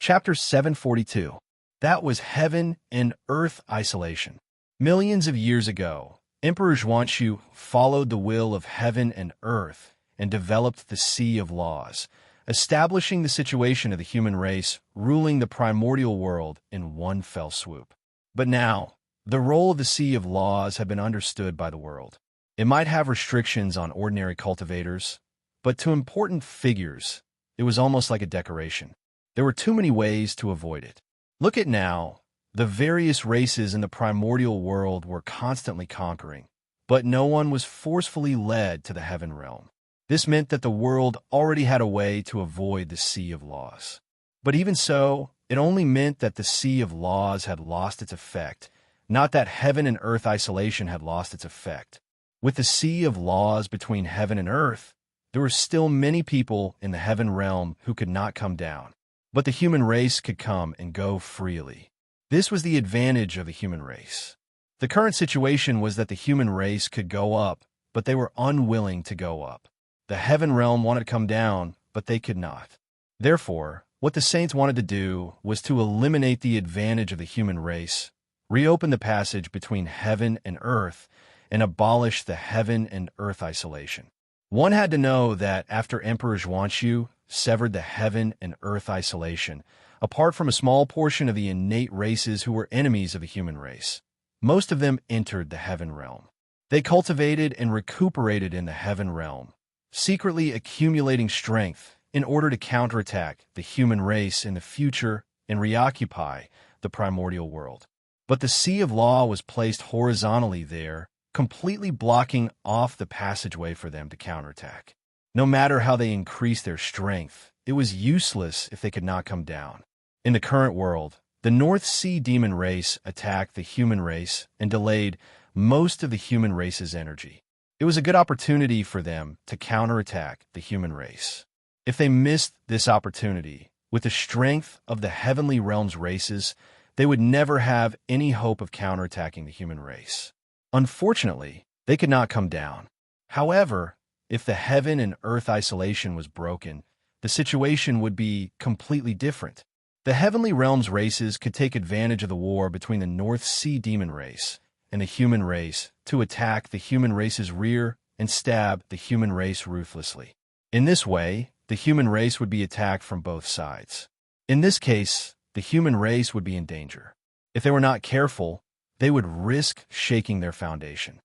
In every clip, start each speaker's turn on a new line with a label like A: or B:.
A: Chapter 742. That was Heaven and Earth Isolation. Millions of years ago, Emperor Zhuanxu followed the will of heaven and earth and developed the Sea of Laws, establishing the situation of the human race, ruling the primordial world in one fell swoop. But now, the role of the Sea of Laws had been understood by the world. It might have restrictions on ordinary cultivators, but to important figures, it was almost like a decoration. There were too many ways to avoid it. Look at now. The various races in the primordial world were constantly conquering, but no one was forcefully led to the heaven realm. This meant that the world already had a way to avoid the Sea of Laws. But even so, it only meant that the Sea of Laws had lost its effect, not that heaven and earth isolation had lost its effect. With the Sea of Laws between heaven and earth, there were still many people in the heaven realm who could not come down, but the human race could come and go freely. This was the advantage of the human race. The current situation was that the human race could go up, but they were unwilling to go up. The heaven realm wanted to come down, but they could not. Therefore, what the saints wanted to do was to eliminate the advantage of the human race, reopen the passage between heaven and earth, and abolish the heaven and earth isolation. One had to know that after Emperor Zhuanxu severed the heaven and earth isolation, apart from a small portion of the innate races who were enemies of the human race, most of them entered the heaven realm. They cultivated and recuperated in the heaven realm, secretly accumulating strength in order to counterattack the human race in the future and reoccupy the primordial world. But the Sea of Law was placed horizontally there, completely blocking off the passageway for them to counterattack. No matter how they increased their strength, it was useless if they could not come down. In the current world, the North Sea demon race attacked the human race and delayed most of the human race's energy. It was a good opportunity for them to counterattack the human race. If they missed this opportunity, with the strength of the heavenly realm's races, they would never have any hope of counterattacking the human race. Unfortunately, they could not come down. However, if the heaven and earth isolation was broken, the situation would be completely different. The heavenly realm's races could take advantage of the war between the North Sea demon race and the human race to attack the human race's rear and stab the human race ruthlessly. In this way, the human race would be attacked from both sides. In this case, the human race would be in danger. If they were not careful, they would risk shaking their foundation.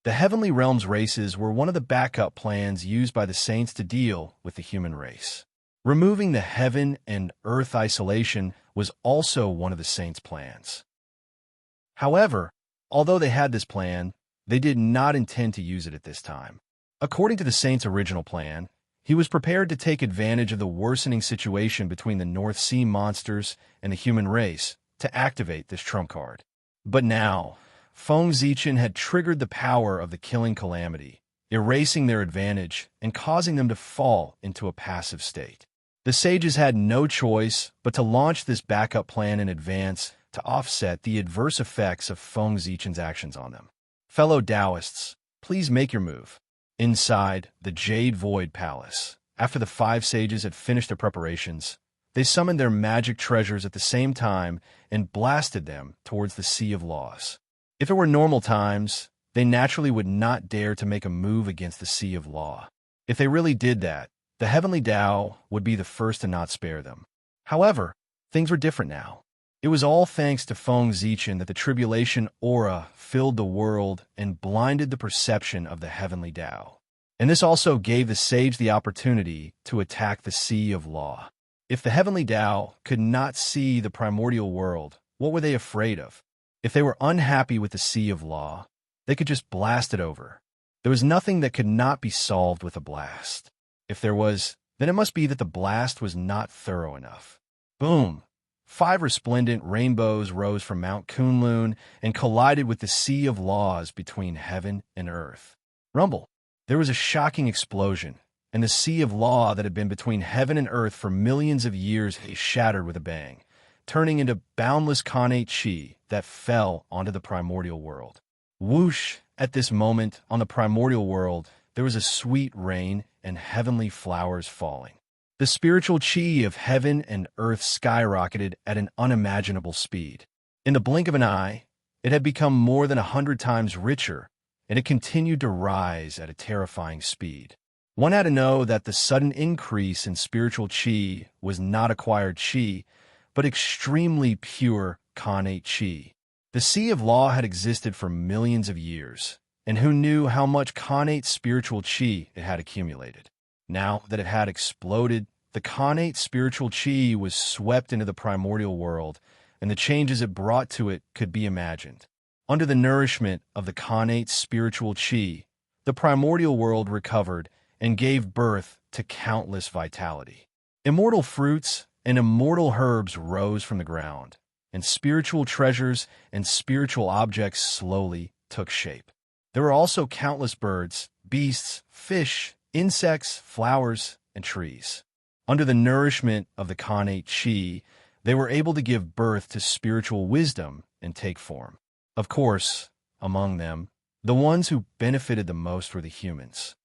A: The heavenly realm's races were one of the backup plans used by the saints to deal with the human race. Removing the heaven and earth isolation was also one of the saints' plans. However, although they had this plan, they did not intend to use it at this time. According to the saint's original plan, he was prepared to take advantage of the worsening situation between the North Sea monsters and the human race to activate this trump card. But now, Feng Zichen had triggered the power of the killing calamity, erasing their advantage and causing them to fall into a passive state. The sages had no choice but to launch this backup plan in advance to offset the adverse effects of Feng Zichen's actions on them. Fellow Taoists, please make your move. Inside the Jade Void Palace, after the 5 sages had finished their preparations, they summoned their magic treasures at the same time and blasted them towards the Sea of Laws. If it were normal times, they naturally would not dare to make a move against the Sea of Law. If they really did that, the Heavenly Tao would be the first to not spare them. However, things were different now. It was all thanks to Feng Zichen that the tribulation aura filled the world and blinded the perception of the Heavenly Tao. And this also gave the sage the opportunity to attack the Sea of Law. If the Heavenly Tao could not see the primordial world, what were they afraid of? If they were unhappy with the Sea of Law, they could just blast it over. There was nothing that could not be solved with a blast. If there was, then it must be that the blast was not thorough enough. Boom! 5 resplendent rainbows rose from Mount Kunlun and collided with the Sea of Laws between heaven and earth. Rumble! There was a shocking explosion, and the Sea of Law that had been between heaven and earth for millions of years shattered with a bang, turning into boundless connate chi that fell onto the primordial world. Whoosh! At this moment, on the primordial world, there was a sweet rain and heavenly flowers falling. The spiritual chi of heaven and earth skyrocketed at an unimaginable speed. In the blink of an eye, it had become more than 100 times richer, and it continued to rise at a terrifying speed. One had to know that the sudden increase in spiritual chi was not acquired chi, but extremely pure connate chi. The sea of law had existed for millions of years, and who knew how much connate spiritual chi it had accumulated? Now that it had exploded, the connate spiritual chi was swept into the primordial world, and the changes it brought to it could be imagined. Under the nourishment of the connate spiritual chi, the primordial world recovered and gave birth to countless vitality. Immortal fruits and immortal herbs rose from the ground, and spiritual treasures and spiritual objects slowly took shape. There were also countless birds, beasts, fish, insects, flowers, and trees. Under the nourishment of the connate chi, they were able to give birth to spiritual wisdom and take form. Of course, among them, the ones who benefited the most were the humans.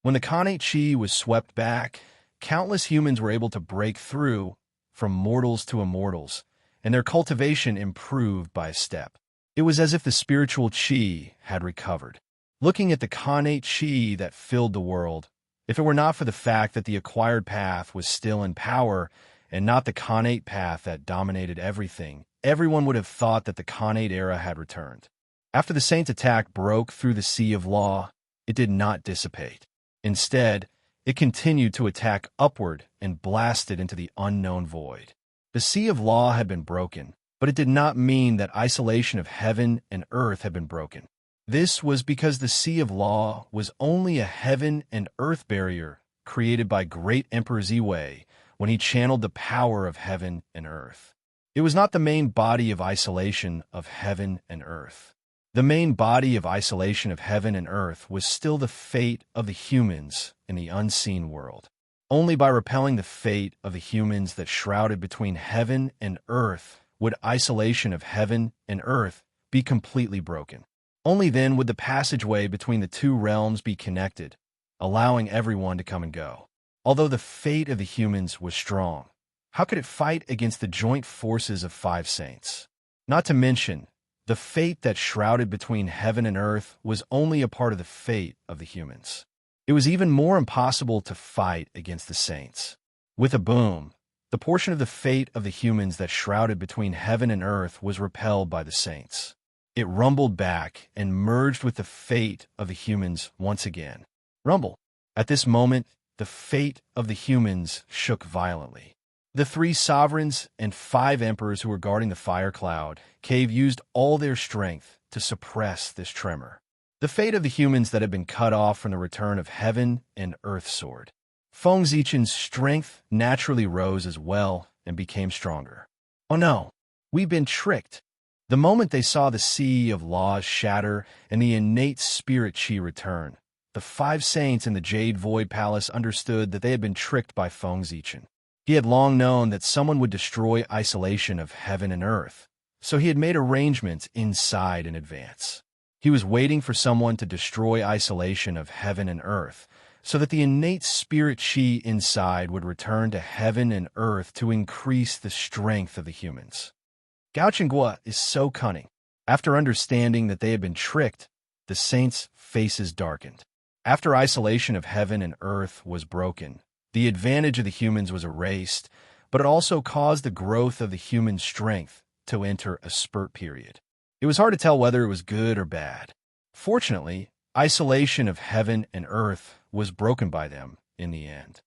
A: When the connate chi was swept back, countless humans were able to break through from mortals to immortals, and their cultivation improved by a step. It was as if the spiritual chi had recovered. Looking at the connate chi that filled the world, if it were not for the fact that the acquired path was still in power and not the connate path that dominated everything, everyone would have thought that the connate era had returned. After the saint's attack broke through the sea of law, it did not dissipate. Instead, it continued to attack upward and blasted into the unknown void. The sea of law had been broken, but it did not mean that isolation of heaven and earth had been broken. This was because the sea of law was only a heaven and earth barrier created by great Emperor Ziwei when he channeled the power of heaven and earth. It was not the main body of isolation of heaven and earth. The main body of isolation of heaven and earth was still the fate of the humans in the unseen world. Only by repelling the fate of the humans that shrouded between heaven and earth would isolation of heaven and earth be completely broken. Only then would the passageway between the two realms be connected, allowing everyone to come and go. Although the fate of the humans was strong, how could it fight against the joint forces of 5 saints? Not to mention, the fate that shrouded between heaven and earth was only a part of the fate of the humans. It was even more impossible to fight against the saints. With a boom, the portion of the fate of the humans that shrouded between heaven and earth was repelled by the saints. It rumbled back and merged with the fate of the humans once again. Rumble. At this moment, the fate of the humans shook violently. The 3 sovereigns and 5 emperors who were guarding the fire cloud cave used all their strength to suppress this tremor. The fate of the humans that had been cut off from the return of heaven and earth soared. Feng Zichen's strength naturally rose as well and became stronger. Oh no, we've been tricked. The moment they saw the sea of laws shatter and the innate spirit chi return, the 5 saints in the Jade Void Palace understood that they had been tricked by Feng Zichen. He had long known that someone would destroy isolation of heaven and earth, so he had made arrangements inside in advance. He was waiting for someone to destroy isolation of heaven and earth, so that the innate spirit chi inside would return to heaven and earth to increase the strength of the humans. Gao Chenghua is so cunning. After understanding that they had been tricked, the saints' faces darkened. After isolation of heaven and earth was broken, the advantage of the humans was erased, but it also caused the growth of the human strength to enter a spurt period. It was hard to tell whether it was good or bad. Fortunately, isolation of heaven and earth was broken by them in the end.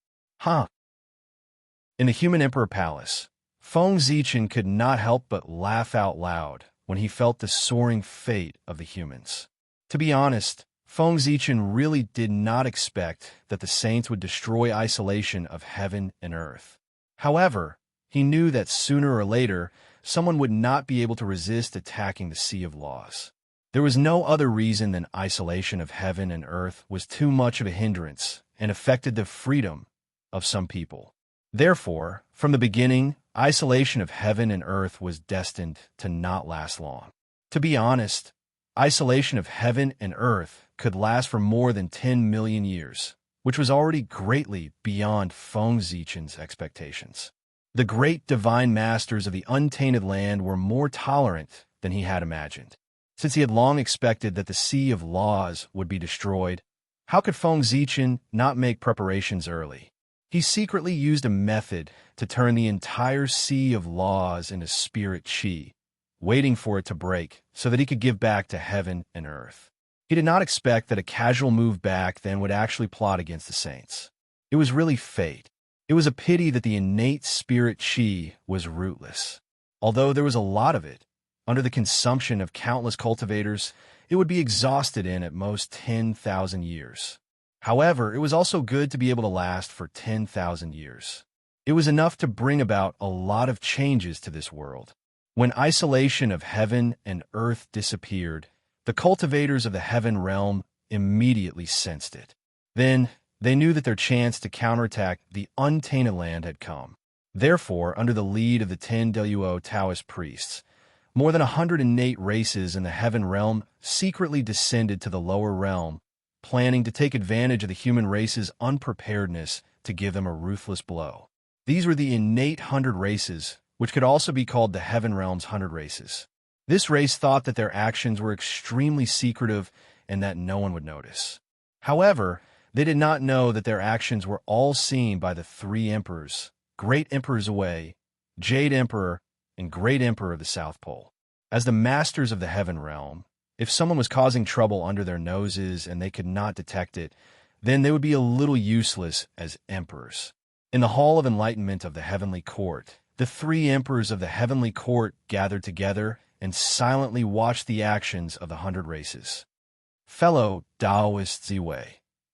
A: In the Human Emperor Palace, Feng Zichen could not help but laugh out loud when he felt the soaring fate of the humans. To be honest, Feng Zichen really did not expect that the saints would destroy isolation of heaven and earth. However, he knew that sooner or later, someone would not be able to resist attacking the Sea of Laws. There was no other reason than isolation of heaven and earth was too much of a hindrance and affected the freedom of some people. Therefore, from the beginning, isolation of heaven and earth was destined to not last long. To be honest, isolation of heaven and earth could last for more than 10 million years, which was already greatly beyond Feng Zichen's expectations. The great divine masters of the untainted land were more tolerant than he had imagined. Since he had long expected that the Sea of Laws would be destroyed, how could Feng Zichen not make preparations early? He secretly used a method to turn the entire Sea of Laws into spirit qi, waiting for it to break so that he could give back to heaven and earth. He did not expect that a casual move back then would actually plot against the saints. It was really fate. It was a pity that the innate spirit qi was rootless. Although there was a lot of it, under the consumption of countless cultivators, it would be exhausted in at most 10,000 years. However, it was also good to be able to last for 10,000 years. It was enough to bring about a lot of changes to this world. When isolation of heaven and earth disappeared, the cultivators of the heaven realm immediately sensed it. Then, they knew that their chance to counterattack the untainted land had come. Therefore, under the lead of the 10 Deluo Taoist priests, more than 108 races in the heaven realm secretly descended to the lower realm, planning to take advantage of the human race's unpreparedness to give them a ruthless blow. These were the innate 100 races, which could also be called the heaven realm's 100 races. This race thought that their actions were extremely secretive and that no one would notice. However, they did not know that their actions were all seen by the three emperors, Great Emperor Zhui, Jade Emperor, and Great Emperor of the South Pole. As the masters of the heaven realm, if someone was causing trouble under their noses and they could not detect it, then they would be a little useless as emperors. In the Hall of Enlightenment of the Heavenly Court, the three emperors of the Heavenly Court gathered together and silently watched the actions of the 100 races. Fellow Taoist Ziwei,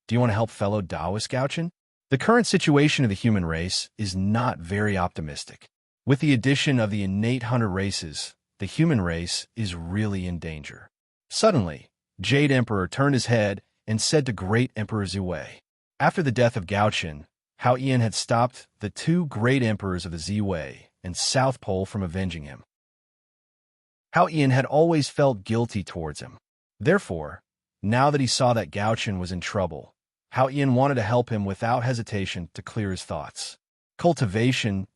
A: do you want to help fellow Taoist Gauchen? The current situation of the human race is not very optimistic. With the addition of the innate 100 races, the human race is really in danger. Suddenly, Jade Emperor turned his head and said to Great Emperor Ziwei, after the death of Gauchen, how Ian had stopped the two great emperors of the Ziwei and South Pole from avenging him. How Ian had always felt guilty towards him. Therefore, now that he saw that Gauchen was in trouble, How Ian wanted to help him without hesitation to clear his thoughts. Cultivation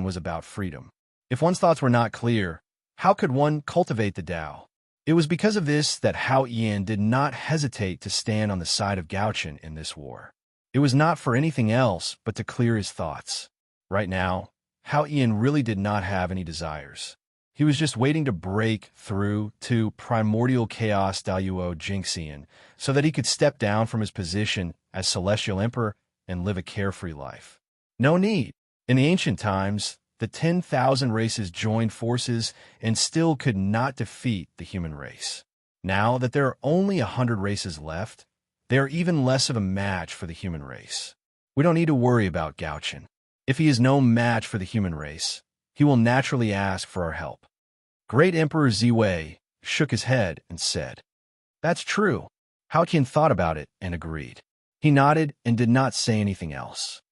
A: was about freedom. If one's thoughts were not clear, how could one cultivate the Tao? It was because of this that Hao Ian did not hesitate to stand on the side of Gauchen in this war. It was not for anything else but to clear his thoughts. Right now, Hao Ian really did not have any desires. He was just waiting to break through to primordial chaos Daluo Jinxian so that he could step down from his position as Celestial Emperor and live a carefree life. No need. In the ancient times, the 10,000 races joined forces and still could not defeat the human race. Now that there are only 100 races left, they are even less of a match for the human race. We don't need to worry about Gauchen. If he is no match for the human race, he will naturally ask for our help. Great Emperor Ziwei shook his head and said, "That's true." Hao Qian thought about it and agreed. He nodded and did not say anything else.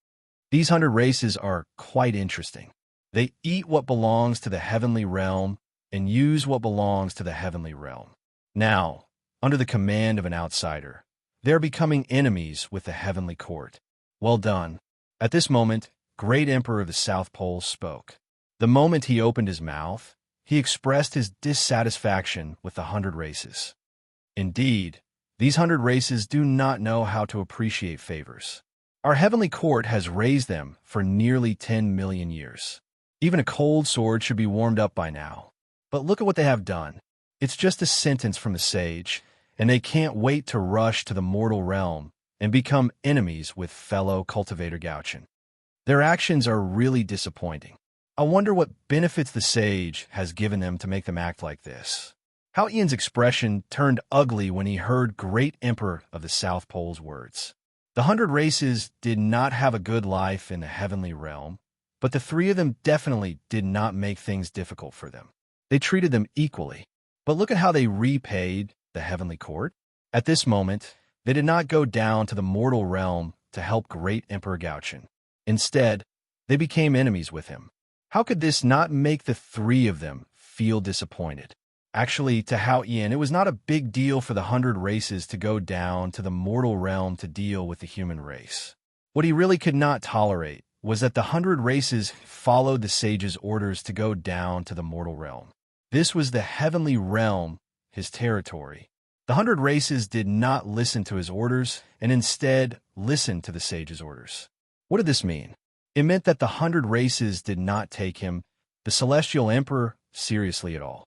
A: These 100 races are quite interesting. They eat what belongs to the heavenly realm and use what belongs to the heavenly realm. Now, under the command of an outsider, they are becoming enemies with the heavenly court. Well done. At this moment, Great Emperor of the South Pole spoke. The moment he opened his mouth, he expressed his dissatisfaction with the 100 races. Indeed, these 100 races do not know how to appreciate favors. Our heavenly court has raised them for nearly 10 million years. Even a cold sword should be warmed up by now. But look at what they have done. It's just a sentence from the sage, and they can't wait to rush to the mortal realm and become enemies with fellow cultivator Gauchen. Their actions are really disappointing. I wonder what benefits the sage has given them to make them act like this. Hao Ian's expression turned ugly when he heard Great Emperor of the South Pole's words. The 100 races did not have a good life in the heavenly realm, but the three of them definitely did not make things difficult for them. They treated them equally. But look at how they repaid the heavenly court. At this moment, they did not go down to the mortal realm to help Great Emperor Gauchen. Instead, they became enemies with him. How could this not make the three of them feel disappointed? Actually, to Hao Ian, it was not a big deal for the 100 races to go down to the mortal realm to deal with the human race. What he really could not tolerate was that the 100 races followed the sage's orders to go down to the mortal realm. This was the heavenly realm, his territory. The 100 races did not listen to his orders and instead listened to the sage's orders. What did this mean? It meant that the 100 races did not take him, the celestial emperor, seriously at all.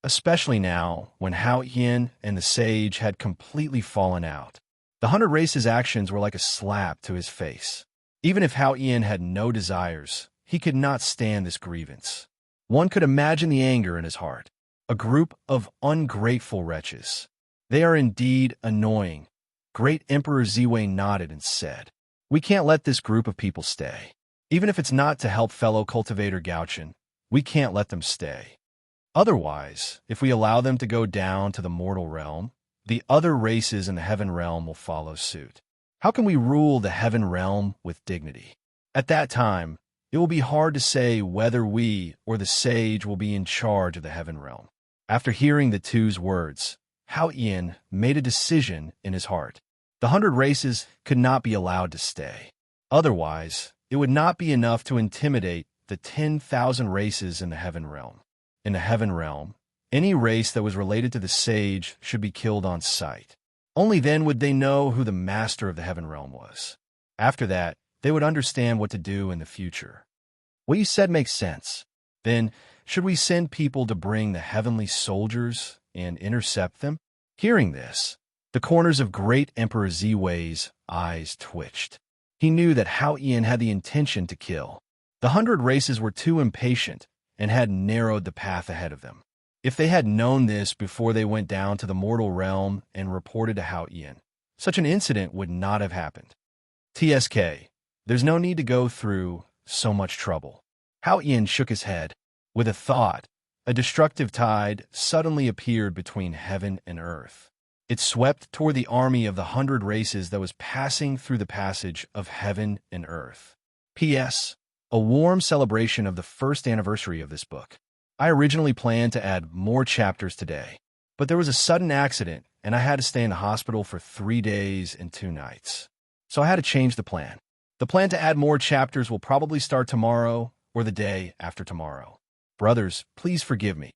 A: Especially now, when Hao Yin and the sage had completely fallen out. The 100 races' actions were like a slap to his face. Even if Hao Yin had no desires, he could not stand this grievance. One could imagine the anger in his heart. A group of ungrateful wretches. They are indeed annoying. Great Emperor Ziwei nodded and said, "We can't let this group of people stay. Even if it's not to help fellow cultivator Gauchen, we can't let them stay. Otherwise, if we allow them to go down to the mortal realm, the other races in the heaven realm will follow suit. How can we rule the heaven realm with dignity? At that time, it will be hard to say whether we or the sage will be in charge of the heaven realm." After hearing the two's words, Hao Ian made a decision in his heart. The 100 races could not be allowed to stay. Otherwise, it would not be enough to intimidate the 10,000 races in the heaven realm. In the heaven realm, any race that was related to the sage should be killed on sight. Only then would they know who the master of the heaven realm was. After that, they would understand what to do in the future. What you said makes sense. Then, should we send people to bring the heavenly soldiers and intercept them? Hearing this, the corners of great Emperor Ziwei's eyes twitched. He knew that Hao Ian had the intention to kill. The 100 races were too impatient and had narrowed the path ahead of them. If they had known this before they went down to the mortal realm and reported to Hao Ian, such an incident would not have happened. TSK, there's no need to go through so much trouble. Hao Ian shook his head. With a thought, a destructive tide suddenly appeared between heaven and earth. It swept toward the army of the 100 races that was passing through the passage of heaven and earth. P.S. A warm celebration of the first anniversary of this book. I originally planned to add more chapters today, but there was a sudden accident and I had to stay in the hospital for 3 days and 2 nights. So I had to change the plan. The plan to add more chapters will probably start tomorrow or the day after tomorrow. Brothers, please forgive me.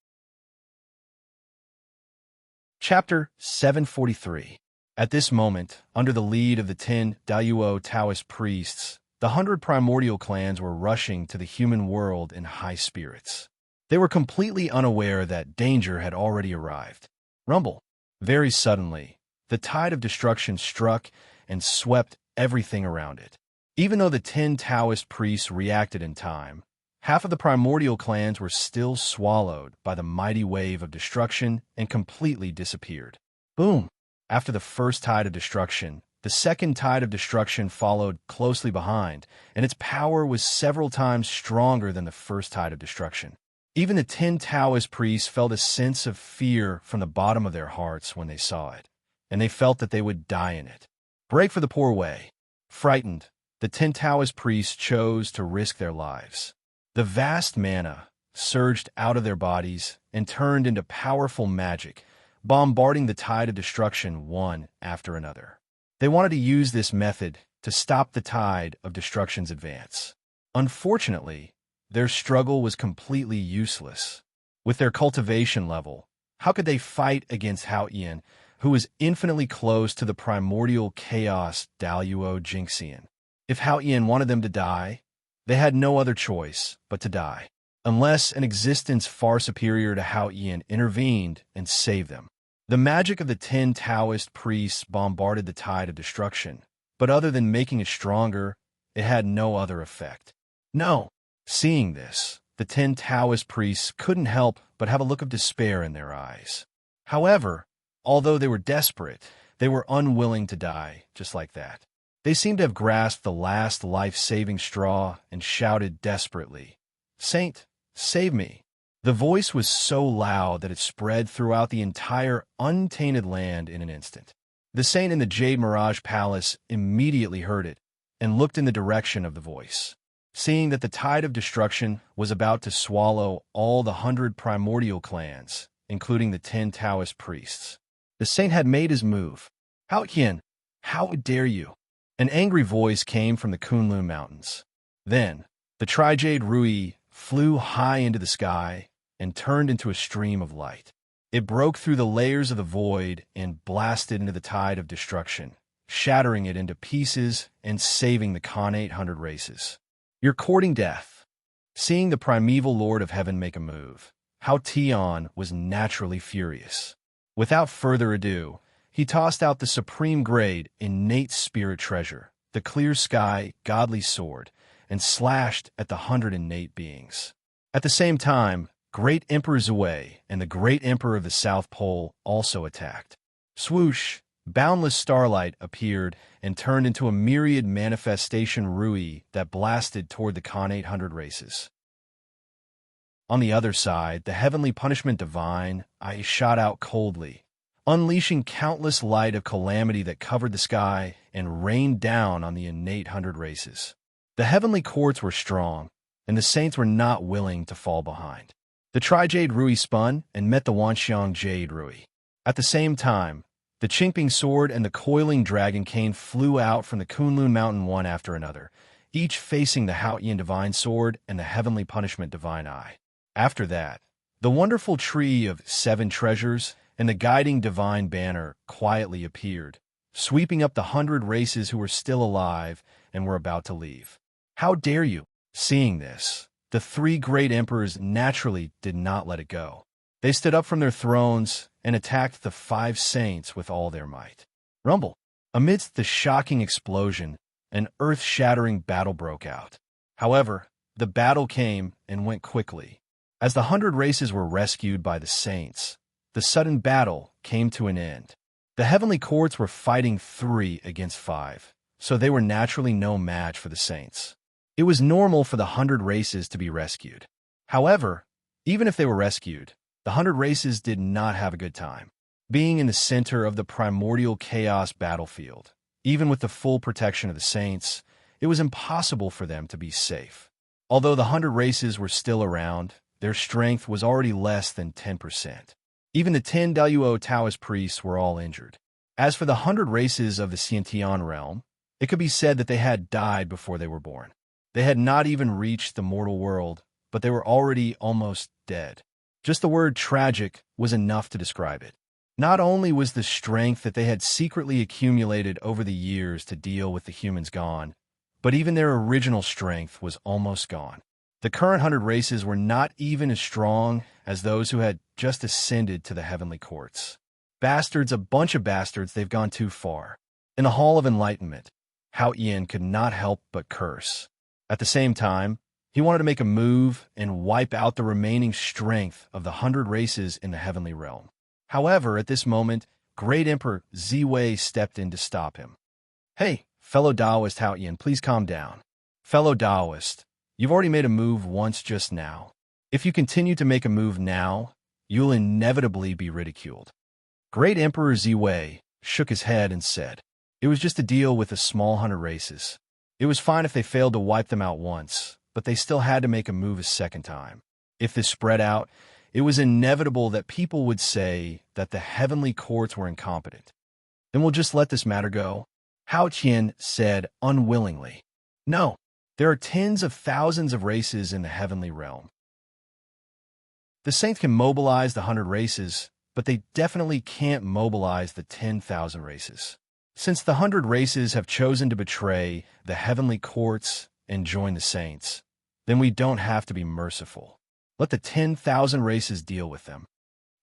A: Chapter 743. At this moment, under the lead of the 10 Daiyuo Taoist priests, the 100 primordial clans were rushing to the human world in high spirits. They were completely unaware that danger had already arrived. Rumble. Very suddenly, the tide of destruction struck and swept everything around it. Even though the 10 Taoist priests reacted in time, half of the primordial clans were still swallowed by the mighty wave of destruction and completely disappeared. Boom! After the first tide of destruction, the second tide of destruction followed closely behind, and its power was several times stronger than the first tide of destruction. Even the 10 Taoist priests felt a sense of fear from the bottom of their hearts when they saw it, and they felt that they would die in it. Break for the poor way. Frightened, the 10 Taoist priests chose to risk their lives. The vast mana surged out of their bodies and turned into powerful magic, bombarding the tide of destruction one after another. They wanted to use this method to stop the tide of destruction's advance. Unfortunately, their struggle was completely useless. With their cultivation level, how could they fight against Hao Ian, who was infinitely close to the primordial chaos Daiyuo Jinxian? If Hao Ian wanted them to die, they had no other choice but to die, unless an existence far superior to Hao Ian intervened and saved them. The magic of the 10 Taoist priests bombarded the tide of destruction, but other than making it stronger, it had no other effect. No! Seeing this, the 10 Taoist priests couldn't help but have a look of despair in their eyes. However, although they were desperate, they were unwilling to die just like that. They seemed to have grasped the last life-saving straw and shouted desperately, "Saint, save me!" The voice was so loud that it spread throughout the entire untainted land in an instant. The saint in the Jade Mirage Palace immediately heard it and looked in the direction of the voice. seeing that the tide of destruction was about to swallow all the 100 primordial clans, including the 10 Taoist priests. The saint had made his move. Hao Qian, how dare you? An angry voice came from the Kunlun Mountains. Then, the Trijade Rui flew high into the sky and turned into a stream of light. It broke through the layers of the void and blasted into the tide of destruction, shattering it into pieces and saving the Khanate 100 races. You're courting death. Seeing the primeval Lord of Heaven make a move, Hao Tian was naturally furious. Without further ado, he tossed out the supreme grade innate spirit treasure, the clear sky godly sword, and slashed at the 100 innate beings. At the same time, Great Emperor Zhui and the Great Emperor of the South Pole also attacked. Swoosh! Boundless starlight appeared and turned into a myriad manifestation Rui that blasted toward the Khanate 100 races. On the other side, the heavenly punishment divine, I shot out coldly, unleashing countless light of calamity that covered the sky and rained down on the innate 100 races. The heavenly courts were strong, and the saints were not willing to fall behind. The Trijade Rui spun and met the Wanxiang Jade Rui. At the same time, the Qingping sword and the coiling dragon cane flew out from the Kunlun Mountain one after another, each facing the Haotian divine sword and the heavenly punishment divine eye. After that, the wonderful tree of 7 treasures and the guiding divine banner quietly appeared, sweeping up the 100 races who were still alive and were about to leave. How dare you? Seeing this, the 3 great emperors naturally did not let it go. They stood up from their thrones and attacked the 5 saints with all their might. Rumble! Amidst the shocking explosion, an earth-shattering battle broke out. However, the battle came and went quickly. As the 100 races were rescued by the saints, the sudden battle came to an end. The heavenly courts were fighting 3 against 5, so they were naturally no match for the saints. It was normal for the 100 races to be rescued. However, even if they were rescued, the 100 races did not have a good time. Being in the center of the primordial chaos battlefield, even with the full protection of the saints, it was impossible for them to be safe. Although the 100 races were still around, their strength was already less than 10%. Even the 10 Daluo Taoist priests were all injured. As for the 100 races of the Xiantian realm, it could be said that they had died before they were born. They had not even reached the mortal world, but they were already almost dead. Just the word tragic was enough to describe it. Not only was the strength that they had secretly accumulated over the years to deal with the humans gone, but even their original strength was almost gone. The current 100 races were not even as strong as those who had just ascended to the heavenly courts. Bastards, a bunch of bastards, they've gone too far. In the Hall of Enlightenment, Hao Yin could not help but curse. At the same time, he wanted to make a move and wipe out the remaining strength of the 100 races in the heavenly realm. However, at this moment, Great Emperor Ziwei stepped in to stop him. Hey, fellow Taoist Hao Yin, please calm down. Fellow Taoist, you've already made a move once just now. If you continue to make a move now, you'll inevitably be ridiculed. Great Emperor Ziwei shook his head and said, it was just a deal with the small 100 races. It was fine if they failed to wipe them out once, but they still had to make a move a second time. If this spread out, it was inevitable that people would say that the heavenly courts were incompetent. Then we'll just let this matter go. Hao Qian said unwillingly. No, there are tens of thousands of races in the heavenly realm. The saints can mobilize the 100 races, but they definitely can't mobilize the 10,000 races. Since the 100 races have chosen to betray the heavenly courts and join the saints, then we don't have to be merciful. Let the 10,000 races deal with them.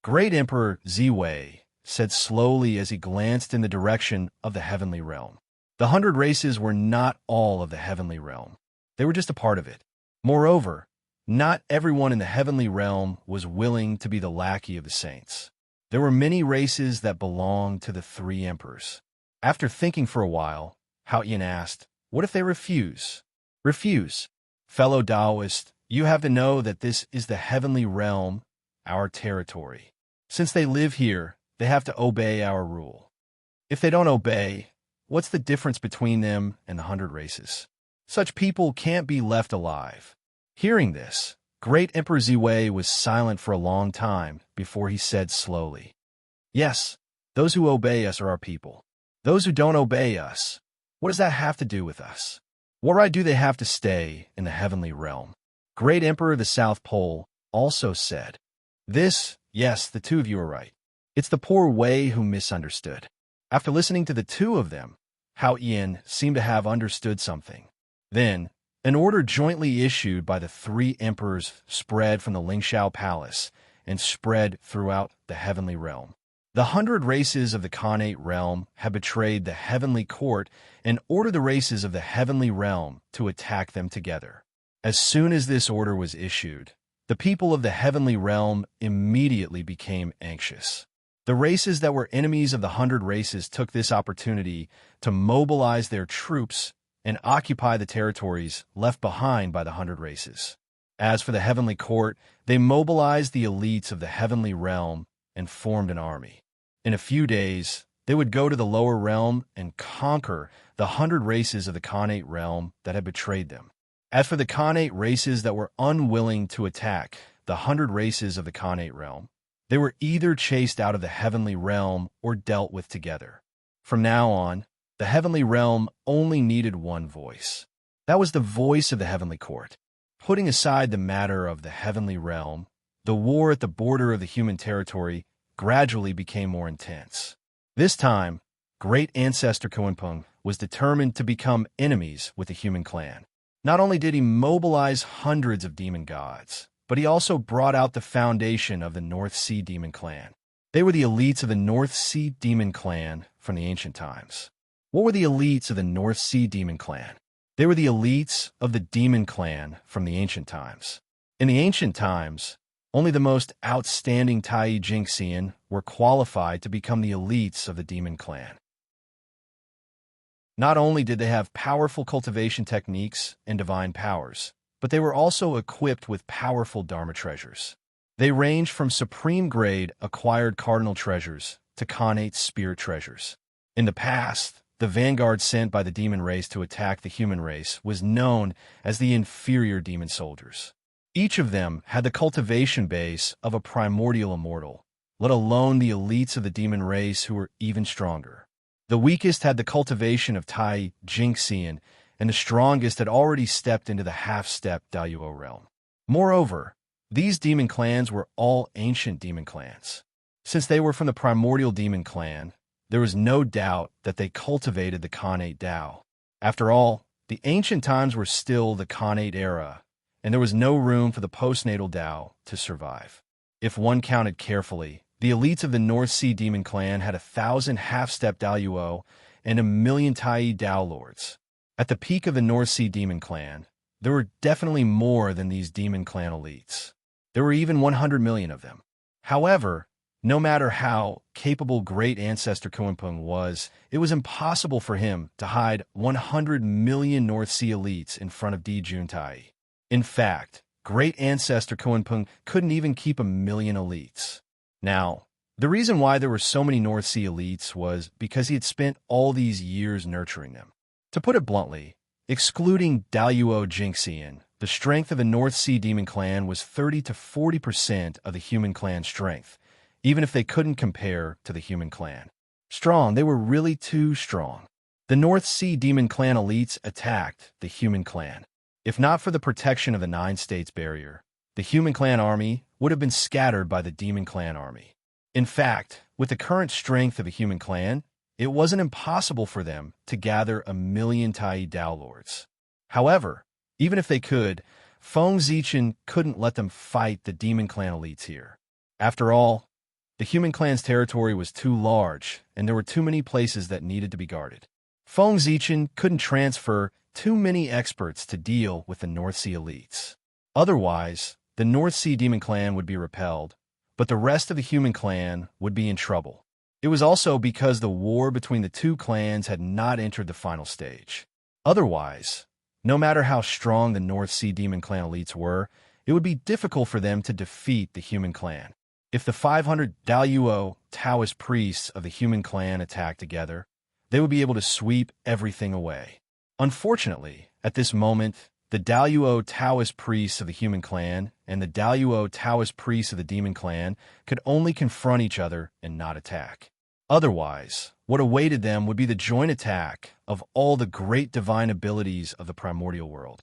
A: Great Emperor Ziwei said slowly as he glanced in the direction of the heavenly realm. The 100 races were not all of the heavenly realm. They were just a part of it. Moreover, not everyone in the heavenly realm was willing to be the lackey of the saints. There were many races that belonged to the 3 emperors. After thinking for a while, Hao Yin asked, what if they refuse? Refuse. Fellow Taoist, you have to know that this is the heavenly realm, our territory. Since they live here, they have to obey our rule. If they don't obey, what's the difference between them and the 100 races? Such people can't be left alive. Hearing this, great Emperor Ziwei was silent for a long time before he said slowly, "Yes, those who obey us are our people. Those who don't obey us, what does that have to do with us? What right do they have to stay in the heavenly realm?" Great Emperor of the South Pole also said, "Yes, the two of you are right. It's the poor Wei who misunderstood." After listening to the two of them, Hao Yin seemed to have understood something. Then, an order jointly issued by the three emperors spread from the Lingxiao Palace and spread throughout the heavenly realm. The 100 races of the Khanate realm had betrayed the heavenly court and ordered the races of the heavenly realm to attack them together. As soon as this order was issued, the people of the heavenly realm immediately became anxious. The races that were enemies of the 100 races took this opportunity to mobilize their troops and occupy the territories left behind by the 100 races. As for the heavenly court, they mobilized the elites of the heavenly realm and formed an army. In a few days, they would go to the lower realm and conquer the 100 races of the Khanate realm that had betrayed them. As for the Khanate races that were unwilling to attack the 100 races of the Khanate realm, they were either chased out of the heavenly realm or dealt with together. From now on, the heavenly realm only needed one voice. That was the voice of the heavenly court. Putting aside the matter of the heavenly realm, the war at the border of the human territory gradually became more intense. This time, great ancestor Kuanpeng was determined to become enemies with the human clan. Not only did he mobilize hundreds of demon gods, but he also brought out the foundation of the North Sea Demon Clan. They were the elites of the North Sea Demon Clan from the ancient times. What were the elites of the North Sea Demon Clan? They were the elites of the Demon Clan from the ancient times. In the ancient times, only the most outstanding Tai Jingxian were qualified to become the elites of the Demon Clan. Not only did they have powerful cultivation techniques and divine powers, but they were also equipped with powerful Dharma treasures. They ranged from supreme-grade acquired cardinal treasures to Khanate spirit treasures. In the past, the vanguard sent by the demon race to attack the human race was known as the inferior demon soldiers. Each of them had the cultivation base of a primordial immortal, let alone the elites of the demon race who were even stronger. The weakest had the cultivation of Tai Jingxian, and the strongest had already stepped into the half-step Daiyuo realm. Moreover, these demon clans were all ancient demon clans. Since they were from the primordial demon clan, there was no doubt that they cultivated the Khanate Dao. After all, the ancient times were still the Khanate era, and there was no room for the postnatal Dao to survive. If one counted carefully, the elites of the North Sea Demon Clan had 1,000 half-step Daiyuo and 1,000,000 Tai Dao Lords. At the peak of the North Sea Demon Clan, there were definitely more than these Demon Clan elites. There were even 100 million of them. However, no matter how capable great ancestor Kuanpeng was, it was impossible for him to hide 100 million North Sea elites in front of Di Juntai. In fact, great ancestor Kuanpeng couldn't even keep 1,000,000 elites. Now, the reason why there were so many North Sea elites was because he had spent all these years nurturing them. To put it bluntly, excluding Daiyuo Jingxian, the strength of the North Sea Demon Clan was 30 to 40% of the human clan strength, even if they couldn't compare to the human clan. Strong, they were really too strong. The North Sea Demon Clan elites attacked the human clan. If not for the protection of the 9 states barrier, the human clan army would have been scattered by the demon clan army. In fact, with the current strength of a human clan, it wasn't impossible for them to gather 1,000,000 Tai Dao Lords. However, even if they could, Feng Zichen couldn't let them fight the demon clan elites here. After all, the human clan's territory was too large, and there were too many places that needed to be guarded. Feng Zichen couldn't transfer too many experts to deal with the North Sea elites. Otherwise, the North Sea Demon Clan would be repelled, but the rest of the human clan would be in trouble. It was also because the war between the two clans had not entered the final stage. Otherwise, no matter how strong the North Sea Demon Clan elites were, it would be difficult for them to defeat the human clan. If the 500 Daiyuo Taoist priests of the human clan attacked together, they would be able to sweep everything away. Unfortunately, At this moment, the Daluo Taoist priests of the human clan and the Daluo Taoist priests of the demon clan could only confront each other and not attack. Otherwise, what awaited them would be the joint attack of all the great divine abilities of the primordial world.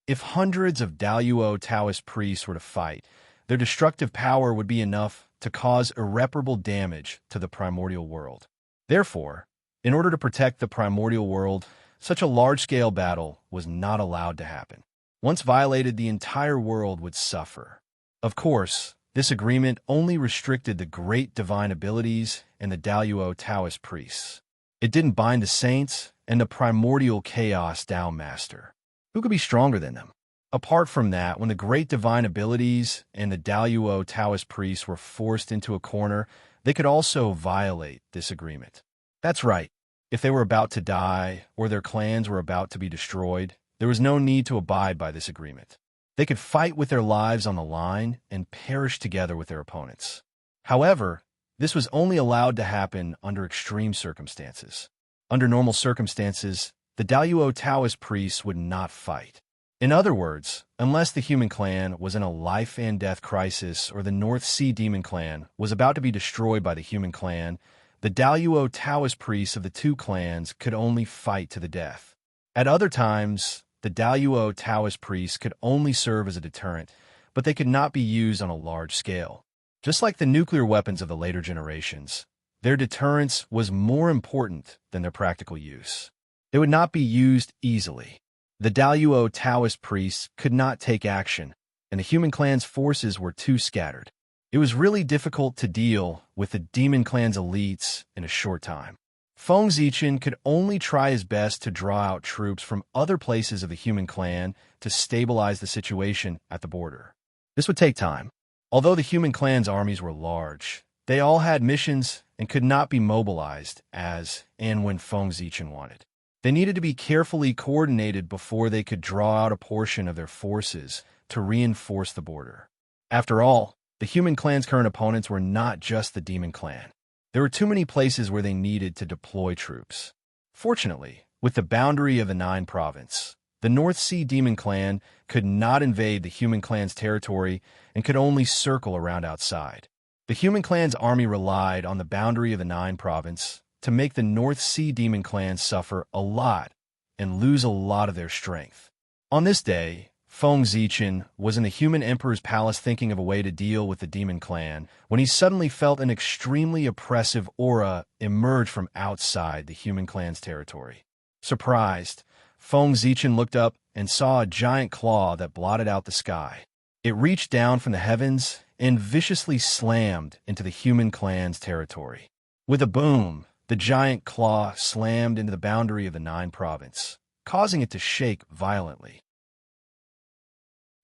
A: If hundreds of Daluo Taoist priests were to fight, their destructive power would be enough to cause irreparable damage to the primordial world. Therefore, in order to protect the primordial world, such a large-scale battle was not allowed to happen. Once violated, the entire world would suffer. Of course, this agreement only restricted the great divine abilities and the Daluo Taoist priests. It didn't bind the saints and the primordial chaos Tao Master. Who could be stronger than them? Apart from that, when the great divine abilities and the Daluo Taoist priests were forced into a corner, they could also violate this agreement. That's right. If they were about to die or their clans were about to be destroyed, there was no need to abide by this agreement. They could fight with their lives on the line and perish together with their opponents. However, this was only allowed to happen under extreme circumstances. Under normal circumstances, the Daluo Taoist priests would not fight. In other words, unless the human clan was in a life and death crisis or the North Sea demon clan was about to be destroyed by the human clan, the Daluo Taoist priests of the two clans could only fight to the death. At other times, the Daluo Taoist priests could only serve as a deterrent, but they could not be used on a large scale. Just like the nuclear weapons of the later generations, their deterrence was more important than their practical use. They would not be used easily. The Daluo Taoist priests could not take action, and the human clan's forces were too scattered. It was really difficult to deal with the demon clan's elites in a short time. Feng Zichen could only try his best to draw out troops from other places of the human clan to stabilize the situation at the border. This would take time. Although the human clan's armies were large, they all had missions and could not be mobilized as and when Feng Zichen wanted. They needed to be carefully coordinated before they could draw out a portion of their forces to reinforce the border. After all, the human clan's current opponents were not just the demon clan. There were too many places where they needed to deploy troops. Fortunately, with the boundary of the Nine Province, the North Sea demon clan could not invade the human clan's territory and could only circle around outside. The human clan's army relied on the boundary of the Nine Province to make the North Sea demon clan suffer a lot and lose a lot of their strength. On this day, Feng Zichen was in the human emperor's palace thinking of a way to deal with the demon clan when he suddenly felt an extremely oppressive aura emerge from outside the human clan's territory. Surprised, Feng Zichen looked up and saw a giant claw that blotted out the sky. It reached down from the heavens and viciously slammed into the human clan's territory. With a boom, the giant claw slammed into the boundary of the Nine Province, causing it to shake violently.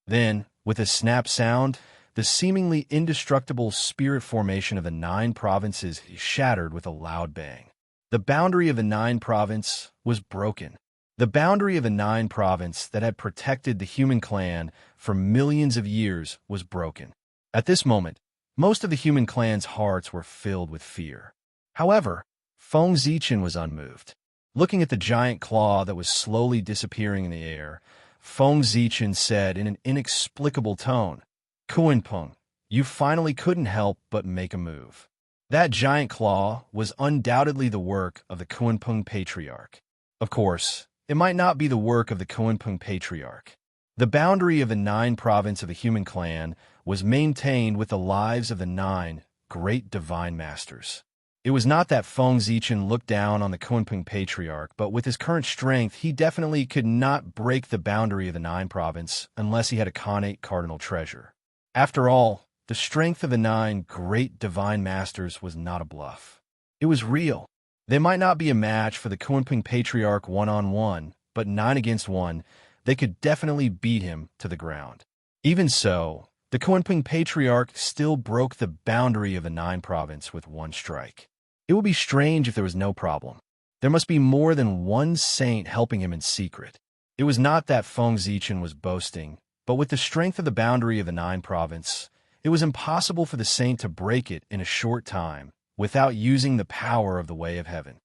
A: Then, with a snap sound, the seemingly indestructible spirit formation of the Nine Provinces shattered with a loud bang. The boundary of the Nine Province was broken. The boundary of the Nine Province that had protected the human clan for millions of years was broken. At this moment, most of the human clan's hearts were filled with fear. However, Feng Zichen was unmoved. Looking at the giant claw that was slowly disappearing in the air, Feng Zichen said in an inexplicable tone, "Kuanpeng, you finally couldn't help but make a move." That giant claw was undoubtedly the work of the Kuanpeng Patriarch. Of course, it might not be the work of the Kuanpeng Patriarch. The boundary of the Nine Province of the human clan was maintained with the lives of the nine great divine masters. It was not that Feng Zichen looked down on the Kuanpeng Patriarch, but with his current strength, he definitely could not break the boundary of the Nine Province unless he had a Khanate cardinal treasure. After all, the strength of the nine great divine masters was not a bluff. It was real. They might not be a match for the Kuanpeng Patriarch one-on-one, but 9 against 1, they could definitely beat him to the ground. Even so, the Kuanpeng Patriarch still broke the boundary of the Nine Province with one strike. It would be strange if there was no problem. There must be more than one saint helping him in secret. It was not that Feng Zichen was boasting, but with the strength of the boundary of the Nine Province, it was impossible for the saint to break it in a short time without using the power of the Way of Heaven.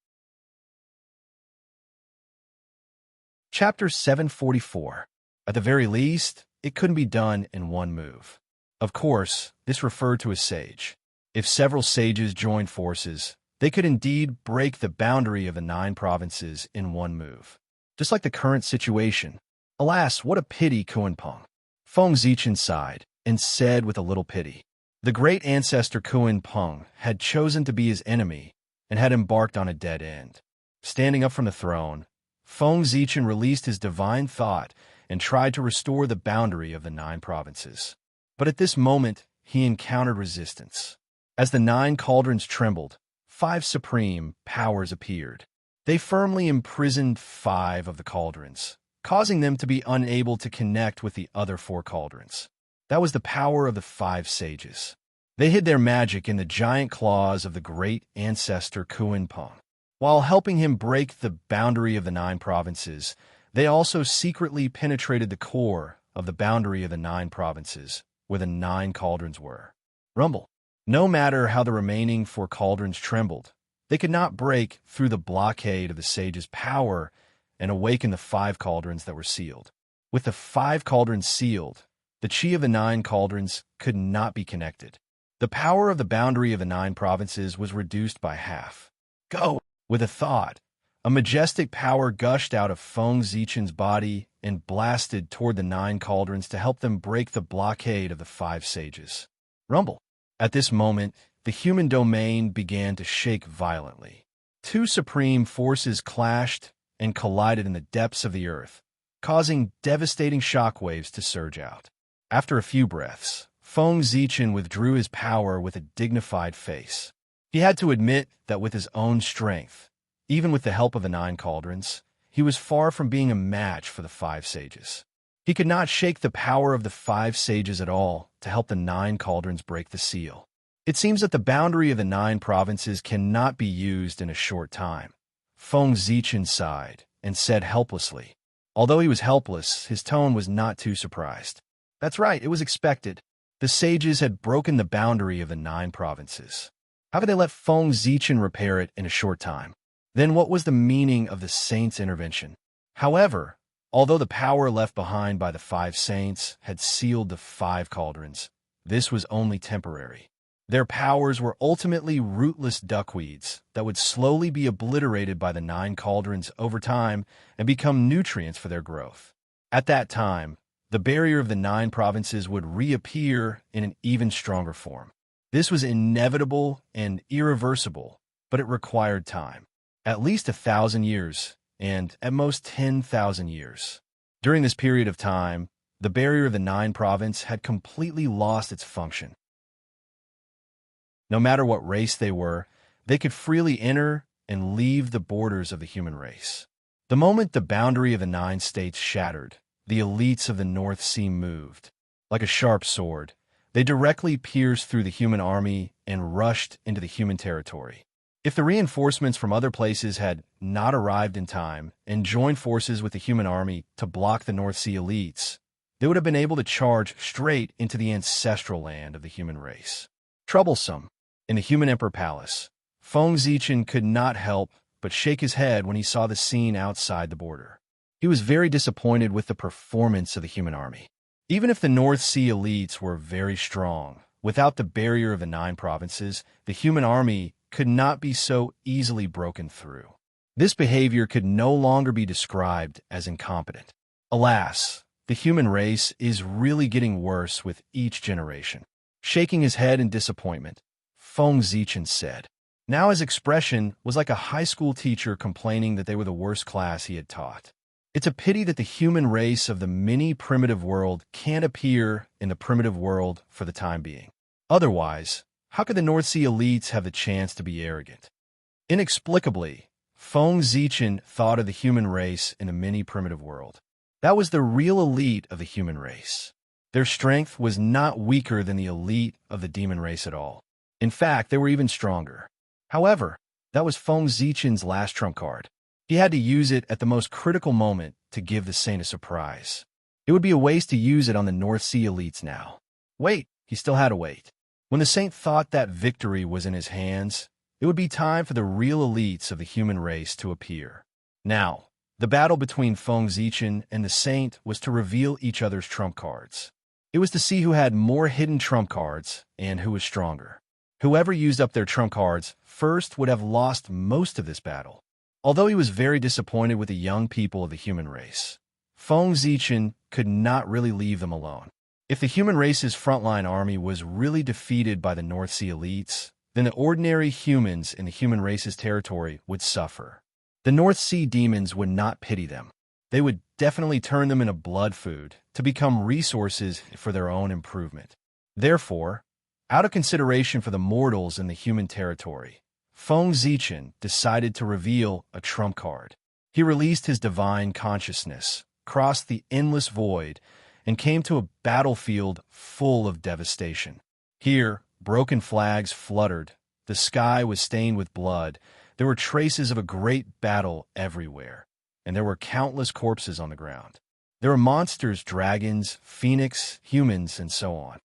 A: Chapter 744. At the very least, it couldn't be done in one move. Of course, this referred to a sage. If several sages joined forces, they could indeed break the boundary of the 9 provinces in one move. Just like the current situation. Alas, what a pity, Kuan-Pong. Feng Zichen sighed and said with a little pity. The great ancestor Kuan-Pong had chosen to be his enemy and had embarked on a dead end. Standing up from the throne, Feng Zichen released his divine thought and tried to restore the boundary of the 9 provinces. But at this moment, he encountered resistance. As the 9 cauldrons trembled, 5 supreme powers appeared. They firmly imprisoned 5 of the cauldrons, causing them to be unable to connect with the other 4 cauldrons. That was the power of the 5 sages. They hid their magic in the giant claws of the great ancestor Kuan-Pong. While helping him break the boundary of the 9 provinces, they also secretly penetrated the core of the boundary of the 9 provinces, where the 9 cauldrons were. Rumble. No matter how the remaining 4 cauldrons trembled, they could not break through the blockade of the sage's power and awaken the 5 cauldrons that were sealed. With the 5 cauldrons sealed, the chi of the 9 cauldrons could not be connected. The power of the boundary of the 9 provinces was reduced by half. Go! With a thought, a majestic power gushed out of Feng Zichen's body and blasted toward the 9 cauldrons to help them break the blockade of the 5 sages. Rumble. At this moment, the human domain began to shake violently. 2 supreme forces clashed and collided in the depths of the earth, causing devastating shockwaves to surge out. After a few breaths, Feng Zichen withdrew his power with a dignified face. He had to admit that with his own strength, even with the help of the 9 cauldrons, he was far from being a match for the 5 sages. He could not shake the power of the 5 sages at all to help the 9 cauldrons break the seal. It seems that the boundary of the 9 provinces cannot be used in a short time. Feng Zichen sighed and said helplessly. Although he was helpless, his tone was not too surprised. That's right, it was expected. The sages had broken the boundary of the 9 provinces. How could they let Feng Zichen repair it in a short time? Then what was the meaning of the saints' intervention? However, although the power left behind by the 5 saints had sealed the 5 cauldrons, this was only temporary. Their powers were ultimately rootless duckweeds that would slowly be obliterated by the 9 cauldrons over time and become nutrients for their growth. At that time, the barrier of the 9 provinces would reappear in an even stronger form. This was inevitable and irreversible, but it required time. At least 1,000 years, and at most 10,000 years. During this period of time, the barrier of the 9 province had completely lost its function. No matter what race they were, they could freely enter and leave the borders of the human race. The moment the boundary of the 9 states shattered, the elites of the North Sea moved. Like a sharp sword, they directly pierced through the human army and rushed into the human territory. If the reinforcements from other places had not arrived in time and joined forces with the human army to block the North Sea elites, they would have been able to charge straight into the ancestral land of the human race. Troublesome. In the human emperor palace, Feng Zichen could not help but shake his head when he saw the scene outside the border. He was very disappointed with the performance of the human army. Even if the North Sea elites were very strong, without the barrier of the 9 provinces, the human army could not be so easily broken through. This behavior could no longer be described as incompetent. Alas, the human race is really getting worse with each generation. Shaking his head in disappointment, Feng Zichen said. Now his expression was like a high school teacher complaining that they were the worst class he had taught. It's a pity that the human race of the mini-primitive world can't appear in the primitive world for the time being. Otherwise, how could the North Sea elites have the chance to be arrogant? Inexplicably, Feng Zichen thought of the human race in the mini-primitive world. That was the real elite of the human race. Their strength was not weaker than the elite of the demon race at all. In fact, they were even stronger. However, that was Feng Zichen's last trump card. He had to use it at the most critical moment to give the saint a surprise. It would be a waste to use it on the North Sea elites now. Wait, he still had to wait. When the saint thought that victory was in his hands, it would be time for the real elites of the human race to appear. Now, The battle between Feng Zichen and the Saint was to reveal each other's trump cards. It was to see who had more hidden trump cards and who was stronger. Whoever used up their trump cards first would have lost most of this battle. Although he was very disappointed with the young people of the human race, Feng Zichen could not really leave them alone. If the human race's frontline army was really defeated by the North Sea elites, then the ordinary humans in the human race's territory would suffer. The North Sea demons would not pity them. They would definitely turn them into blood food to become resources for their own improvement. Therefore, out of consideration for the mortals in the human territory, Feng Zichen decided to reveal a trump card. He released his divine consciousness, crossed the endless void, and came to a battlefield full of devastation. Here, broken flags fluttered, the sky was stained with blood, there were traces of a great battle everywhere, and there were countless corpses on the ground. There were monsters, dragons, phoenix, humans, and so on.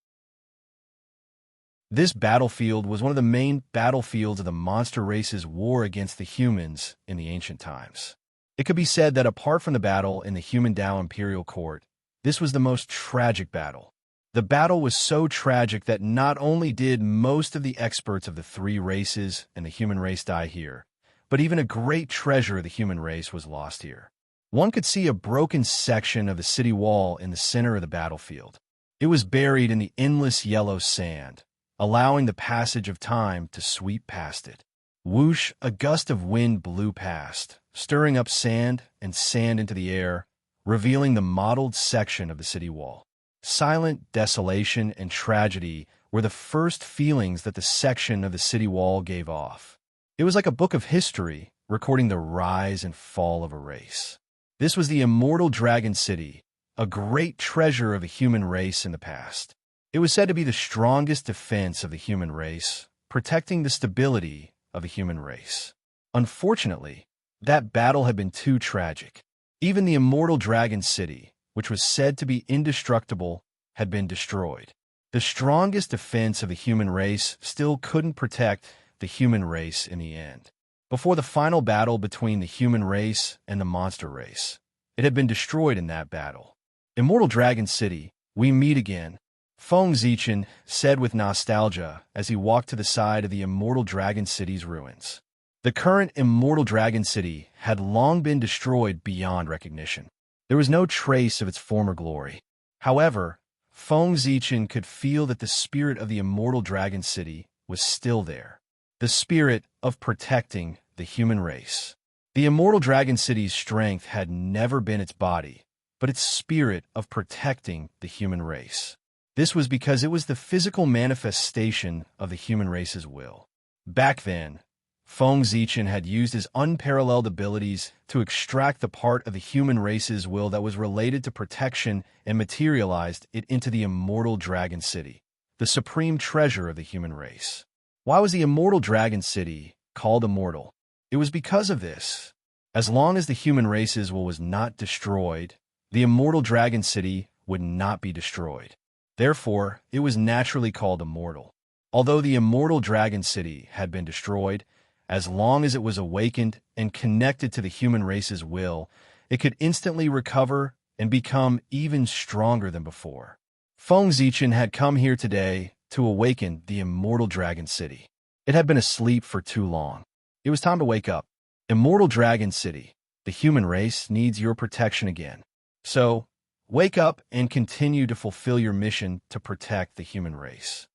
A: This battlefield was one of the main battlefields of the monster race's war against the humans in the ancient times. It could be said that apart from the battle in the Human Dao Imperial Court, this was the most tragic battle. The battle was so tragic that not only did most of the experts of the three races and the human race die here, but even a great treasure of the human race was lost here. One could see a broken section of the city wall in the center of the battlefield. It was buried in the endless yellow sand, allowing the passage of time to sweep past it. Whoosh, a gust of wind blew past, stirring up sand and sand into the air, revealing the mottled section of the city wall. Silent desolation and tragedy were the first feelings that the section of the city wall gave off. It was like a book of history recording the rise and fall of a race. This was the immortal Dragon City, a great treasure of the human race in the past. It was said to be the strongest defense of the human race, protecting the stability of the human race. Unfortunately, that battle had been too tragic. Even the immortal Dragon City, which was said to be indestructible, had been destroyed. The strongest defense of the human race still couldn't protect the human race in the end. Before the final battle between the human race and the monster race, it had been destroyed in that battle. Immortal Dragon City, we meet again, Feng Zichen said with nostalgia as he walked to the side of the immortal Dragon City's ruins. The current immortal Dragon City had long been destroyed beyond recognition. There was no trace of its former glory. However, Feng Zichen could feel that the spirit of the immortal Dragon City was still there. The spirit of protecting the human race. The immortal Dragon City's strength had never been its body, but its spirit of protecting the human race. This was because it was the physical manifestation of the human race's will. Back then, Feng Zichen had used his unparalleled abilities to extract the part of the human race's will that was related to protection and materialized it into the immortal Dragon City, the supreme treasure of the human race. Why was the immortal Dragon City called immortal? It was because of this. As long as the human race's will was not destroyed, the immortal Dragon City would not be destroyed. Therefore, it was naturally called immortal. Although the immortal Dragon City had been destroyed, as long as it was awakened and connected to the human race's will, it could instantly recover and become even stronger than before. Feng Zichen had come here today to awaken the immortal Dragon City. It had been asleep for too long. It was time to wake up. Immortal Dragon City, the human race needs your protection again. So, wake up and continue to fulfill your mission to protect the human race.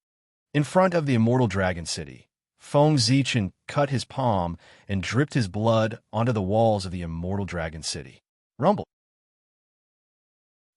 A: In front of the immortal Dragon City, Feng Zichen cut his palm and dripped his blood onto the walls of the immortal Dragon City. Rumble.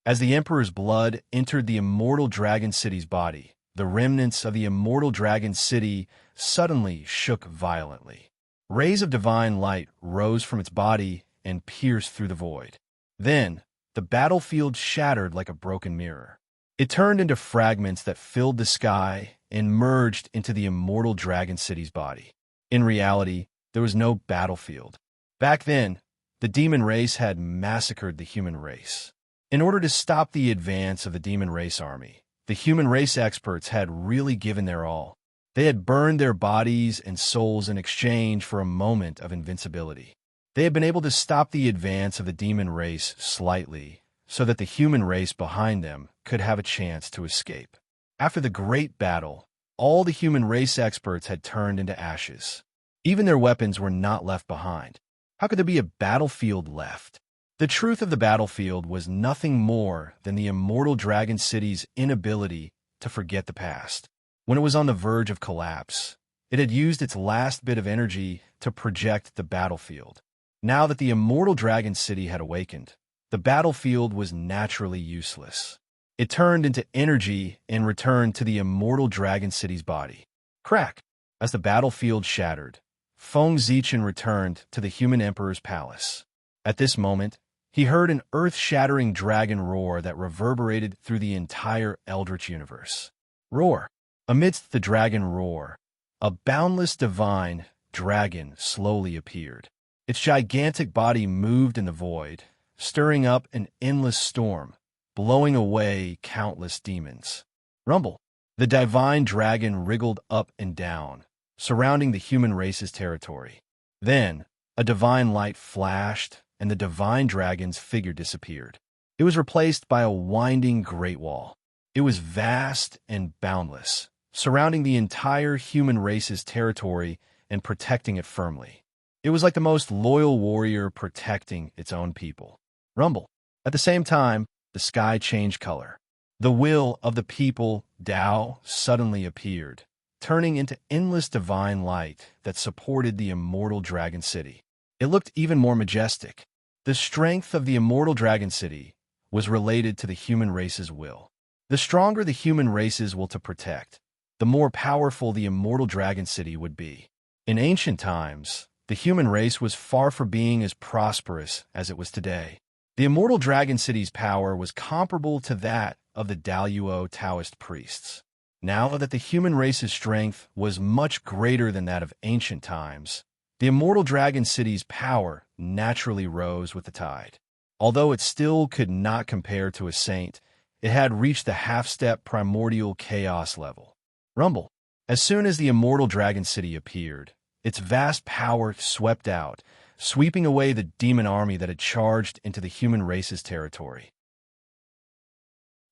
A: As the Emperor's blood entered the immortal Dragon City's body, the remnants of the immortal Dragon City suddenly shook violently. Rays of divine light rose from its body and pierced through the void. Then, the battlefield shattered like a broken mirror. It turned into fragments that filled the sky and merged into the immortal Dragon City's body. In reality, there was no battlefield. Back then, the demon race had massacred the human race. In order to stop the advance of the demon race army, the human race experts had really given their all. They had burned their bodies and souls in exchange for a moment of invincibility. They had been able to stop the advance of the demon race slightly, so that the human race behind them could have a chance to escape. After the great battle, all the human race experts had turned into ashes. Even their weapons were not left behind. How could there be a battlefield left? The truth of the battlefield was nothing more than the immortal Dragon City's inability to forget the past. When it was on the verge of collapse, it had used its last bit of energy to project the battlefield. Now that the immortal Dragon City had awakened, the battlefield was naturally useless. It turned into energy and returned to the immortal Dragon City's body. Crack! As the battlefield shattered, Feng Zichen returned to the human emperor's palace. At this moment, he heard an earth-shattering dragon roar that reverberated through the entire eldritch universe. Roar! Amidst the dragon roar, a boundless divine dragon slowly appeared. Its gigantic body moved in the void, stirring up an endless storm, blowing away countless demons. Rumble! The divine dragon wriggled up and down, surrounding the human race's territory. Then, a divine light flashed, and the divine dragon's figure disappeared. It was replaced by a winding great wall. It was vast and boundless, surrounding the entire human race's territory and protecting it firmly. It was like the most loyal warrior protecting its own people. Rumble! At the same time, the sky changed color. The will of the people, Tao, suddenly appeared, turning into endless divine light that supported the immortal Dragon City. It looked even more majestic. The strength of the immortal Dragon City was related to the human race's will. The stronger the human race's will to protect, the more powerful the immortal Dragon City would be. In ancient times, the human race was far from being as prosperous as it was today. The immortal Dragon City's power was comparable to that of the Daluo Taoist priests. Now that the human race's strength was much greater than that of ancient times, the immortal Dragon City's power naturally rose with the tide. Although it still could not compare to a saint, it had reached the half-step primordial chaos level. Rumble! As soon as the immortal Dragon City appeared, its vast power swept out, sweeping away the demon army that had charged into the human race's territory.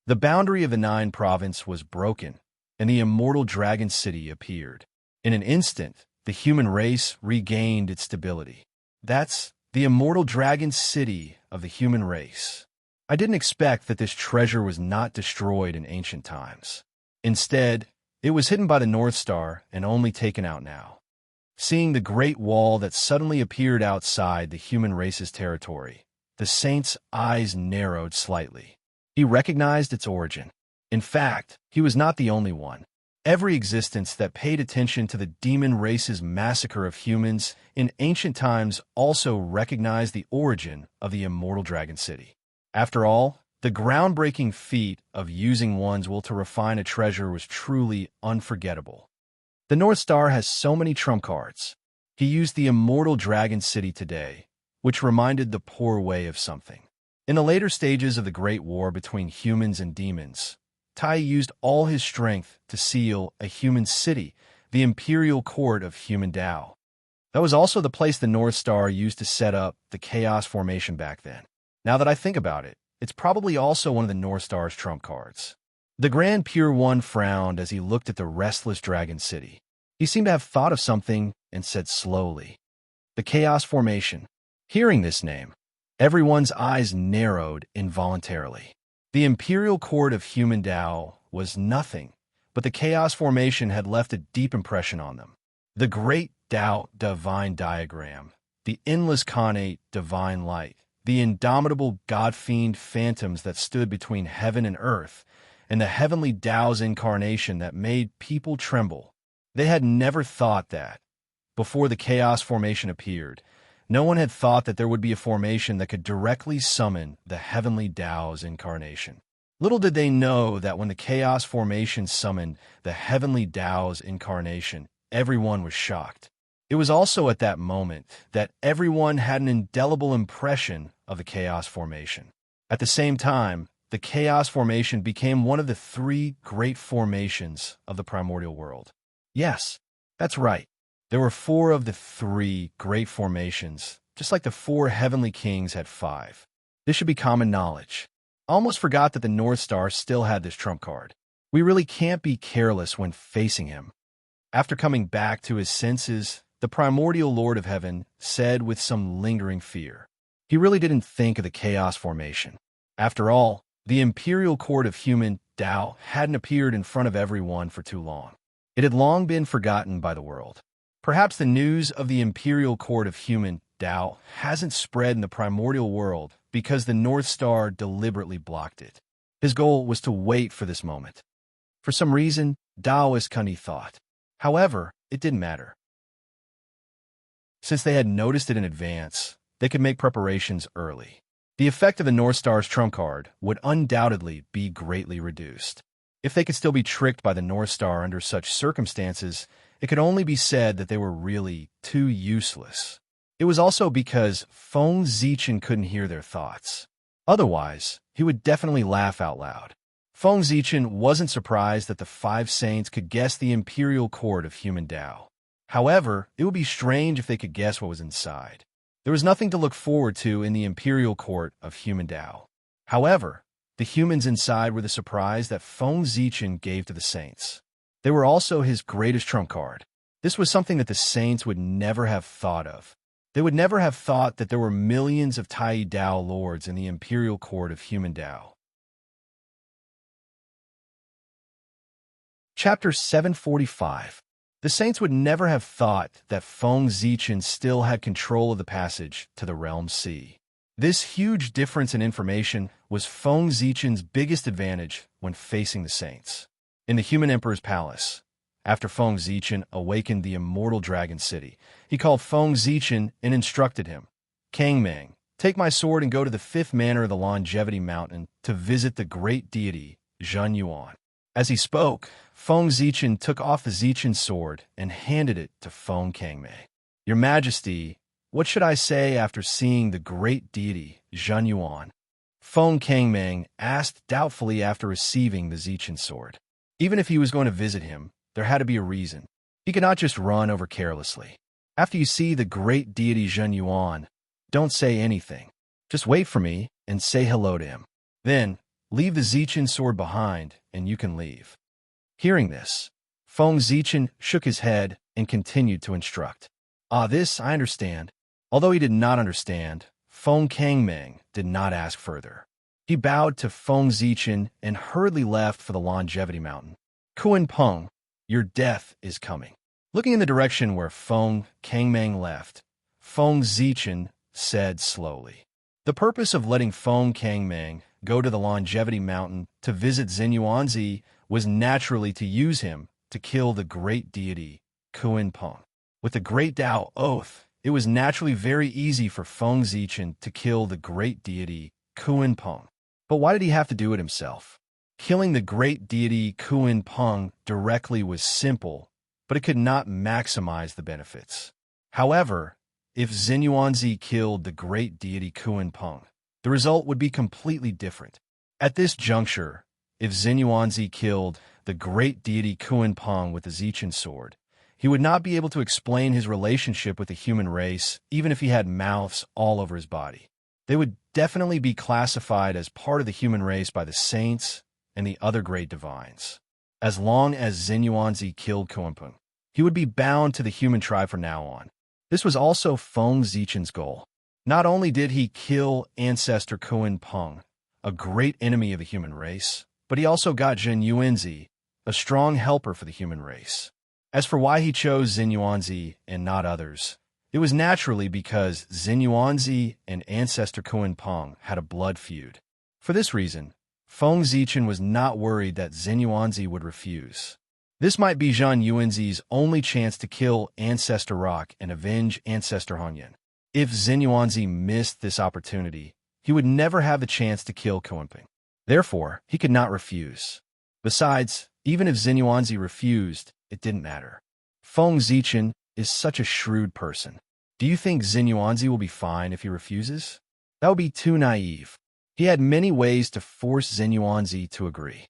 A: The boundary of the Nine Province was broken, and the immortal Dragon City appeared. In an instant, the human race regained its stability. That's the immortal Dragon City of the human race. I didn't expect that this treasure was not destroyed in ancient times. Instead, it was hidden by the North Star and only taken out now. Seeing the great wall that suddenly appeared outside the human race's territory, the saint's eyes narrowed slightly. He recognized its origin. In fact, he was not the only one. Every existence that paid attention to the demon race's massacre of humans in ancient times also recognized the origin of the immortal Dragon City. After all, the groundbreaking feat of using one's will to refine a treasure was truly unforgettable. The North Star has so many trump cards. He used the immortal Dragon City today, which reminded the poor way of something. In the later stages of the Great War between humans and demons, Tai used all his strength to seal a human city, the Imperial Court of Human Tao. That was also the place the North Star used to set up the Chaos Formation back then. Now that I think about it, it's probably also one of the North Star's trump cards. The Grand Pure One frowned as he looked at the restless Dragon City. He seemed to have thought of something and said slowly, "The Chaos Formation." Hearing this name, everyone's eyes narrowed involuntarily. The Imperial Court of Human Tao was nothing, but the Chaos Formation had left a deep impression on them. The Great Tao Divine Diagram, the endless Khanate Divine Light, the indomitable God-fiend phantoms that stood between heaven and earth, and the heavenly Tao's incarnation that made people tremble. They had never thought that, before the Chaos Formation appeared, no one had thought that there would be a formation that could directly summon the heavenly Tao's incarnation. Little did they know that when the Chaos Formation summoned the heavenly Tao's incarnation, everyone was shocked. It was also at that moment that everyone had an indelible impression of the Chaos Formation. At the same time, the Chaos Formation became one of the three great formations of the primordial world. Yes, that's right. There were four of the three great formations just like the four heavenly kings had five. This should be common knowledge. I almost forgot that the North Star still had this trump card. We really can't be careless when facing him. After coming back to his senses, the primordial Lord of Heaven said with some lingering fear. He really didn't think of the chaos formation. After all, the imperial court of human Tao hadn't appeared in front of everyone for too long. It had long been forgotten by the world. Perhaps the news of the imperial court of human Tao hasn't spread in the primordial world because the North Star deliberately blocked it. His goal was to wait for this moment. For some reason, Taoist Kunti thought. However, it didn't matter. Since they had noticed it in advance, they could make preparations early. The effect of the North Star's trump card would undoubtedly be greatly reduced. If they could still be tricked by the North Star under such circumstances, it could only be said that they were really too useless. It was also because Feng Zichen couldn't hear their thoughts. Otherwise, he would definitely laugh out loud. Feng Zichen wasn't surprised that the five saints could guess the imperial court of human Tao. However, it would be strange if they could guess what was inside. There was nothing to look forward to in the imperial court of human Tao. However, the humans inside were the surprise that Feng Zichen gave to the saints. They were also his greatest trump card. This was something that the saints would never have thought of. They would never have thought that there were millions of Tai Dao lords in the imperial court of human Tao. Chapter 745. The saints would never have thought that Feng Zichen still had control of the passage to the realm sea. This huge difference in information was Feng Zichen's biggest advantage when facing the saints. In the human emperor's palace, after Feng Zichen awakened the immortal dragon city, he called Feng Zichen and instructed him, Kang Meng, take my sword and go to the fifth manor of the Longevity Mountain to visit the great deity, Zhen Yuan. As he spoke, Feng Zichen took off the Zichen sword and handed it to Feng Kangmei. Your Majesty, what should I say after seeing the great deity, Zhen Yuan? Feng Kangmei asked doubtfully after receiving the Zichen sword. Even if he was going to visit him, there had to be a reason. He could not just run over carelessly. After you see the great deity Zhen Yuan, don't say anything. Just wait for me and say hello to him. Then, leave the Zichen sword behind and you can leave. Hearing this, Feng Zichen shook his head and continued to instruct. This I understand. Although he did not understand, Feng Kangmei did not ask further. He bowed to Feng Zichen and hurriedly left for the Longevity Mountain. Kuan Peng, your death is coming. Looking in the direction where Feng Kangmei left, Feng Zichen said slowly. The purpose of letting Feng Kangmei go to the Longevity Mountain to visit Zhen Yuanzi was naturally to use him to kill the great deity, Kuan Peng. With the Great Tao Oath, it was naturally very easy for Feng Zichen to kill the great deity, Kuan Peng. But why did he have to do it himself? Killing the great deity Kuan Peng directly was simple, but it could not maximize the benefits. However, if Zhen Yuanzi killed the great deity Kuan Peng, the result would be completely different. At this juncture, if Zhen Yuanzi killed the great deity Kuan Peng with the Zichen sword, he would not be able to explain his relationship with the human race even if he had mouths all over his body. They would definitely be classified as part of the human race by the saints and the other great divines. As long as Zhen Yuanzi killed Kuan Peng, he would be bound to the human tribe from now on. This was also Feng Zichen's goal. Not only did he kill ancestor Kuan Peng, a great enemy of the human race, but he also got Zhen Yuanzi, a strong helper for the human race. As for why he chose Zhen Yuanzi and not others, it was naturally because Zhen Yuanzi and ancestor Kuan Peng had a blood feud. For this reason, Feng Zichen was not worried that Zhen Yuanzi would refuse. This might be Zhen Yuanzi's only chance to kill Ancestor Rock and avenge Ancestor Hanyan. If Zhen Yuanzi missed this opportunity, he would never have the chance to kill Kuan Peng. Therefore, he could not refuse. Besides, even if Zhen Yuanzi refused, it didn't matter. Feng Zichen is such a shrewd person. Do you think Zhen Yuanzi will be fine if he refuses? That would be too naive. He had many ways to force Zhen Yuanzi to agree.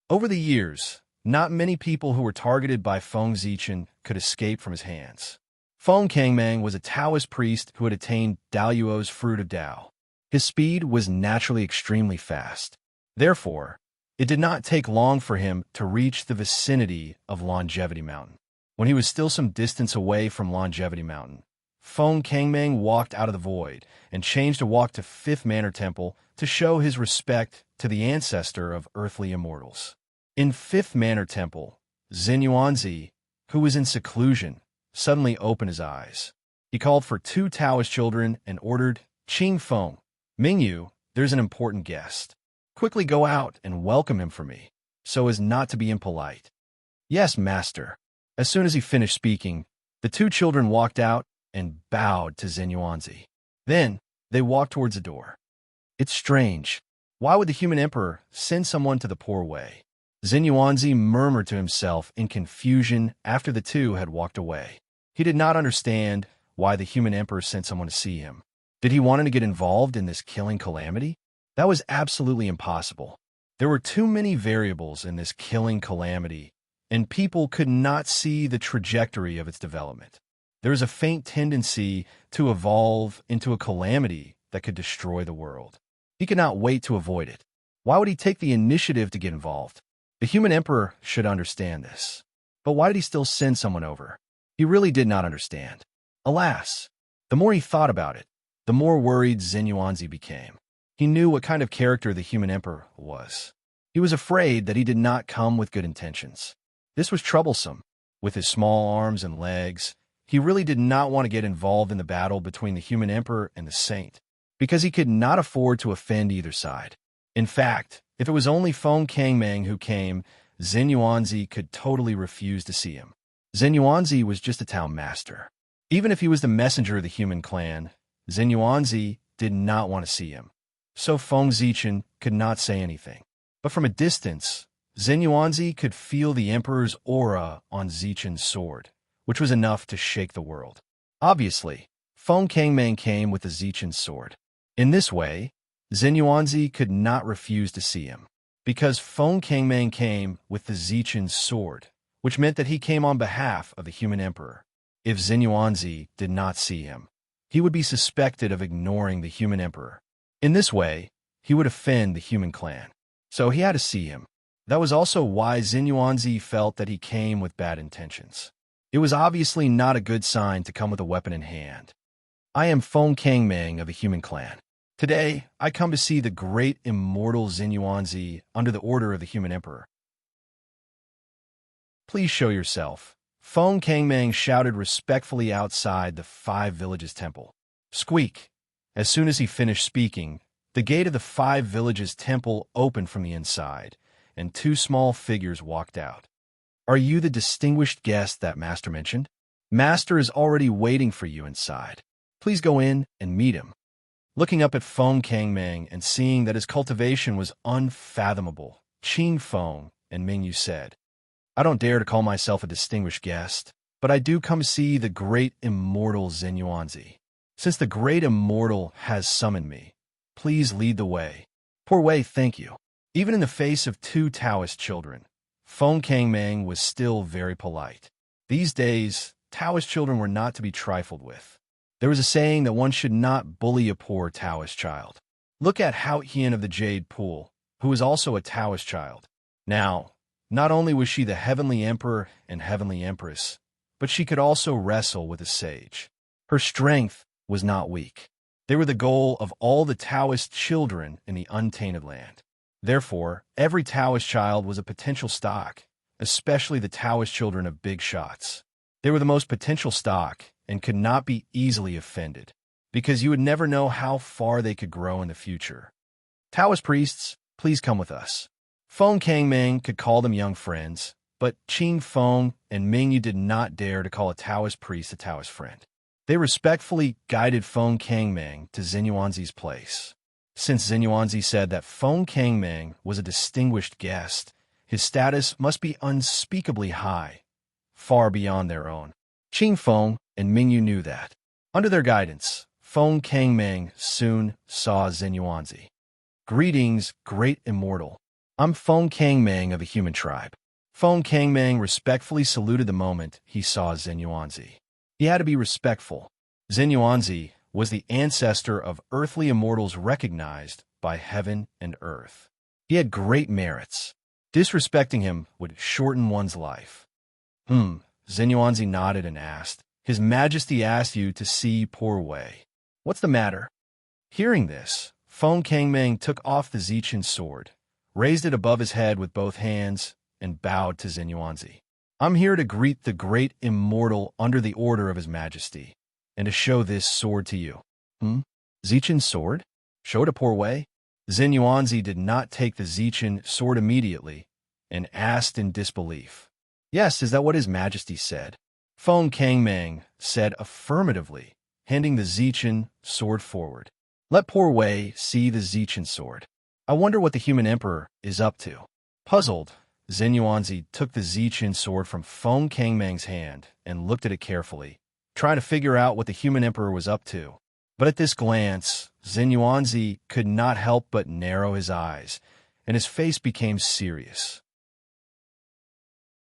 A: Over the years, not many people who were targeted by Feng Zichen could escape from his hands. Feng Kangmang was a Taoist priest who had attained Daoyuo's fruit of Dao. His speed was naturally extremely fast. Therefore, it did not take long for him to reach the vicinity of Longevity Mountain. When he was still some distance away from Longevity Mountain, Feng Kangmang walked out of the void and changed a walk to Fifth Manor Temple to show his respect to the ancestor of earthly immortals. In Fifth Manor Temple, Xin Yuanzi, who was in seclusion, suddenly opened his eyes. He called for 2 Taoist children and ordered, "Qing Feng, Mingyu, there's an important guest. Quickly go out and welcome him for me, so as not to be impolite." "Yes, master." As soon as he finished speaking, the 2 children walked out and bowed to Xin Yuanzi. Then, they walked towards the door. "It's strange. Why would the human emperor send someone to the poor way?" Xin Yuanzi murmured to himself in confusion after the 2 had walked away. He did not understand why the human emperor sent someone to see him. Did he want him to get involved in this killing calamity? That was absolutely impossible. There were too many variables in this killing calamity, and people could not see the trajectory of its development. There is a faint tendency to evolve into a calamity that could destroy the world. He could not wait to avoid it. Why would he take the initiative to get involved? The human emperor should understand this. But why did he still send someone over? He really did not understand. Alas, the more he thought about it, the more worried Xin Yuanzi became. He knew what kind of character the human emperor was. He was afraid that he did not come with good intentions. This was troublesome. With his small arms and legs, he really did not want to get involved in the battle between the human emperor and the saint, because he could not afford to offend either side. In fact, if it was only Feng Kangmang who came, Xin Yuanzi could totally refuse to see him. Xin Yuanzi was just a town master. Even if he was the messenger of the human clan, Xin Yuanzi did not want to see him. So Feng Zichen could not say anything. But from a distance, Xin Yuanzi could feel the emperor's aura on Zichen's sword, which was enough to shake the world. Obviously, Feng Kangmang came with the Zichen's sword. In this way, Xin Yuanzi could not refuse to see him, because Feng Kangmang came with the Zichen's sword, which meant that he came on behalf of the human emperor. If Xin Yuanzi did not see him, he would be suspected of ignoring the human emperor. In this way, he would offend the human clan. So he had to see him. That was also why Xin Yuanzi felt that he came with bad intentions. It was obviously not a good sign to come with a weapon in hand. "I am Feng Kangmang of the human clan. Today, I come to see the great immortal Xin Yuanzi under the order of the human emperor." "Please show yourself," Feng Kangmang shouted respectfully outside the 5 Villages temple. Squeak! As soon as he finished speaking, the gate of the 5 Villages temple opened from the inside, and 2 small figures walked out. "Are you the distinguished guest that Master mentioned? Master is already waiting for you inside. Please go in and meet him." Looking up at Feng Kangmang and seeing that his cultivation was unfathomable, Qing Feng and Mingyu said, "I don't dare to call myself a distinguished guest, but I do come to see the great immortal Xin Yuanzi. Since the great immortal has summoned me, please lead the way." "Poor Wei, thank you." Even in the face of 2 Taoist children, Feng Kangmang was still very polite. These days, Taoist children were not to be trifled with. There was a saying that one should not bully a poor Taoist child. Look at Hao Hian of the Jade Pool, who was also a Taoist child. Now, not only was she the heavenly emperor and heavenly empress, but she could also wrestle with a sage. Her strength was not weak. They were the goal of all the Taoist children in the untainted land. Therefore, every Taoist child was a potential stock, especially the Taoist children of big shots. They were the most potential stock and could not be easily offended, because you would never know how far they could grow in the future. "Taoist priests, please come with us." Feng Kangmang could call them young friends, but Qing Feng and Mingyu did not dare to call a Taoist priest a Taoist friend. They respectfully guided Feng Kangmang to Xin Yuanzi's place. Since Xin Yuanzi said that Feng Kangmang was a distinguished guest, his status must be unspeakably high, far beyond their own. Qing Feng and Mingyu knew that. Under their guidance, Feng Kangmang soon saw Xin Yuanzi. "Greetings, great immortal. I'm Feng Kangmang of the human tribe." Feng Kangmang respectfully saluted the moment he saw Xin Yuanzi. He had to be respectful. Xinyuanzi was the ancestor of earthly immortals recognized by heaven and earth. He had great merits. Disrespecting him would shorten one's life. Xinyuanzi nodded and asked, "His Majesty asked you to see poor Wei. What's the matter?" Hearing this, Feng Kangming took off the Zichen's sword, raised it above his head with both hands, and bowed to Xinyuanzi. "I'm here to greet the great immortal under the order of His Majesty, and to show this sword to you." Zichen's sword? Show it to poor Wei? Xinyuanzi did not take the Zichen sword immediately, and asked in disbelief. "Yes, is that what His Majesty said?" Feng Kangming said affirmatively, handing the Zichen sword forward. "Let poor Wei see the Zichen sword. I wonder what the human emperor is up to." Puzzled, Xinyuanzi took the Zichen sword from Feng Kangming's hand and looked at it carefully, trying to figure out what the human emperor was up to. But at this glance, Xinyuanzi could not help but narrow his eyes, and his face became serious.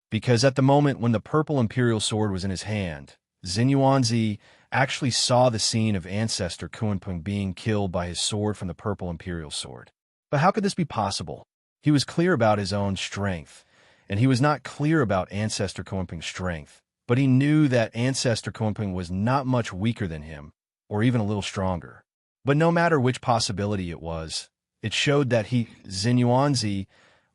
A: Because at the moment when the purple imperial sword was in his hand, Xinyuanzi actually saw the scene of ancestor Kunpeng being killed by his sword from the purple imperial sword. But how could this be possible? He was clear about his own strength, and he was not clear about ancestor Kunpeng's strength, but he knew that ancestor Kunpeng was not much weaker than him, or even a little stronger. But no matter which possibility it was, it showed that Xinyuanzi,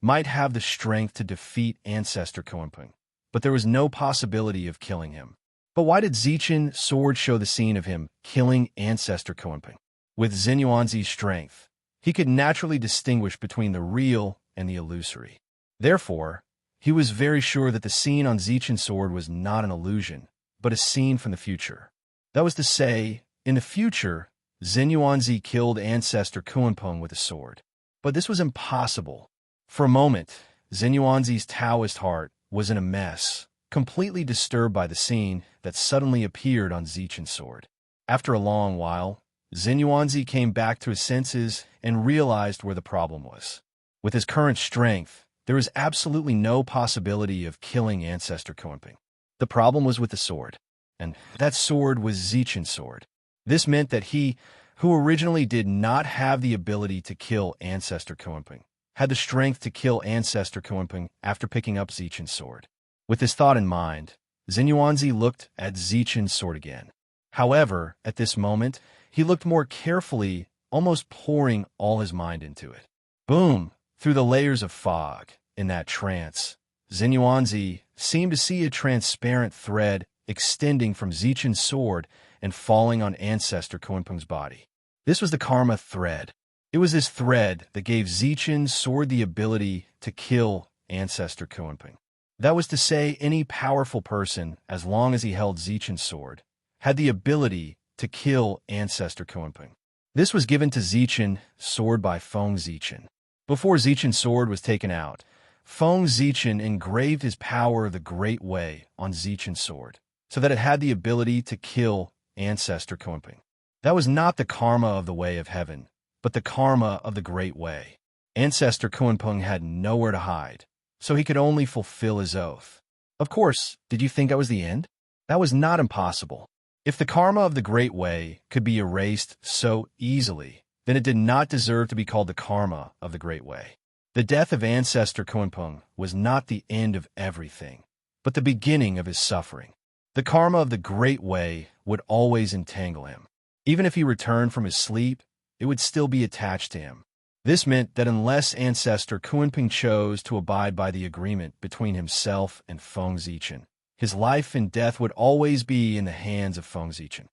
A: might have the strength to defeat ancestor Kunpeng, but there was no possibility of killing him. But why did Zichen's sword show the scene of him killing ancestor Kunpeng? With Xinyuanzi's strength, he could naturally distinguish between the real and the illusory. Therefore, he was very sure that the scene on Zichen's sword was not an illusion, but a scene from the future. That was to say, in the future, Xinyuanzi killed ancestor Kunpeng with a sword. But this was impossible. For a moment, Xinyuanzi's Taoist heart was in a mess, completely disturbed by the scene that suddenly appeared on Zichen's sword. After a long while, Xinyuanzi came back to his senses and realized where the problem was. With his current strength, there was absolutely no possibility of killing ancestor Kunpeng. The problem was with the sword, and that sword was Zichen's sword. This meant that he, who originally did not have the ability to kill ancestor Kunpeng, had the strength to kill ancestor Kunpeng after picking up Zichen's sword. With this thought in mind, Xinyuanzi looked at Zichen's sword again. However, at this moment, he looked more carefully, almost pouring all his mind into it. Boom! Through the layers of fog, in that trance, Xinyuanzi seemed to see a transparent thread extending from Zichen's sword and falling on ancestor Kunpeng's body. This was the karma thread. It was this thread that gave Zichen's sword the ability to kill ancestor Kunpeng. That was to say, any powerful person, as long as he held Zichen's sword, had the ability to kill ancestor Kunpeng. This was given to Zichen's sword by Feng Zichen. Before Zichen's sword was taken out, Feng Zichen engraved his power of the Great Way on Zichen's sword, so that it had the ability to kill ancestor Kunpeng. That was not the karma of the Way of Heaven, but the karma of the Great Way. Ancestor Kunpeng had nowhere to hide, so he could only fulfill his oath. Of course, did you think that was the end? That was not impossible. If the karma of the Great Way could be erased so easily, then it did not deserve to be called the karma of the Great Way. The death of ancestor Kunpeng was not the end of everything, but the beginning of his suffering. The karma of the Great Way would always entangle him. Even if he returned from his sleep, it would still be attached to him. This meant that unless ancestor Kunpeng chose to abide by the agreement between himself and Feng Zichen, his life and death would always be in the hands of Feng Zichen.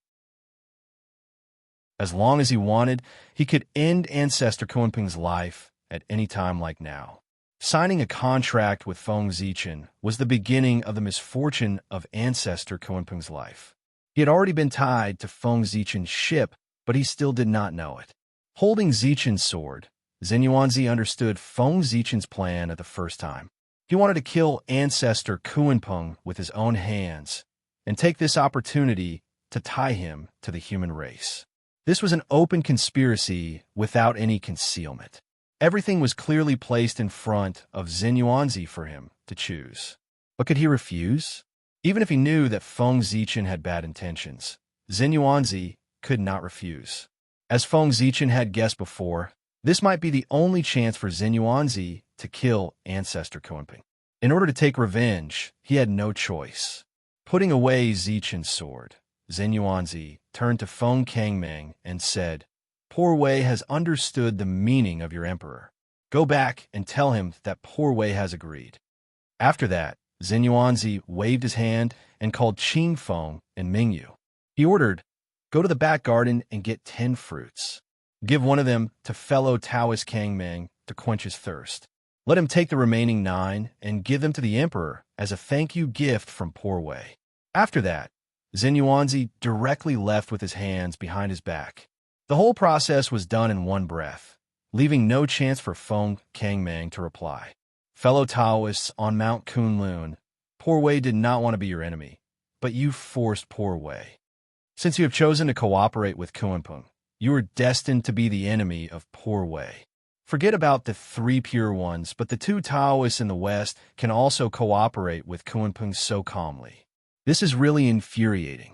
A: As long as he wanted, he could end ancestor Kunpeng's life at any time like now. Signing a contract with Feng Zichen was the beginning of the misfortune of ancestor Kunpeng's life. He had already been tied to Feng Zichen's ship, but he still did not know it. Holding Zichen's sword, Xinyuanzi understood Feng Zichen's plan at the first time. He wanted to kill ancestor Kunpeng with his own hands and take this opportunity to tie him to the human race. This was an open conspiracy without any concealment. Everything was clearly placed in front of Xinyuanzi for him to choose. But could he refuse? Even if he knew that Feng Zichen had bad intentions, Zhen Yuanzi could not refuse. As Feng Zichen had guessed before, this might be the only chance for Zhen Yuanzi to kill Ancestor Kunpeng. In order to take revenge, he had no choice. Putting away Zichen's sword, Zhen Yuanzi turned to Feng Kangming and said, "Poor Wei has understood the meaning of your emperor. Go back and tell him that Poor Wei has agreed." After that, Zhen Yuanzi waved his hand and called Qing Feng and Mingyu. He ordered, "Go to the back garden and get 10 fruits. Give one of them to fellow Taoist Kangming to quench his thirst. Let him take the remaining 9 and give them to the emperor as a thank you gift from Poor Wei." After that, Zhen Yuanzi directly left with his hands behind his back. The whole process was done in one breath, leaving no chance for Feng Kangming to reply. Fellow Taoists on Mount Kunlun, Poor Wei did not want to be your enemy, but you forced Poor Wei. Since you have chosen to cooperate with Kunpeng, you are destined to be the enemy of Poor Wei. Forget about the 3 pure ones, but the 2 Taoists in the West can also cooperate with Kunpeng so calmly. This is really infuriating.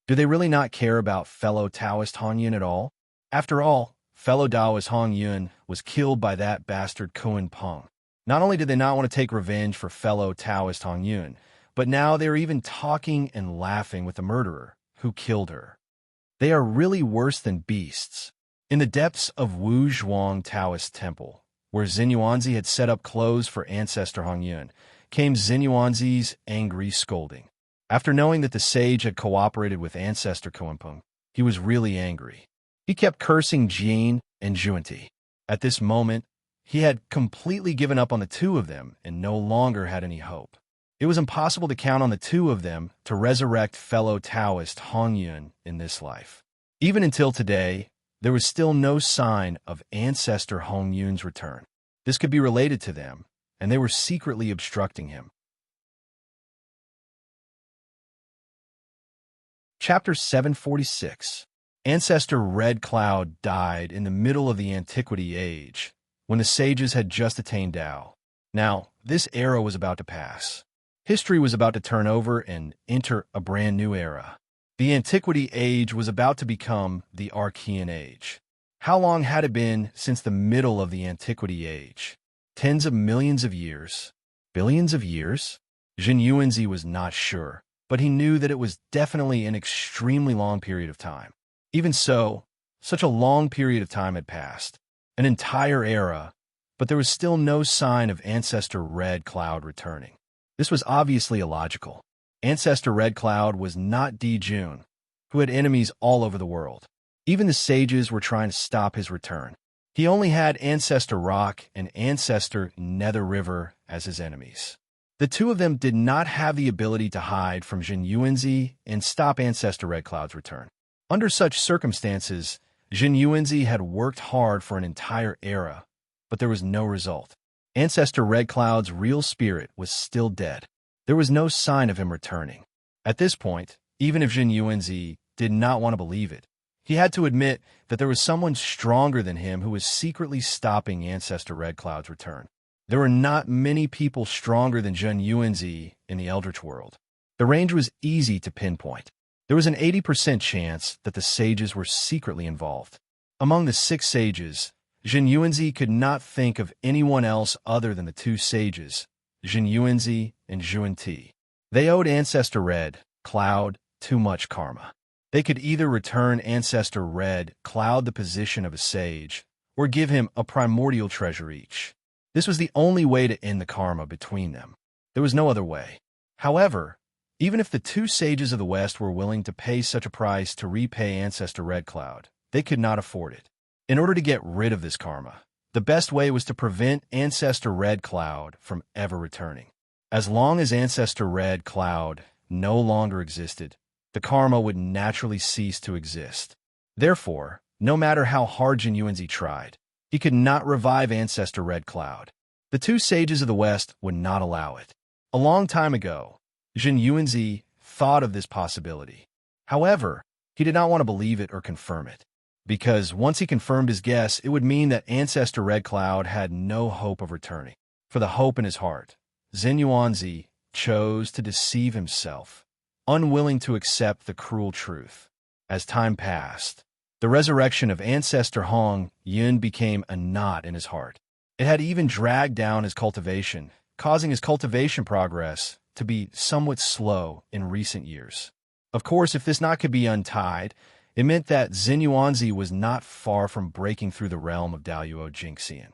A: Do they really not care about fellow Taoist Hong Yun at all? After all, fellow Taoist Hong Yun was killed by that bastard Kunpeng. Not only did they not want to take revenge for fellow Taoist Hong Yun, but now they are even talking and laughing with the murderer who killed her. They are really worse than beasts. In the depths of Wu Zhuang Taoist Temple, where Zhen Yuanzi had set up clothes for Ancestor Hong Yun, came Zhen Yuanzi's angry scolding. After knowing that the sage had cooperated with Ancestor Kunpeng, he was really angry. He kept cursing Jin and Zhuanti. At this moment, he had completely given up on the 2 of them and no longer had any hope. It was impossible to count on the 2 of them to resurrect fellow Taoist Hong Yun in this life. Even until today, there was still no sign of Ancestor Hong Yun's return. This could be related to them, and they were secretly obstructing him. Chapter 746. Ancestor Red Cloud died in the middle of the Antiquity Age, when the sages had just attained Tao. Now, this era was about to pass. History was about to turn over and enter a brand new era. The Antiquity Age was about to become the Archean Age. How long had it been since the middle of the Antiquity Age? Tens of millions of years? Billions of years? Zhen Yuanzi was not sure, but he knew that it was definitely an extremely long period of time. Even so, such a long period of time had passed, an entire era, but there was still no sign of Ancestor Red Cloud returning. This was obviously illogical. Ancestor Red Cloud was not Di Jun, who had enemies all over the world. Even the sages were trying to stop his return. He only had Ancestor Rock and Ancestor Nether River as his enemies. The 2 of them did not have the ability to hide from Zhen Yuanzi and stop Ancestor Red Cloud's return. Under such circumstances, Zhen Yuanzi had worked hard for an entire era, but there was no result. Ancestor Red Cloud's real spirit was still dead. There was no sign of him returning. At this point, even if Zhen Yuanzi did not want to believe it, he had to admit that there was someone stronger than him who was secretly stopping Ancestor Red Cloud's return. There were not many people stronger than Zhen Yuanzi in the Eldritch world. The range was easy to pinpoint. There was an 80% chance that the sages were secretly involved. Among the 6 sages, Zhen Yuanzi could not think of anyone else other than the 2 sages, Zhen Yuanzi and Zhuanti. They owed Ancestor Red Cloud too much karma. They could either return Ancestor Red Cloud the position of a sage, or give him a primordial treasure each. This was the only way to end the karma between them. There was no other way. However, even if the 2 sages of the West were willing to pay such a price to repay Ancestor Red Cloud, they could not afford it. In order to get rid of this karma, the best way was to prevent Ancestor Red Cloud from ever returning. As long as Ancestor Red Cloud no longer existed, the karma would naturally cease to exist. Therefore, no matter how hard Zhen Yuanzi tried, he could not revive Ancestor Red Cloud. The 2 sages of the West would not allow it. A long time ago, Zhen Yuanzi thought of this possibility. However, he did not want to believe it or confirm it, because once he confirmed his guess, it would mean that Ancestor Red Cloud had no hope of returning. For the hope in his heart, Zhen Yuanzi chose to deceive himself, unwilling to accept the cruel truth. As time passed, the resurrection of ancestor Hong Yun became a knot in his heart. It had even dragged down his cultivation, causing his cultivation progress to be somewhat slow in recent years. Of course, if this knot could be untied, it meant that Xinyuanzi was not far from breaking through the realm of Daoyuo Jingxian.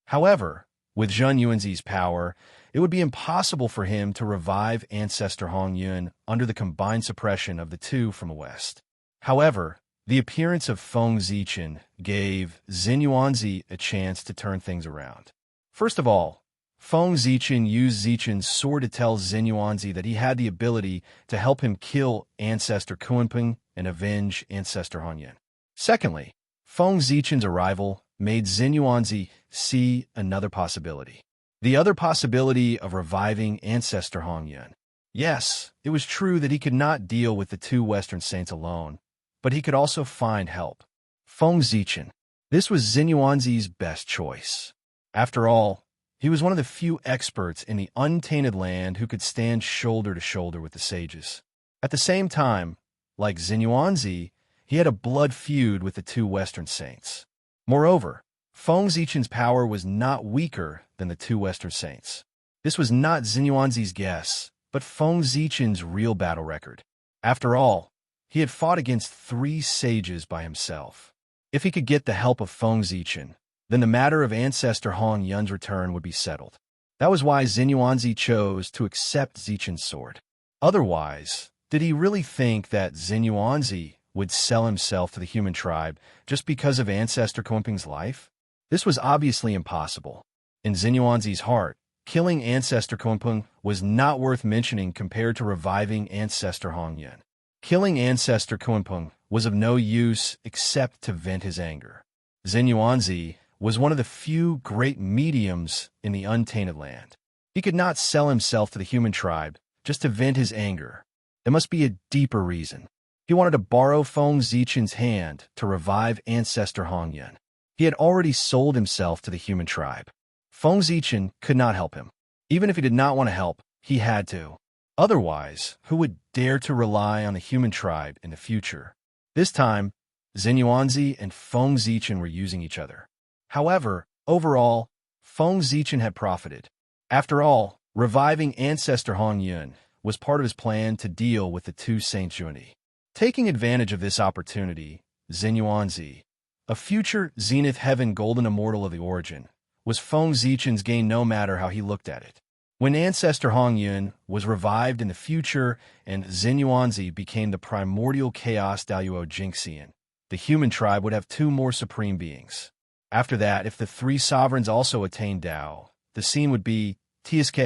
A: However, with Zhen Yuanzi's power, it would be impossible for him to revive ancestor Hong Yun under the combined suppression of the two from the west. However, the appearance of Feng Zichen gave Xinyuanzi a chance to turn things around. First of all, Feng Zichen used Zichen's sword to tell Xinyuanzi that he had the ability to help him kill ancestor Kunpeng and avenge ancestor Hong Yun. Secondly, Feng Zichen's arrival made Xinyuanzi see another possibility. The other possibility of reviving ancestor Hong Yun. Yes, it was true that he could not deal with the two Western saints alone, but he could also find help. Feng Zichen. This was Xinyuanzi's best choice. After all, he was one of the few experts in the untainted land who could stand shoulder to shoulder with the sages. At the same time, like Xinyuanzi, he had a blood feud with the two Western saints. Moreover, Feng Zichen's power was not weaker than the two Western saints. This was not Xinyuanzi's guess, but Feng Zichen's real battle record. After all, he had fought against 3 sages by himself. If he could get the help of Feng Zichen, then the matter of ancestor Hong Yun's return would be settled. That was why Xinyuanzi chose to accept Zichen's sword. Otherwise, did he really think that Xinyuanzi would sell himself to the human tribe just because of ancestor Kunpeng's life? This was obviously impossible. In Xinyuanzi's heart, killing ancestor Kunpeng was not worth mentioning compared to reviving ancestor Hong Yun. Killing ancestor Kunpeng was of no use except to vent his anger. Xinyuanzi was one of the few great mediums in the untainted land. He could not sell himself to the human tribe just to vent his anger. There must be a deeper reason. He wanted to borrow Feng Zichen's hand to revive ancestor Hong Yun. He had already sold himself to the human tribe. Feng Zichen could not help him. Even if he did not want to help, he had to. Otherwise, who would dare to rely on the human tribe in the future? This time, Xinyuanzi and Feng Zichen were using each other. However, overall, Feng Zichen had profited. After all, reviving ancestor Hong Yun was part of his plan to deal with the two Saint Junyi. Taking advantage of this opportunity, Xinyuanzi, a future Zenith Heaven Golden Immortal of the Origin, was Feng Zichen's gain no matter how he looked at it. When ancestor Hong Yun was revived in the future and Xinyuanzi became the primordial chaos Daoyuo Jingxian, the human tribe would have 2 more supreme beings. After that, if the 3 sovereigns also attained Dao, the scene would be TSK,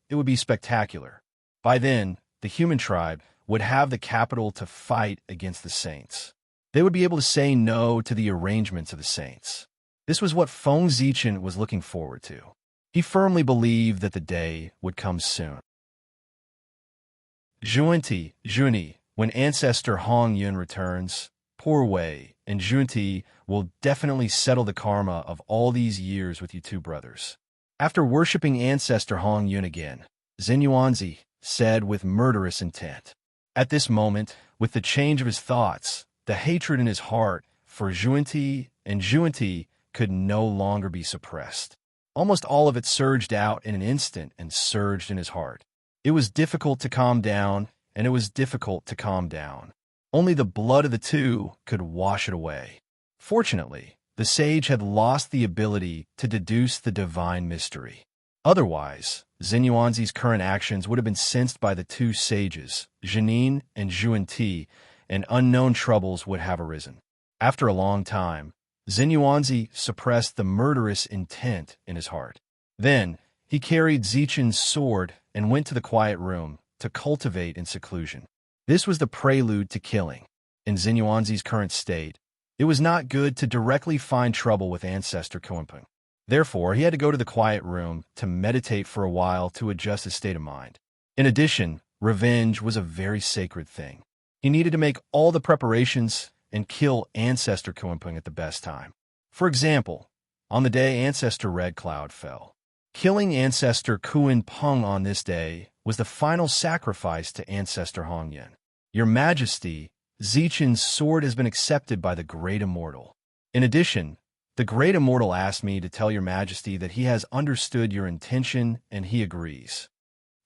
A: it would be spectacular. By then, the human tribe would have the capital to fight against the saints. They would be able to say no to the arrangements of the saints. This was what Feng Zichen was looking forward to. He firmly believed that the day would come soon. Junyi, when ancestor Hong Yun returns, Poor Wei and Junyi will definitely settle the karma of all these years with you 2 brothers. After worshipping ancestor Hong Yun again, Xinyuanzi said with murderous intent. At this moment, with the change of his thoughts, the hatred in his heart for Junyi could no longer be suppressed. Almost all of it surged out in an instant and surged in his heart. It was difficult to calm down, and it was difficult to calm down. Only the blood of the 2 could wash it away. Fortunately, the sage had lost the ability to deduce the divine mystery. Otherwise, Xinyuanzi's current actions would have been sensed by the 2 sages, Jinin and Junyi, and unknown troubles would have arisen. After a long time, Xinyuanzi suppressed the murderous intent in his heart. Then, he carried Zichen's sword and went to the quiet room to cultivate in seclusion. This was the prelude to killing. In Xinyuanzi's current state, it was not good to directly find trouble with ancestor Kunpeng. Therefore, he had to go to the quiet room to meditate for a while to adjust his state of mind. In addition, revenge was a very sacred thing. He needed to make all the preparations and kill ancestor Kunpeng at the best time. For example, on the day ancestor Red Cloud fell, Killing ancestor Kuan Peng on this day was the final sacrifice to ancestor Hongyan. Your Majesty, Zichen's sword has been accepted by the Great Immortal. In addition, the Great Immortal asked me to tell your Majesty that he has understood your intention and he agrees.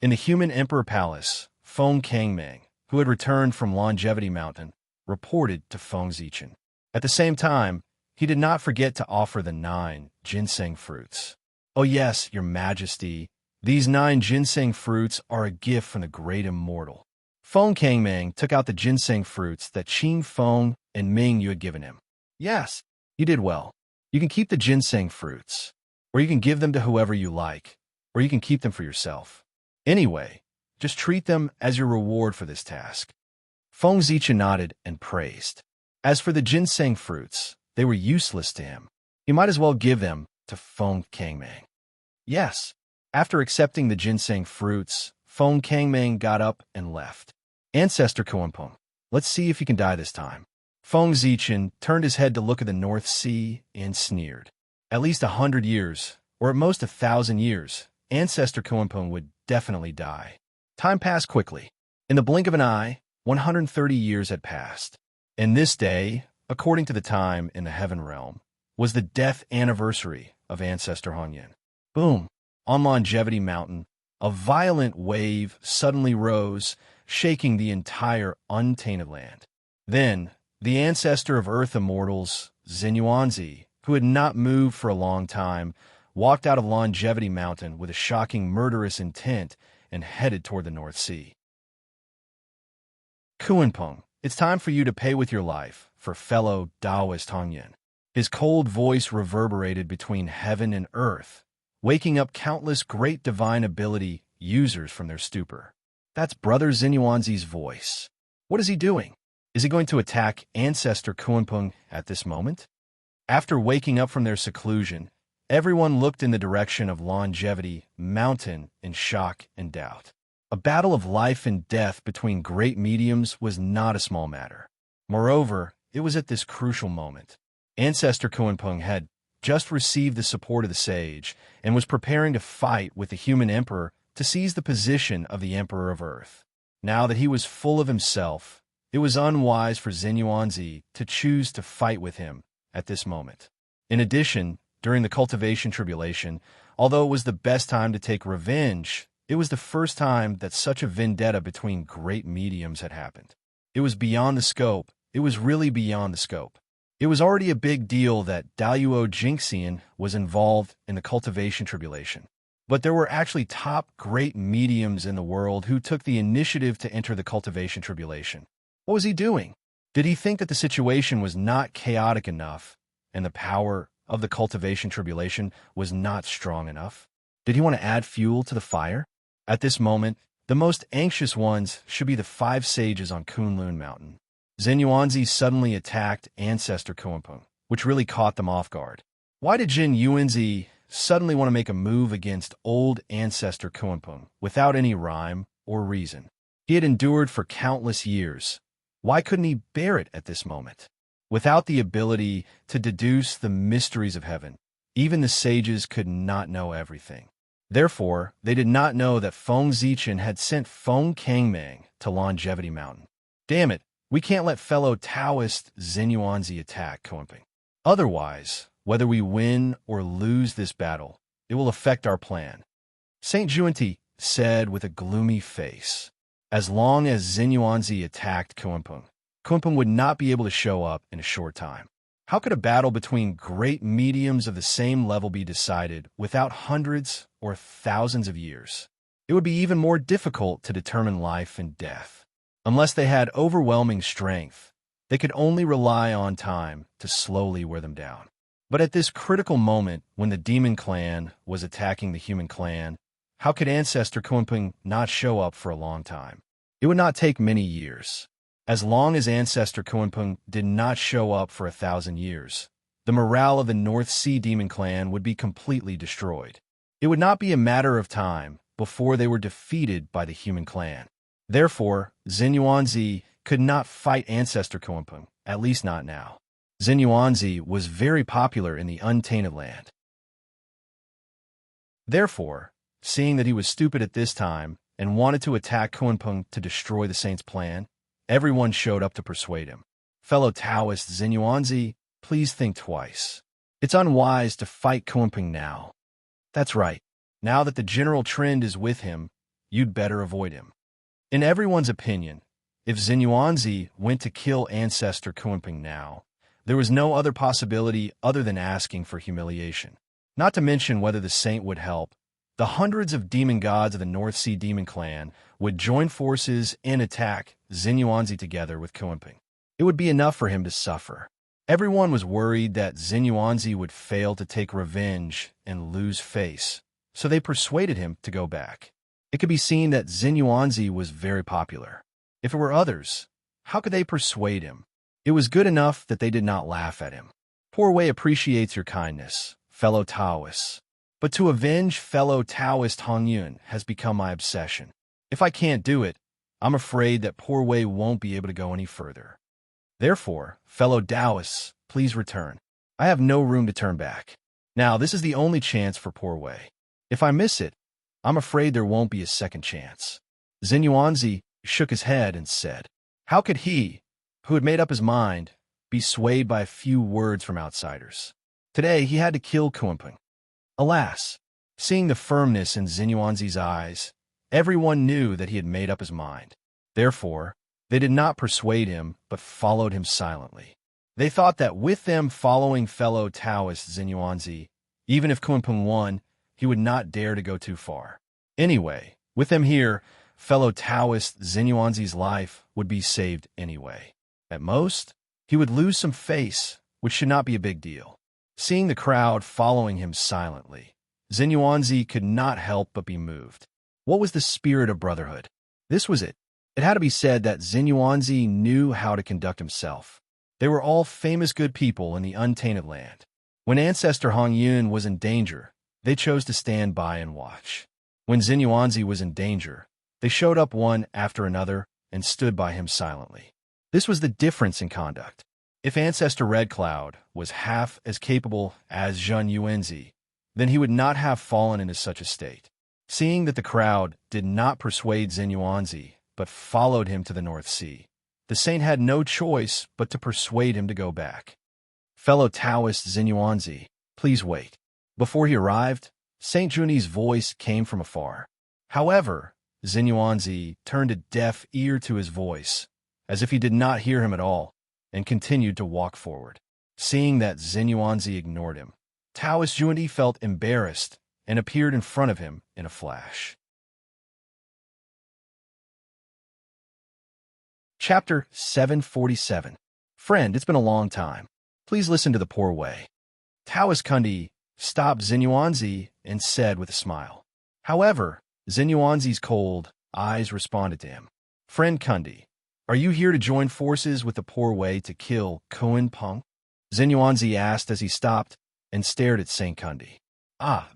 A: In the Human Emperor Palace, Feng Kangming, who had returned from Longevity Mountain, reported to Feng Zichen. At the same time, he did not forget to offer the 9 ginseng fruits. Oh yes, your Majesty, these 9 ginseng fruits are a gift from the Great Immortal. Feng Kangming took out the ginseng fruits that Qing Feng and Ming you had given him. Yes, you did well. You can keep the ginseng fruits, or you can give them to whoever you like, or you can keep them for yourself. Anyway, just treat them as your reward for this task. Feng Zichen nodded and praised. As for the ginseng fruits, they were useless to him. He might as well give them to Feng Kangming. Yes. After accepting the ginseng fruits, Feng Kangming got up and left. Ancestor Kuanpeng, let's see if you can die this time. Feng Zichen turned his head to look at the North Sea and sneered. At least 100 years, or at most 1,000 years, Ancestor Kuanpeng would definitely die. Time passed quickly. In the blink of an eye, 130 years had passed. And this day, according to the time in the Heaven Realm, was the death anniversary of Ancestor Hongyan. Boom! On Longevity Mountain, a violent wave suddenly rose, shaking the entire untainted land. Then, the ancestor of Earth Immortals, Xinyuanzi, who had not moved for a long time, walked out of Longevity Mountain with a shocking murderous intent and headed toward the North Sea. Kuanpeng, it's time for you to pay with your life for fellow Taoist Hongyan. His cold voice reverberated between heaven and earth, waking up countless great divine ability users from their stupor. That's Brother Xinyuanzi's voice. What is he doing? Is he going to attack Ancestor Kuanpeng at this moment? After waking up from their seclusion, everyone looked in the direction of Longevity Mountain in shock and doubt. A battle of life and death between great mediums was not a small matter. Moreover, it was at this crucial moment. Ancestor Kuanpeng had just received the support of the sage and was preparing to fight with the human emperor to seize the position of the Emperor of Earth. Now that he was full of himself, it was unwise for Xinyuanzi to choose to fight with him at this moment. In addition, during the cultivation tribulation, although it was the best time to take revenge, it was the first time that such a vendetta between great mediums had happened. It was beyond the scope. It was really beyond the scope. It was already a big deal that Daluo Jingxian was involved in the cultivation tribulation. But there were actually top great mediums in the world who took the initiative to enter the cultivation tribulation. What was he doing? Did he think that the situation was not chaotic enough and the power of the cultivation tribulation was not strong enough? Did he want to add fuel to the fire? At this moment, the most anxious ones should be the 5 sages on Kunlun Mountain. Xinyuanzi suddenly attacked Ancestor Kuanpeng, which really caught them off guard. Why did Jin Yuanzi suddenly want to make a move against old Ancestor Kuanpeng without any rhyme or reason? He had endured for countless years. Why couldn't he bear it at this moment? Without the ability to deduce the mysteries of heaven, even the sages could not know everything. Therefore, they did not know that Feng Zichen had sent Feng Kangming to Longevity Mountain. Damn it, we can't let fellow Taoist Xinyuanzi attack Kuanpeng. Otherwise, whether we win or lose this battle, it will affect our plan. Saint Juanti said with a gloomy face. As long as Xinyuanzi attacked Kuanpeng, Kuanpeng would not be able to show up in a short time. How could a battle between great mediums of the same level be decided without hundreds or thousands of years? It would be even more difficult to determine life and death. Unless they had overwhelming strength, they could only rely on time to slowly wear them down. But at this critical moment, when the demon clan was attacking the human clan, how could Ancestor Kuanpeng not show up for a long time? It would not take many years. As long as Ancestor Kuanpeng did not show up for 1,000 years, the morale of the North Sea demon clan would be completely destroyed. It would not be a matter of time before they were defeated by the human clan. Therefore, Xinyuanzi could not fight Ancestor Kuanpeng, at least not now. Xinyuanzi was very popular in the Untainted Land. Therefore, seeing that he was stupid at this time and wanted to attack Kunpeng to destroy the saint's plan, everyone showed up to persuade him. Fellow Taoist Xinyuanzi, please think twice. It's unwise to fight Kunpeng now. That's right. Now that the general trend is with him, you'd better avoid him. In everyone's opinion, if Xinyuanzi went to kill ancestor Kunpeng now, there was no other possibility other than asking for humiliation. Not to mention whether the saint would help. The hundreds of demon gods of the North Sea demon clan would join forces and attack Xinyuanzi together with Kunpeng. It would be enough for him to suffer. Everyone was worried that Xinyuanzi would fail to take revenge and lose face, so they persuaded him to go back. It could be seen that Xinyuanzi was very popular. If it were others, how could they persuade him? It was good enough that they did not laugh at him. Poor Wei appreciates your kindness, fellow Taoists. But to avenge fellow Taoist Hongyun has become my obsession. If I can't do it, I'm afraid that poor Wei won't be able to go any further. Therefore, fellow Taoists, please return. I have no room to turn back. Now, this is the only chance for poor Wei. If I miss it, I'm afraid there won't be a second chance. Xinyuanzi shook his head and said, how could he, who had made up his mind, be swayed by a few words from outsiders? Today, he had to kill Kunpeng. Alas, seeing the firmness in Xinyuanzi's eyes, everyone knew that he had made up his mind. Therefore, they did not persuade him, but followed him silently. They thought that with them following fellow Taoist Xinyuanzi, even if Kunpeng won, he would not dare to go too far. Anyway, with them here, fellow Taoist Xinyuanzi's life would be saved anyway. At most, he would lose some face, which should not be a big deal. Seeing the crowd following him silently, Xinyuanzi could not help but be moved. What was the spirit of brotherhood? This was it. It had to be said that Xinyuanzi knew how to conduct himself. They were all famous good people in the untainted land. When ancestor Hongyun was in danger, they chose to stand by and watch. When Xinyuanzi was in danger, they showed up one after another and stood by him silently. This was the difference in conduct. If Ancestor Red Cloud was half as capable as Zhen Yuanzi, then he would not have fallen into such a state. Seeing that the crowd did not persuade Xinyuanzi, but followed him to the North Sea, the saint had no choice but to persuade him to go back. Fellow Taoist Xinyuanzi, please wait. Before he arrived, Saint Juni's voice came from afar. However, Xinyuanzi turned a deaf ear to his voice, as if he did not hear him at all, and continued to walk forward. Seeing that Xinyuanzi ignored him, Taoist Junyi felt embarrassed and appeared in front of him in a flash. Chapter 747. Friend, it's been a long time. Please listen to the poor Wei. Taoist Kundi stopped Xinyuanzi and said with a smile. However, Xinyuanzi's cold eyes responded to him. Friend Kundi, are you here to join forces with the poor Wei to kill Kunpeng? Xinyuanzi asked as he stopped and stared at Saint Kundi.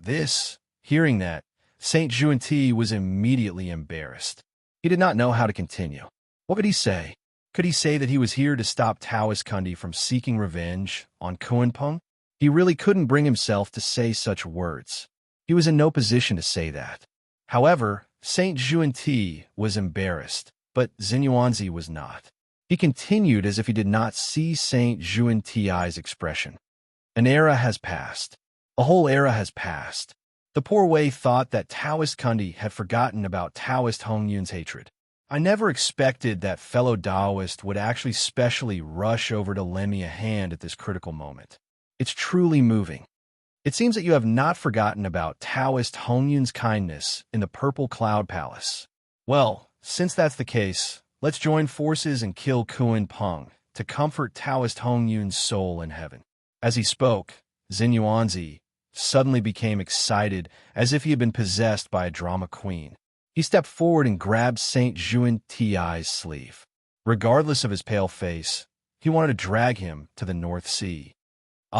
A: This. Hearing that, Saint Junyi was immediately embarrassed. He did not know how to continue. What could he say? Could he say that he was here to stop Taoist Kundi from seeking revenge on Kunpeng? He really couldn't bring himself to say such words. He was in no position to say that. However, Saint Junyi was embarrassed, but Xinyuanzi was not. He continued as if he did not see Saint Junyi's expression. An era has passed. A whole era has passed. The poor Wei thought that Taoist Kundi had forgotten about Taoist Hongyun's hatred. I never expected that fellow Taoist would actually specially rush over to lend me a hand at this critical moment. It's truly moving. It seems that you have not forgotten about Taoist Hongyun's kindness in the Purple Cloud Palace. Well, since that's the case, let's join forces and kill Kunpeng to comfort Taoist Hongyun's soul in heaven. As he spoke, Xinyuanzi suddenly became excited as if he had been possessed by a drama queen. He stepped forward and grabbed Saint Junyi's sleeve. Regardless of his pale face, he wanted to drag him to the North Sea.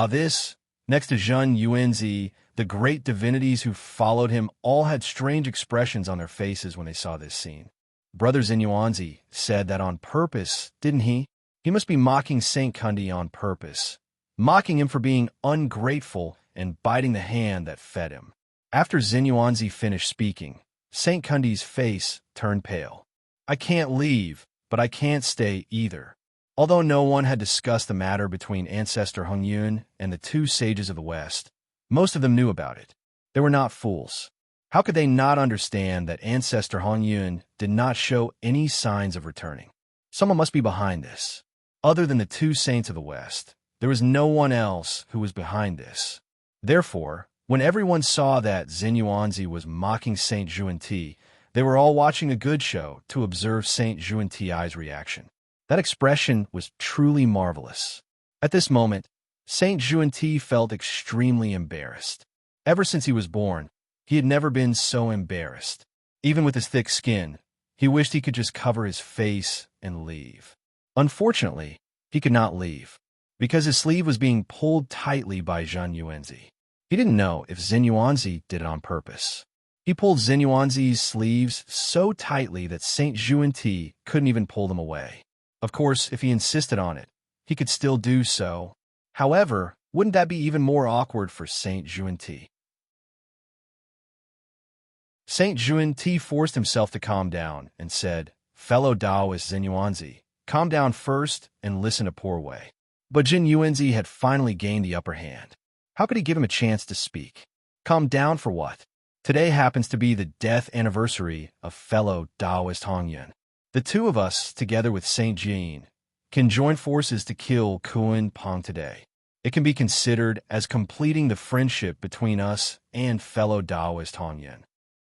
A: This, next to Zhen Yuanzi, the great divinities who followed him all had strange expressions on their faces when they saw this scene. Brother Xinyuanzi said that on purpose, didn't he? He must be mocking Saint Kundi on purpose, mocking him for being ungrateful and biting the hand that fed him. After Xinyuanzi finished speaking, Saint Kundi's face turned pale. I can't leave, but I can't stay either. Although no one had discussed the matter between Ancestor Hongyun and the two sages of the West, most of them knew about it. They were not fools. How could they not understand that Ancestor Hongyun did not show any signs of returning? Someone must be behind this. Other than the two saints of the West, there was no one else who was behind this. Therefore, when everyone saw that Xinyuanzi was mocking Saint Juanti, they were all watching a good show to observe Saint Juanti's reaction. That expression was truly marvelous. At this moment, Saint Juanti felt extremely embarrassed. Ever since he was born, he had never been so embarrassed. Even with his thick skin, he wished he could just cover his face and leave. Unfortunately, he could not leave, because his sleeve was being pulled tightly by Xinyuanzi. He didn't know if Xinyuanzi did it on purpose. He pulled Xinyuanzi's sleeves so tightly that Saint Juanti couldn't even pull them away. Of course, if he insisted on it, he could still do so. However, wouldn't that be even more awkward for Saint Juanti? Saint Juanti forced himself to calm down and said, "Fellow Taoist Xinyuanzi, calm down first and listen to Poor Wei." But Xinyuanzi had finally gained the upper hand. How could he give him a chance to speak? Calm down for what? Today happens to be the death anniversary of fellow Taoist Hongyun. The two of us, together with Saint Jean, can join forces to kill Kuan Pong today. It can be considered as completing the friendship between us and fellow Taoist Hongyun.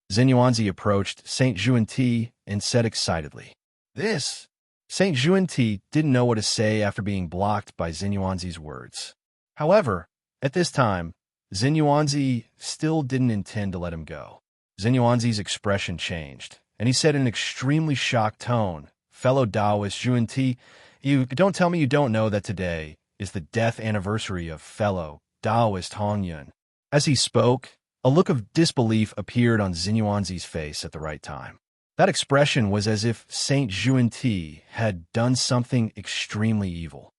A: Xinyuanzi approached Saint Juanti and said excitedly, "This." Saint Juanti didn't know what to say after being blocked by Xinyuanzi's words. However, at this time, Xinyuanzi still didn't intend to let him go. Xinyuanzi's expression changed, and he said in an extremely shocked tone, "Fellow Taoist Juanti, you don't tell me you don't know that today is the death anniversary of fellow Taoist Hongyun." As he spoke, a look of disbelief appeared on Xinyuanzi's face at the right time. That expression was as if Saint Juanti had done something extremely evil.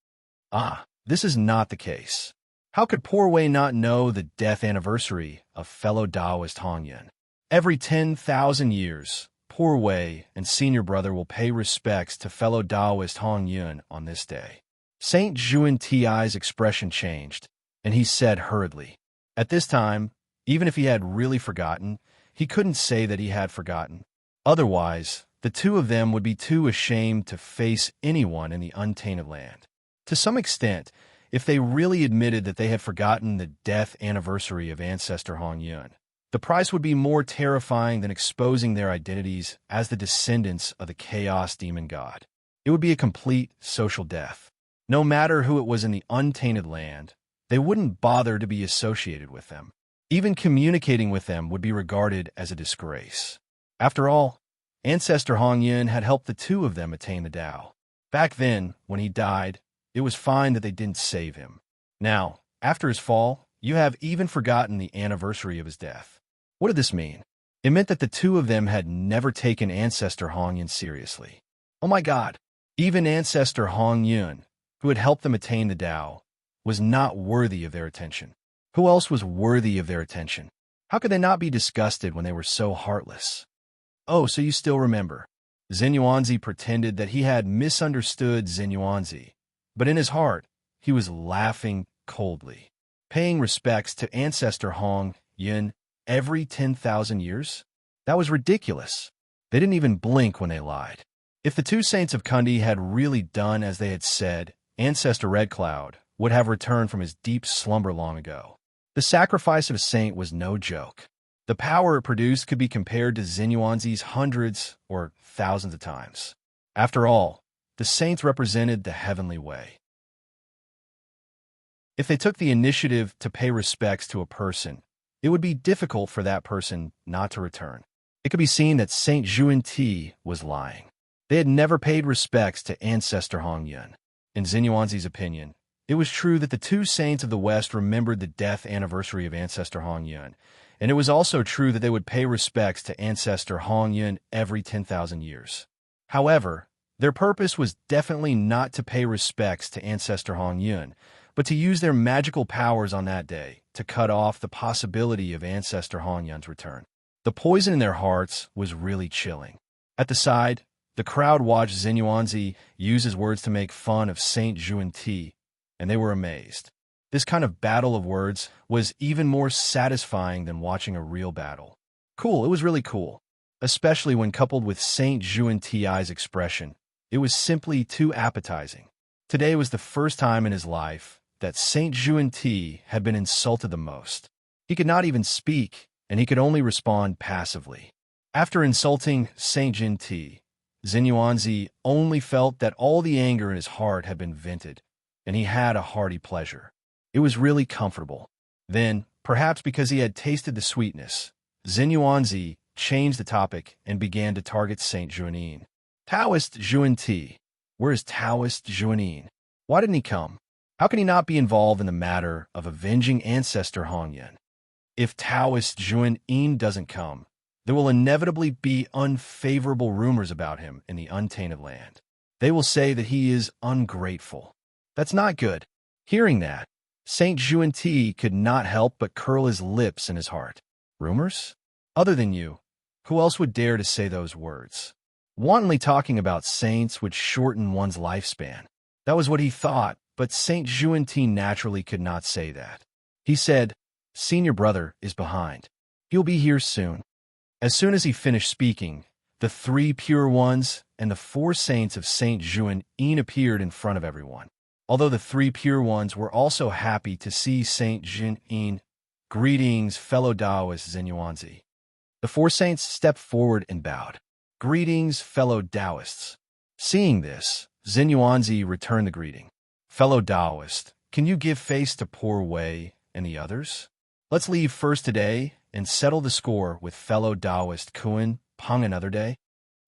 A: This is not the case. How could Poor Wei not know the death anniversary of fellow Taoist Hongyun? Every 10,000 years, Poor Wei and senior brother will pay respects to fellow Taoist Hongyun on this day. Saint Juanti's expression changed, and he said hurriedly. At this time, even if he had really forgotten, he couldn't say that he had forgotten. Otherwise, the two of them would be too ashamed to face anyone in the untainted land. To some extent, if they really admitted that they had forgotten the death anniversary of Ancestor Hongyun, the price would be more terrifying than exposing their identities as the descendants of the Chaos Demon God. It would be a complete social death. No matter who it was in the untainted land, they wouldn't bother to be associated with them. Even communicating with them would be regarded as a disgrace. After all, Ancestor Hongyun had helped the two of them attain the Tao. Back then, when he died, it was fine that they didn't save him. Now, after his fall, you have even forgotten the anniversary of his death. What did this mean? It meant that the two of them had never taken Ancestor Hongyun seriously. Oh my God! Even Ancestor Hongyun, who had helped them attain the Tao, was not worthy of their attention. Who else was worthy of their attention? How could they not be disgusted when they were so heartless? Oh, so you still remember. Xinyuanzi pretended that he had misunderstood Xinyuanzi, but in his heart, he was laughing coldly. Paying respects to Ancestor Hongyun every 10,000 years? That was ridiculous. They didn't even blink when they lied. If the two saints of Kundi had really done as they had said, Ancestor Red Cloud would have returned from his deep slumber long ago. The sacrifice of a saint was no joke. The power it produced could be compared to Xinyuanzi's hundreds or thousands of times. After all, the saints represented the heavenly way. If they took the initiative to pay respects to a person, it would be difficult for that person not to return. It could be seen that Saint Juanti was lying. They had never paid respects to Ancestor Hongyun. In Xinyuanzi's opinion, it was true that the two saints of the West remembered the death anniversary of Ancestor Hongyun, and it was also true that they would pay respects to Ancestor Hongyun every 10,000 years. However, their purpose was definitely not to pay respects to Ancestor Hongyun, but to use their magical powers on that day to cut off the possibility of Ancestor Hanyun's return. The poison in their hearts was really chilling. At the side, the crowd watched Xinyuanzi use his words to make fun of Saint Juan-Ti, and they were amazed. This kind of battle of words was even more satisfying than watching a real battle. Cool, it was really cool. Especially when coupled with Saint Juan-Ti's expression. It was simply too appetizing. Today was the first time in his life that Saint Juan-Ti had been insulted the most. He could not even speak, and he could only respond passively. After insulting Saint Juan-Ti, Xinyuanzi only felt that all the anger in his heart had been vented, and he had a hearty pleasure. It was really comfortable. Then, perhaps because he had tasted the sweetness, Xinyuanzi changed the topic and began to target Saint Juanin. Taoist Juan-Ti. Where is Taoist Juanin? Why didn't he come? How can he not be involved in the matter of avenging Ancestor Hanyun? If Taoist Juanin doesn't come, there will inevitably be unfavorable rumors about him in the untainted land. They will say that he is ungrateful. That's not good. Hearing that, Saint Juan-Ti could not help but curl his lips in his heart. Rumors? Other than you, who else would dare to say those words? Wantonly talking about saints would shorten one's lifespan. That was what he thought, but Saint Juan-Ti naturally could not say that. He said, "Senior brother is behind. He'll be here soon." As soon as he finished speaking, the 3 pure ones and the 4 saints of Saint Juan-In appeared in front of everyone. Although the 3 pure ones were also happy to see Saint Juan-In. Greetings, fellow Taoist Xinyuanzi. The 4 saints stepped forward and bowed. Greetings, fellow Taoists. Seeing this, Xinyuanzi returned the greeting. Fellow Taoist, can you give face to Poor Wei and the others? Let's leave first today and settle the score with fellow Taoist Kuan Peng another day.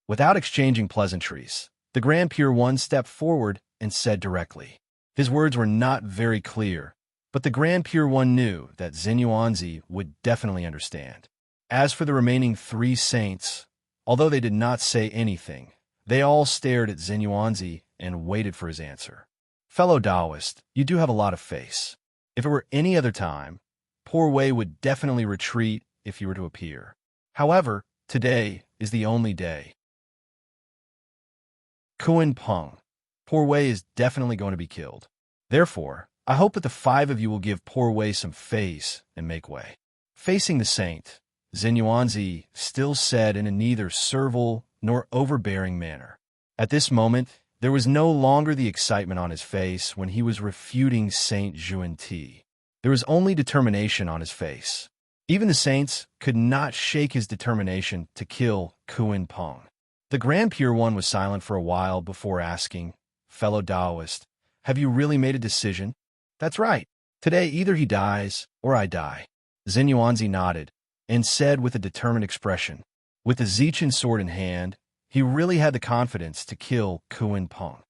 A: Without exchanging pleasantries, the Grand Pure One stepped forward and said directly. His words were not very clear, but the Grand Pure One knew that Xinyuanzi would definitely understand. As for the remaining 3 saints, although they did not say anything, they all stared at Xinyuanzi and waited for his answer. Fellow Taoist, you do have a lot of face. If it were any other time, Poor Wei would definitely retreat if he were to appear. However, today is the only day. Kuan Peng. Poor Wei is definitely going to be killed. Therefore, I hope that the 5 of you will give Poor Wei some face and make way. Facing the saint, Xinyuanzi still said in a neither servile nor overbearing manner. At this moment, there was no longer the excitement on his face when he was refuting Saint Juan-Ti. There was only determination on his face. Even the saints could not shake his determination to kill Kuan Peng. The Grand Pure One was silent for a while before asking, "Fellow Taoist, have you really made a decision?" "That's right. Today either he dies or I die." Xinyuanzi nodded and said with a determined expression. With the Zichin sword in hand, he really had the confidence to kill Kuan Peng.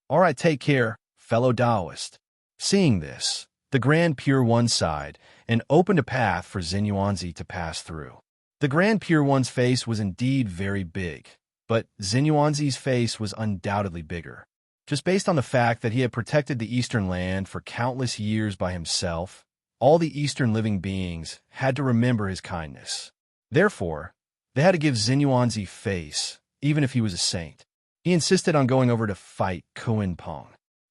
A: "All right, take care, fellow Taoist." Seeing this, the Grand Pure One sighed and opened a path for Xinyuanzi to pass through. The Grand Pure One's face was indeed very big, but Xinyuanzi's face was undoubtedly bigger. Just based on the fact that he had protected the Eastern land for countless years by himself, all the Eastern living beings had to remember his kindness. Therefore, they had to give Xinyuanzi face, even if he was a saint. He insisted on going over to fight Kuan Peng.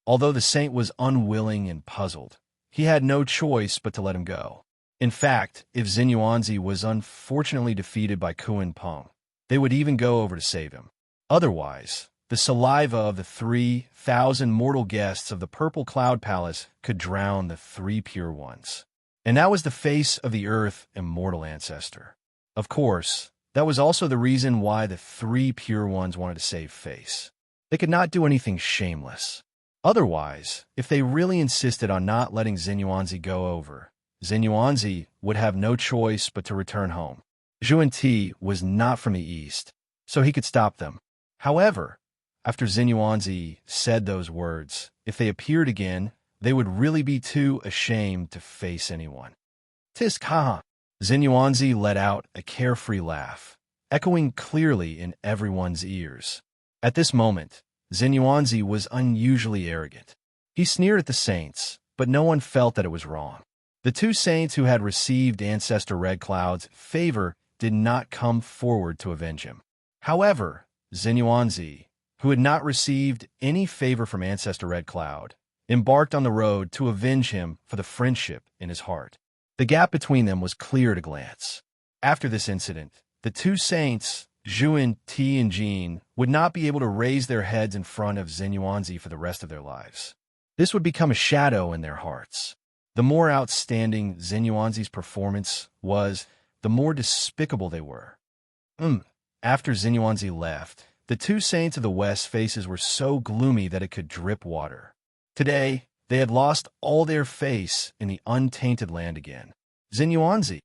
A: Although the saint was unwilling and puzzled, he had no choice but to let him go. In fact, if Xinyuanzi was unfortunately defeated by Kuan Peng, they would even go over to save him. Otherwise, the saliva of the 3,000 mortal guests of the Purple Cloud Palace could drown the 3 pure ones. And that was the face of the Earth immortal ancestor. Of course, that was also the reason why the 3 pure ones wanted to save face. They could not do anything shameless. Otherwise, if they really insisted on not letting Xinyuanzi go over, Xinyuanzi would have no choice but to return home. Juan-Ti was not from the east, so he could stop them. However, after Xinyuanzi said those words, if they appeared again, they would really be too ashamed to face anyone. Tisk ha! Xinyuanzi let out a carefree laugh, echoing clearly in everyone's ears. At this moment, Xinyuanzi was unusually arrogant. He sneered at the saints, but no one felt that it was wrong. The two saints who had received Ancestor Red Cloud's favor did not come forward to avenge him. However, Xinyuanzi, who had not received any favor from Ancestor Red Cloud, embarked on the road to avenge him for the friendship in his heart. The gap between them was clear at a glance. After this incident, the two saints, Zhuan Ti and Jin, would not be able to raise their heads in front of Xinyuanzi for the rest of their lives. This would become a shadow in their hearts. The more outstanding Xinyuanzi's performance was, the more despicable they were. After Xinyuanzi left, the two saints of the West's faces were so gloomy that it could drip water. Today, they had lost all their face in the untainted land again. Xinyuanzi.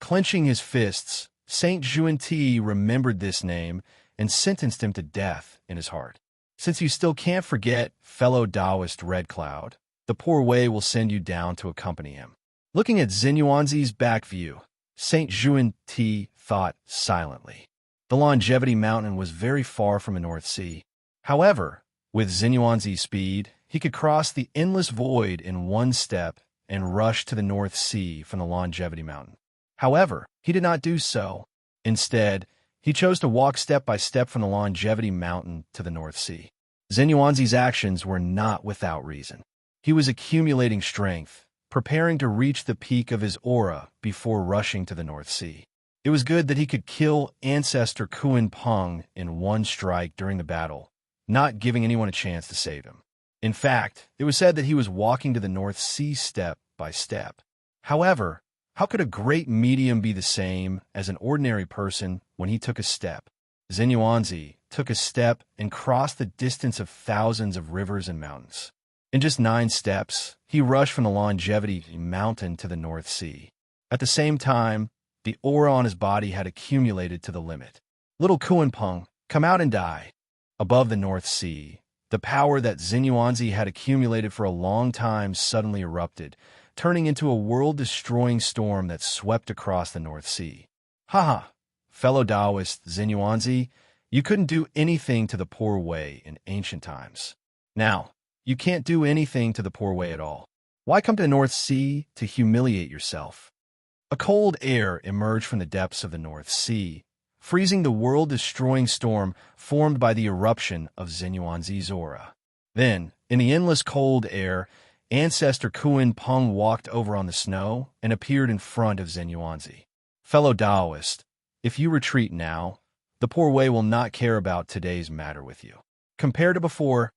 A: Clenching his fists, Saint Zhuan Ti remembered this name and sentenced him to death in his heart. Since you still can't forget fellow Taoist Red Cloud, the poor way will send you down to accompany him. Looking at Xinyuanzi's back view, Saint Zhuan Ti thought silently. The Longevity Mountain was very far from the North Sea. However, with Xinyuanzi's speed, he could cross the endless void in one step and rush to the North Sea from the Longevity Mountain. However, he did not do so. Instead, he chose to walk step by step from the Longevity Mountain to the North Sea. Xinyuanzi's actions were not without reason. He was accumulating strength, preparing to reach the peak of his aura before rushing to the North Sea. It was good that he could kill Ancestor Kuan Peng in one strike during the battle, not giving anyone a chance to save him. In fact, it was said that he was walking to the North Sea step by step. However, how could a great medium be the same as an ordinary person when he took a step? Xinyuanzi took a step and crossed the distance of thousands of rivers and mountains. In just 9 steps, he rushed from the Longevity Mountain to the North Sea. At the same time, the aura on his body had accumulated to the limit. Little Kuan Peng, come out and die. Above the North Sea, the power that Xinyuanzi had accumulated for a long time suddenly erupted, turning into a world-destroying storm that swept across the North Sea. Haha, fellow Taoist Xinyuanzi, you couldn't do anything to the poor way in ancient times. Now, you can't do anything to the poor way at all. Why come to the North Sea to humiliate yourself? A cold air emerged from the depths of the North Sea, freezing the world-destroying storm formed by the eruption of Xinyuanzi's aura. Then, in the endless cold air, Ancestor Kuan Peng walked over on the snow and appeared in front of Xinyuanzi. Fellow Taoist, if you retreat now, the poor way will not care about today's matter with you. Compared to before,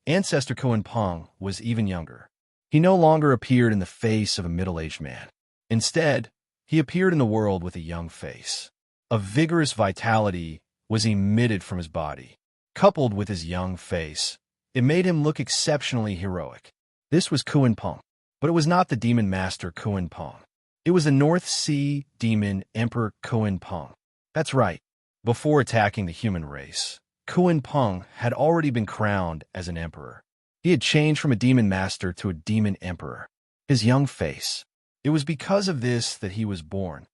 A: Ancestor Kuan Peng was even younger. He no longer appeared in the face of a middle-aged man. Instead, he appeared in the world with a young face. A vigorous vitality was emitted from his body. Coupled with his young face, it made him look exceptionally heroic. This was Kuan Peng, but it was not the demon master Kuan Peng. It was the North Sea demon Emperor Kuan Peng. That's right. Before attacking the human race, Kuan Peng had already been crowned as an emperor. He had changed from a demon master to a demon emperor. His young face. It was because of this that he was born.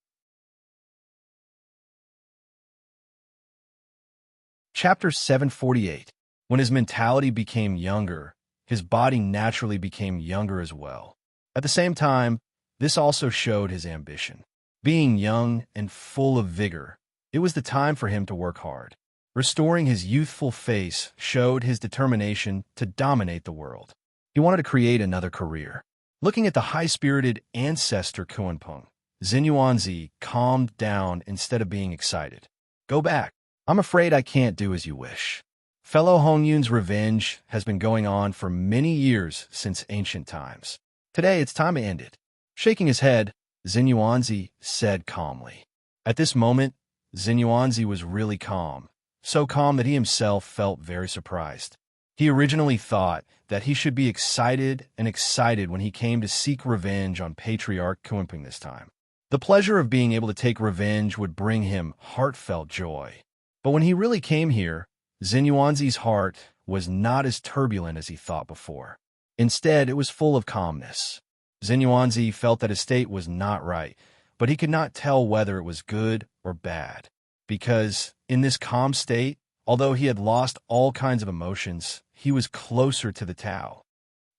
A: Chapter 748. When his mentality became younger, his body naturally became younger as well. At the same time, this also showed his ambition. Being young and full of vigor, it was the time for him to work hard. Restoring his youthful face showed his determination to dominate the world. He wanted to create another career. Looking at the high-spirited Ancestor Kuan Peng, Xinyuanzi calmed down instead of being excited. Go back. I'm afraid I can't do as you wish. Fellow Hongyun's revenge has been going on for many years since ancient times. Today it's time to end it. Shaking his head, Xinyuanzi said calmly. At this moment, Xinyuanzi was really calm, so calm that he himself felt very surprised. He originally thought that he should be excited when he came to seek revenge on Patriarch Kuanping this time. The pleasure of being able to take revenge would bring him heartfelt joy. But when he really came here, Xinyuanzi's heart was not as turbulent as he thought before. Instead, it was full of calmness. Xinyuanzi felt that his state was not right, but he could not tell whether it was good or bad. Because, in this calm state, although he had lost all kinds of emotions, he was closer to the Tao.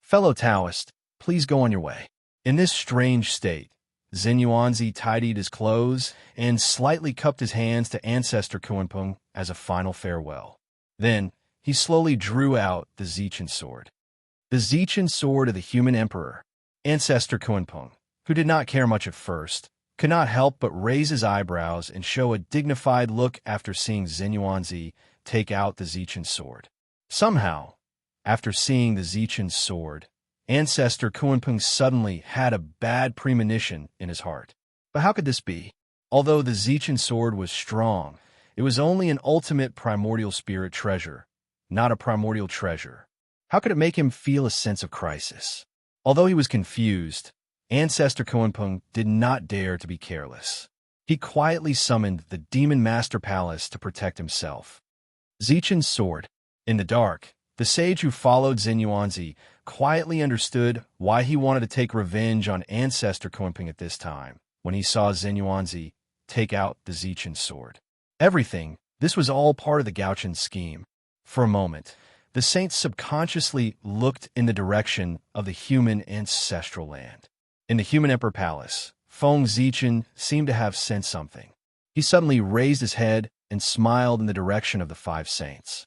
A: Fellow Taoist, please go on your way. In this strange state, Xinyuanzi tidied his clothes and slightly cupped his hands to Ancestor Kunpeng as a final farewell. Then, he slowly drew out the Zichen sword. The Zichen sword of the human emperor. Ancestor Kunpeng, who did not care much at first, could not help but raise his eyebrows and show a dignified look after seeing Xinyuanzi take out the Zichen sword. Somehow, after seeing the Zichen sword, Ancestor Kunpeng suddenly had a bad premonition in his heart. But how could this be? Although the Zichen sword was strong, it was only an ultimate primordial spirit treasure, not a primordial treasure. How could it make him feel a sense of crisis? Although he was confused, Ancestor Kunpeng did not dare to be careless. He quietly summoned the Demon Master Palace to protect himself. Zichen's sword. In the dark, the sage who followed Xinyuanzi quietly understood why he wanted to take revenge on Ancestor Kunpeng at this time, when he saw Xinyuanzi take out the Zichen sword. This was all part of the Gaochen scheme. For a moment, the saints subconsciously looked in the direction of the human ancestral land. In the human emperor palace, Feng Zichen seemed to have sensed something. He suddenly raised his head and smiled in the direction of the five saints.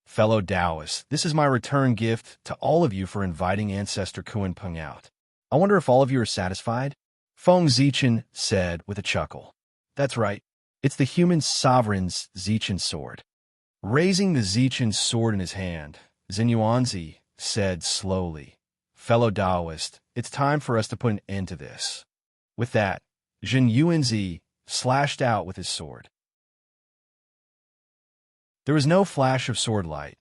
A: Fellow Taoists, this is my return gift to all of you for inviting Ancestor Kunpeng out. I wonder if all of you are satisfied? Feng Zichen said with a chuckle. That's right. It's the human sovereign's Zichen sword. Raising the Zichen sword in his hand, Xinyuanzi said slowly, Fellow Taoist, it's time for us to put an end to this. With that, Xinyuanzi slashed out with his sword. There was no flash of sword light,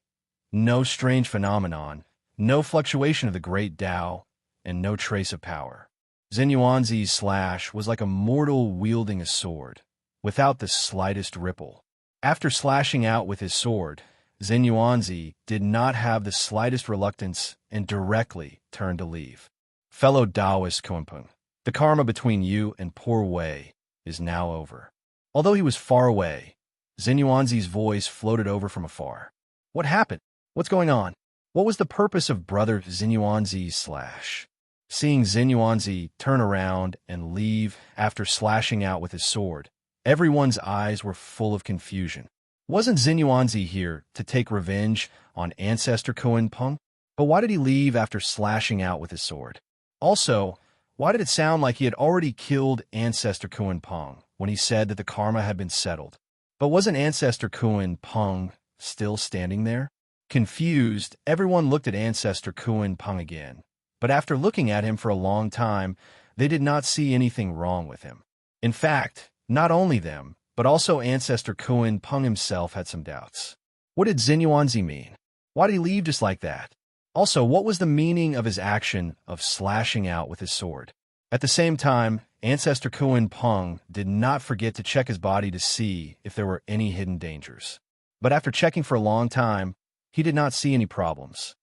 A: no strange phenomenon, no fluctuation of the great Tao, and no trace of power. Xinyuanzi's slash was like a mortal wielding a sword, without the slightest ripple. After slashing out with his sword, Xinyuanzi did not have the slightest reluctance and directly turned to leave. Fellow Taoist Kunpeng, the karma between you and poor Wei is now over. Although he was far away, Xinyuanzi's voice floated over from afar. What happened? What's going on? What was the purpose of brother Xinyuanzi's slash? Seeing Xinyuanzi turn around and leave after slashing out with his sword, everyone's eyes were full of confusion. Wasn't Xinyuanzi here to take revenge on Ancestor Kunpeng? But why did he leave after slashing out with his sword? Also, why did it sound like he had already killed Ancestor Kunpeng when he said that the karma had been settled? But wasn't Ancestor Kunpeng still standing there? Confused, everyone looked at Ancestor Kunpeng again. But after looking at him for a long time, they did not see anything wrong with him. In fact, not only them, but also Ancestor Kunpeng himself had some doubts. What did Xinyuanzi mean? Why did he leave just like that? Also, what was the meaning of his action of slashing out with his sword? At the same time, Ancestor Kunpeng did not forget to check his body to see if there were any hidden dangers. But after checking for a long time, he did not see any problems.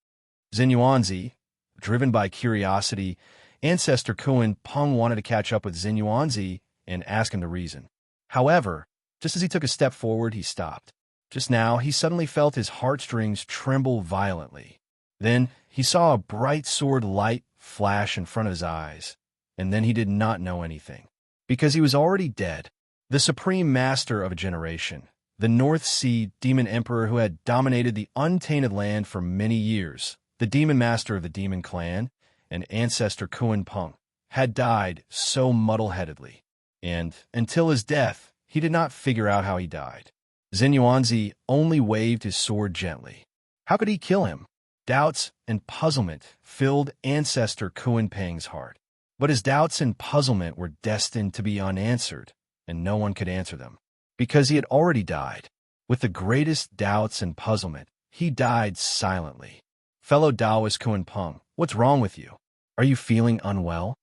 A: Xinyuanzi, driven by curiosity, Ancestor Kunpeng wanted to catch up with Xinyuanzi and ask him the reason. However, just as he took a step forward, he stopped. Just now, he suddenly felt his heartstrings tremble violently. Then, he saw a bright sword light flash in front of his eyes, and then he did not know anything. Because he was already dead. The supreme master of a generation, the North Sea demon emperor who had dominated the untainted land for many years, the demon master of the demon clan, and Ancestor Kunpeng, had died so muddle-headedly. And, until his death, he did not figure out how he died. Xinyuanzi only waved his sword gently. How could he kill him? Doubts and puzzlement filled Ancestor Kunpeng's heart. But his doubts and puzzlement were destined to be unanswered, and no one could answer them, because he had already died. With the greatest doubts and puzzlement, he died silently. Fellow Taoist Kunpeng, what's wrong with you? Are you feeling unwell?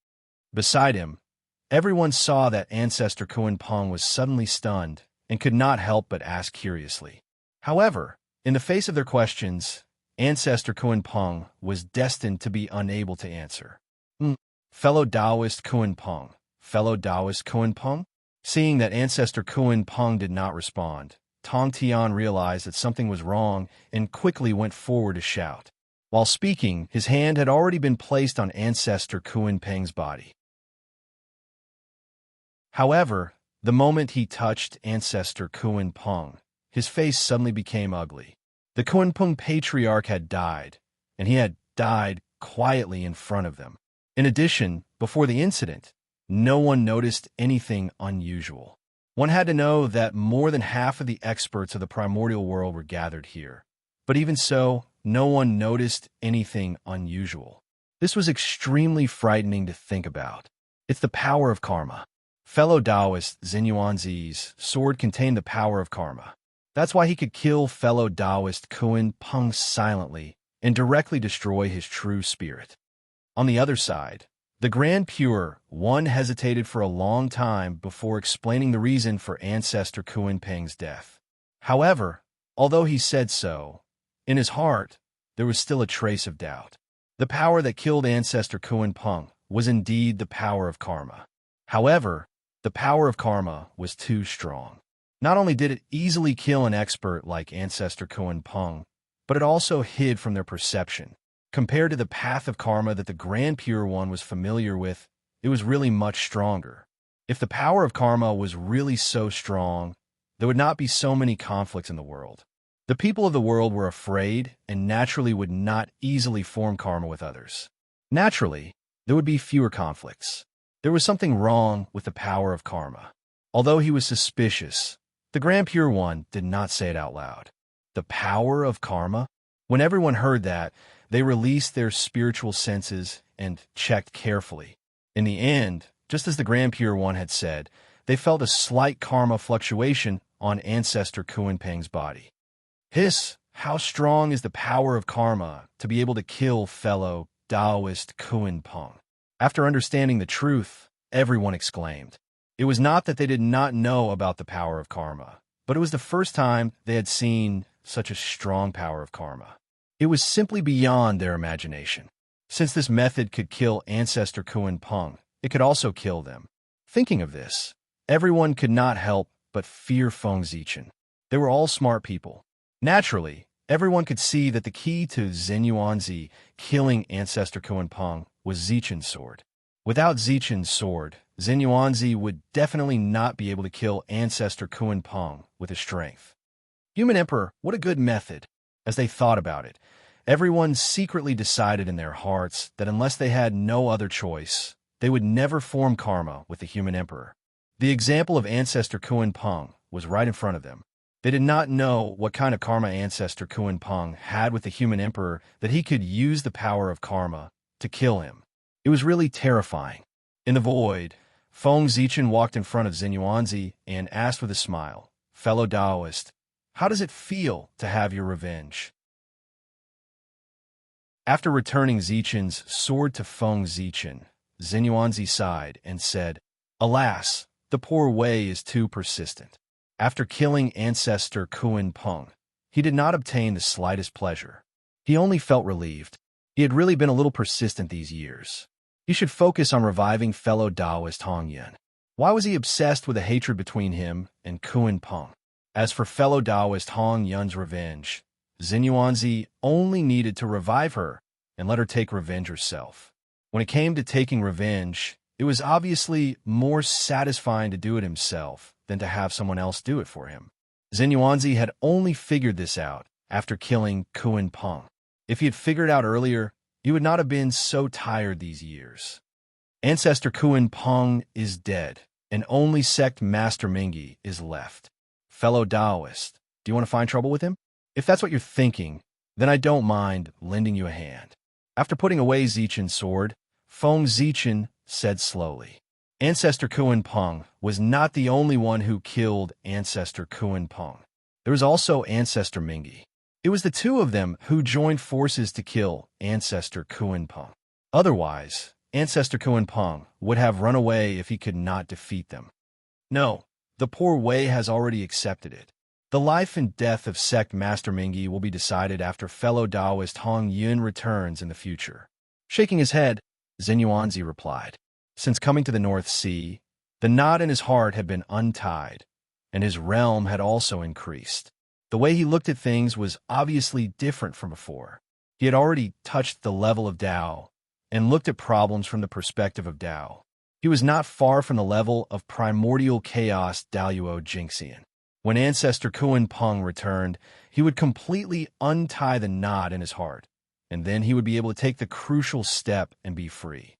A: Beside him, everyone saw that Ancestor Kunpeng was suddenly stunned and could not help but ask curiously. However, in the face of their questions, Ancestor Kunpeng was destined to be unable to answer. Fellow Taoist Kunpeng, fellow Taoist Kunpeng? Seeing that Ancestor Kunpeng did not respond, Tong Tian realized that something was wrong and quickly went forward to shout. While speaking, his hand had already been placed on ancestor Kuan Peng's body. However, the moment he touched ancestor Kuan Peng, his face suddenly became ugly. The Kuan Peng patriarch had died, and he had died quietly in front of them. In addition, before the incident, no one noticed anything unusual. One had to know that more than half of the experts of the primordial world were gathered here. But even so, no one noticed anything unusual. This was extremely frightening to think about. It's the power of karma. Fellow Taoist Zhen Yuanzi's sword contained the power of karma. That's why he could kill fellow Taoist Kuan Peng silently and directly destroy his true spirit. On the other side, the Grand Pure One hesitated for a long time before explaining the reason for ancestor Kuan Peng's death. However, although he said so, in his heart, there was still a trace of doubt. The power that killed ancestor Kuan Peng was indeed the power of karma. However, the power of karma was too strong. Not only did it easily kill an expert like ancestor Kuan Peng, but it also hid from their perception. Compared to the path of karma that the Grand Pure One was familiar with, it was really much stronger. If the power of karma was really so strong, there would not be so many conflicts in the world. The people of the world were afraid and naturally would not easily form karma with others. Naturally, there would be fewer conflicts. There was something wrong with the power of karma. Although he was suspicious, the Grand Pure One did not say it out loud. The power of karma? When everyone heard that, they released their spiritual senses and checked carefully. In the end, just as the Grand Pure One had said, they felt a slight karma fluctuation on ancestor Kuan Peng's body. How strong is the power of karma to be able to kill fellow Taoist Kuan Peng? After understanding the truth, everyone exclaimed. It was not that they did not know about the power of karma, but it was the first time they had seen such a strong power of karma. It was simply beyond their imagination. Since this method could kill ancestor Kuan Peng, it could also kill them. Thinking of this, everyone could not help but fear Feng Zichen. They were all smart people. Naturally, everyone could see that the key to Zhen Yuanzi killing ancestor Kuan Peng was Zichen's sword. Without Zichen's sword, Zhen Yuanzi would definitely not be able to kill ancestor Kuan Peng with his strength. Human Emperor, what a good method. As they thought about it, everyone secretly decided in their hearts that unless they had no other choice, they would never form karma with the Human Emperor. The example of ancestor Kuan Peng was right in front of them. They did not know what kind of karma ancestor Kuan Peng had with the Human Emperor that he could use the power of karma to kill him. It was really terrifying. In the void, Feng Zichen walked in front of Zhen Yuanzi and asked with a smile, "Fellow Taoist, how does it feel to have your revenge?" After returning Zichen's sword to Feng Zichen, Zhen Yuanzi sighed and said, "Alas, the poor Wei is too persistent." After killing ancestor Kuan Peng, he did not obtain the slightest pleasure. He only felt relieved. He had really been a little persistent these years. He should focus on reviving fellow Taoist Hong Yun. Why was he obsessed with a hatred between him and Kuan Peng? As for fellow Taoist Hong Yun's revenge, Zhen Yuanzi only needed to revive her and let her take revenge herself. When it came to taking revenge, it was obviously more satisfying to do it himself than to have someone else do it for him. Zhen Yuanzi had only figured this out after killing Kuan Peng. If he had figured it out earlier, he would not have been so tired these years. Ancestor Kuan Peng is dead, and only sect Master Mingi is left. Fellow Taoist, do you want to find trouble with him? If that's what you're thinking, then I don't mind lending you a hand. After putting away Zichen's sword, Feng Zichen said slowly, "Ancestor Kuan Peng was not the only one who killed ancestor Kuan Peng. There was also ancestor Mingi. It was the two of them who joined forces to kill ancestor Kuan Peng. Otherwise, ancestor Kuan Peng would have run away if he could not defeat them. No, the poor Wei has already accepted it. The life and death of sect Master Mingi will be decided after fellow Taoist Hong Yun returns in the future." Shaking his head, Zhen Yuanzi replied, "Since coming to the North Sea, the knot in his heart had been untied, and his realm had also increased. The way he looked at things was obviously different from before. He had already touched the level of Tao and looked at problems from the perspective of Tao. He was not far from the level of primordial chaos Daluo Jinxian. When Ancestor Kuan Peng returned, he would completely untie the knot in his heart, and then he would be able to take the crucial step and be free.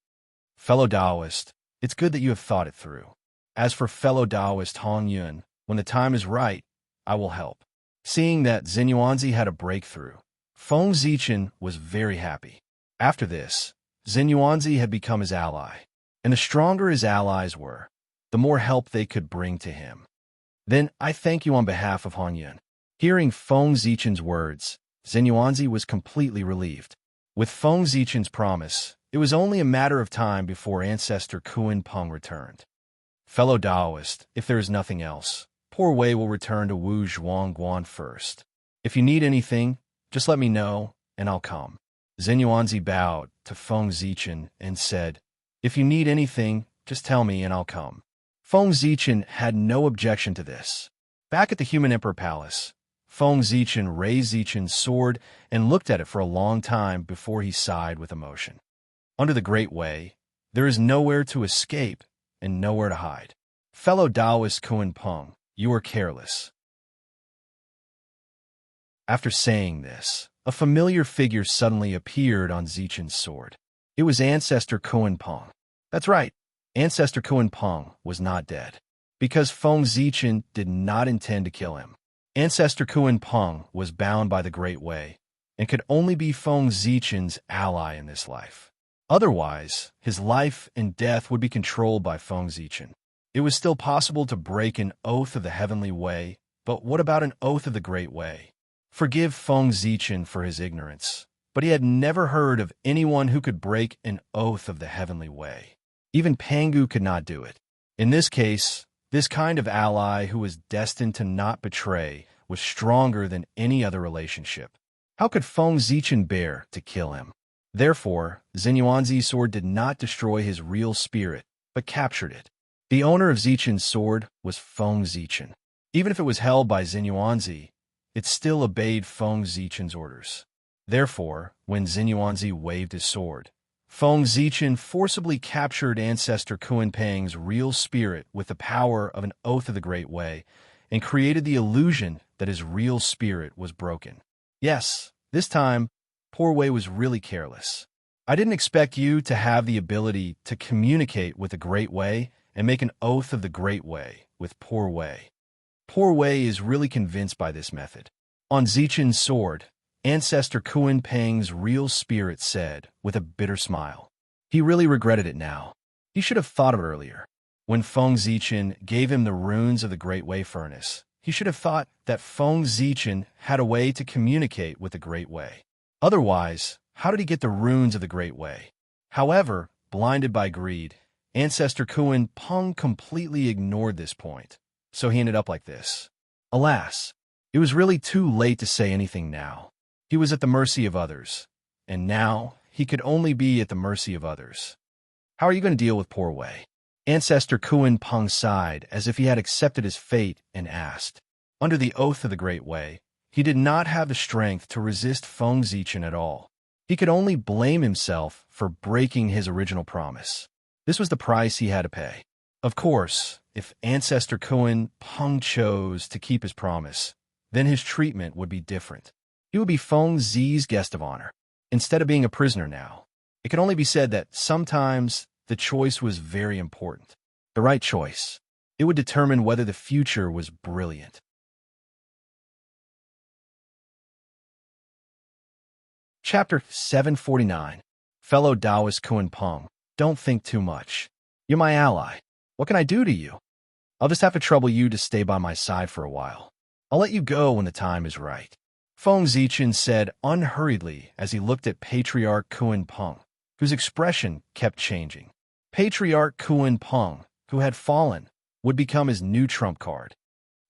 A: Fellow Taoist, it's good that you have thought it through. As for fellow Taoist Hong Yun, when the time is right, I will help. Seeing that Xinyuanzi had a breakthrough, Feng Zichen was very happy. After this, Xinyuanzi had become his ally, and the stronger his allies were, the more help they could bring to him. Then I thank you on behalf of Hong Yun. Hearing Feng Zichen's words, Xinyuanzi was completely relieved. With Feng Zichen's promise, it was only a matter of time before Ancestor Kuan Peng returned. Fellow Taoist, if there is nothing else, Poor Wei will return to Wu Zhuangguan first. If you need anything, just let me know, and I'll come. Xinyuanzi bowed to Feng Zichen and said, If you need anything, just tell me and I'll come. Feng Zichen had no objection to this. Back at the Human Emperor Palace, Feng Zichen raised Zichen's sword and looked at it for a long time before he sighed with emotion. Under the Great Way, there is nowhere to escape and nowhere to hide. Fellow Taoist Kuan Peng, you are careless. After saying this, a familiar figure suddenly appeared on Zichen's sword. It was Ancestor Kuan Peng. That's right, Ancestor Kuan Peng was not dead, because Feng Zichen did not intend to kill him. Ancestor Kuan Peng was bound by the Great Way and could only be Feng Zichen's ally in this life. Otherwise, his life and death would be controlled by Feng Zichen. It was still possible to break an oath of the Heavenly Way, but what about an oath of the Great Way? Forgive Feng Zichen for his ignorance, but he had never heard of anyone who could break an oath of the Heavenly Way. Even Pangu could not do it. In this case, this kind of ally who was destined to not betray was stronger than any other relationship. How could Feng Zichen bear to kill him? Therefore, Xinyuanzi's sword did not destroy his real spirit, but captured it. The owner of Zichen's sword was Feng Zichen. Even if it was held by Xinyuanzi, it still obeyed Feng Zichen's orders. Therefore, when Xinyuanzi waved his sword, Feng Zichen forcibly captured Ancestor Kuan Peng's real spirit with the power of an oath of the Great Way and created the illusion that his real spirit was broken. Yes, this time, Poor Wei was really careless. I didn't expect you to have the ability to communicate with the Great Way and make an oath of the Great Way with Poor Wei. Poor Wei is really convinced by this method. On Zichen's sword, Ancestor Kuan Peng's real spirit said with a bitter smile. He really regretted it now. He should have thought of it earlier. When Feng Zichen gave him the runes of the Great Way furnace, he should have thought that Feng Zichen had a way to communicate with the Great Way. Otherwise, how did he get the runes of the Great Way? However, blinded by greed, Ancestor Kuan Peng completely ignored this point, so he ended up like this. Alas, it was really too late to say anything now. He was at the mercy of others, and now he could only be at the mercy of others. How are you going to deal with Poor Wei? Ancestor Kuan Peng sighed as if he had accepted his fate and asked. Under the oath of the Great Way, he did not have the strength to resist Feng Zichen at all. He could only blame himself for breaking his original promise. This was the price he had to pay. Of course, if Ancestor Kuan Peng chose to keep his promise, then his treatment would be different. He would be Feng Zi's guest of honor, instead of being a prisoner now. It can only be said that sometimes the choice was very important. The right choice. It would determine whether the future was brilliant. Chapter 749. Fellow Taoist Kuan Peng, don't think too much. You're my ally. What can I do to you? I'll just have to trouble you to stay by my side for a while. I'll let you go when the time is right. Feng Zichen said unhurriedly as he looked at Patriarch Kuan Peng, whose expression kept changing. Patriarch Kuan Peng, who had fallen, would become his new trump card.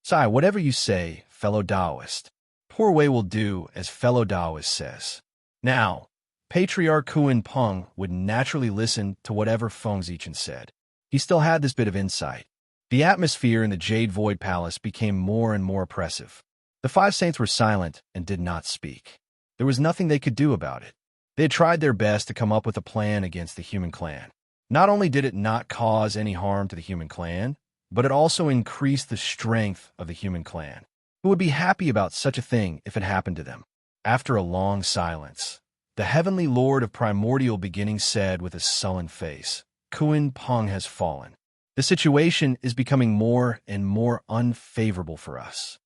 A: Sai, whatever you say, fellow Taoist. Poor Wei will do as fellow Taoist says. Now, Patriarch Kuan Peng would naturally listen to whatever Feng Zichen said. He still had this bit of insight. The atmosphere in the Jade Void Palace became more and more oppressive. The five saints were silent and did not speak. There was nothing they could do about it. They had tried their best to come up with a plan against the human clan. Not only did it not cause any harm to the human clan, but it also increased the strength of the human clan, who would be happy about such a thing if it happened to them. After a long silence, the heavenly lord of primordial beginnings said with a sullen face, Kuin Peng has fallen. The situation is becoming more and more unfavorable for us.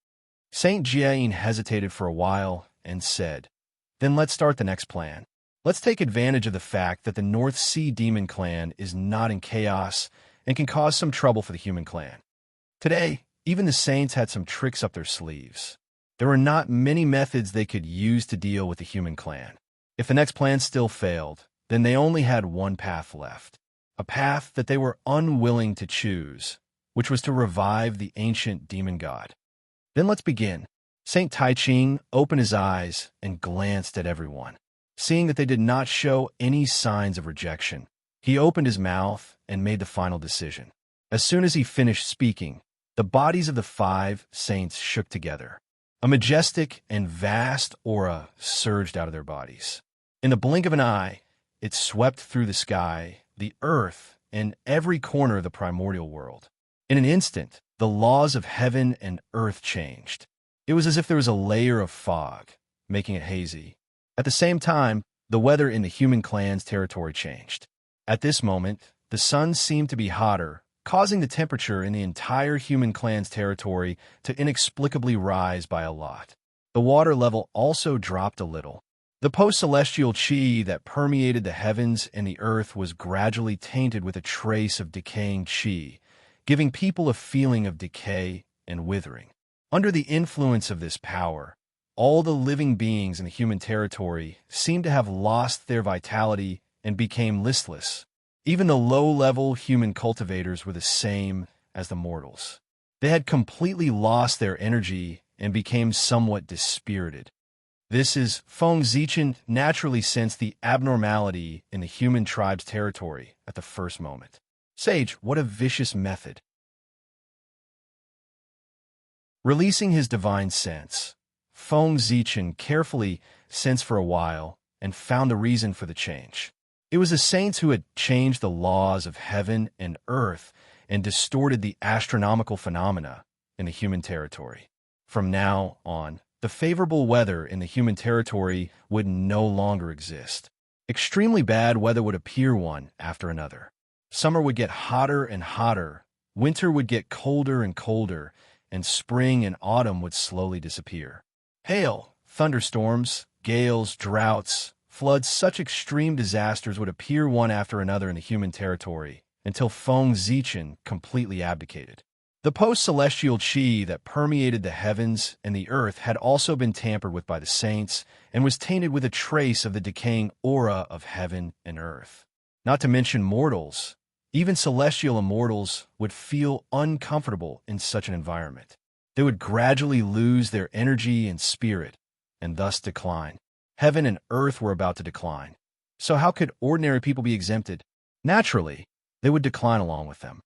A: Saint Jiayin hesitated for a while and said, Then let's start the next plan. Let's take advantage of the fact that the North Sea Demon Clan is not in chaos and can cause some trouble for the human clan. Today, even the Saints had some tricks up their sleeves. There were not many methods they could use to deal with the human clan. If the next plan still failed, then they only had one path left, a path that they were unwilling to choose, which was to revive the ancient demon god. Then let's begin. Saint Taiching opened his eyes and glanced at everyone. Seeing that they did not show any signs of rejection, he opened his mouth and made the final decision. As soon as he finished speaking, the bodies of the 5 saints shook together. A majestic and vast aura surged out of their bodies. In the blink of an eye, it swept through the sky, the earth, and every corner of the primordial world. In an instant, the laws of heaven and earth changed. It was as if there was a layer of fog, making it hazy. At the same time, the weather in the human clan's territory changed. At this moment, the sun seemed to be hotter, causing the temperature in the entire human clan's territory to inexplicably rise by a lot. The water level also dropped a little. The post-celestial qi that permeated the heavens and the earth was gradually tainted with a trace of decaying qi, giving people a feeling of decay and withering. Under the influence of this power, all the living beings in the human territory seemed to have lost their vitality and became listless. Even the low-level human cultivators were the same as the mortals. They had completely lost their energy and became somewhat dispirited. This is Feng Zichen naturally sensed the abnormality in the human tribe's territory at the first moment. Sage, what a vicious method. Releasing his divine sense, Feng Zichen carefully sensed for a while and found the reason for the change. It was the saints who had changed the laws of heaven and earth and distorted the astronomical phenomena in the human territory. From now on, the favorable weather in the human territory would no longer exist. Extremely bad weather would appear one after another. Summer would get hotter and hotter, winter would get colder and colder, and spring and autumn would slowly disappear. Hail, thunderstorms, gales, droughts, floods, such extreme disasters would appear one after another in the human territory until Feng Zichen completely abdicated. The post-celestial qi that permeated the heavens and the earth had also been tampered with by the saints and was tainted with a trace of the decaying aura of heaven and earth. Not to mention mortals, even celestial immortals would feel uncomfortable in such an environment. They would gradually lose their energy and spirit, and thus decline. Heaven and earth were about to decline. So how could ordinary people be exempted? Naturally, they would decline along with them.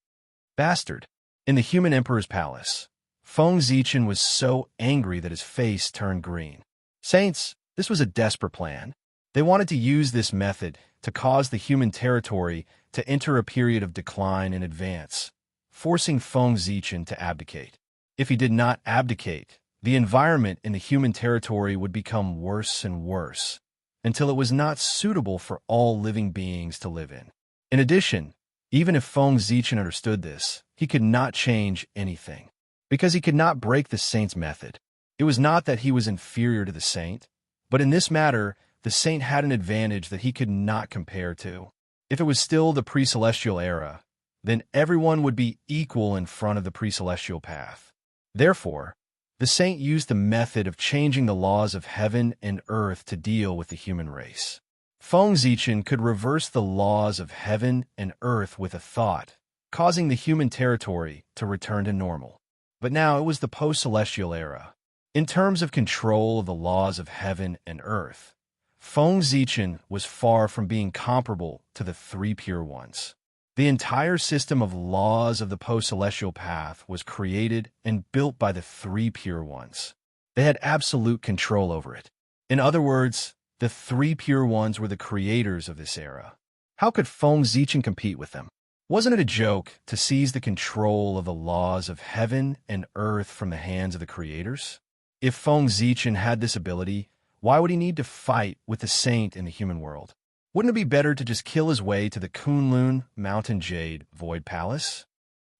A: Bastard. In the human emperor's palace, Feng Zichen was so angry that his face turned green. Saints, this was a desperate plan. They wanted to use this method to cause the human territory to enter a period of decline in advance, forcing Feng Zichen to abdicate. If he did not abdicate, the environment in the human territory would become worse and worse, until it was not suitable for all living beings to live in. In addition, even if Feng Zichen understood this, he could not change anything, because he could not break the saint's method. It was not that he was inferior to the saint, but in this matter, the saint had an advantage that he could not compare to. If it was still the pre-celestial era, then everyone would be equal in front of the pre-celestial path. Therefore, the saint used the method of changing the laws of heaven and earth to deal with the human race. Feng Zichen could reverse the laws of heaven and earth with a thought, causing the human territory to return to normal. But now it was the post-celestial era. In terms of control of the laws of heaven and earth, Feng Zichen was far from being comparable to the 3 pure ones. The entire system of laws of the post-celestial path was created and built by the 3 pure ones. They had absolute control over it. In other words, the three pure ones were the creators of this era. How could Feng Zichen compete with them? Wasn't it a joke to seize the control of the laws of heaven and earth from the hands of the creators? If Feng Zichen had this ability, why would he need to fight with the saint in the human world? Wouldn't it be better to just kill his way to the Kunlun Mountain Jade Void Palace?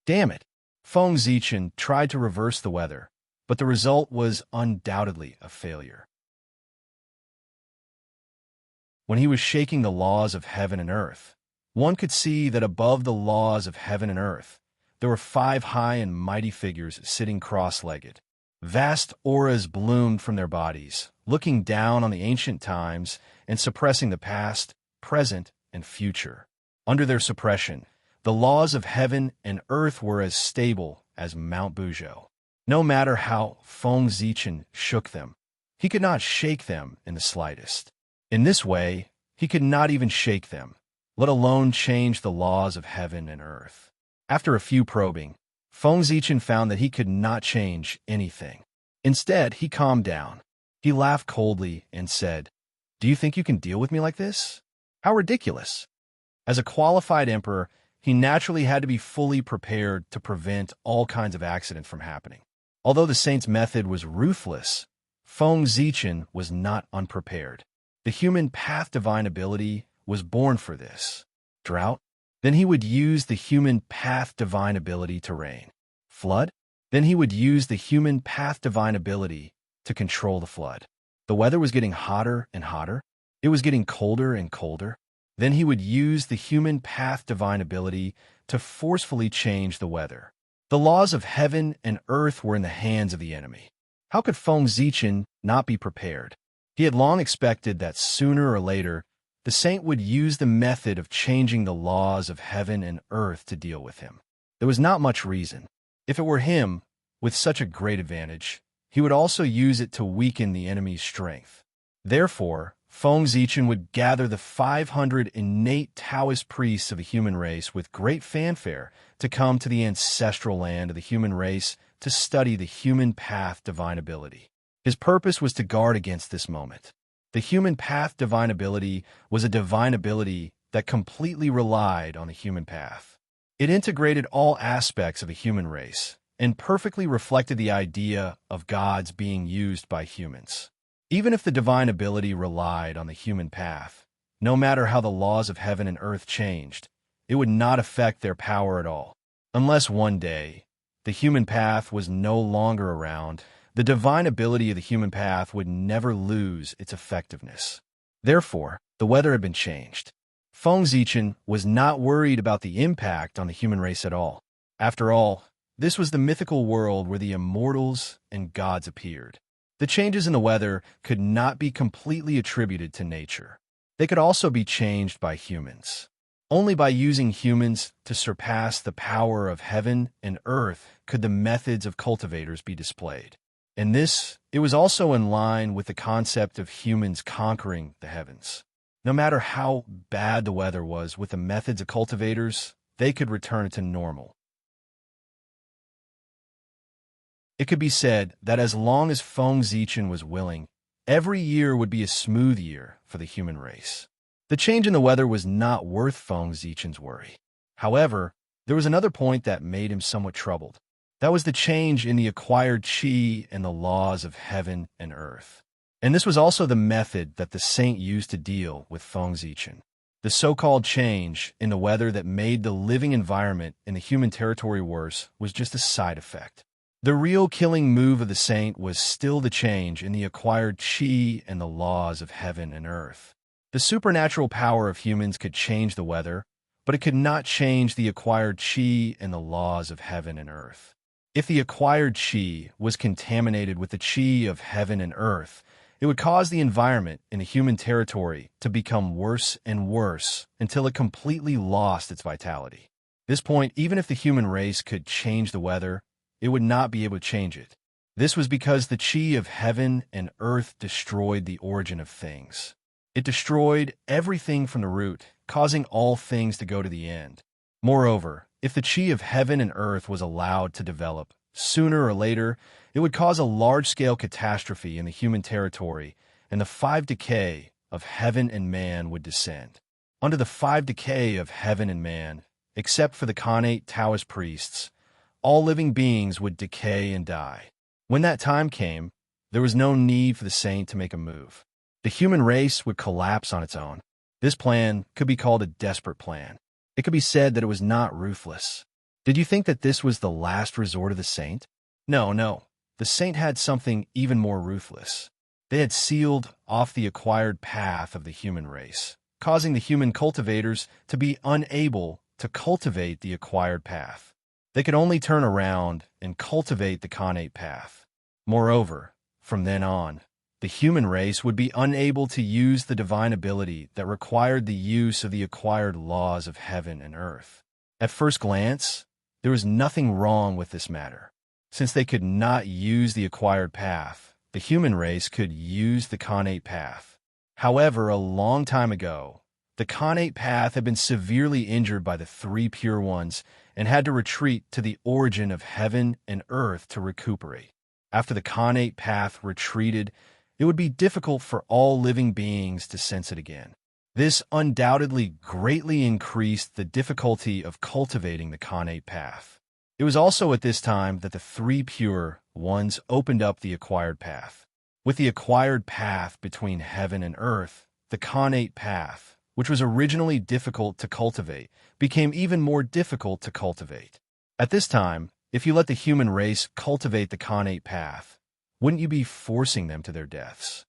A: Damn it! Feng Zichen tried to reverse the weather, but the result was undoubtedly a failure. When he was shaking the laws of heaven and earth, one could see that above the laws of heaven and earth, there were 5 high and mighty figures sitting cross-legged. Vast auras bloomed from their bodies, looking down on the ancient times and suppressing the past, present, and future. Under their suppression, the laws of heaven and earth were as stable as Mount Buzhou. No matter how Feng Zichen shook them, he could not shake them in the slightest. In this way, he could not even shake them, let alone change the laws of heaven and earth. After a few probing, Feng Zichen found that he could not change anything. Instead, he calmed down. He laughed coldly and said, "Do you think you can deal with me like this? How ridiculous." As a qualified emperor, he naturally had to be fully prepared to prevent all kinds of accidents from happening. Although the saint's method was ruthless, Feng Zichen was not unprepared. The human path divine ability was born for this. Drought? Then he would use the human path divine ability to rain. Flood? Then he would use the human path divine ability to control the flood. The weather was getting hotter and hotter. It was getting colder and colder. Then he would use the human path divine ability to forcefully change the weather. The laws of heaven and earth were in the hands of the enemy. How could Feng Zichen not be prepared? He had long expected that sooner or later, the saint would use the method of changing the laws of heaven and earth to deal with him. There was not much reason. If it were him, with such a great advantage, he would also use it to weaken the enemy's strength. Therefore, Feng Zichen would gather the 500 innate Taoist priests of the human race with great fanfare to come to the ancestral land of the human race to study the human path divine ability. His purpose was to guard against this moment. The human path divine ability was a divine ability that completely relied on the human path. It integrated all aspects of the human race and perfectly reflected the idea of gods being used by humans. Even if the divine ability relied on the human path, no matter how the laws of heaven and earth changed, it would not affect their power at all. Unless one day, the human path was no longer around, the divine ability of the human path would never lose its effectiveness. Therefore, the weather had been changed. Feng Zichen was not worried about the impact on the human race at all. After all, this was the mythical world where the immortals and gods appeared. The changes in the weather could not be completely attributed to nature. They could also be changed by humans. Only by using humans to surpass the power of heaven and earth could the methods of cultivators be displayed. In this, it was also in line with the concept of humans conquering the heavens. No matter how bad the weather was with the methods of cultivators, they could return it to normal. It could be said that as long as Feng Zichen was willing, every year would be a smooth year for the human race. The change in the weather was not worth Feng Zichen's worry. However, there was another point that made him somewhat troubled. That was the change in the acquired qi and the laws of heaven and earth. And this was also the method that the saint used to deal with Feng Zichen. The so-called change in the weather that made the living environment in the human territory worse was just a side effect. The real killing move of the saint was still the change in the acquired qi and the laws of heaven and earth. The supernatural power of humans could change the weather, but it could not change the acquired qi and the laws of heaven and earth. If the acquired qi was contaminated with the qi of heaven and earth, it would cause the environment in the human territory to become worse and worse until it completely lost its vitality. At this point, even if the human race could change the weather, it would not be able to change it. This was because the qi of heaven and earth destroyed the origin of things. It destroyed everything from the root, causing all things to go to the end. Moreover, if the qi of heaven and earth was allowed to develop, sooner or later, it would cause a large-scale catastrophe in the human territory and the five decay of heaven and man would descend. Under the five decay of heaven and man, except for the Khanate Taoist priests, all living beings would decay and die. When that time came, there was no need for the saint to make a move. The human race would collapse on its own. This plan could be called a desperate plan. It could be said that it was not ruthless. Did you think that this was the last resort of the saint? No. The saint had something even more ruthless. They had sealed off the acquired path of the human race, causing the human cultivators to be unable to cultivate the acquired path. They could only turn around and cultivate the Khanate path. Moreover, from then on, the human race would be unable to use the divine ability that required the use of the acquired laws of heaven and earth. At first glance, there was nothing wrong with this matter. Since they could not use the acquired path, the human race could use the Khanate path. However, a long time ago, the Khanate path had been severely injured by the three pure ones and had to retreat to the origin of heaven and earth to recuperate. After the Khanate path retreated, it would be difficult for all living beings to sense it again. This undoubtedly greatly increased the difficulty of cultivating the Khanate path. It was also at this time that the three pure ones opened up the acquired path. With the acquired path between heaven and earth, the Khanate path, which was originally difficult to cultivate, became even more difficult to cultivate. At this time, if you let the human race cultivate the Khanate path, wouldn't you be forcing them to their deaths?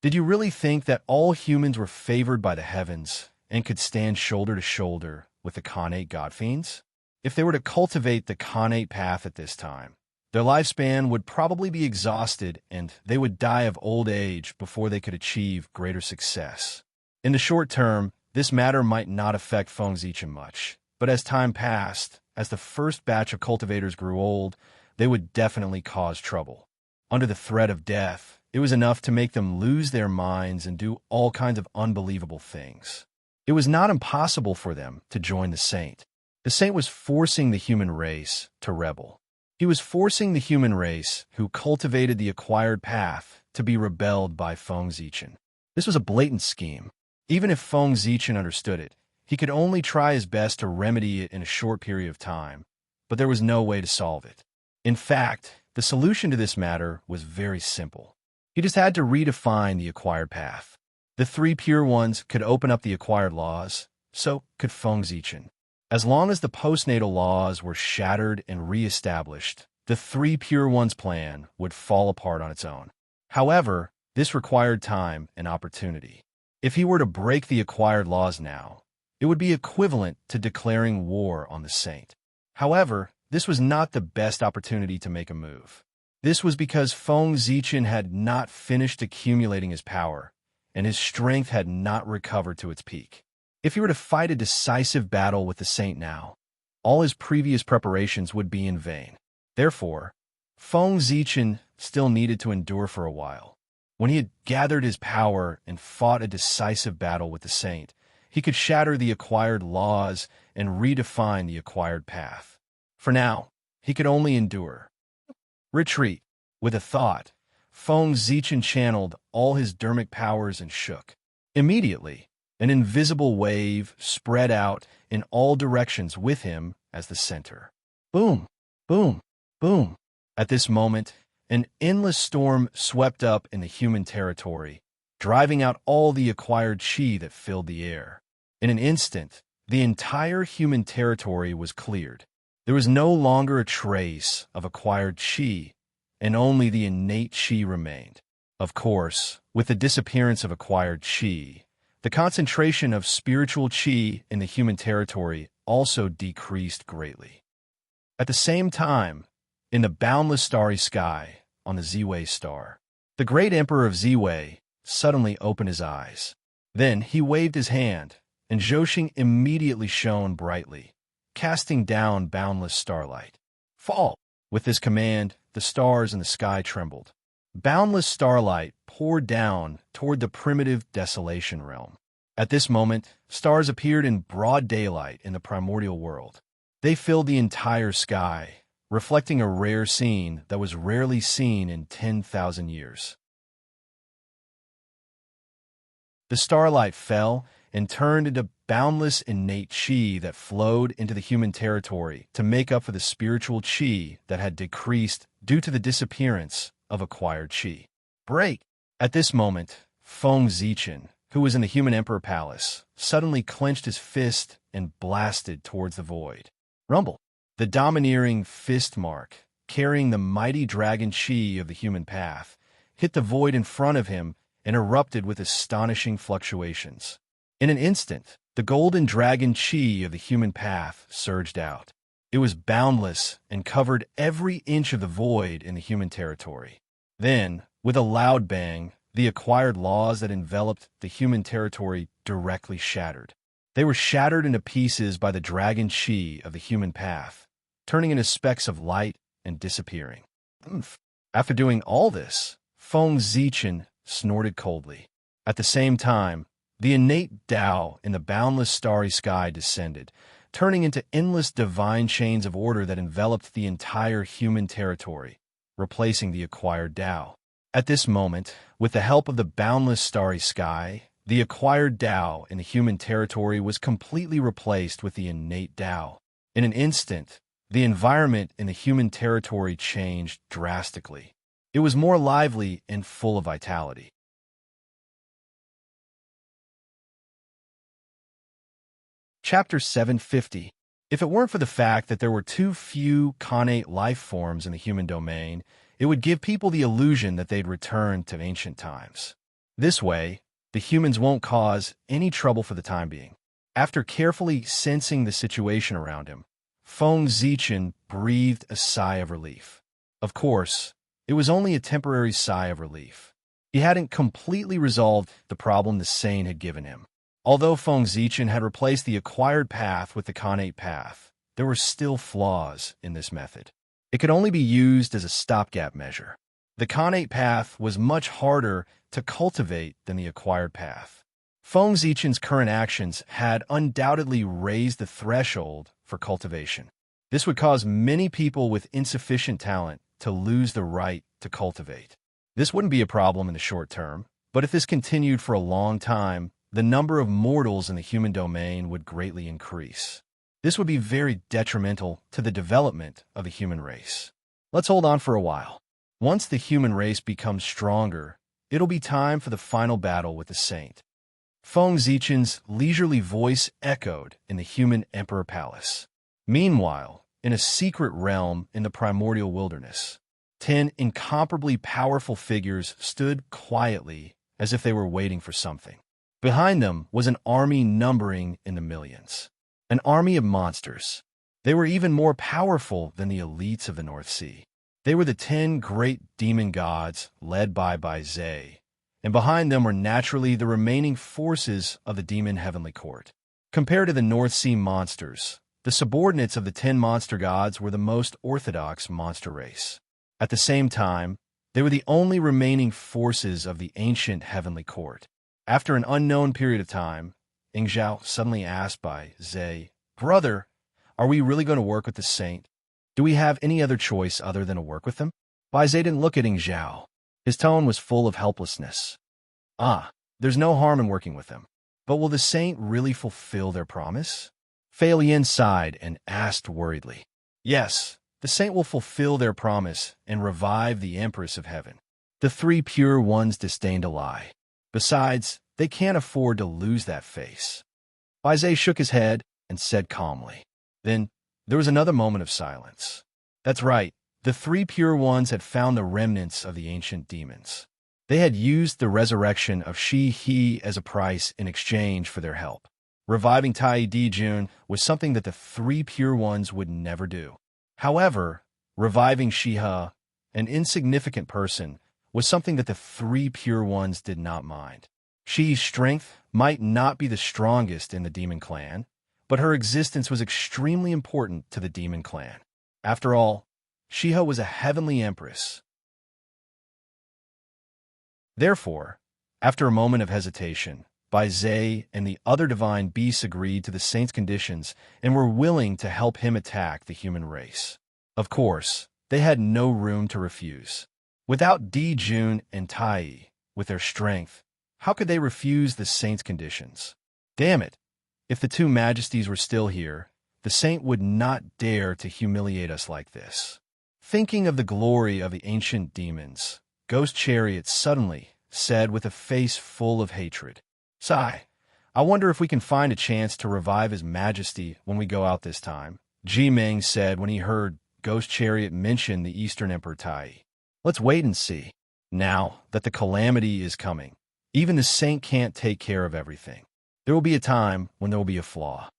A: Did you really think that all humans were favored by the heavens and could stand shoulder to shoulder with the Khanate godfiends? If they were to cultivate the Khanate path at this time, their lifespan would probably be exhausted and they would die of old age before they could achieve greater success. In the short term, this matter might not affect Feng Zichen much, but as time passed, as the first batch of cultivators grew old, they would definitely cause trouble. Under the threat of death, it was enough to make them lose their minds and do all kinds of unbelievable things. It was not impossible for them to join the saint. The saint was forcing the human race to rebel. He was forcing the human race, who cultivated the acquired path, to be rebelled by Feng Zichen. This was a blatant scheme. Even if Feng Zichen understood it, he could only try his best to remedy it in a short period of time, but there was no way to solve it. In fact, the solution to this matter was very simple. He just had to redefine the acquired path. The three pure ones could open up the acquired laws, so could Feng Zichen. As long as the postnatal laws were shattered and re-established, the three pure ones' plan would fall apart on its own. However, this required time and opportunity. If he were to break the acquired laws now, it would be equivalent to declaring war on the saint. However, this was not the best opportunity to make a move. This was because Feng Zichen had not finished accumulating his power, and his strength had not recovered to its peak. If he were to fight a decisive battle with the saint now, all his previous preparations would be in vain. Therefore, Feng Zichen still needed to endure for a while. When he had gathered his power and fought a decisive battle with the saint, he could shatter the acquired laws and redefine the acquired path. For now, he could only endure. Retreat. With a thought, Feng Zichen channeled all his dermic powers and shook. Immediately, an invisible wave spread out in all directions with him as the center. Boom, boom, boom. At this moment, an endless storm swept up in the human territory, driving out all the acquired qi that filled the air. In an instant, the entire human territory was cleared. There was no longer a trace of acquired qi, and only the innate qi remained. Of course, with the disappearance of acquired qi, the concentration of spiritual qi in the human territory also decreased greatly. At the same time, in the boundless starry sky on the Ziwei star, the great emperor of Ziwei suddenly opened his eyes. Then he waved his hand, and Zhoxing immediately shone brightly, casting down boundless starlight. Fall! With this command, the stars in the sky trembled. Boundless starlight poured down toward the primitive desolation realm. At this moment, stars appeared in broad daylight in the primordial world. They filled the entire sky, reflecting a rare scene that was rarely seen in 10,000 years. The starlight fell and turned into boundless innate chi that flowed into the human territory to make up for the spiritual chi that had decreased due to the disappearance of acquired chi. Break! At this moment, Feng Zichen, who was in the human emperor palace, suddenly clenched his fist and blasted towards the void. Rumble! The domineering fist mark, carrying the mighty dragon chi of the human path, hit the void in front of him and erupted with astonishing fluctuations. In an instant, the golden dragon chi of the human path surged out. It was boundless and covered every inch of the void in the human territory. Then, with a loud bang, the acquired laws that enveloped the human territory directly shattered. They were shattered into pieces by the dragon chi of the human path, turning into specks of light and disappearing. After doing all this, Feng Zichen snorted coldly. At the same time, the innate Tao in the boundless starry sky descended, turning into endless divine chains of order that enveloped the entire human territory, replacing the acquired Tao. At this moment, with the help of the boundless starry sky, the acquired Tao in the human territory was completely replaced with the innate Tao. In an instant, the environment in the human territory changed drastically. It was more lively and full of vitality. Chapter 750. If it weren't for the fact that there were too few connate life forms in the human domain, it would give people the illusion that they'd returned to ancient times. This way, the humans won't cause any trouble for the time being. After carefully sensing the situation around him, Feng Zichen breathed a sigh of relief. Of course, it was only a temporary sigh of relief. He hadn't completely resolved the problem the Saint had given him. Although Feng Zichen had replaced the acquired path with the connate path, there were still flaws in this method. It could only be used as a stopgap measure. The connate path was much harder to cultivate than the acquired path. Feng Zichen's current actions had undoubtedly raised the threshold for cultivation. This would cause many people with insufficient talent to lose the right to cultivate. This wouldn't be a problem in the short term, but if this continued for a long time, the number of mortals in the human domain would greatly increase. This would be very detrimental to the development of the human race. Let's hold on for a while. Once the human race becomes stronger, it'll be time for the final battle with the Saint. Feng Zichen's leisurely voice echoed in the human emperor palace. Meanwhile, in a secret realm in the primordial wilderness, 10 incomparably powerful figures stood quietly as if they were waiting for something. Behind them was an army numbering in the millions. An army of monsters. They were even more powerful than the elites of the North Sea. They were the 10 great demon gods led by Zay, and behind them were naturally the remaining forces of the demon heavenly court. Compared to the North Sea monsters, the subordinates of the 10 monster gods were the most orthodox monster race. At the same time, they were the only remaining forces of the ancient heavenly court. After an unknown period of time, Ingzhao suddenly asked by Zay, "Brother, are we really going to work with the Saint? Do we have any other choice other than to work with him?" Bai Zay didn't look at Ingzhao. His tone was full of helplessness. There's no harm in working with him. But will the Saint really fulfill their promise? Fei Lian sighed and asked worriedly. Yes, the Saint will fulfill their promise and revive the Empress of Heaven. The 3 pure ones disdained to lie. Besides, they can't afford to lose that face. Bai Zay shook his head and said calmly. Then there was another moment of silence. That's right, the 3 pure ones had found the remnants of the ancient demons. They had used the resurrection of Shi He as a price in exchange for their help. Reviving Tai Dijun was something that the 3 pure ones would never do. However, reviving Shiha, an insignificant person, was something that the 3 pure ones did not mind. Shi's strength might not be the strongest in the demon clan, but her existence was extremely important to the demon clan. After all, Shiha was a heavenly empress. Therefore, after a moment of hesitation, Bai Zay and the other divine beasts agreed to the Saint's conditions and were willing to help him attack the human race. Of course, they had no room to refuse. Without Jun and Tai, with their strength, how could they refuse the saint's conditions? Damn it! If the two majesties were still here, the saint would not dare to humiliate us like this. Thinking of the glory of the ancient demons, Ghost Chariot suddenly said with a face full of hatred, "Sigh, I wonder if we can find a chance to revive His Majesty when we go out this time," Ji Meng said when he heard Ghost Chariot mention the Eastern Emperor Tai. "Let's wait and see. Now that the calamity is coming, even the saint can't take care of everything. There will be a time when there will be a flaw."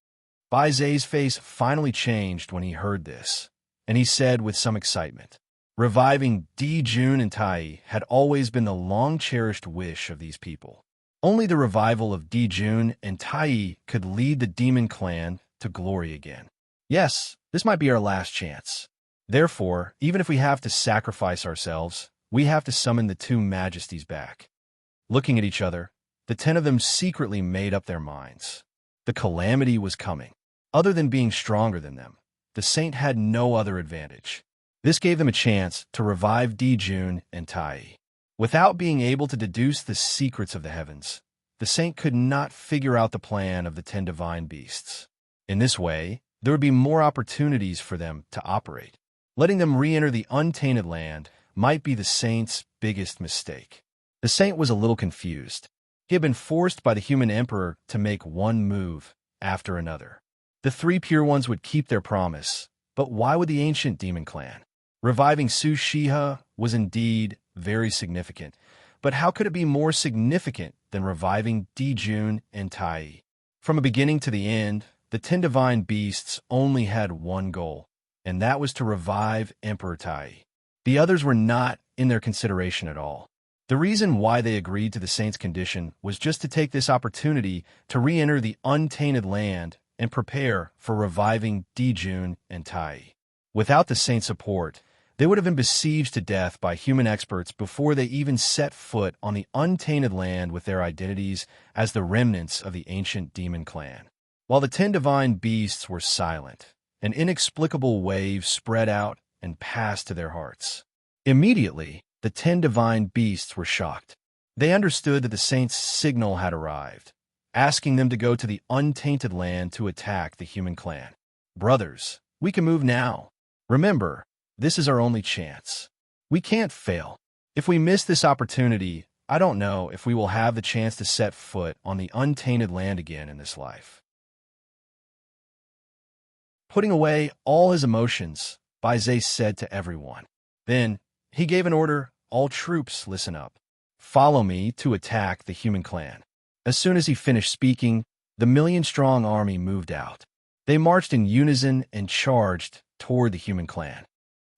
A: Bai Zai's face finally changed when he heard this, and he said with some excitement, "Reviving Jun and Tai had always been the long-cherished wish of these people. Only the revival of Jun and Tai could lead the demon clan to glory again. Yes, this might be our last chance. Therefore, even if we have to sacrifice ourselves, we have to summon the two majesties back." Looking at each other, the 10 of them secretly made up their minds. The calamity was coming. Other than being stronger than them, the saint had no other advantage. This gave them a chance to revive Jun and Tai. Without being able to deduce the secrets of the heavens, the saint could not figure out the plan of the 10 divine beasts. In this way, there would be more opportunities for them to operate. Letting them re-enter the untainted land might be the saint's biggest mistake. The saint was a little confused. He had been forced by the human emperor to make one move after another. The 3 pure ones would keep their promise, but why would the ancient demon clan? Reviving Su Shiha was indeed very significant, but how could it be more significant than reviving Jun and Tai? From the beginning to the end, the 10 divine beasts only had one goal, and that was to revive Emperor Tai. The others were not in their consideration at all. The reason why they agreed to the saint's condition was just to take this opportunity to re-enter the untainted land and prepare for reviving Jun and Tai. Without the saint's support, they would have been besieged to death by human experts before they even set foot on the untainted land with their identities as the remnants of the ancient demon clan. While the 10 divine beasts were silent, an inexplicable wave spread out and passed to their hearts. Immediately, the 10 divine beasts were shocked. They understood that the saint's signal had arrived, asking them to go to the untainted land to attack the human clan. "Brothers, we can move now. Remember, this is our only chance. We can't fail. If we miss this opportunity, I don't know if we will have the chance to set foot on the untainted land again in this life." Putting away all his emotions, Bai Zai said to everyone. Then, he gave an order: "All troops, listen up. Follow me to attack the human clan." As soon as he finished speaking, the 1,000,000-strong army moved out. They marched in unison and charged toward the human clan.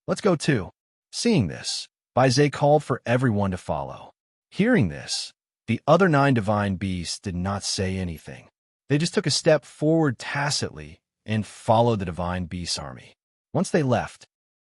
A: "Let's go too." Seeing this, Bai Zai called for everyone to follow. Hearing this, the other 9 divine beasts did not say anything. They just took a step forward tacitly and followed the divine beast's army. Once they left,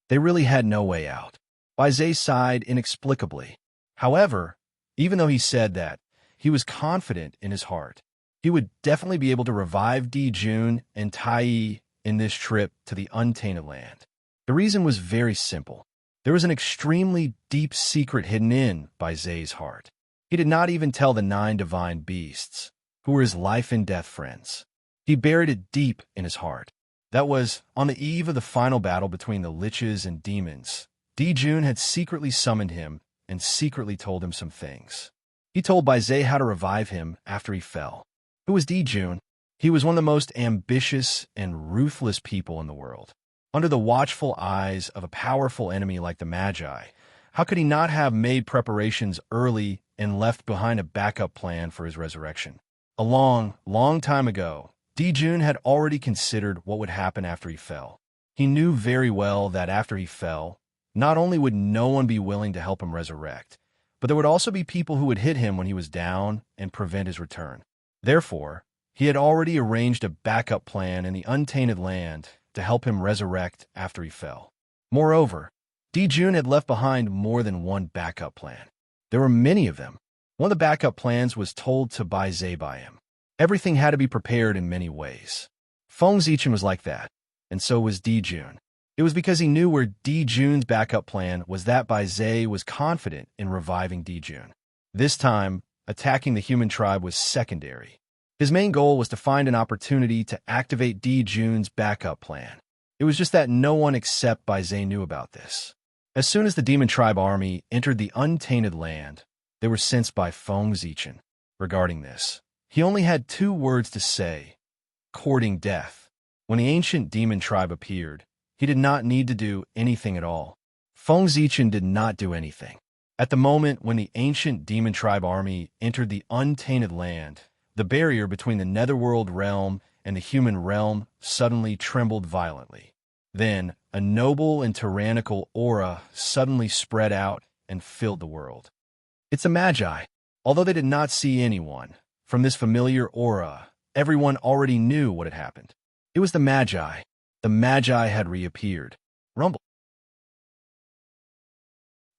A: they really had no way out. Bai Zai sighed inexplicably. However, even though he said that, he was confident in his heart. He would definitely be able to revive Jun and Tai in this trip to the untainted land. The reason was very simple. There was an extremely deep secret hidden in Bai Zai's heart. He did not even tell the 9 divine beasts, who were his life and death friends. He buried it deep in his heart. That was, on the eve of the final battle between the liches and demons, Jun had secretly summoned him and secretly told him some things. He told Bai Zai how to revive him after he fell. Who was Jun? He was one of the most ambitious and ruthless people in the world. Under the watchful eyes of a powerful enemy like the Magi, how could he not have made preparations early and left behind a backup plan for his resurrection? A long, long time ago, Jun had already considered what would happen after he fell. He knew very well that after he fell, not only would no one be willing to help him resurrect, but there would also be people who would hit him when he was down and prevent his return. Therefore, he had already arranged a backup plan in the untainted land to help him resurrect after he fell. Moreover, Jun had left behind more than one backup plan. There were many of them. One of the backup plans was told to Bai Zai by him. Everything had to be prepared in many ways. Feng Zichen was like that, and so was Jun. It was because he knew where Di-jun's backup plan was that Bai Zhe was confident in reviving Di-jun. This time, attacking the human tribe was secondary. His main goal was to find an opportunity to activate Di-jun's backup plan. It was just that no one except Bai Zhe knew about this. As soon as the demon tribe army entered the untainted land, they were sensed by Feng Zichen. Regarding this, he only had 2 words to say: courting death. When the ancient demon tribe appeared, he did not need to do anything at all. Feng Zichen did not do anything. At the moment when the ancient demon tribe army entered the untainted land, the barrier between the netherworld realm and the human realm suddenly trembled violently. Then, a noble and tyrannical aura suddenly spread out and filled the world. It's a magi. Although they did not see anyone, from this familiar aura, everyone already knew what had happened. It was the magi. The magi had reappeared. Rumble.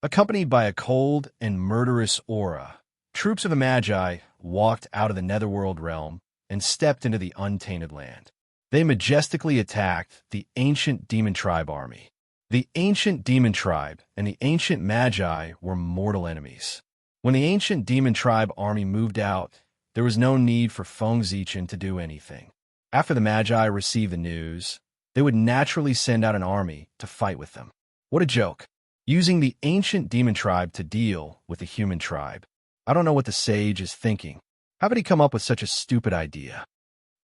A: Accompanied by a cold and murderous aura, troops of the magi walked out of the netherworld realm and stepped into the untainted land. They majestically attacked the ancient demon tribe army. The ancient demon tribe and the ancient magi were mortal enemies. When the ancient demon tribe army moved out, there was no need for Feng Zichen to do anything. After the magi received the news, they would naturally send out an army to fight with them. What a joke! Using the ancient demon tribe to deal with the human tribe. I don't know what the sage is thinking. How did he come up with such a stupid idea?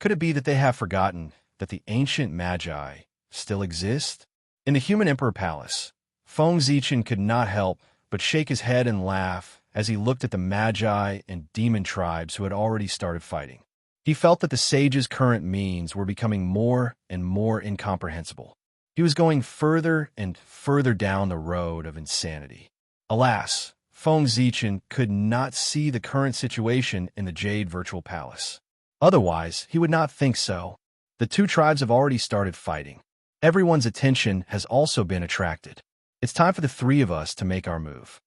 A: Could it be that they have forgotten that the ancient magi still exist? In the human emperor palace, Feng Zichen could not help but shake his head and laugh as he looked at the magi and demon tribes who had already started fighting. He felt that the sage's current means were becoming more and more incomprehensible. He was going further and further down the road of insanity. Alas, Feng Zichen could not see the current situation in the Jade Virtual Palace. Otherwise, he would not think so. The 2 tribes have already started fighting. Everyone's attention has also been attracted. It's time for the 3 of us to make our move.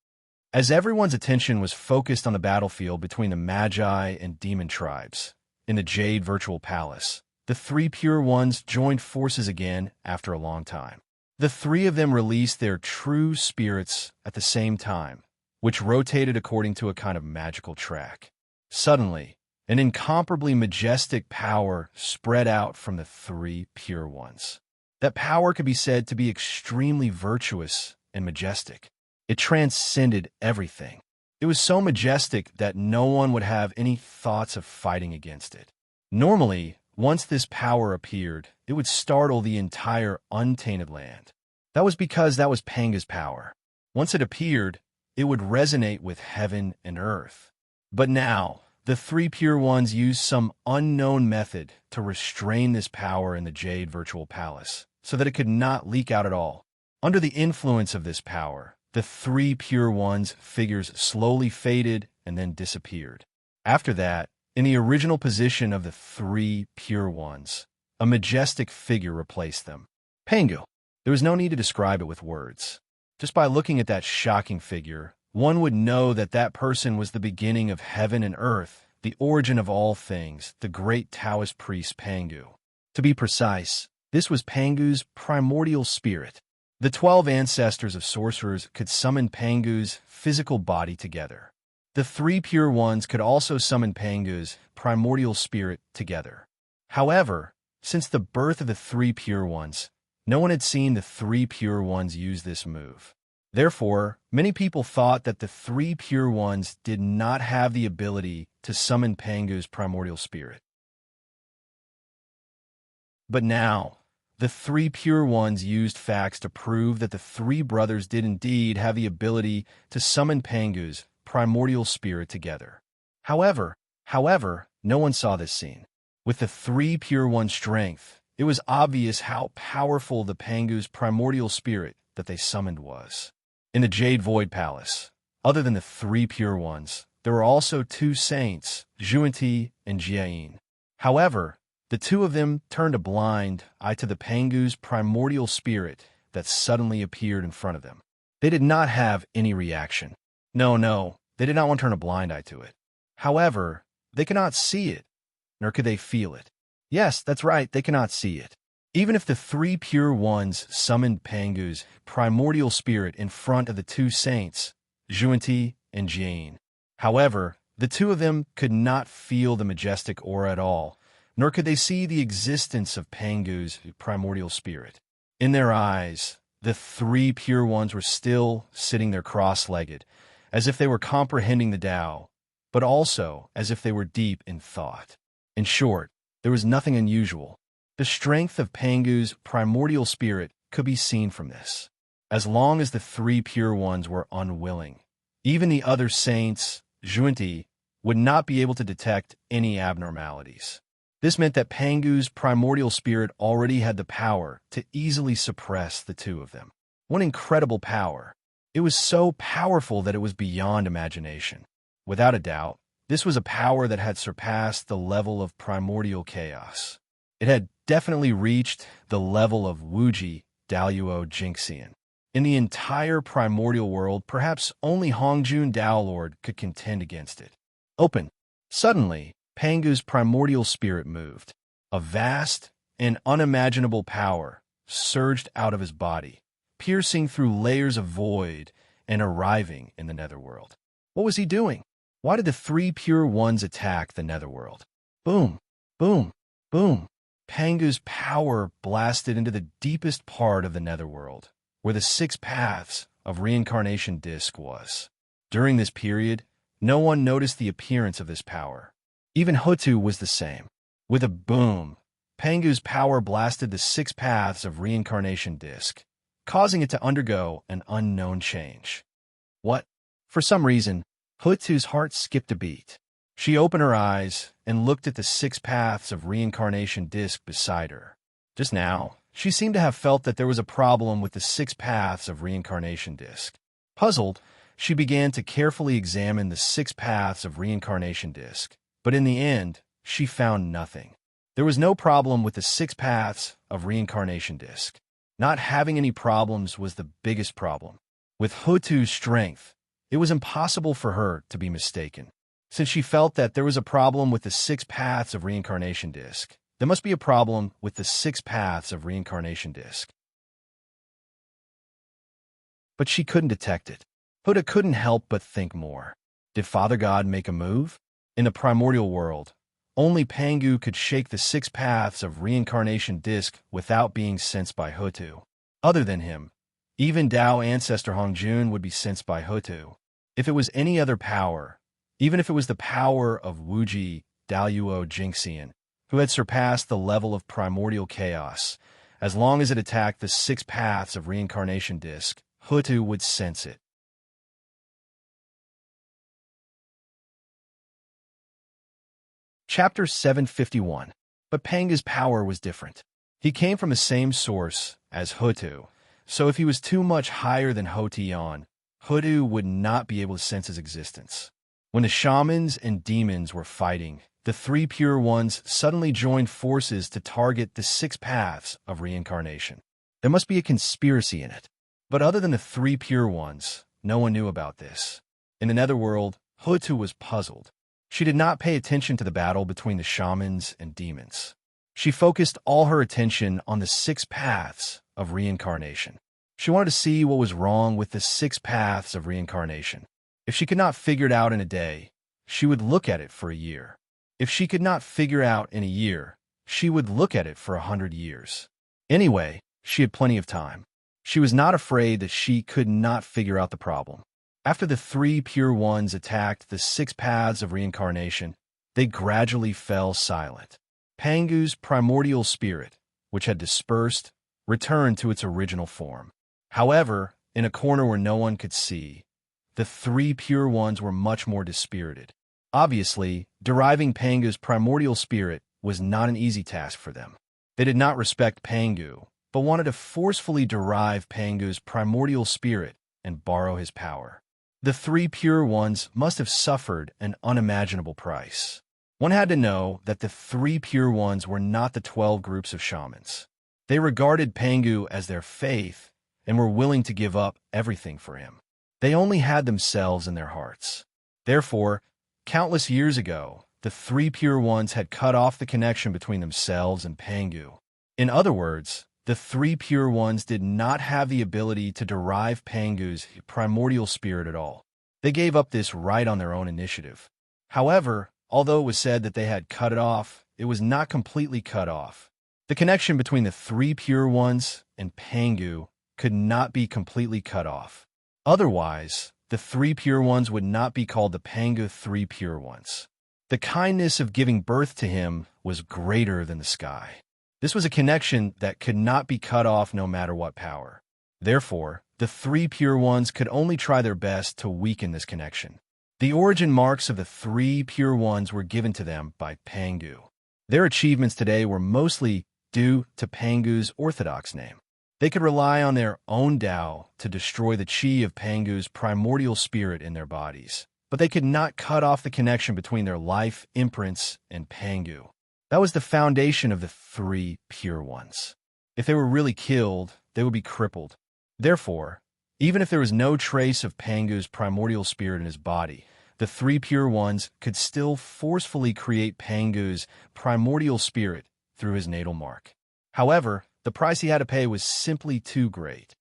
A: As everyone's attention was focused on the battlefield between the Magi and Demon tribes in the Jade Virtual Palace, the 3 Pure Ones joined forces again after a long time. The 3 of them released their true spirits at the same time, which rotated according to a kind of magical track. Suddenly, an incomparably majestic power spread out from the 3 Pure Ones. That power could be said to be extremely virtuous and majestic. It transcended everything. It was so majestic that no one would have any thoughts of fighting against it. Normally, once this power appeared, it would startle the entire untainted land. That was because that was Panga's power. Once it appeared, it would resonate with heaven and earth. But now, the 3 Pure Ones used some unknown method to restrain this power in the Jade Virtual Palace, so that it could not leak out at all. Under the influence of this power, the 3 Pure Ones' figures slowly faded and then disappeared. After that, in the original position of the 3 Pure Ones, a majestic figure replaced them. Pangu. There was no need to describe it with words. Just by looking at that shocking figure, one would know that that person was the beginning of heaven and earth, the origin of all things, the great Taoist priest Pangu. To be precise, this was Pangu's primordial spirit. The 12 ancestors of sorcerers could summon Pangu's physical body together. The 3 Pure Ones could also summon Pangu's primordial spirit together. However, since the birth of the 3 Pure Ones, no one had seen the 3 Pure Ones use this move. Therefore, many people thought that the 3 Pure Ones did not have the ability to summon Pangu's primordial spirit. But now, the 3 Pure Ones used facts to prove that the 3 brothers did indeed have the ability to summon Pangu's primordial spirit together. However, no one saw this scene. With the 3 Pure Ones' strength, it was obvious how powerful the Pangu's primordial spirit that they summoned was. In the Jade Void Palace, other than the 3 Pure Ones, there were also 2 saints, Zhuanti and Jiayin. However, the 2 of them turned a blind eye to the Pangu's primordial spirit that suddenly appeared in front of them. They did not have any reaction. No, they did not want to turn a blind eye to it. However, they cannot see it, nor could they feel it. Yes, that's right, they cannot see it. Even if the three pure ones summoned Pangu's primordial spirit in front of the two saints, Xuanti and Jane. However, the two of them could not feel the majestic aura at all, nor could they see the existence of Pangu's primordial spirit. In their eyes, the three pure ones were still sitting there cross-legged, as if they were comprehending the Tao, but also as if they were deep in thought. In short, there was nothing unusual. The strength of Pangu's primordial spirit could be seen from this. As long as the three pure ones were unwilling, even the other saints, Xuanti, would not be able to detect any abnormalities. This meant that Pangu's primordial spirit already had the power to easily suppress the two of them. What incredible power! It was so powerful that it was beyond imagination. Without a doubt, this was a power that had surpassed the level of primordial chaos. It had definitely reached the level of Wuji Daluo Jinxian. In the entire primordial world, perhaps only Hongjun Dao Lord could contend against it. Open. Suddenly, Pangu's primordial spirit moved. A vast and unimaginable power surged out of his body, piercing through layers of void and arriving in the netherworld. What was he doing? Why did the three pure ones attack the netherworld? Boom, boom, boom. Pangu's power blasted into the deepest part of the netherworld, where the six paths of reincarnation disk was. During this period, no one noticed the appearance of this power. Even Hutu was the same. With a boom, Pangu's power blasted the six paths of reincarnation disk, causing it to undergo an unknown change. What? For some reason, Hutu's heart skipped a beat. She opened her eyes and looked at the six paths of reincarnation disk beside her. Just now, she seemed to have felt that there was a problem with the six paths of reincarnation disk. Puzzled, she began to carefully examine the six paths of reincarnation disk. But in the end, she found nothing. There was no problem with the six paths of reincarnation disk. Not having any problems was the biggest problem. With Hutu's strength, it was impossible for her to be mistaken. Since she felt that there was a problem with the six paths of reincarnation disk, there must be a problem with the six paths of reincarnation disk. But she couldn't detect it. Hutu couldn't help but think more. Did Father God make a move? In the primordial world, only Pangu could shake the six paths of reincarnation disk without being sensed by Hutu. Other than him, even Dao ancestor Hongjun would be sensed by Hutu. If it was any other power, even if it was the power of Wuji Daluo Jinxian, who had surpassed the level of primordial chaos, as long as it attacked the six paths of reincarnation disk, Hutu would sense it. Chapter 751. But Pangu's power was different. He came from the same source as Hutu, so if he was too much higher than Hotian, Hutu would not be able to sense his existence. When the shamans and demons were fighting, the three pure ones suddenly joined forces to target the six paths of reincarnation. There must be a conspiracy in it. But other than the three pure ones, no one knew about this. In the netherworld, Hutu was puzzled. She did not pay attention to the battle between the shamans and demons. She focused all her attention on the six paths of reincarnation. She wanted to see what was wrong with the six paths of reincarnation. If she could not figure it out in a day, she would look at it for a year. If she could not figure out in a year, she would look at it for 100 years. Anyway, she had plenty of time. She was not afraid that she could not figure out the problem. After the three pure ones attacked the six paths of reincarnation, they gradually fell silent. Pangu's primordial spirit, which had dispersed, returned to its original form. However, in a corner where no one could see, the three pure ones were much more dispirited. Obviously, deriving Pangu's primordial spirit was not an easy task for them. They did not respect Pangu, but wanted to forcefully derive Pangu's primordial spirit and borrow his power. The three pure ones must have suffered an unimaginable price. One had to know that the three pure ones were not the 12 groups of shamans. They regarded Pangu as their faith and were willing to give up everything for him. They only had themselves in their hearts. Therefore, countless years ago, the three pure ones had cut off the connection between themselves and Pangu. In other words, the three pure ones did not have the ability to derive Pangu's primordial spirit at all. They gave up this right on their own initiative. However, although it was said that they had cut it off, it was not completely cut off. The connection between the three pure ones and Pangu could not be completely cut off. Otherwise, the three pure ones would not be called the Pangu three pure ones. The kindness of giving birth to him was greater than the sky. This was a connection that could not be cut off no matter what power. Therefore, the three pure ones could only try their best to weaken this connection. The origin marks of the three pure ones were given to them by Pangu. Their achievements today were mostly due to Pangu's orthodox name. They could rely on their own Tao to destroy the chi of Pangu's primordial spirit in their bodies, but they could not cut off the connection between their life imprints and Pangu. That was the foundation of the three pure ones. If they were really killed, they would be crippled. Therefore, even if there was no trace of Pangu's primordial spirit in his body, the three pure ones could still forcefully create Pangu's primordial spirit through his natal mark. However, the price he had to pay was simply too great.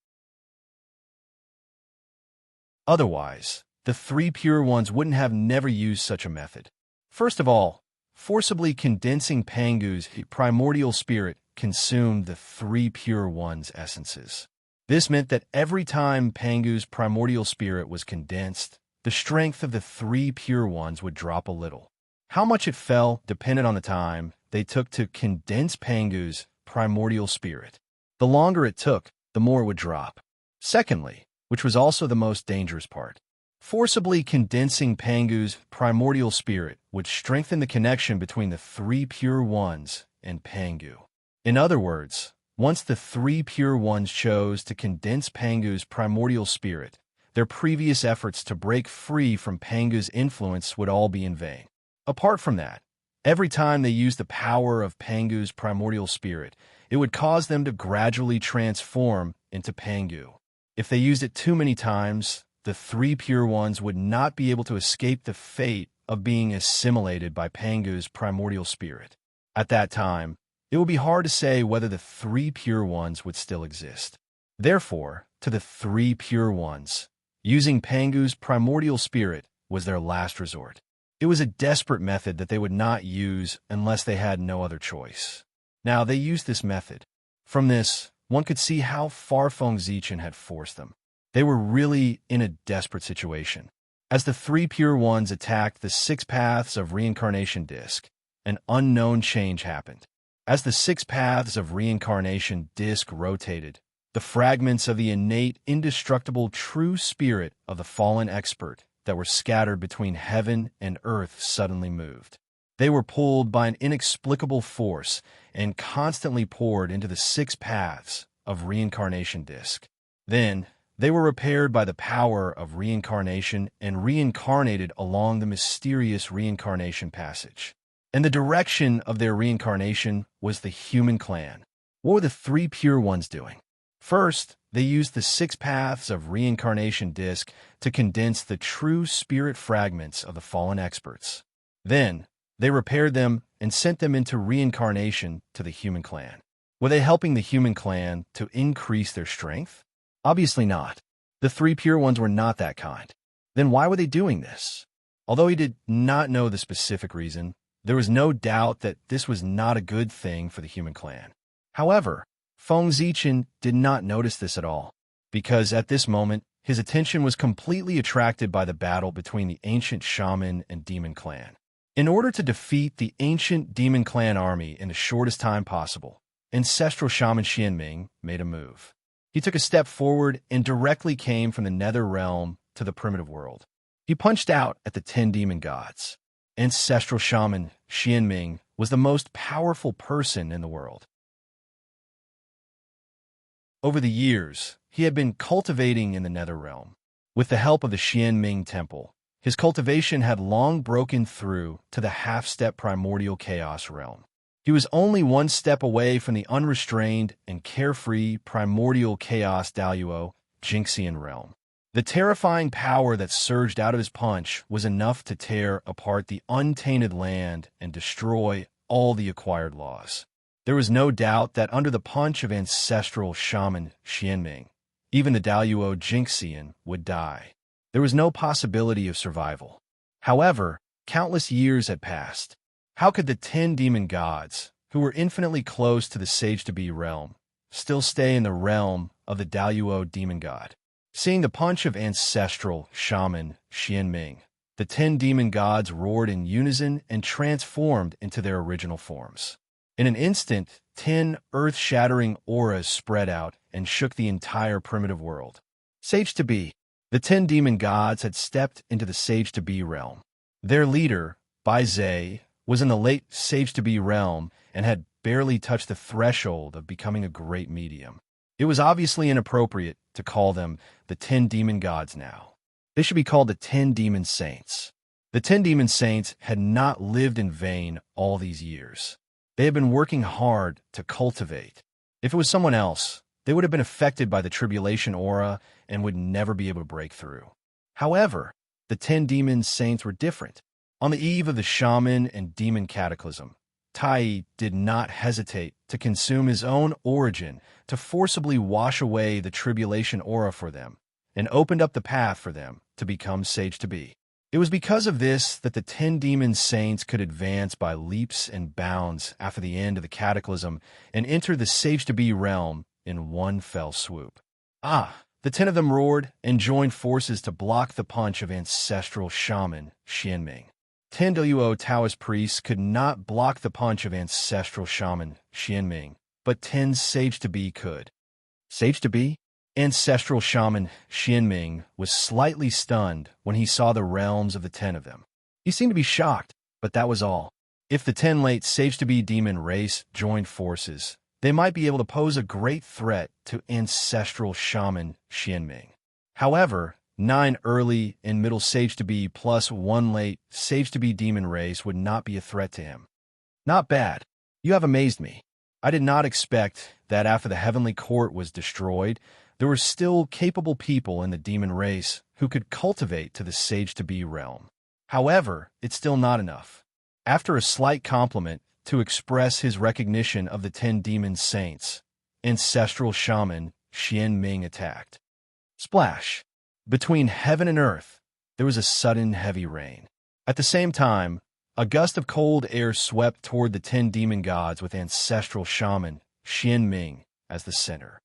A: Otherwise, the three pure ones wouldn't have never used such a method. First of all, forcibly condensing Pangu's primordial spirit consumed the three pure ones' essences. This meant that every time Pangu's primordial spirit was condensed, the strength of the three pure ones would drop a little. How much it fell depended on the time they took to condense Pangu's primordial spirit. The longer it took, the more it would drop. Secondly, which was also the most dangerous part, forcibly condensing Pangu's primordial spirit would strengthen the connection between the three pure ones and Pangu. In other words, once the three pure ones chose to condense Pangu's primordial spirit, their previous efforts to break free from Pangu's influence would all be in vain. Apart from that, every time they used the power of Pangu's primordial spirit, it would cause them to gradually transform into Pangu. If they used it too many times, the three pure ones would not be able to escape the fate of being assimilated by Pangu's primordial spirit. At that time, it would be hard to say whether the three pure ones would still exist. Therefore, to the three pure ones, using Pangu's primordial spirit was their last resort. It was a desperate method that they would not use unless they had no other choice. Now, they used this method. From this, one could see how far Feng Zichen had forced them. They were really in a desperate situation. As the three pure ones attacked the six paths of reincarnation disc, an unknown change happened. As the six paths of reincarnation disc rotated, the fragments of the innate, indestructible true spirit of the fallen expert that were scattered between heaven and earth suddenly moved. They were pulled by an inexplicable force and constantly poured into the six paths of reincarnation disc. Then, they were repaired by the power of reincarnation and reincarnated along the mysterious reincarnation passage. And the direction of their reincarnation was the human clan. What were the three pure ones doing? First, they used the six paths of reincarnation disc to condense the true spirit fragments of the fallen experts. Then, they repaired them and sent them into reincarnation to the human clan. Were they helping the human clan to increase their strength? Obviously not. The three pure ones were not that kind. Then why were they doing this? Although he did not know the specific reason, there was no doubt that this was not a good thing for the human clan. However, Feng Zichen did not notice this at all, because at this moment, his attention was completely attracted by the battle between the ancient shaman and demon clan. In order to defeat the ancient demon clan army in the shortest time possible, ancestral shaman Xianming made a move. He took a step forward and directly came from the nether realm to the primitive world. He punched out at the 10 demon gods. Ancestral shaman Xianming was the most powerful person in the world. Over the years, he had been cultivating in the nether realm. With the help of the Xianming temple, his cultivation had long broken through to the half-step primordial chaos realm. He was only one step away from the unrestrained and carefree primordial chaos Daluo Jinxian realm. The terrifying power that surged out of his punch was enough to tear apart the untainted land and destroy all the acquired laws. There was no doubt that under the punch of ancestral shaman Xianming, even the Daluo Jinxian would die. There was no possibility of survival. However, countless years had passed. How could the 10 demon gods, who were infinitely close to the Sage-to-Be realm, still stay in the realm of the Daluo demon god? Seeing the punch of ancestral shaman Xianming, the 10 demon gods roared in unison and transformed into their original forms. In an instant, 10 earth-shattering auras spread out and shook the entire primitive world. Sage-to-Be. The 10 demon gods had stepped into the Sage-to-Be realm. Their leader, Bai Zhe, was in the late Sage-to-Be realm and had barely touched the threshold of becoming a great medium. It was obviously inappropriate to call them the 10 demon gods now. They should be called the 10 demon saints. The 10 demon saints had not lived in vain all these years. They had been working hard to cultivate. If it was someone else, they would have been affected by the tribulation aura and would never be able to break through. However, the 10 demon saints were different. On the eve of the shaman and demon cataclysm, Tai did not hesitate to consume his own origin to forcibly wash away the tribulation aura for them and opened up the path for them to become Sage-to-Be. It was because of this that the 10 demon saints could advance by leaps and bounds after the end of the cataclysm and enter the Sage-to-Be realm in one fell swoop. The 10 of them roared and joined forces to block the punch of ancestral shaman Xianming. 10 Daluo Taoist priests could not block the punch of ancestral shaman Xianming, but 10 Sage-to-Be could. Sage-to-Be? Ancestral shaman Xianming was slightly stunned when he saw the realms of the 10 of them. He seemed to be shocked, but that was all. If the 10 late Sage-to-Be demon race joined forces, they might be able to pose a great threat to ancestral shaman Xianming. However, 9 early and middle Sage-to-Be plus 1 late Sage-to-Be demon race would not be a threat to him. Not bad. You have amazed me. I did not expect that after the heavenly court was destroyed, there were still capable people in the demon race who could cultivate to the Sage-to-Be realm. However, it's still not enough. After a slight compliment to express his recognition of the 10 demon saints, ancestral shaman Xianming attacked. Splash! Between heaven and earth, there was a sudden heavy rain. At the same time, a gust of cold air swept toward the 10 demon gods with ancestral shaman Xianming as the center.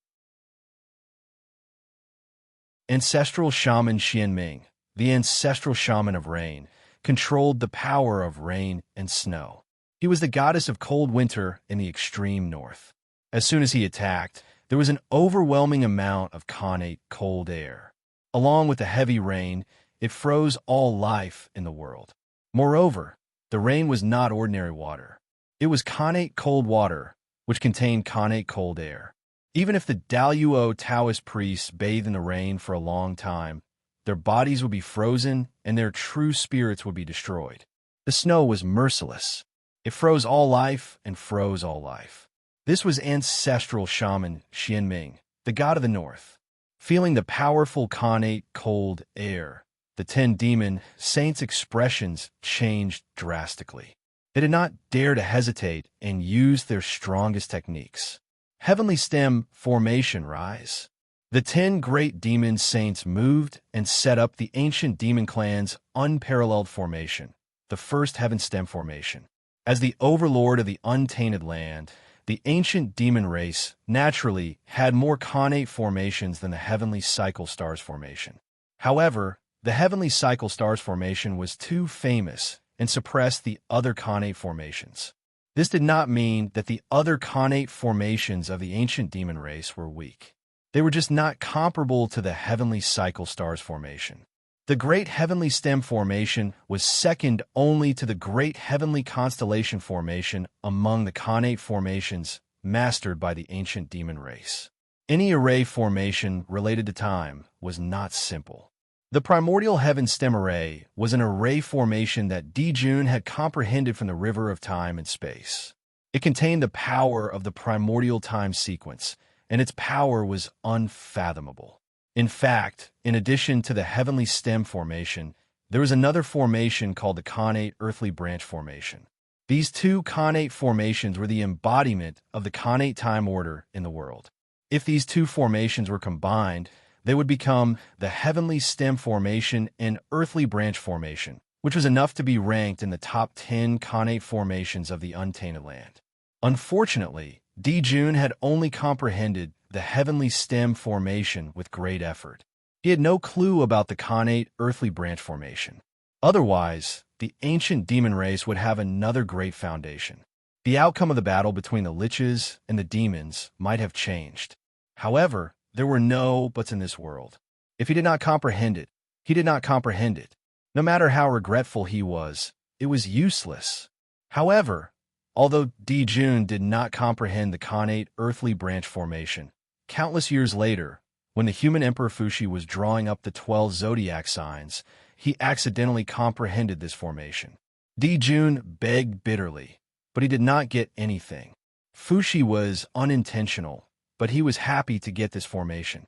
A: Ancestral shaman Xianming, the ancestral shaman of rain, controlled the power of rain and snow. He was the goddess of cold winter in the extreme north. As soon as he attacked, there was an overwhelming amount of connate cold air. Along with the heavy rain, it froze all life in the world. Moreover, the rain was not ordinary water. It was connate cold water, which contained connate cold air. Even if the Daluo Taoist priests bathed in the rain for a long time, their bodies would be frozen and their true spirits would be destroyed. The snow was merciless. It froze all life and froze all life. This was ancestral shaman Xianming, the god of the north. Feeling the powerful connate cold air, the 10 demon saints' expressions changed drastically. They did not dare to hesitate and used their strongest techniques. Heavenly stem formation rise. The 10 great demon saints moved and set up the ancient demon clan's unparalleled formation, the first heaven stem formation. As the overlord of the untainted land, the ancient demon race naturally had more connate formations than the heavenly cycle stars formation. However, the heavenly cycle stars formation was too famous and suppressed the other connate formations. This did not mean that the other connate formations of the ancient demon race were weak. They were just not comparable to the heavenly cycle stars formation. The great heavenly stem formation was second only to the great heavenly constellation formation among the connate formations mastered by the ancient demon race. Any array formation related to time was not simple. The primordial heaven stem array was an array formation that Dijun had comprehended from the river of time and space. It contained the power of the primordial time sequence, and its power was unfathomable. In fact, in addition to the heavenly stem formation, there was another formation called the connate earthly branch formation. These two connate formations were the embodiment of the connate time order in the world. If these two formations were combined, they would become the heavenly stem formation and earthly branch formation, which was enough to be ranked in the top 10 connate formations of the untainted land. Unfortunately, Jun had only comprehended the heavenly stem formation with great effort. He had no clue about the connate earthly branch formation. Otherwise, the ancient demon race would have another great foundation. The outcome of the battle between the liches and the demons might have changed. However, there were no buts in this world. If he did not comprehend it, he did not comprehend it. No matter how regretful he was, it was useless. However, although Jun did not comprehend the connate earthly branch formation, countless years later, when the human Emperor Fuxi was drawing up the 12 zodiac signs, he accidentally comprehended this formation. Jun begged bitterly, but he did not get anything. Fuxi was unintentional, but he was happy to get this formation.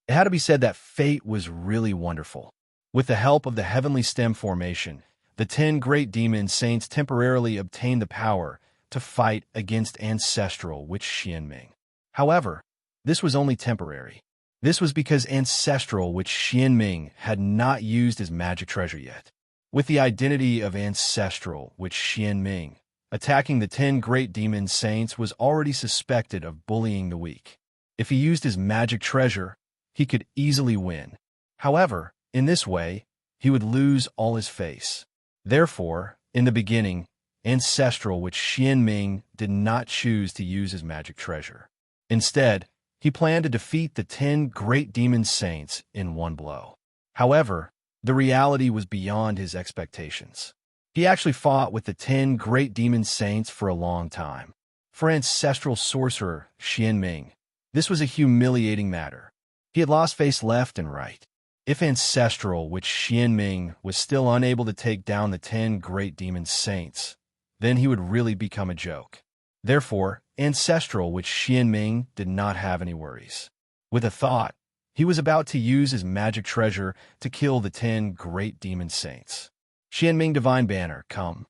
A: It had to be said that fate was really wonderful. With the help of the heavenly stem formation, the 10 great demon saints temporarily obtained the power to fight against ancestral witch Xianming. However, this was only temporary. This was because ancestral witch Xianming had not used his magic treasure yet. With the identity of ancestral witch Xianming, attacking the 10 great demon saints was already suspected of bullying the weak. If he used his magic treasure, he could easily win. However, in this way, he would lose all his face. Therefore, in the beginning, ancestral witch Xianming did not choose to use his magic treasure. Instead, he planned to defeat the 10 great demon saints in one blow. However, the reality was beyond his expectations. He actually fought with the 10 great demon saints for a long time. For ancestral sorcerer Xianming, this was a humiliating matter. He had lost face left and right. If ancestral witch Xianming was still unable to take down the 10 great demon saints, then he would really become a joke. Therefore, ancestral witch Xianming did not have any worries. With a thought, he was about to use his magic treasure to kill the 10 great demon saints. Xianming divine banner, come.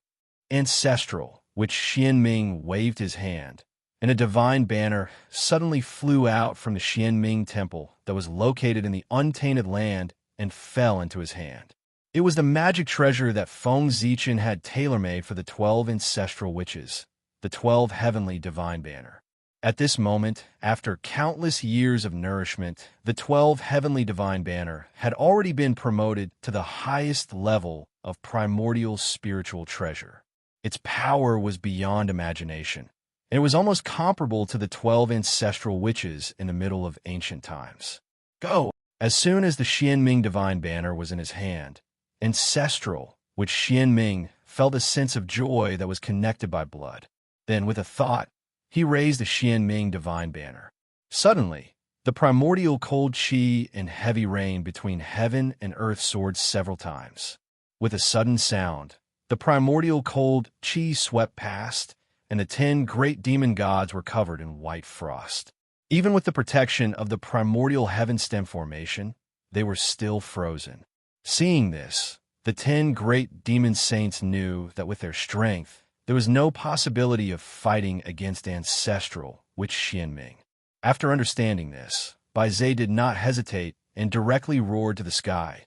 A: Ancestral witch Xianming waved his hand, and a divine banner suddenly flew out from the Xianming temple that was located in the untainted land and fell into his hand. It was the magic treasure that Feng Zichen had tailor-made for the 12 ancestral witches, the 12 heavenly divine banner. At this moment, after countless years of nourishment, the 12 heavenly divine banner had already been promoted to the highest level of primordial spiritual treasure. Its power was beyond imagination, and it was almost comparable to the 12 ancestral witches in the middle of ancient times. Go! As soon as the Xianming divine banner was in his hand, ancestral witch Xianming felt a sense of joy that was connected by blood. Then, with a thought, he raised the Xianming divine banner. Suddenly, the primordial cold qi and heavy rain between heaven and earth soared several times. With a sudden sound, the primordial cold qi swept past, and the 10 great demon gods were covered in white frost. Even with the protection of the primordial heaven stem formation, they were still frozen. Seeing this, the 10 great demon saints knew that with their strength, there was no possibility of fighting against ancestral witch Xianming. After understanding this, Bai Zhe did not hesitate and directly roared to the sky.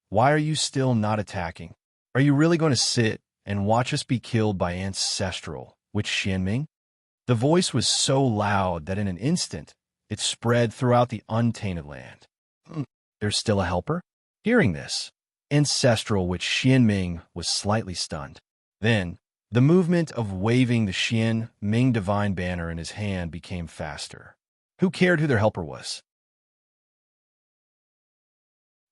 A: Why are you still not attacking? Are you really going to sit and watch us be killed by ancestral witch Xianming? The voice was so loud that in an instant, it spread throughout the untainted land. There's still a helper? Hearing this, ancestral witch Xianming was slightly stunned. Then, the movement of waving the Xianming divine banner in his hand became faster. Who cared who their helper was?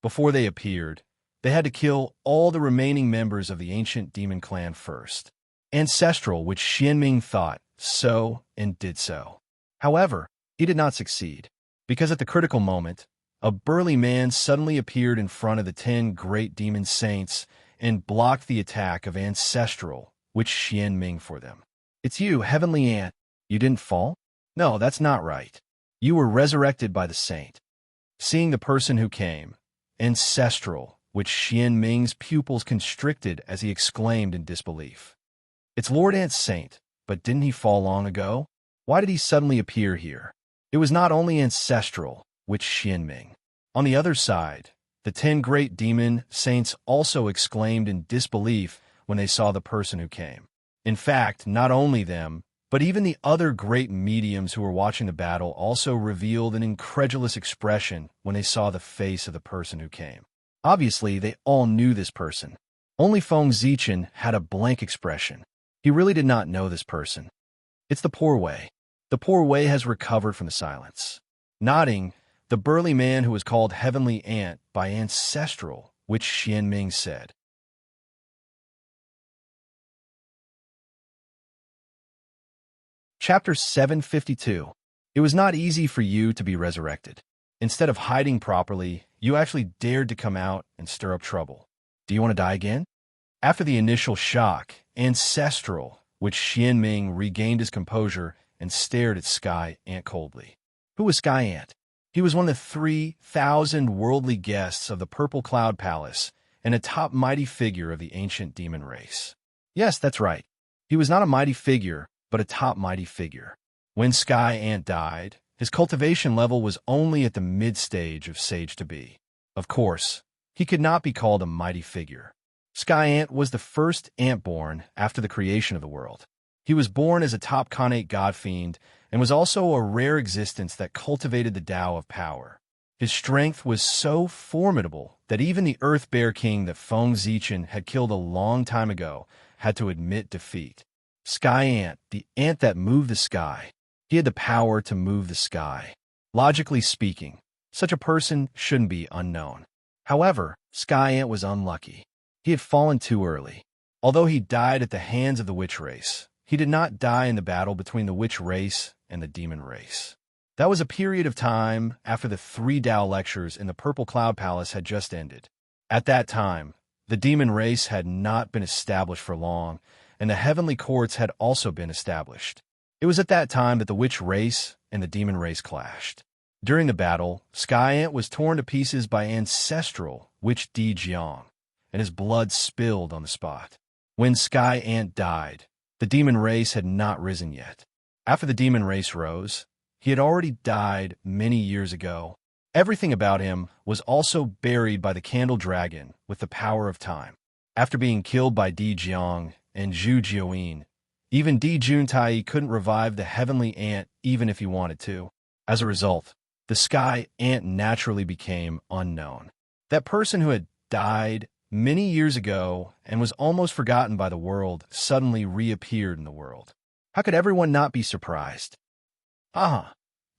A: Before they appeared, they had to kill all the remaining members of the ancient demon clan first. Ancestral witch Xianming thought so and did so. However, he did not succeed, because at the critical moment, a burly man suddenly appeared in front of the 10 great demon saints and blocked the attack of ancestral witch Xianming for them. It's you, heavenly ant. You didn't fall? No, that's not right. You were resurrected by the saint. Seeing the person who came, ancestral which Xian Ming's pupils constricted as he exclaimed in disbelief. It's Lord Ant Saint, but didn't he fall long ago? Why did he suddenly appear here? It was not only ancestral, which Xian Ming. On the other side, the 10 great demon saints also exclaimed in disbelief when they saw the person who came. In fact, not only them, but even the other great mediums who were watching the battle also revealed an incredulous expression when they saw the face of the person who came. Obviously, they all knew this person. Only Feng Zichen had a blank expression. He really did not know this person. It's the poor Wei. The poor Wei has recovered from the silence. Nodding, the burly man who was called Heavenly Ant by ancestral, which Xian Ming said. Chapter 752. It was not easy for you to be resurrected. Instead of hiding properly, you actually dared to come out and stir up trouble. Do you want to die again? After the initial shock, ancestral, which Xian Ming regained his composure and stared at Sky Ant coldly. Who was Sky Ant? He was one of the 3,000 worldly guests of the Purple Cloud Palace and a top mighty figure of the ancient demon race. Yes, that's right. He was not a mighty figure, but a top mighty figure. When Sky Ant died, his cultivation level was only at the mid-stage of Sage to be. Of course, he could not be called a mighty figure. Sky Ant was the first ant born after the creation of the world. He was born as a top Khanate god fiend and was also a rare existence that cultivated the Tao of power. His strength was so formidable that even the Earth Bear King that Feng Zichen had killed a long time ago had to admit defeat. Sky Ant, the ant that moved the sky. He had the power to move the sky. Logically speaking, such a person shouldn't be unknown. However, Sky Ant was unlucky. He had fallen too early. Although he died at the hands of the witch race, he did not die in the battle between the witch race and the demon race. That was a period of time after the 3 Tao lectures in the Purple Cloud Palace had just ended. At that time, the demon race had not been established for long, and the heavenly courts had also been established. It was at that time that the witch race and the demon race clashed. During the battle, Sky Ant was torn to pieces by ancestral witch Di Jiang, and his blood spilled on the spot. When Sky Ant died, the demon race had not risen yet. After the demon race rose, he had already died many years ago. Everything about him was also buried by the candle dragon with the power of time. After being killed by Di Jiang and Zhu Jiuyin, even Di Juntai couldn't revive the heavenly ant even if he wanted to. As a result, the Sky Ant naturally became unknown. That person who had died many years ago and was almost forgotten by the world suddenly reappeared in the world. How could everyone not be surprised?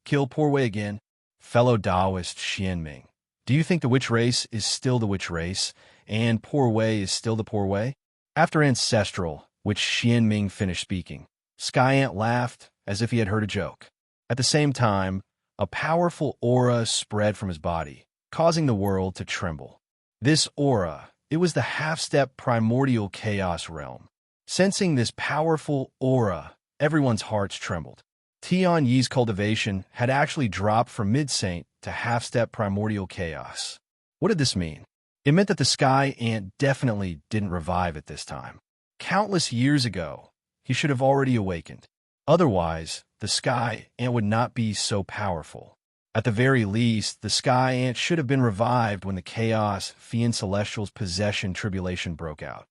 A: Kill poor Wei again. Fellow Taoist Xian Ming, do you think the witch race is still the witch race, and poor Wei is still the poor Wei? After ancestral, which Xian Ming finished speaking, Sky Ant laughed as if he had heard a joke. At the same time, a powerful aura spread from his body, causing the world to tremble. This aura, it was the half-step primordial chaos realm. Sensing this powerful aura, everyone's hearts trembled. Tian Yi's cultivation had actually dropped from mid-saint to half-step primordial chaos. What did this mean? It meant that the Sky Ant definitely didn't revive at this time. Countless years ago, he should have already awakened. Otherwise, the Sky Ant would not be so powerful. At the very least, the Sky Ant should have been revived when the Chaos Fiend Celestial's possession tribulation broke out.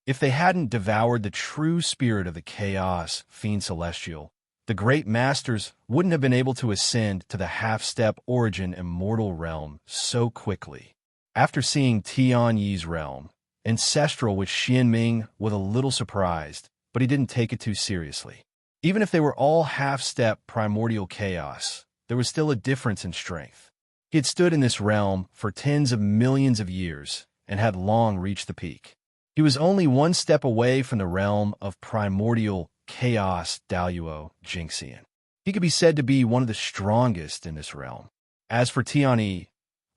A: If they hadn't devoured the true spirit of the Chaos Fiend Celestial, the great masters wouldn't have been able to ascend to the half-step origin immortal realm so quickly. After seeing Tian Yi's realm, ancestral with Xian Ming was a little surprised, but he didn't take it too seriously. Even if they were all half-step primordial chaos, there was still a difference in strength. He had stood in this realm for tens of millions of years and had long reached the peak. He was only one step away from the realm of primordial chaos Daluo Jingxian. He could be said to be one of the strongest in this realm. As for Tian Yi,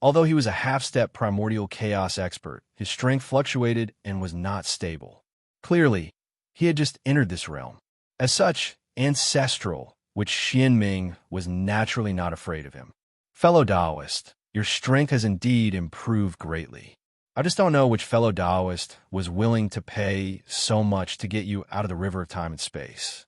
A: although he was a half-step primordial chaos expert, his strength fluctuated and was not stable. Clearly, he had just entered this realm. As such, ancestral, which Xian Ming was naturally not afraid of him. Fellow Taoist, Your strength has indeed improved greatly. I just don't know which fellow Taoist was willing to pay so much to get you out of the river of time and space.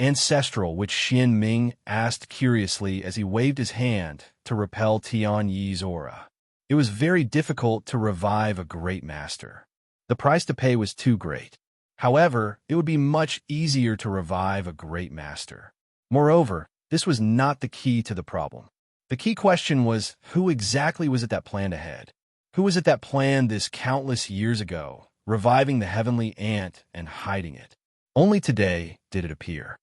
A: Ancestral, which Xian Ming asked curiously as he waved his hand to repel Tian Yi's aura. It was very difficult to revive a great master. The price to pay was too great. However, it would be much easier to revive a great master. Moreover, this was not the key to the problem. The key question was, who exactly was it that planned ahead? Who was it that planned this countless years ago, reviving the heavenly ant and hiding it? Only today did it appear.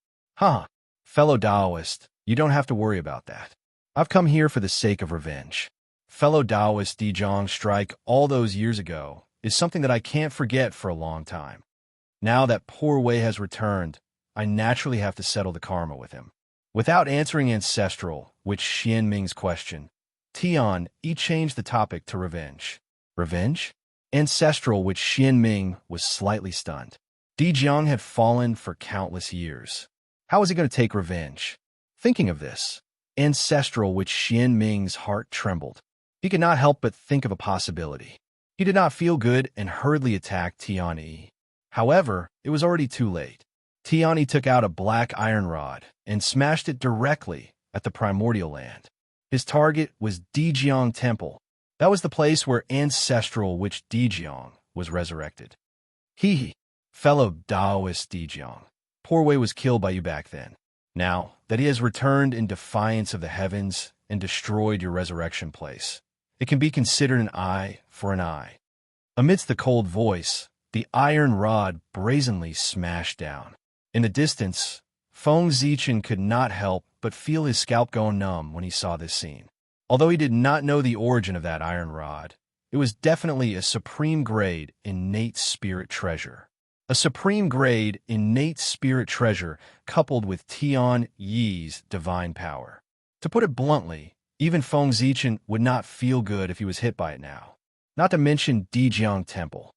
A: Fellow Taoist, you don't have to worry about that. I've come here for the sake of revenge. Fellow Taoist Dijong's strike all those years ago is something that I can't forget for a long time. Now that poor Wei has returned, I naturally have to settle the karma with him. Without answering Ancestral, which Xian Ming's question, Tian Yi changed the topic to revenge. Revenge? Ancestral, which Xian Ming was slightly stunned. Dijiang had fallen for countless years. How was he going to take revenge? Thinking of this, Ancestral, which Xian Ming's heart trembled. He could not help but think of a possibility. He did not feel good and hurriedly attacked Tian Yi. However, it was already too late. Tian Yi took out a black iron rod and smashed it directly at the primordial land. His target was Dijiang Temple. That was the place where Ancestral Witch Dijiang was resurrected. Fellow Taoist Dijiang, poor Wei was killed by you back then. Now that he has returned in defiance of the heavens and destroyed your resurrection place, it can be considered an eye for an eye. Amidst the cold voice, the iron rod brazenly smashed down. In the distance, Feng Zichen could not help but feel his scalp go numb when he saw this scene. Although he did not know the origin of that iron rod, it was definitely a supreme grade innate spirit treasure. A supreme grade innate spirit treasure coupled with Tian Yi's divine power. To put it bluntly, even Feng Zichen would not feel good if he was hit by it now. Not to mention Dijiang Temple.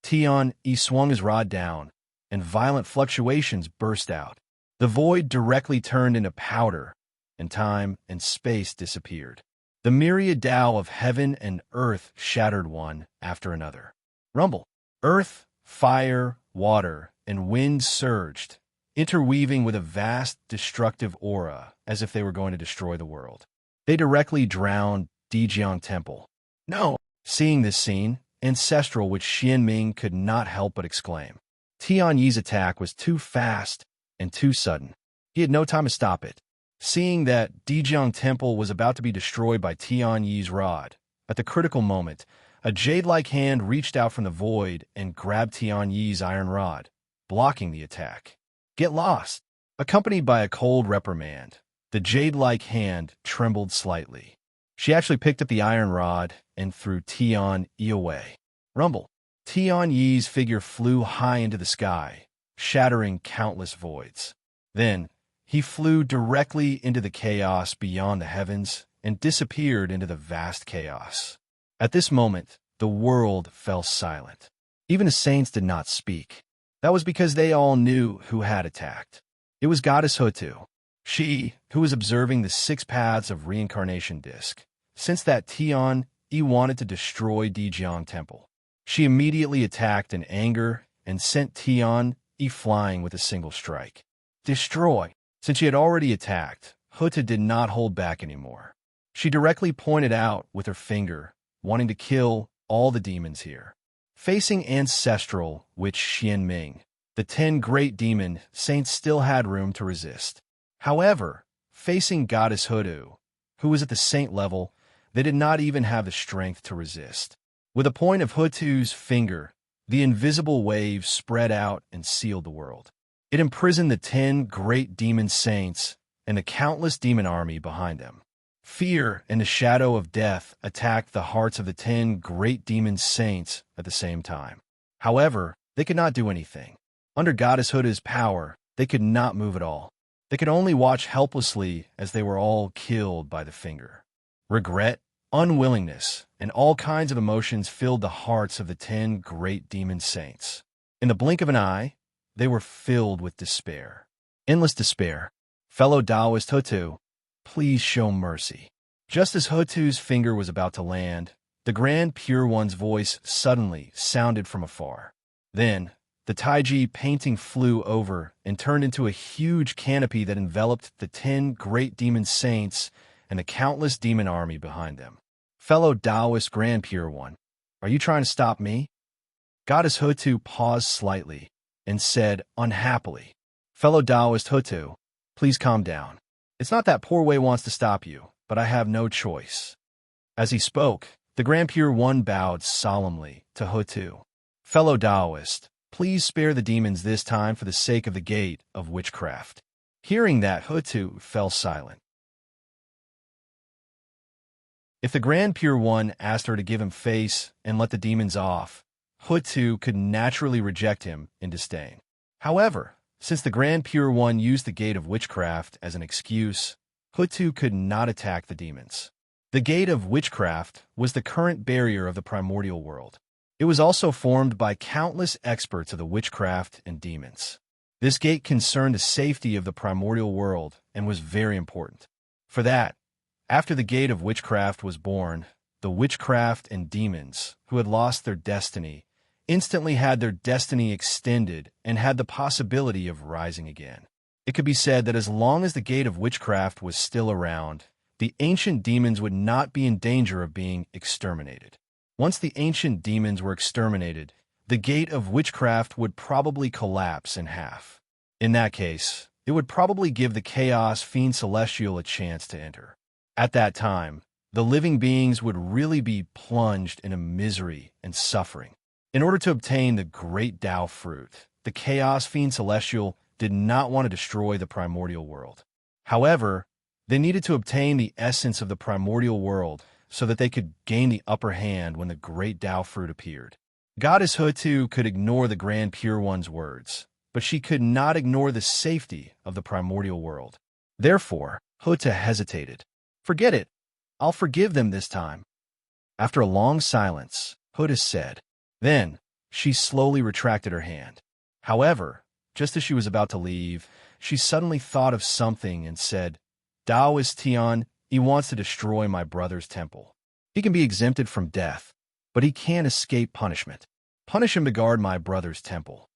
A: Tian Yi swung his rod down, and violent fluctuations burst out. The void directly turned into powder, and time and space disappeared. The myriad Tao of heaven and earth shattered one after another. Rumble. Earth, fire, water, and wind surged, interweaving with a vast destructive aura as if they were going to destroy the world. They directly drowned Dijiang Temple. No! Seeing this scene, Ancestral, which Xian Ming could not help but exclaim. Tian Yi's attack was too fast and too sudden. He had no time to stop it. Seeing that Dijiang Temple was about to be destroyed by Tian Yi's rod, at the critical moment, a jade-like hand reached out from the void and grabbed Tian Yi's iron rod, blocking the attack. Get lost! Accompanied by a cold reprimand, the jade-like hand trembled slightly. She actually picked up the iron rod and threw Tian Yi away. Rumble. Tian Yi's figure flew high into the sky, shattering countless voids. Then, he flew directly into the chaos beyond the heavens and disappeared into the vast chaos. At this moment, the world fell silent. Even the saints did not speak. That was because they all knew who had attacked. It was Goddess Hutu. She, who was observing the 6 paths of reincarnation disc. Since that Tian Yi wanted to destroy Dijiang Temple, she immediately attacked in anger and sent Tian Yi flying with a single strike. Destroy! Since she had already attacked, Hutu did not hold back anymore. She directly pointed out with her finger, wanting to kill all the demons here. Facing Ancestral Witch Xian Ming, the 10 great demon saints still had room to resist. However, facing Goddess Hutu, who was at the saint level, they did not even have the strength to resist. With a point of Hutu's finger, the invisible wave spread out and sealed the world. It imprisoned the 10 great demon saints and the countless demon army behind them. Fear and the shadow of death attacked the hearts of the 10 great demon saints at the same time. However, they could not do anything. Under Goddess Hutu's power, they could not move at all. They could only watch helplessly as they were all killed by the finger. Regret, unwillingness, and all kinds of emotions filled the hearts of the 10 great demon saints. In the blink of an eye, they were filled with despair. Endless despair. Fellow Taoist Hutu, please show mercy. Just as Hotu's finger was about to land, the Grand Pure One's voice suddenly sounded from afar. Then, the Taiji painting flew over and turned into a huge canopy that enveloped the 10 great demon saints and the countless demon army behind them. Fellow Taoist Grand Pure One, are you trying to stop me? Goddess Hotu paused slightly and said unhappily, Fellow Taoist Hotu, please calm down. It's not that poor Wei wants to stop you, but I have no choice. As he spoke, the Grand Pure One bowed solemnly to Hotu. Fellow Taoist, please spare the demons this time for the sake of the gate of witchcraft. Hearing that, Hotu fell silent. If the Grand Pure One asked her to give him face and let the demons off, Hotu could naturally reject him in disdain. However, since the Grand Pure One used the gate of witchcraft as an excuse, Hotu could not attack the demons. The gate of witchcraft was the current barrier of the primordial world. It was also formed by countless experts of the witchcraft and demons. This gate concerned the safety of the primordial world and was very important. For that, after the gate of witchcraft was born, the witchcraft and demons, who had lost their destiny, instantly had their destiny extended and had the possibility of rising again. It could be said that as long as the gate of witchcraft was still around, the ancient demons would not be in danger of being exterminated. Once the ancient demons were exterminated, the gate of witchcraft would probably collapse in half. In that case, it would probably give the Chaos Fiend Celestial a chance to enter. At that time, the living beings would really be plunged into misery and suffering. In order to obtain the great Tao fruit, the Chaos Fiend Celestial did not want to destroy the primordial world. However, they needed to obtain the essence of the primordial world so that they could gain the upper hand when the great Tao fruit appeared. Goddess Hotu could ignore the Grand Pure One's words, but she could not ignore the safety of the primordial world. Therefore, Hotu hesitated. Forget it. I'll forgive them this time. After a long silence, Hotu said. Then, she slowly retracted her hand. However, just as she was about to leave, she suddenly thought of something and said, Taoist Tian, he wants to destroy my brother's temple. He can be exempted from death, but he can't escape punishment. Punish him to guard my brother's temple.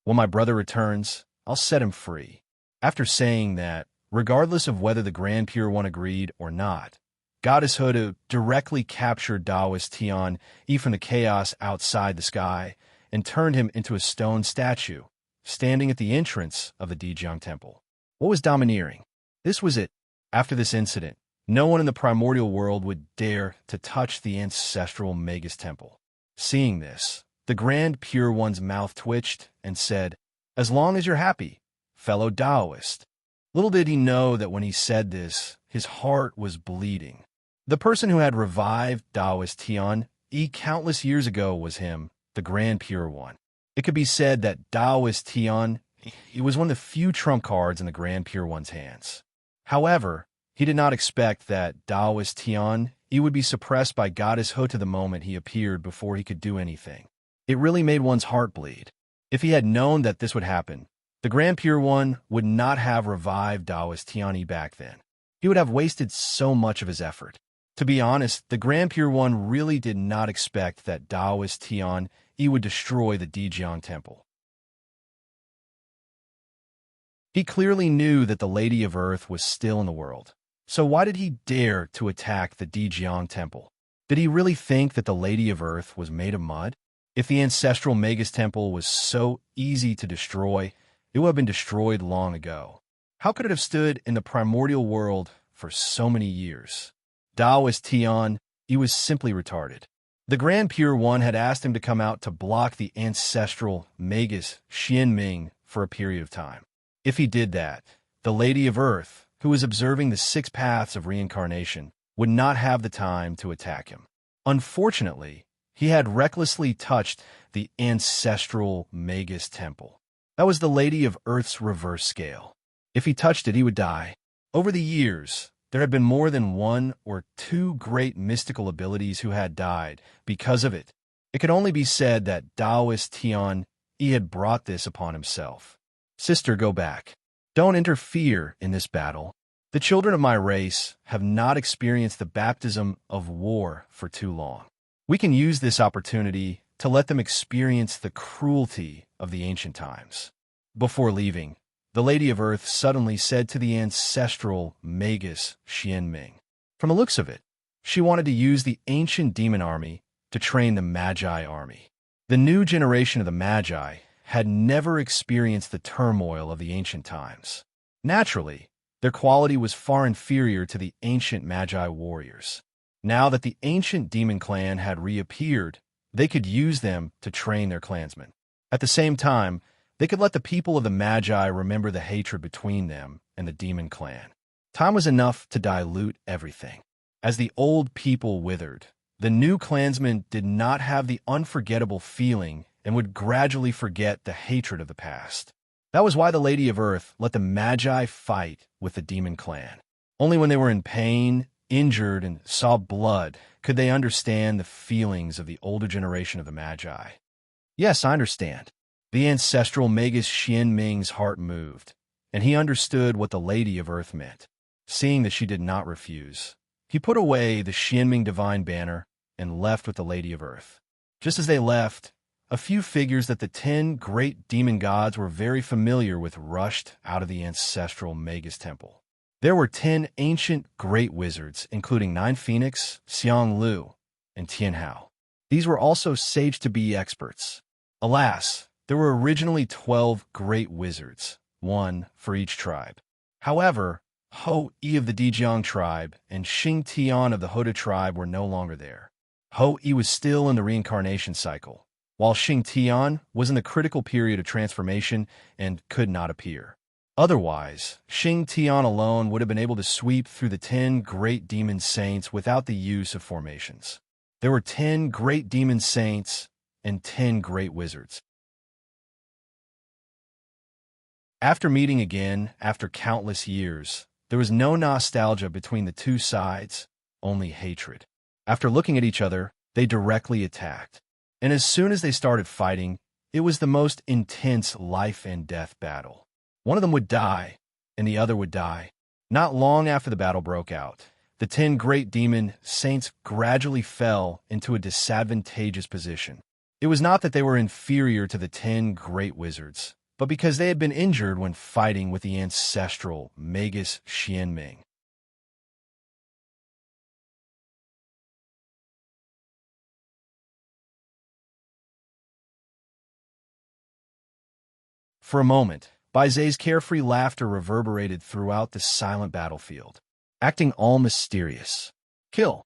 A: When my brother returns, I'll set him free. After saying that, regardless of whether the Grand Pure One agreed or not, Goddess Hotu directly captured Taoist Tian from the chaos outside the sky and turned him into a stone statue, standing at the entrance of the Dijiang Temple. What was domineering? This was it. After this incident, no one in the primordial world would dare to touch the ancestral Magus Temple. Seeing this, the Grand Pure One's mouth twitched and said, As long as you're happy, fellow Taoist. Little did he know that when he said this, his heart was bleeding. The person who had revived Taoist Tian countless years ago was him, the Grand Pure One. It could be said that Taoist Tian was one of the few trump cards in the Grand Pure One's hands. However, he did not expect that Taoist Tian would be suppressed by Goddess Hotu the moment he appeared before he could do anything. It really made one's heart bleed. If he had known that this would happen, the Grand Pure One would not have revived Taoist Tian back then. He would have wasted so much of his effort. To be honest, the Grand Pure One really did not expect that Taoist Tian would destroy the Dijiang Temple. He clearly knew that the Lady of Earth was still in the world. So why did he dare to attack the Dijiang Temple? Did he really think that the Lady of Earth was made of mud? If the ancestral Magus Temple was so easy to destroy, it would have been destroyed long ago. How could it have stood in the primordial world for so many years? Taoist Tian, he was simply retarded. The Grand Pure One had asked him to come out to block the ancestral Magus Xianming for a period of time. If he did that, the Lady of Earth, who was observing the 6 paths of reincarnation, would not have the time to attack him. Unfortunately, he had recklessly touched the ancestral Magus Temple. That was the Lady of Earth's reverse scale. If he touched it, he would die. Over the years, there had been more than 1 or 2 great mystical abilities who had died because of it. It could only be said that Taoist Tian had brought this upon himself. Sister, go back. Don't interfere in this battle. The children of my race have not experienced the baptism of war for too long. We can use this opportunity to let them experience the cruelty of the ancient times. Before leaving, the Lady of Earth suddenly said to the ancestral Magus Xianming. From the looks of it, she wanted to use the ancient demon army to train the Magi army. The new generation of the Magi had never experienced the turmoil of the ancient times. Naturally, their quality was far inferior to the ancient Magi warriors. Now that the ancient demon clan had reappeared, they could use them to train their clansmen. At the same time, they could let the people of the Magi remember the hatred between them and the demon clan. Time was enough to dilute everything. As the old people withered, the new clansmen did not have the unforgettable feeling and would gradually forget the hatred of the past. That was why the Lady of Earth let the Magi fight with the demon clan. Only when they were in pain, injured, and saw blood could they understand the feelings of the older generation of the Magi. Yes, I understand. The ancestral Magus Xianming's heart moved, and he understood what the Lady of Earth meant. Seeing that she did not refuse, he put away the Xianming divine banner and left with the Lady of Earth. Just as they left, a few figures that the 10 great demon gods were very familiar with rushed out of the ancestral Magus temple. There were 10 ancient great wizards, including 9 Phoenix, Xiang Lu, and Tianhao. These were also sage-to-be experts. Alas, there were originally 12 great wizards, 1 for each tribe. However, Ho-I of the Dijiang tribe and Xing Tian of the Hoda tribe were no longer there. Ho-I was still in the reincarnation cycle, while Xing Tian was in the critical period of transformation and could not appear. Otherwise, Xing Tian alone would have been able to sweep through the 10 great demon saints without the use of formations. There were 10 great demon saints and 10 great wizards. After meeting again, after countless years, there was no nostalgia between the two sides, only hatred. After looking at each other, they directly attacked. And as soon as they started fighting, it was the most intense life and death battle. One of them would die, and the other would die. Not long after the battle broke out, the 10 great demon saints gradually fell into a disadvantageous position. It was not that they were inferior to the 10 great wizards, but because they had been injured when fighting with the ancestral Magus Xianming. For a moment, Baizay's carefree laughter reverberated throughout the silent battlefield, acting all mysterious. Kill.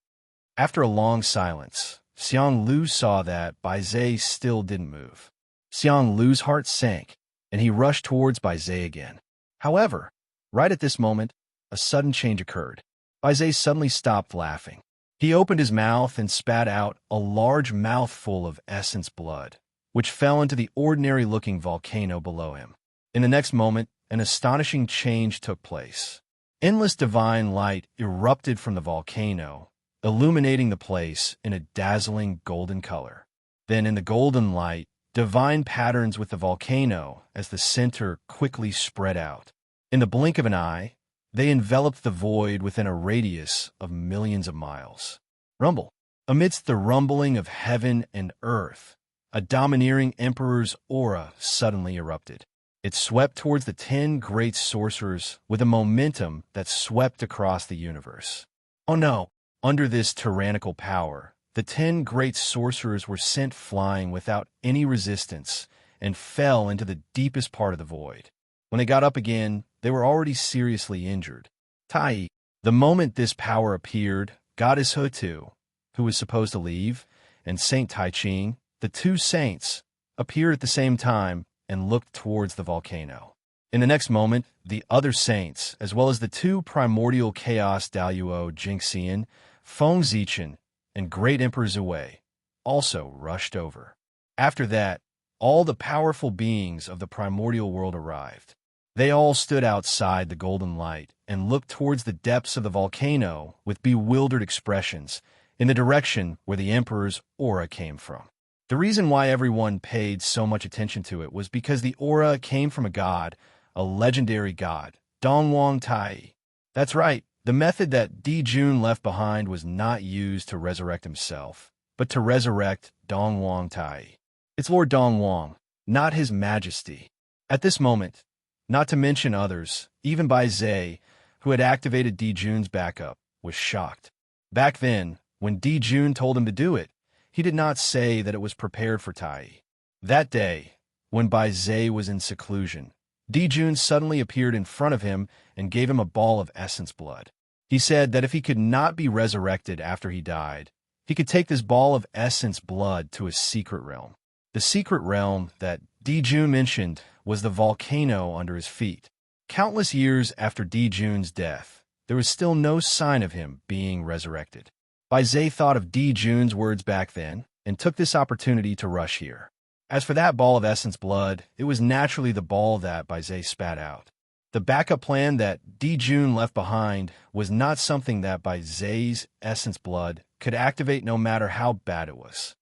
A: After a long silence, Xiang Lu saw that Baizay still didn't move. Xiang Lu's heart sank, and he rushed towards Baizay again. However, right at this moment, a sudden change occurred. Baizay suddenly stopped laughing. He opened his mouth and spat out a large mouthful of essence blood, which fell into the ordinary-looking volcano below him. In the next moment, an astonishing change took place. Endless divine light erupted from the volcano, illuminating the place in a dazzling golden color. Then in the golden light, divine patterns with the volcano as the center quickly spread out. In the blink of an eye, they enveloped the void within a radius of millions of miles. Rumble. Amidst the rumbling of heaven and earth, a domineering emperor's aura suddenly erupted. It swept towards the 10 great sorcerers with a momentum that swept across the universe. Oh no! Under this tyrannical power, the 10 great sorcerers were sent flying without any resistance and fell into the deepest part of the void. When they got up again, they were already seriously injured. Tai. The moment this power appeared, Goddess Hutu, who was supposed to leave, and Saint Tai Ching, the 2 saints, appeared at the same time and looked towards the volcano. In the next moment, the other saints, as well as the 2 primordial chaos Daluo Jingxian, Feng Zichen, and Great Emperor Zhui, also rushed over. After that, all the powerful beings of the primordial world arrived. They all stood outside the golden light and looked towards the depths of the volcano with bewildered expressions in the direction where the Emperor's aura came from. The reason why everyone paid so much attention to it was because the aura came from a god, a legendary god, Dongwang Tai. That's right. The method that Di Jun left behind was not used to resurrect himself, but to resurrect Dong Wang Tai. It's Lord Dong Wang, not His Majesty. At this moment, not to mention others, even Bai Zhe, who had activated Di Jun's backup, was shocked. Back then, when Di Jun told him to do it, he did not say that it was prepared for Tai. That day, when Bai Zhe was in seclusion, Di Jun suddenly appeared in front of him and gave him a ball of essence blood. He said that if he could not be resurrected after he died, he could take this ball of essence blood to his secret realm. The secret realm that Di Jun mentioned was the volcano under his feet. Countless years after Di Jun's death, there was still no sign of him being resurrected. Bai Zhe thought of Di Jun's words back then and took this opportunity to rush here. As for that ball of essence blood, it was naturally the ball that Bai Zhe spat out. The backup plan that Di Jun left behind was not something that Bai Zhe's essence blood could activate no matter how bad it was.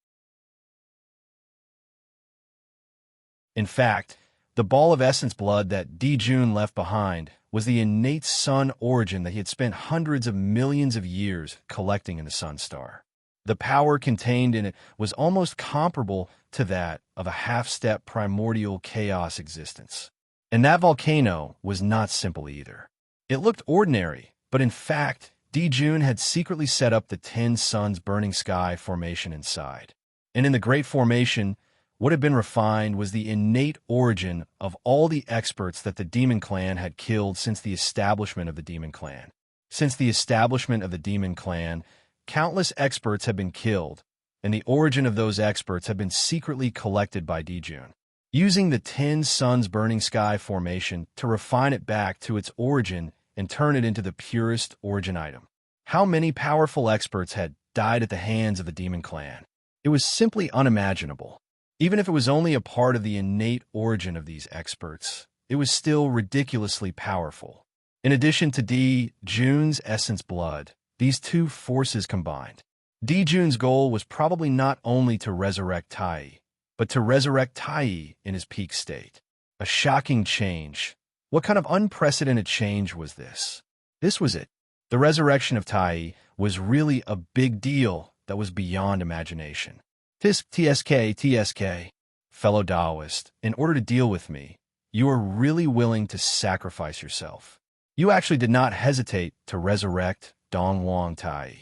A: In fact, the ball of essence blood that Di Jun left behind was the innate sun origin that he had spent hundreds of millions of years collecting in the sun star. The power contained in it was almost comparable to that of a half-step primordial chaos existence. And that volcano was not simple either. It looked ordinary, but in fact, Di Jun had secretly set up the 10 suns burning sky formation inside. And in the Great Formation, what had been refined was the innate origin of all the experts that the Demon Clan had killed since the establishment of the Demon Clan. Since the establishment of the Demon Clan, countless experts have been killed, and the origin of those experts have been secretly collected by Di Jun, using the 10 suns burning sky formation to refine it back to its origin and turn it into the purest origin item. How many powerful experts had died at the hands of the Demon Clan? It was simply unimaginable. Even if it was only a part of the innate origin of these experts, it was still ridiculously powerful. In addition to Di Jun's essence blood, these two forces combined. Di Jun's goal was probably not only to resurrect Tai, but to resurrect Tai in his peak state. A shocking change. What kind of unprecedented change was this? This was it. The resurrection of Tai was really a big deal that was beyond imagination. TSK, fellow Taoist, in order to deal with me, you are really willing to sacrifice yourself. You actually did not hesitate to resurrect Dong Wang Tai.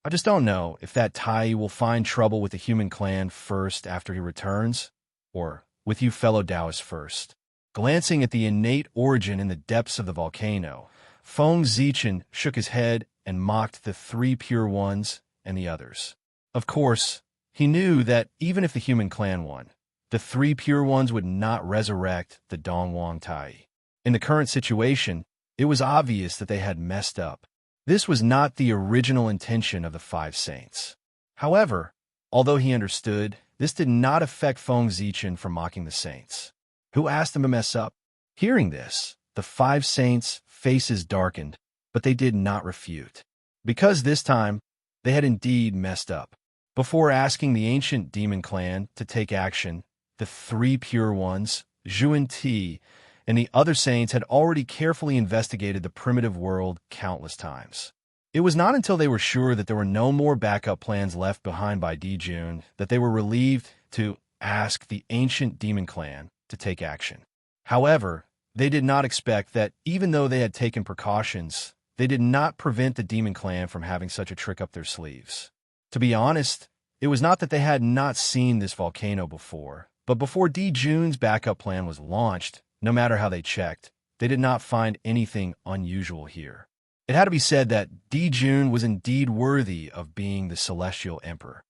A: I just don't know if that Tai will find trouble with the human clan first after he returns, or with you fellow Taoists first. Glancing at the innate origin in the depths of the volcano, Feng Zichen shook his head and mocked the 3 pure ones and the others. Of course, he knew that even if the human clan won, the 3 pure ones would not resurrect the Dong Wang Tai. In the current situation, it was obvious that they had messed up. This was not the original intention of the 5 saints. However, although he understood, this did not affect Feng Zichen from mocking the saints. Who asked him to mess up? Hearing this, the 5 saints' faces darkened, but they did not refute. Because this time, they had indeed messed up. Before asking the ancient demon clan to take action, the 3 pure ones, Zhuan Ti, and the other saints had already carefully investigated the primitive world countless times. It was not until they were sure that there were no more backup plans left behind by Di Jun that they were relieved to ask the ancient demon clan to take action. However, they did not expect that even though they had taken precautions, they did not prevent the demon clan from having such a trick up their sleeves. To be honest, it was not that they had not seen this volcano before, but before Di Jun's backup plan was launched, no matter how they checked, they did not find anything unusual here. It had to be said that Di Jun was indeed worthy of being the Celestial Emperor.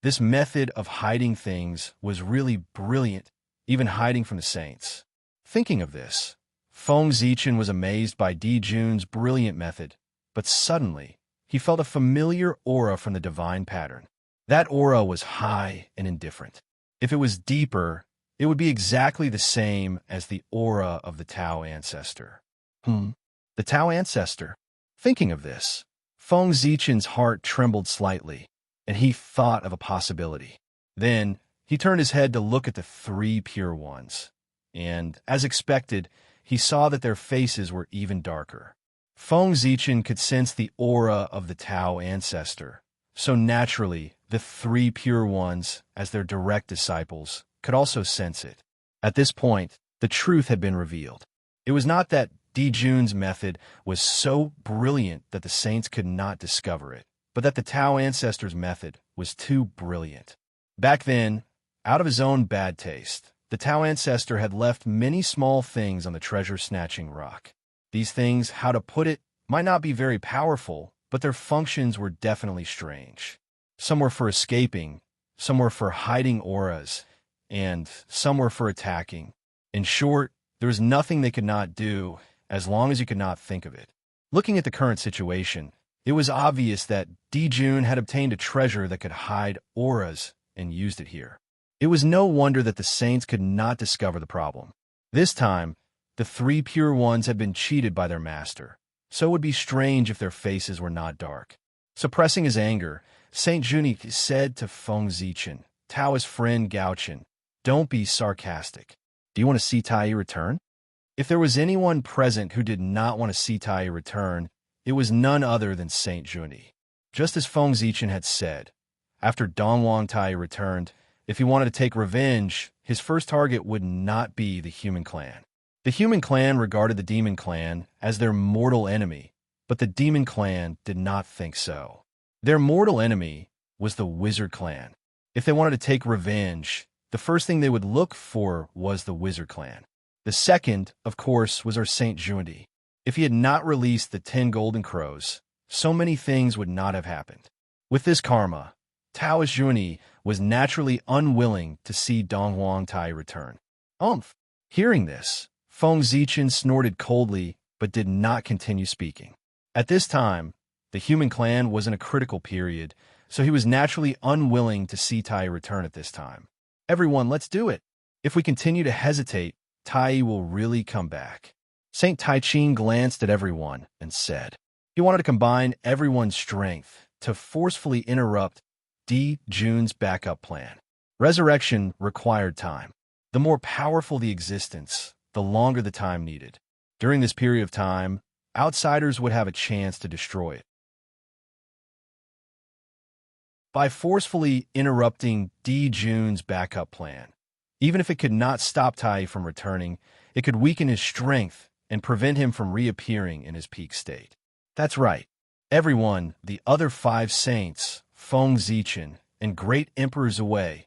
A: This method of hiding things was really brilliant, even hiding from the saints. Thinking of this, Feng Zichen was amazed by Di Jun's brilliant method, but suddenly, he felt a familiar aura from the divine pattern. That aura was high and indifferent. If it was deeper, it would be exactly the same as the aura of the Tao ancestor. The Tao ancestor. Thinking of this, Feng Zichen's heart trembled slightly, and he thought of a possibility. Then, he turned his head to look at the 3 pure ones, and, as expected, he saw that their faces were even darker. Feng Zichen could sense the aura of the Tao ancestor, so naturally, the three pure ones, as their direct disciples, could also sense it. At this point, the truth had been revealed. It was not that Dijun's method was so brilliant that the saints could not discover it, but that the Tao ancestor's method was too brilliant. Back then, out of his own bad taste, the Tao ancestor had left many small things on the treasure-snatching rock. These things, how to put it, might not be very powerful, but their functions were definitely strange. Some were for escaping, some were for hiding auras, and some were for attacking. In short, there was nothing they could not do, as long as you could not think of it. Looking at the current situation, it was obvious that Dijun had obtained a treasure that could hide auras and used it here. It was no wonder that the saints could not discover the problem. This time, the three pure ones had been cheated by their master, so it would be strange if their faces were not dark. Suppressing his anger, Saint Juni said to Feng Zichen, Taoist friend Gaochen, "Don't be sarcastic. Do you want to see Tai return?" If there was anyone present who did not want to see Tai return, it was none other than Saint Juni. Just as Feng Zichen had said, after Dongwang Tai returned, if he wanted to take revenge, his first target would not be the human clan. The human clan regarded the demon clan as their mortal enemy, but the demon clan did not think so. Their mortal enemy was the wizard clan. If they wanted to take revenge, the first thing they would look for was the wizard clan. The second, of course, was our Saint Juni. If he had not released the 10 golden crows, so many things would not have happened. With this karma, Taoist Juni was naturally unwilling to see Dongwang Tai return. Hearing this, Feng Zichen snorted coldly but did not continue speaking. At this time, the human clan was in a critical period, so he was naturally unwilling to see Tai return at this time. Everyone, let's do it. If we continue to hesitate, Tai will really come back. Saint Taiching glanced at everyone and said, he wanted to combine everyone's strength to forcefully interrupt Jun's backup plan. Resurrection required time. The more powerful the existence, the longer the time needed. During this period of time, outsiders would have a chance to destroy it. By forcefully interrupting Jun's backup plan, even if it could not stop Tai from returning, it could weaken his strength and prevent him from reappearing in his peak state. That's right. Everyone, the other 5 saints, Feng Zichen, and Great Emperor Zhui,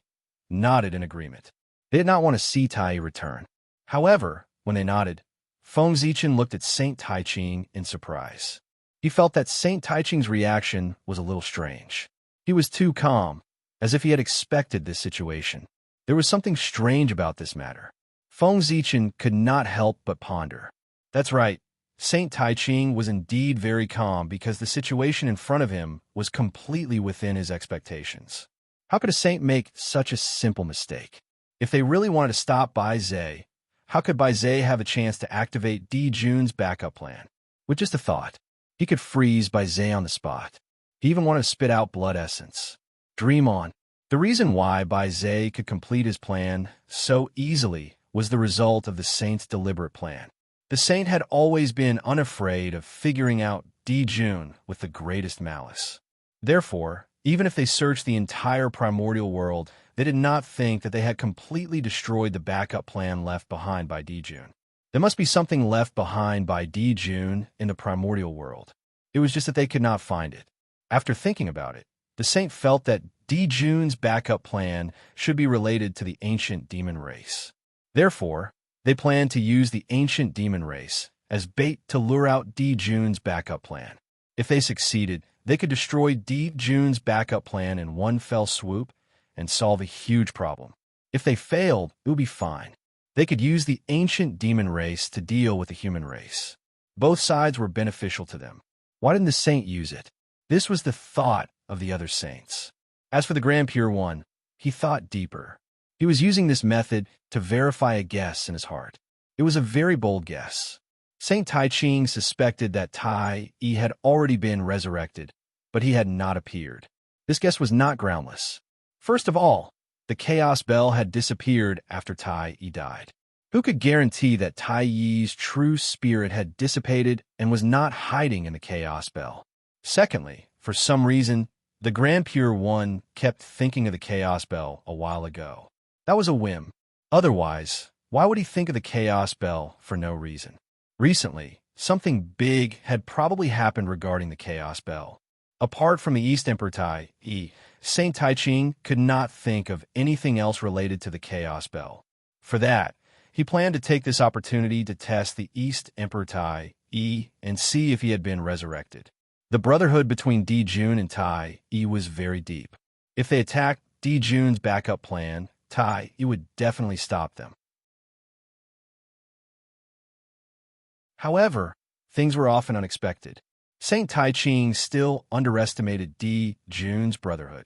A: nodded in agreement. They did not want to see Tai return. However, when they nodded, Feng Zichen looked at Saint Taiching in surprise. He felt that Saint Taiching's reaction was a little strange. He was too calm, as if he had expected this situation. There was something strange about this matter. Feng Zichen could not help but ponder. That's right, Saint Taiching was indeed very calm because the situation in front of him was completely within his expectations. How could a saint make such a simple mistake? If they really wanted to stop Bai Zhe, how could Bai Zhe have a chance to activate Jun's backup plan? With just a thought, he could freeze Bai Zhe on the spot. He even wanted to spit out blood essence. Dream on. The reason why Bai Zhe could complete his plan so easily was the result of the saint's deliberate plan. The saint had always been unafraid of figuring out Jun with the greatest malice. Therefore, even if they searched the entire primordial world, they did not think that they had completely destroyed the backup plan left behind by Jun. There must be something left behind by Jun in the primordial world. It was just that they could not find it. After thinking about it, the saint felt that Jun's backup plan should be related to the ancient demon race. Therefore, they planned to use the ancient demon race as bait to lure out Jun's backup plan. If they succeeded, they could destroy Jun's backup plan in one fell swoop and solve a huge problem. If they failed, it would be fine. They could use the ancient demon race to deal with the human race. Both sides were beneficial to them. Why didn't the saint use it? This was the thought of the other saints. As for the Grand Pure One, he thought deeper. He was using this method to verify a guess in his heart. It was a very bold guess. Saint Taiching suspected that Tai Yi had already been resurrected, but he had not appeared. This guess was not groundless. First of all, the Chaos Bell had disappeared after Tai Yi died. Who could guarantee that Tai Yi's true spirit had dissipated and was not hiding in the Chaos Bell? Secondly, for some reason, the Grand Pure One kept thinking of the Chaos Bell a while ago. That was a whim. Otherwise, why would he think of the Chaos Bell for no reason? Recently, something big had probably happened regarding the Chaos Bell. Apart from the East Emperor Tai Yi, Saint Tai Ching could not think of anything else related to the Chaos Bell. For that, he planned to take this opportunity to test the East Emperor Tai Yi and see if he had been resurrected. The brotherhood between Di Jun and Tai Yi was very deep. If they attacked Di Jun's backup plan, Tai Yi would definitely stop them. However, things were often unexpected. Saint Tai Ching still underestimated Di Jun's brotherhood.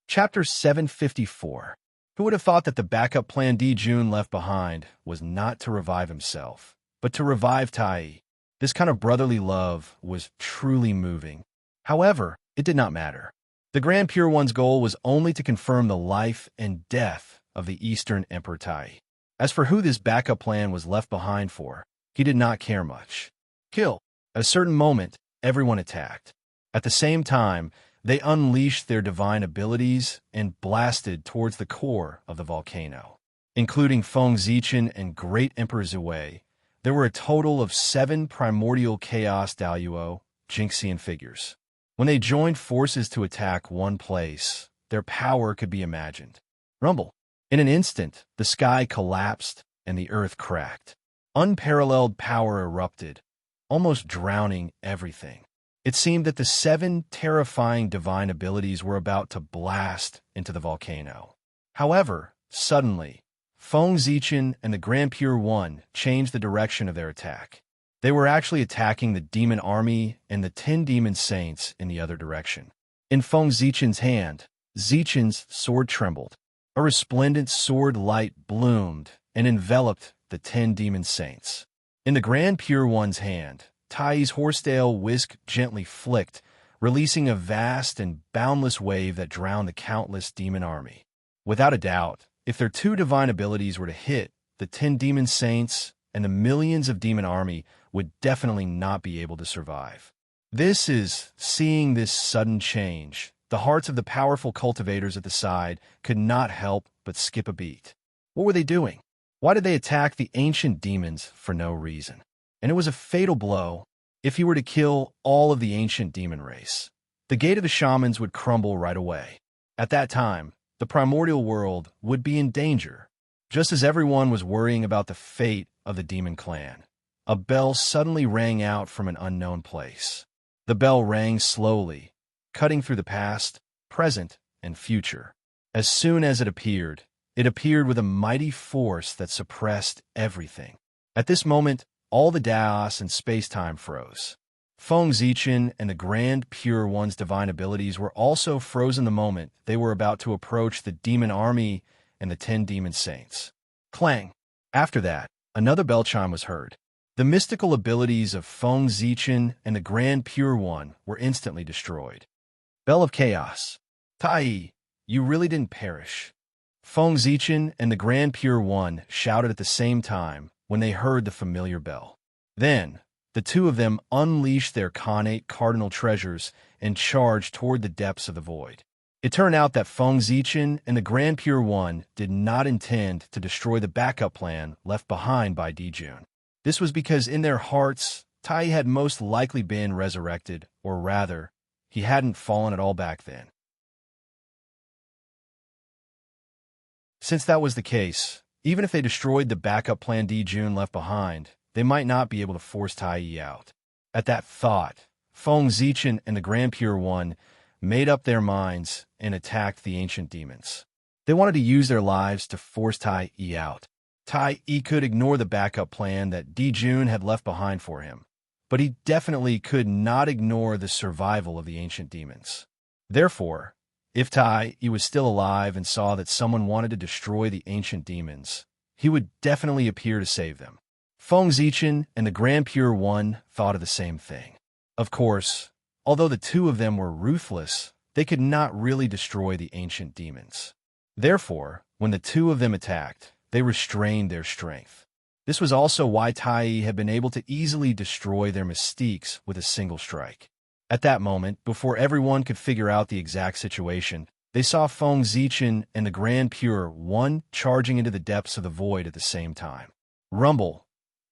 A: Chapter 754. Who would have thought that the backup plan Di Jun left behind was not to revive himself, but to revive Tai Yi? This kind of brotherly love was truly moving. However, it did not matter. The Grand Pure One's goal was only to confirm the life and death of the Eastern Emperor Tai Yi. As for who this backup plan was left behind for, he did not care much. Kill. At a certain moment, everyone attacked. At the same time, they unleashed their divine abilities and blasted towards the core of the volcano. Including Feng Zichen and Great Emperor Zhui, there were a total of 7 primordial Chaos Daluo Jinxian figures. When they joined forces to attack one place, their power could be imagined. Rumble. In an instant, the sky collapsed and the earth cracked. Unparalleled power erupted, almost drowning everything. It seemed that the 7 terrifying divine abilities were about to blast into the volcano. However, suddenly, Feng Zichen and the Grand Pure One changed the direction of their attack. They were actually attacking the demon army and the 10 demon saints in the other direction. In Feng Zichen's hand, Zichen's sword trembled. A resplendent sword light bloomed and enveloped the 10 demon saints. In the Grand Pure One's hand, Tai's horsetail whisk gently flicked, releasing a vast and boundless wave that drowned the countless demon army. Without a doubt, if their 2 divine abilities were to hit, the 10 demon saints and the millions of demon army would definitely not be able to survive. Seeing this sudden change, the hearts of the powerful cultivators at the side could not help but skip a beat. What were they doing? Why did they attack the ancient demons for no reason? And it was a fatal blow. If he were to kill all of the ancient demon race, the gate of the shamans would crumble right away. At that time, the primordial world would be in danger. Just as everyone was worrying about the fate of the demon clan, a bell suddenly rang out from an unknown place. The bell rang slowly, cutting through the past, present, and future. As soon as it appeared with a mighty force that suppressed everything. At this moment, all the Daos and space-time froze. Feng Zichen and the Grand Pure One's divine abilities were also frozen the moment they were about to approach the demon army and the 10 demon saints. Clang! After that, another bell chime was heard. The mystical abilities of Feng Zichen and the Grand Pure One were instantly destroyed. Bell of Chaos. Tai Yi, you really didn't perish. Feng Zichen and the Grand Pure One shouted at the same time when they heard the familiar bell. Then, the 2 of them unleashed their connate cardinal treasures and charged toward the depths of the void. It turned out that Feng Zichen and the Grand Pure One did not intend to destroy the backup plan left behind by Di Jun. This was because in their hearts, Tai had most likely been resurrected, or rather, he hadn't fallen at all back then. Since that was the case, even if they destroyed the backup plan Di Jun left behind, they might not be able to force Tai Yi out. At that thought, Feng Zichen and the Grand Pure One made up their minds and attacked the ancient demons. They wanted to use their lives to force Tai Yi out. Tai Yi could ignore the backup plan that Di Jun had left behind for him, but he definitely could not ignore the survival of the ancient demons. Therefore, if Tai Yi was still alive and saw that someone wanted to destroy the ancient demons, he would definitely appear to save them. Feng Zichen and the Grand Pure One thought of the same thing. Of course, although the 2 of them were ruthless, they could not really destroy the ancient demons. Therefore, when the two of them attacked, they restrained their strength. This was also why Tai had been able to easily destroy their mystiques with a single strike. At that moment, before everyone could figure out the exact situation, they saw Feng Zichen and the Grand Pure One charging into the depths of the void at the same time. Rumble.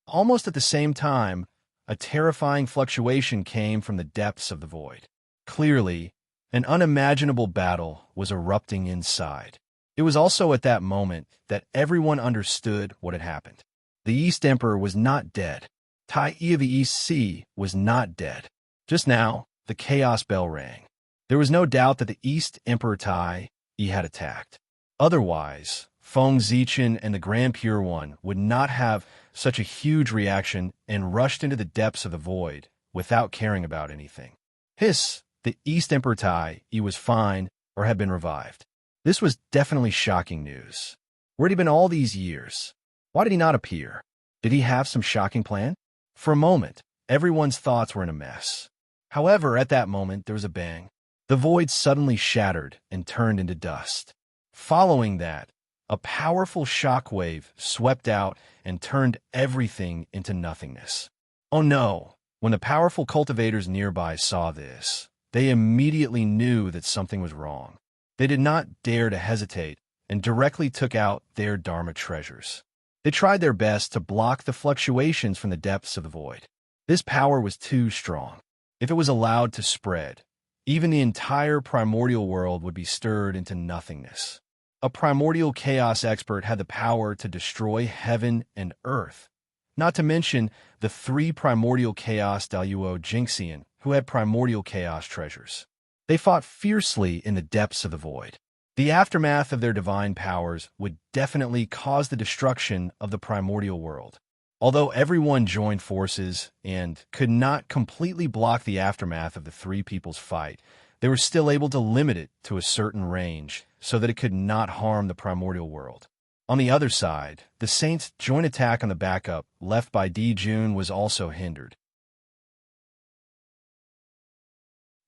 A: Almost at the same time, a terrifying fluctuation came from the depths of the void. Clearly, an unimaginable battle was erupting inside. It was also at that moment that everyone understood what had happened. The East Emperor was not dead. Tai of the East Sea was not dead. Just now, the chaos bell rang. There was no doubt that the East Emperor Tai had attacked. Otherwise, Feng Zichen and the Grand Pure One would not have such a huge reaction and rushed into the depths of the void without caring about anything. The East Emperor Tai was fine or had been revived. This was definitely shocking news. Where had he been all these years? Why did he not appear? Did he have some shocking plan? For a moment, everyone's thoughts were in a mess. However, at that moment, there was a bang. The void suddenly shattered and turned into dust. Following that, a powerful shockwave swept out and turned everything into nothingness. Oh no! When the powerful cultivators nearby saw this, they immediately knew that something was wrong. They did not dare to hesitate and directly took out their Dharma treasures. They tried their best to block the fluctuations from the depths of the void. This power was too strong. If it was allowed to spread, even the entire primordial world would be stirred into nothingness. A primordial chaos expert had the power to destroy heaven and earth, not to mention the three primordial chaos Daluo Jinxian who had primordial chaos treasures. They fought fiercely in the depths of the void. The aftermath of their divine powers would definitely cause the destruction of the primordial world. Although everyone joined forces and could not completely block the aftermath of the three people's fight, they were still able to limit it to a certain range so that it could not harm the primordial world. On the other side, the Saints' joint attack on the backup left by Di Jun was also hindered.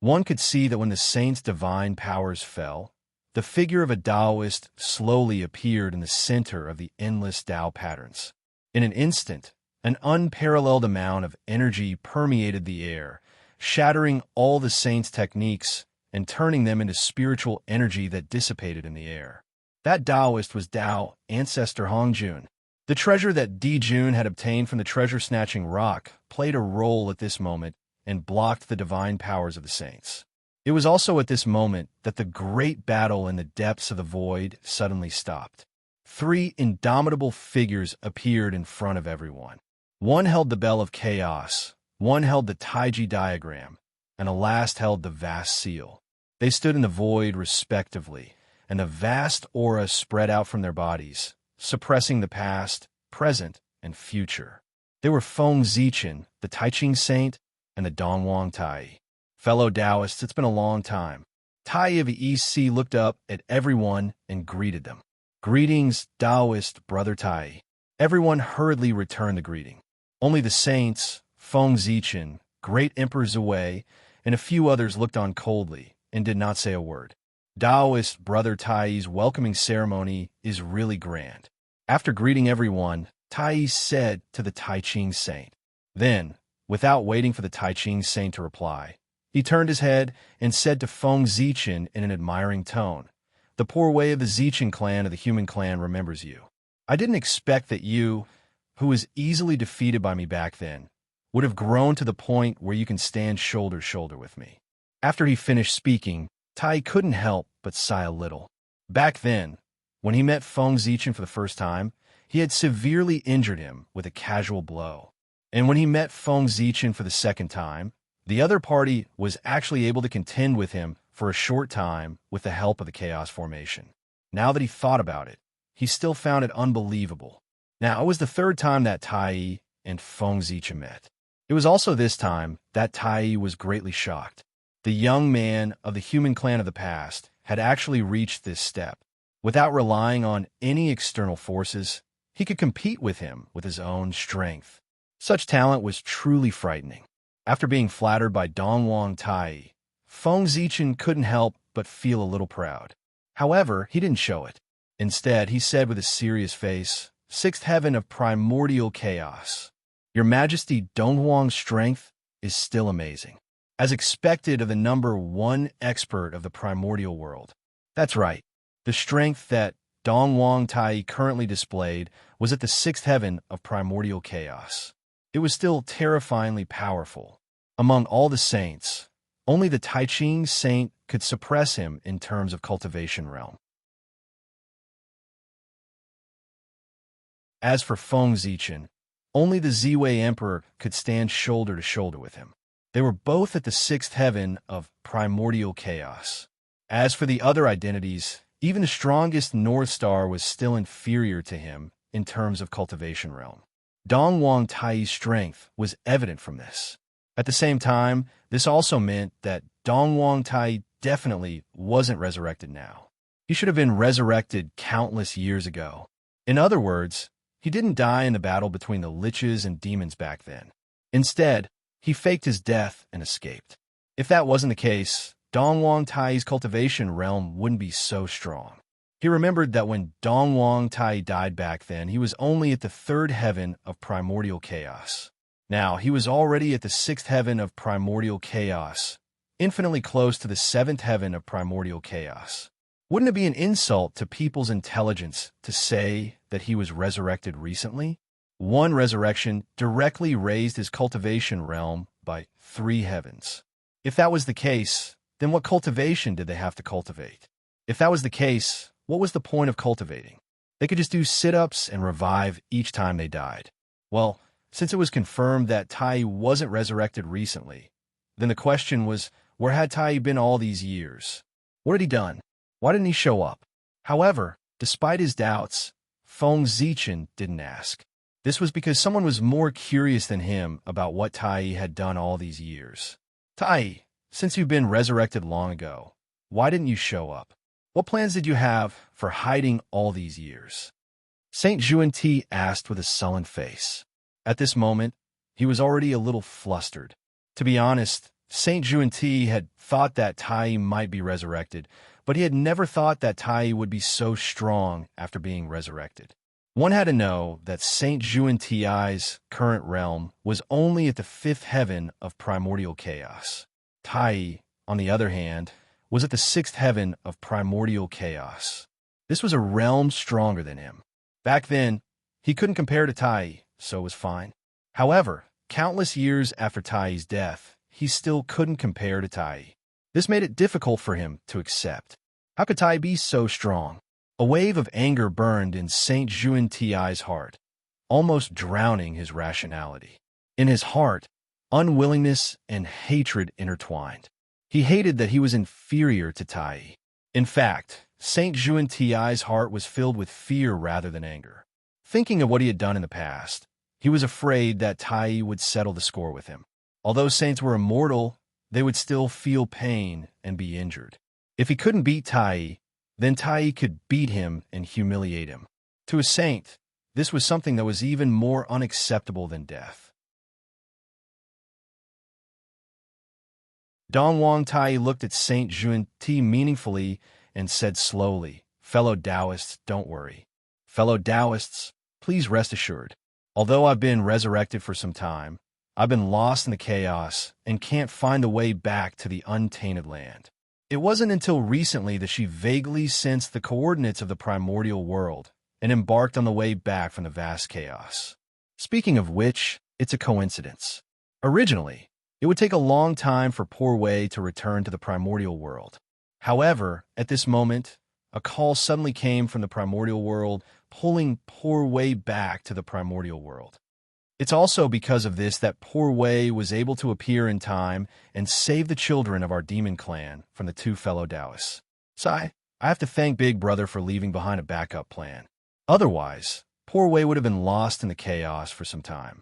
A: One could see that when the Saints' divine powers fell, the figure of a Taoist slowly appeared in the center of the endless Tao patterns. In an instant, an unparalleled amount of energy permeated the air, shattering all the Saints' techniques and turning them into spiritual energy that dissipated in the air. That Taoist was Tao ancestor Hongjun. The treasure that Di Jun had obtained from the treasure-snatching rock played a role at this moment and blocked the divine powers of the Saints. It was also at this moment that the great battle in the depths of the void suddenly stopped. Three indomitable figures appeared in front of everyone. One held the Bell of Chaos, one held the Taiji diagram, and the last held the vast seal. They stood in the void respectively, and a vast aura spread out from their bodies, suppressing the past, present, and future. They were Feng Zichen, the Taiching Saint, and the Dongwang Tai. Fellow Taoists, it's been a long time. Tai of the East Sea looked up at everyone and greeted them. Greetings, Taoist brother Tai. Everyone hurriedly returned the greeting. Only the Saints, Feng Zichen, Great Emperor Zui, and a few others looked on coldly and did not say a word. Taoist brother Tai's welcoming ceremony is really grand. After greeting everyone, Tai said to the Taiching Saint. Then, without waiting for the Taiching Saint to reply, he turned his head and said to Feng Zichen in an admiring tone, "The poor way of the Zichen clan of the human clan remembers you. I didn't expect that you, who was easily defeated by me back then, would have grown to the point where you can stand shoulder to shoulder with me." After he finished speaking, Tai couldn't help but sigh a little. Back then, when he met Feng Zichen for the first time, he had severely injured him with a casual blow. And when he met Feng Zichen for the second time, the other party was actually able to contend with him for a short time with the help of the Chaos Formation. Now that he thought about it, he still found it unbelievable. Now, it was the third time that Tai and Feng Zichen met. It was also this time that Tai was greatly shocked. The young man of the human clan of the past had actually reached this step. Without relying on any external forces, he could compete with him with his own strength. Such talent was truly frightening. After being flattered by Dongwang Tai, Feng Zichen couldn't help but feel a little proud. However, he didn't show it. Instead, he said with a serious face, "Sixth heaven of primordial chaos. Your Majesty Donghuang's strength is still amazing. As expected of the number one expert of the primordial world." That's right. The strength that Donghuang Tai currently displayed was at the sixth heaven of primordial chaos. It was still terrifyingly powerful. Among all the saints, only the Taiching saint could suppress him in terms of cultivation realm. As for Feng Zichen, only the Ziwei Emperor could stand shoulder to shoulder with him. They were both at the sixth heaven of primordial chaos. As for the other identities, even the strongest North Star was still inferior to him in terms of cultivation realm. Donghuang Tai's strength was evident from this. At the same time, this also meant that Donghuang Tai definitely wasn't resurrected now. He should have been resurrected countless years ago. In other words, he didn't die in the battle between the liches and demons back then. Instead, he faked his death and escaped. If that wasn't the case, Donghuang Tai's cultivation realm wouldn't be so strong. He remembered that when Donghuang Tai died back then, he was only at the third heaven of primordial chaos. Now, he was already at the sixth heaven of primordial chaos, infinitely close to the seventh heaven of primordial chaos. Wouldn't it be an insult to people's intelligence to say that he was resurrected recently? One resurrection directly raised his cultivation realm by 3 heavens. If that was the case, then what cultivation did they have to cultivate? If that was the case, what was the point of cultivating? They could just do sit-ups and revive each time they died. Well, since it was confirmed that Tai wasn't resurrected recently, then the question was, where had Tai been all these years? What had he done? Why didn't he show up? However, despite his doubts, Feng Zichen didn't ask. This was because someone was more curious than him about what Tai had done all these years. Tai, since you've been resurrected long ago, why didn't you show up? What plans did you have for hiding all these years? Saint Juanti asked with a sullen face. At this moment, he was already a little flustered. To be honest, Saint Juanti had thought that Tai might be resurrected, but he had never thought that Tai would be so strong after being resurrected. One had to know that Saint Juanti's current realm was only at the fifth heaven of primordial chaos. Tai, on the other hand, was at the sixth heaven of primordial chaos. This was a realm stronger than him. Back then, he couldn't compare to Tai, so it was fine. However, countless years after Tai's death, he still couldn't compare to Tai. This made it difficult for him to accept. How could Tai be so strong? A wave of anger burned in Saint Juanti's heart, almost drowning his rationality. In his heart, unwillingness and hatred intertwined. He hated that he was inferior to Tai. In fact, Saint Juanti's heart was filled with fear rather than anger. Thinking of what he had done in the past, he was afraid that Tai would settle the score with him. Although saints were immortal, they would still feel pain and be injured. If he couldn't beat Tai, then Tai could beat him and humiliate him. To a saint, this was something that was even more unacceptable than death. Donghuang Tai looked at Saint Juanti meaningfully and said slowly, "Fellow Taoists, don't worry. Fellow Taoists, please rest assured. Although I've been resurrected for some time, I've been lost in the chaos and can't find the way back to the untainted land." It wasn't until recently that she vaguely sensed the coordinates of the primordial world and embarked on the way back from the vast chaos. Speaking of which, it's a coincidence. Originally, it would take a long time for poor Wei to return to the primordial world. However, at this moment, a call suddenly came from the primordial world, pulling poor Wei back to the primordial world. It's also because of this that poor Wei was able to appear in time and save the children of our demon clan from the 2 fellow Taoists. I have to thank Big Brother for leaving behind a backup plan. Otherwise, poor Wei would have been lost in the chaos for some time.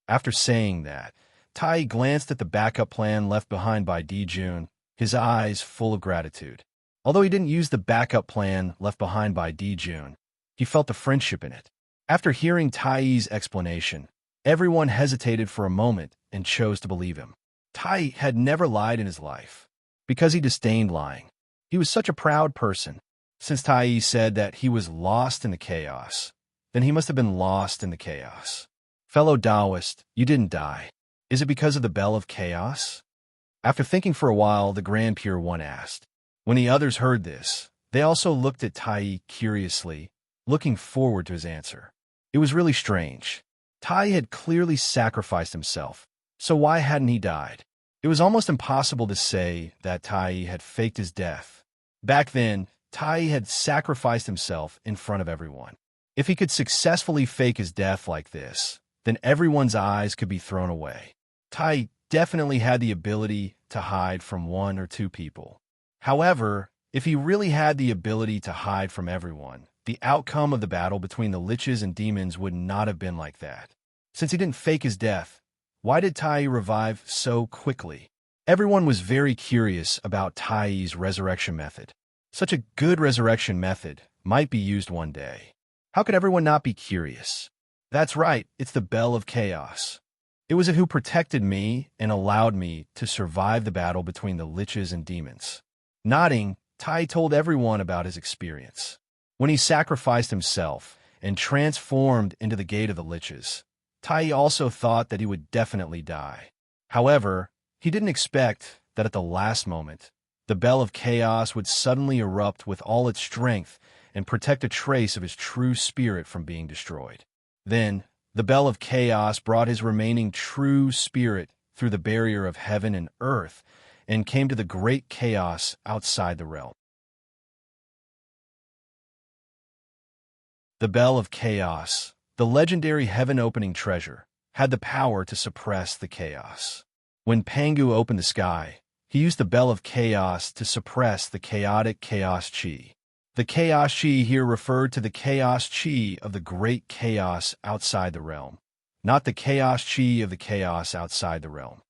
A: After saying that, Tai glanced at the backup plan left behind by Dijun, his eyes full of gratitude. Although he didn't use the backup plan left behind by Dijun, he felt the friendship in it. After hearing Tai's explanation, everyone hesitated for a moment and chose to believe him. Tai had never lied in his life, because he disdained lying. He was such a proud person. Since Tai said that he was lost in the chaos, then he must have been lost in the chaos. Fellow Taoist, you didn't die. Is it because of the Bell of Chaos? After thinking for a while, the Grand Pure One asked. When the others heard this, they also looked at Tai curiously, looking forward to his answer. It was really strange. Tai had clearly sacrificed himself, so why hadn't he died? It was almost impossible to say that Tai had faked his death. Back then, Tai had sacrificed himself in front of everyone. If he could successfully fake his death like this, then everyone's eyes could be thrown away. Tai definitely had the ability to hide from one or two people. However, if he really had the ability to hide from everyone, the outcome of the battle between the liches and demons would not have been like that. Since he didn't fake his death, why did Tai revive so quickly? Everyone was very curious about Tai's resurrection method. Such a good resurrection method might be used one day. How could everyone not be curious? That's right, it's the Bell of Chaos. It was it who protected me and allowed me to survive the battle between the liches and demons. Nodding, Tai told everyone about his experience. When he sacrificed himself and transformed into the gate of the liches, Tai also thought that he would definitely die. However, he didn't expect that at the last moment, the Bell of Chaos would suddenly erupt with all its strength and protect a trace of his true spirit from being destroyed. Then, the Bell of Chaos brought his remaining true spirit through the barrier of heaven and earth and came to the great chaos outside the realm. The Bell of Chaos, the legendary heaven-opening treasure, had the power to suppress the chaos. When Pangu opened the sky, he used the Bell of Chaos to suppress the chaotic chaos chi. The chaos chi here referred to the chaos chi of the great chaos outside the realm, not the chaos chi of the chaos outside the realm.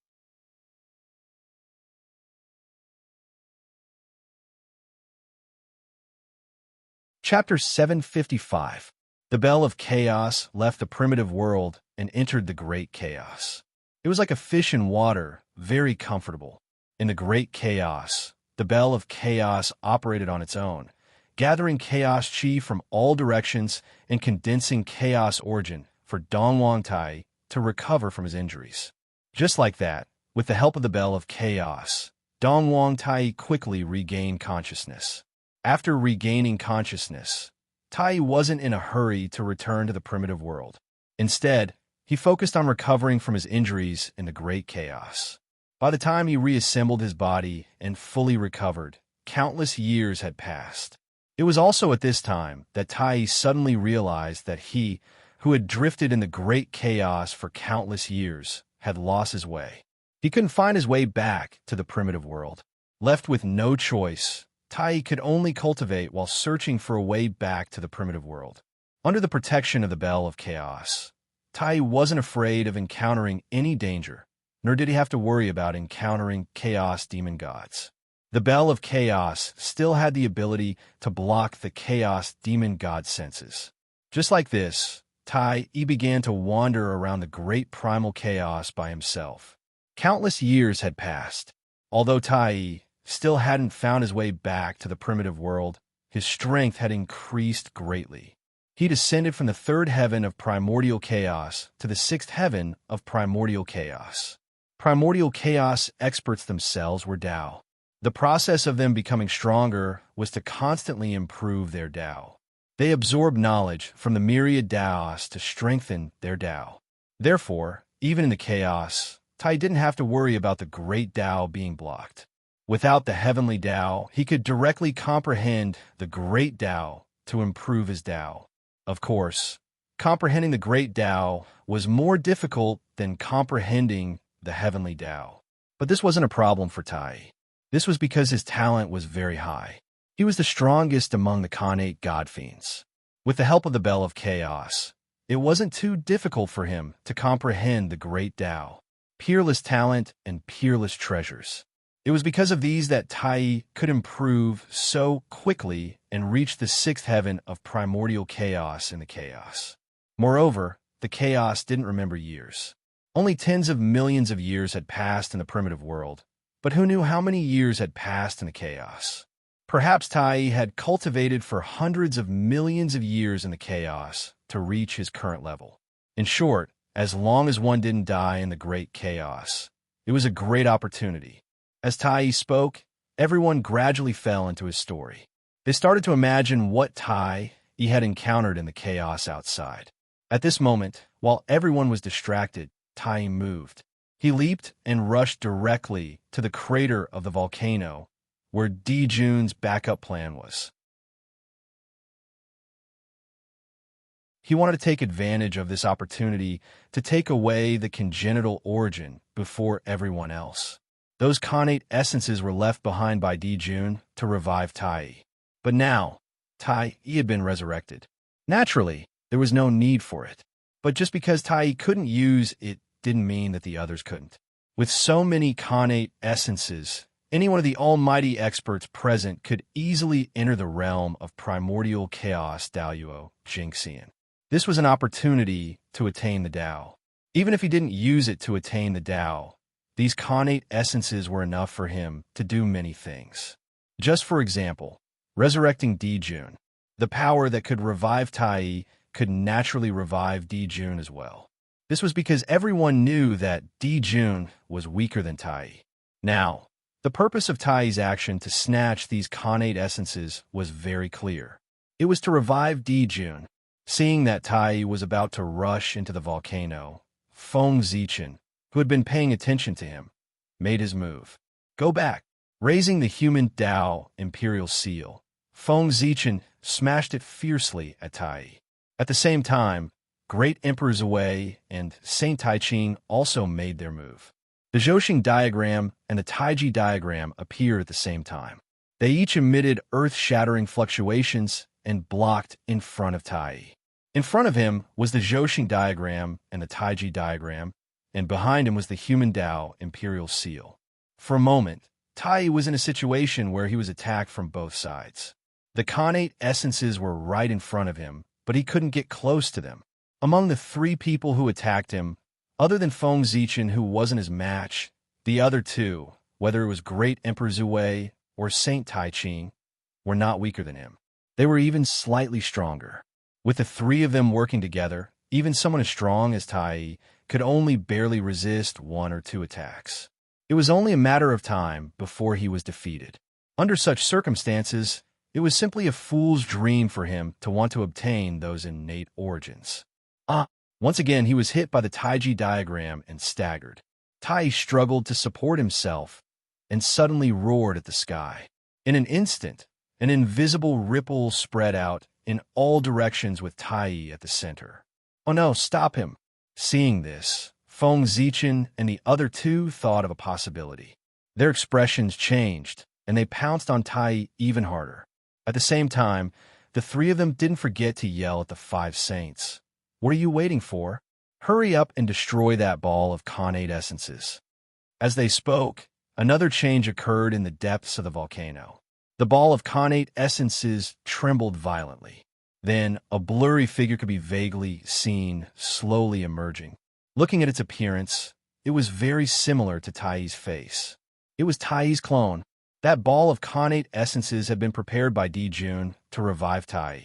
A: Chapter 755. The Bell of Chaos left the primitive world and entered the great chaos. It was like a fish in water, very comfortable. In the great chaos, the Bell of Chaos operated on its own, gathering chaos chi from all directions and condensing chaos origin for Dongwang Tai to recover from his injuries. Just like that, with the help of the Bell of Chaos, Dongwang Tai quickly regained consciousness. After regaining consciousness, Tai wasn't in a hurry to return to the primitive world. Instead, he focused on recovering from his injuries in the great chaos. By the time he reassembled his body and fully recovered, countless years had passed. It was also at this time that Tai suddenly realized that he, who had drifted in the great chaos for countless years, had lost his way. He couldn't find his way back to the primitive world. Left with no choice, Tai could only cultivate while searching for a way back to the primitive world. Under the protection of the Bell of Chaos, Tai wasn't afraid of encountering any danger, nor did he have to worry about encountering chaos demon gods. The Bell of Chaos still had the ability to block the chaos demon god senses. Just like this, Tai began to wander around the great primal chaos by himself. Countless years had passed. Although Tai still hadn't found his way back to the primitive world, his strength had increased greatly. He descended from the third heaven of primordial chaos to the sixth heaven of primordial chaos. Primordial chaos experts themselves were Tao. The process of them becoming stronger was to constantly improve their Tao. They absorbed knowledge from the myriad Taos to strengthen their Tao. Therefore, even in the chaos, Tai didn't have to worry about the great Tao being blocked. Without the heavenly Tao, he could directly comprehend the great Tao to improve his Tao. Of course, comprehending the great Tao was more difficult than comprehending the heavenly Tao. But this wasn't a problem for Tai. This was because his talent was very high. He was the strongest among the Khanate god fiends. With the help of the Bell of Chaos, it wasn't too difficult for him to comprehend the great Tao, peerless talent and peerless treasures. It was because of these that Tai could improve so quickly and reach the sixth heaven of primordial chaos in the chaos. Moreover, the chaos didn't remember years. Only tens of millions of years had passed in the primitive world, but who knew how many years had passed in the chaos? Perhaps Tai had cultivated for hundreds of millions of years in the chaos to reach his current level. In short, as long as one didn't die in the great chaos, it was a great opportunity. As Tai spoke, everyone gradually fell into his story. They started to imagine what Tai had encountered in the chaos outside. At this moment, while everyone was distracted, Tai moved. He leaped and rushed directly to the crater of the volcano where Jun's backup plan was. He wanted to take advantage of this opportunity to take away the congenital origin before everyone else. Those connate essences were left behind by Jun to revive Tai. But now, Tai had been resurrected. Naturally, there was no need for it. But just because Tai couldn't use it didn't mean that the others couldn't. With so many connate essences, any one of the almighty experts present could easily enter the realm of primordial chaos Daoyuo Jingxian. This was an opportunity to attain the Tao. Even if he didn't use it to attain the Tao, these connate essences were enough for him to do many things. Just for example, resurrecting Jun. The power that could revive Tai could naturally revive Jun as well. This was because everyone knew that Jun was weaker than Tai. Now, the purpose of Tai's action to snatch these connate essences was very clear. It was to revive Jun. Seeing that Tai was about to rush into the volcano, Feng Zichen, who had been paying attention to him, made his move. Go back. Raising the human Dao imperial seal, Feng Zichen smashed it fiercely at Tai. At the same time, Great Emperor Zhui and Saint Taiqing also made their move. The Zhouxing diagram and the Taiji diagram appeared at the same time. They each emitted earth-shattering fluctuations and blocked in front of Tai. In front of him was the Zhouxing diagram and the Taiji diagram, and behind him was the human Dao imperial seal. For a moment, Tai was in a situation where he was attacked from both sides. The connate essences were right in front of him, but he couldn't get close to them. Among the three people who attacked him, other than Feng Zichen, who wasn't his match, the other two, whether it was Great Emperor Zhui or Saint Taiqing, were not weaker than him. They were even slightly stronger. With the three of them working together, even someone as strong as Tai could only barely resist one or two attacks. It was only a matter of time before he was defeated. Under such circumstances, it was simply a fool's dream for him to want to obtain those innate origins. Once again, he was hit by the Taiji diagram and staggered. Tai struggled to support himself and suddenly roared at the sky. In an instant, an invisible ripple spread out in all directions with Tai at the center. Oh no, stop him! Seeing this, Feng Zichen and the other two thought of a possibility. Their expressions changed, and they pounced on Tai even harder. At the same time, the three of them didn't forget to yell at the five saints. What are you waiting for? Hurry up and destroy that ball of connate essences. As they spoke, another change occurred in the depths of the volcano. The ball of connate essences trembled violently. Then, a blurry figure could be vaguely seen, slowly emerging. Looking at its appearance, it was very similar to Tai's face. It was Tai's clone. That ball of connate essences had been prepared by Jun to revive Tai.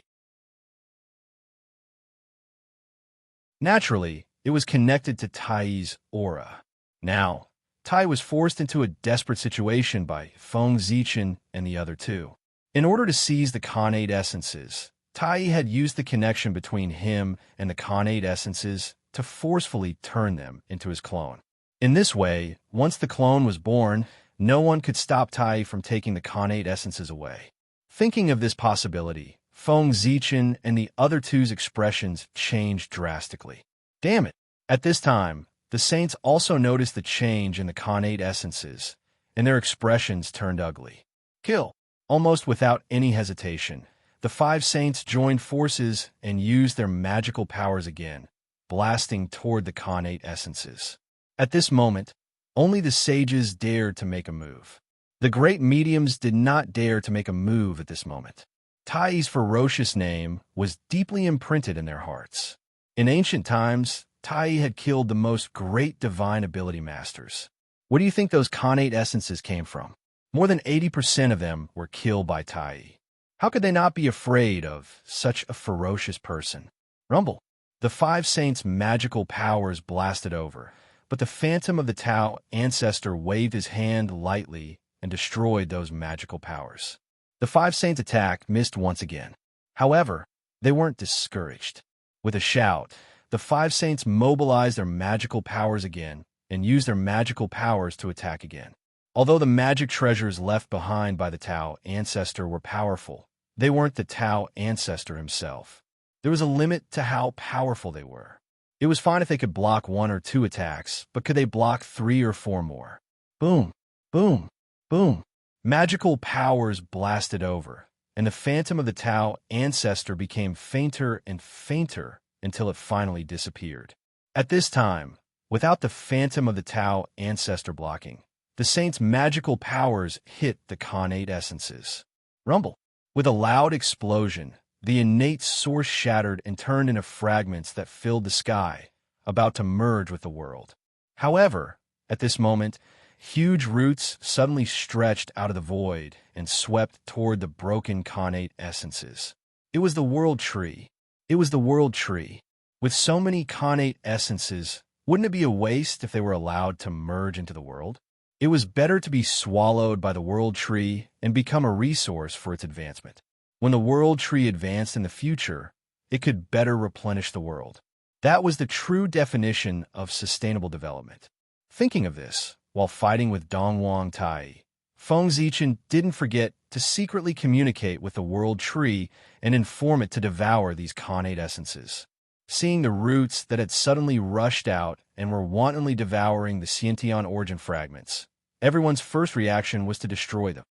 A: Naturally, it was connected to Tai's aura. Now, Tai was forced into a desperate situation by Feng Zichen and the other two. In order to seize the connate essences, Tai had used the connection between him and the connate essences to forcefully turn them into his clone. In this way, once the clone was born, no one could stop Tai from taking the connate essences away. Thinking of this possibility, Feng Zichen and the other two's expressions changed drastically. Damn it! At this time, the saints also noticed the change in the connate essences, and their expressions turned ugly. Kill! Almost without any hesitation, the five saints joined forces and used their magical powers again, blasting toward the connate essences. At this moment, only the sages dared to make a move. The great mediums did not dare to make a move at this moment. Tai's ferocious name was deeply imprinted in their hearts. In ancient times, Tai had killed the most great divine ability masters. Where do you think those connate essences came from? More than 80% of them were killed by Tai. How could they not be afraid of such a ferocious person? Rumble. The five saints' magical powers blasted over, but the phantom of the Tao ancestor waved his hand lightly and destroyed those magical powers. The five saints' attack missed once again. However, they weren't discouraged. With a shout, the five saints mobilized their magical powers again and used their magical powers to attack again. Although the magic treasures left behind by the Tao ancestor were powerful, they weren't the Tao ancestor himself. There was a limit to how powerful they were. It was fine if they could block 1 or 2 attacks, but could they block 3 or 4 more? Boom, boom, boom. Magical powers blasted over, and the phantom of the Tao ancestor became fainter and fainter until it finally disappeared. At this time, without the phantom of the Tao ancestor blocking, the saints' magical powers hit the Khanate essences. Rumble. With a loud explosion, the innate source shattered and turned into fragments that filled the sky, about to merge with the world. However, at this moment, huge roots suddenly stretched out of the void and swept toward the broken Khanate essences. It was the World Tree. It was the World Tree. With so many Khanate essences, wouldn't it be a waste if they were allowed to merge into the world? It was better to be swallowed by the World Tree and become a resource for its advancement. When the World Tree advanced in the future, it could better replenish the world. That was the true definition of sustainable development. Thinking of this, while fighting with Dongwang Tai, Feng Zichen didn't forget to secretly communicate with the World Tree and inform it to devour these Khanate essences. Seeing the roots that had suddenly rushed out and were wantonly devouring the Xiantian origin fragments, everyone's first reaction was to destroy them.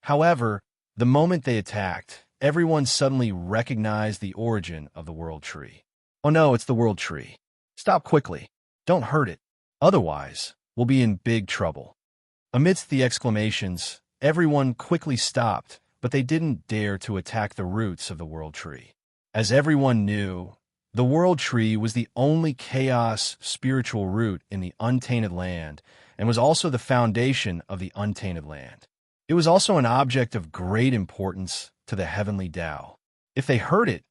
A: However, the moment they attacked, everyone suddenly recognized the origin of the World Tree. Oh no, it's the World Tree. Stop quickly. Don't hurt it. Otherwise, we'll be in big trouble. Amidst the exclamations, everyone quickly stopped, but they didn't dare to attack the roots of the World Tree. As everyone knew, the World Tree was the only chaos spiritual root in the untainted land and was also the foundation of the untainted land. It was also an object of great importance to the heavenly Tao. If they hurt it,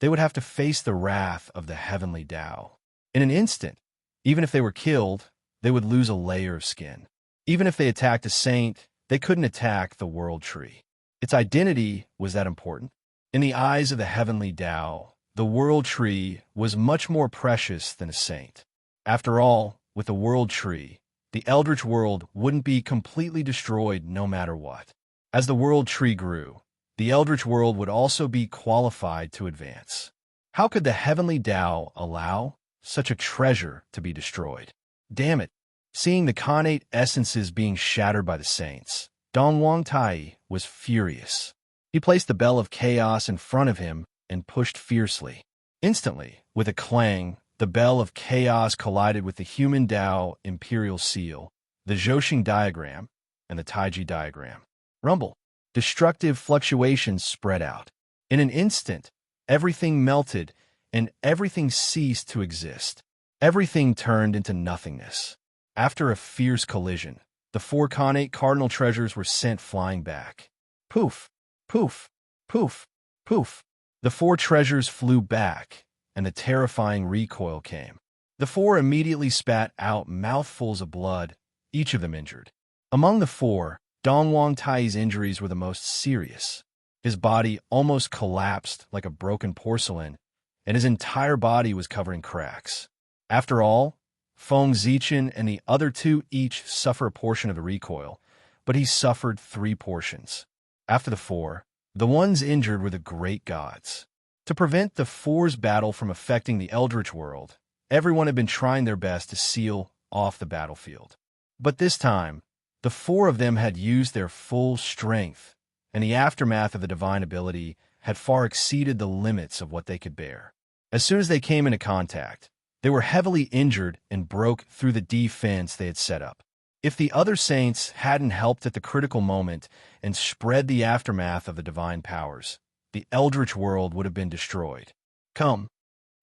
A: they would have to face the wrath of the heavenly Tao. In an instant, even if they were killed, they would lose a layer of skin. Even if they attacked a saint, they couldn't attack the World Tree. Its identity was that important. In the eyes of the heavenly Tao, the World Tree was much more precious than a saint. After all, with the World Tree, the Eldritch world wouldn't be completely destroyed no matter what. As the World Tree grew, the Eldritch world would also be qualified to advance. How could the heavenly Tao allow such a treasure to be destroyed? Damn it! Seeing the Khanate essences being shattered by the saints, Dongwang Tai was furious. He placed the Bell of Chaos in front of him and pushed fiercely. Instantly, with a clang, the Bell of Chaos collided with the Human Tao Imperial Seal, the Zhouxing Diagram, and the Taiji Diagram. Rumble. Destructive fluctuations spread out. In an instant, everything melted and everything ceased to exist. Everything turned into nothingness. After a fierce collision, the 4 Khanate cardinal treasures were sent flying back. Poof, poof, poof, poof. The 4 treasures flew back, and the terrifying recoil came. The 4 immediately spat out mouthfuls of blood, each of them injured. Among the 4, Dongwang Tai's injuries were the most serious. His body almost collapsed like a broken porcelain, and his entire body was covered in cracks. After all, Feng Zichen and the other 2 each suffer a portion of the recoil, but he suffered 3 portions. After the 4, the ones injured were the great gods. To prevent the 4's battle from affecting the Eldritch world, everyone had been trying their best to seal off the battlefield. But this time, the 4 of them had used their full strength, and the aftermath of the divine ability had far exceeded the limits of what they could bear. As soon as they came into contact, they were heavily injured and broke through the defense they had set up. If the other saints hadn't helped at the critical moment and spread the aftermath of the divine powers, the Eldritch world would have been destroyed. Come.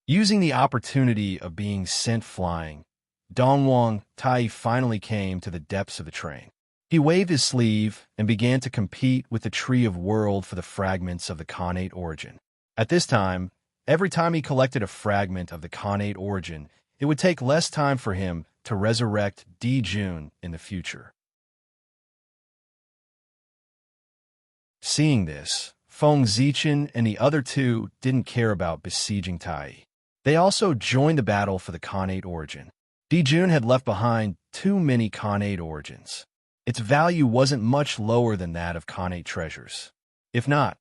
A: Using the opportunity of being sent flying, Dongwang Tai finally came to the depths of the train. He waved his sleeve and began to compete with the Tree of World for the fragments of the Khanate origin. At this time, every time he collected a fragment of the Khanate origin, it would take less time for him to resurrect Di Jun in the future. Seeing this, Feng Zichen and the other two didn't care about besieging Tai. They also joined the battle for the Khanate origin. Di Jun had left behind too many Khanate origins. Its value wasn't much lower than that of Khanate treasures. If not,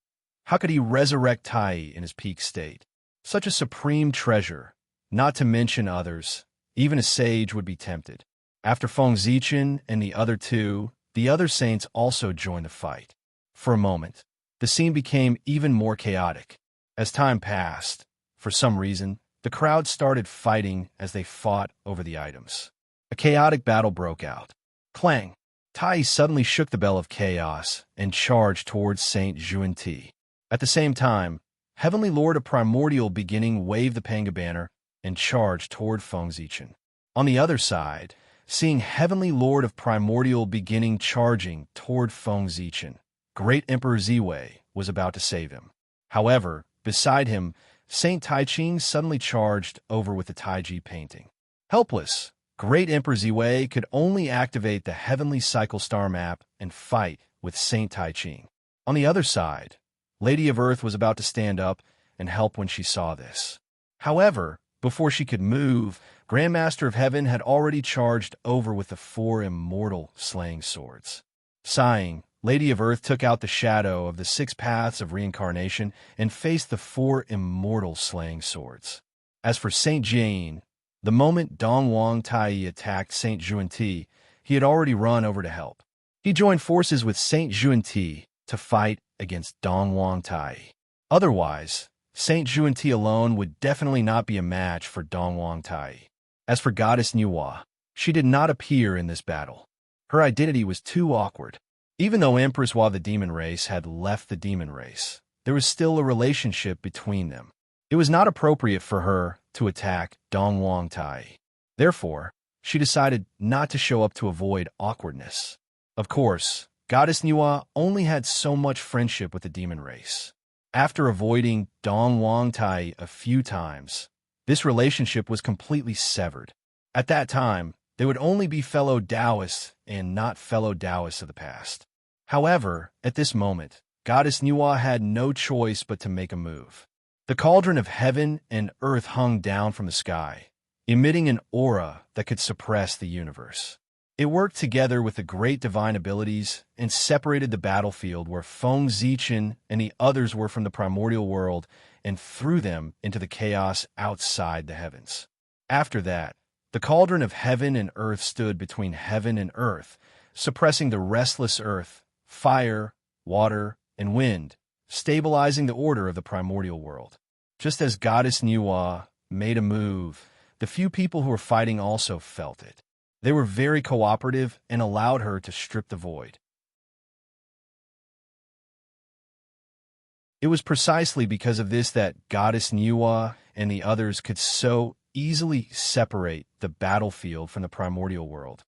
A: how could he resurrect Tai in his peak state? Such a supreme treasure, not to mention others, even a sage would be tempted. After Feng Zichen and the other two, the other saints also joined the fight. For a moment, the scene became even more chaotic. As time passed, for some reason, the crowd started fighting as they fought over the items. A chaotic battle broke out. Clang! Tai suddenly shook the bell of chaos and charged towards Saint Juanti. At the same time, Heavenly Lord of Primordial Beginning waved the Panga banner and charged toward Feng Zichen. On the other side, seeing Heavenly Lord of Primordial Beginning charging toward Feng Zichen, Great Emperor Ziwei was about to save him. However, beside him, Saint Taiching suddenly charged over with the Taiji painting. Helpless, Great Emperor Ziwei could only activate the Heavenly Cycle Star map and fight with Saint Taiching. On the other side, Lady of Earth was about to stand up and help when she saw this. However, before she could move, Grandmaster of Heaven had already charged over with the 4 immortal slaying swords. Sighing, Lady of Earth took out the shadow of the 6 paths of reincarnation and faced the 4 immortal slaying swords. As for Saint Jane, the moment Dongwang Tai attacked Saint Juanti, he had already run over to help. He joined forces with Saint Juanti to fight against Dongwang Tai. Otherwise, Saint Juanti alone would definitely not be a match for Dongwang Tai. As for Goddess Nuwa, she did not appear in this battle. Her identity was too awkward. Even though Empress Wa the demon race had left the demon race, there was still a relationship between them. It was not appropriate for her to attack Dongwang Tai. Therefore, she decided not to show up to avoid awkwardness. Of course, Goddess Nuwa only had so much friendship with the demon race. After avoiding Dongwang Tai a few times, this relationship was completely severed. At that time, they would only be fellow Taoists and not fellow Taoists of the past. However, at this moment, Goddess Nuwa had no choice but to make a move. The cauldron of heaven and earth hung down from the sky, emitting an aura that could suppress the universe. It worked together with the great divine abilities and separated the battlefield where Feng Zichen and the others were from the primordial world and threw them into the chaos outside the heavens. After that, the cauldron of heaven and earth stood between heaven and earth, suppressing the restless earth, fire, water, and wind, stabilizing the order of the primordial world. Just as Goddess Nuwa made a move, the few people who were fighting also felt it. They were very cooperative and allowed her to strip the void. It was precisely because of this that Goddess Nuwa and the others could so easily separate the battlefield from the primordial world.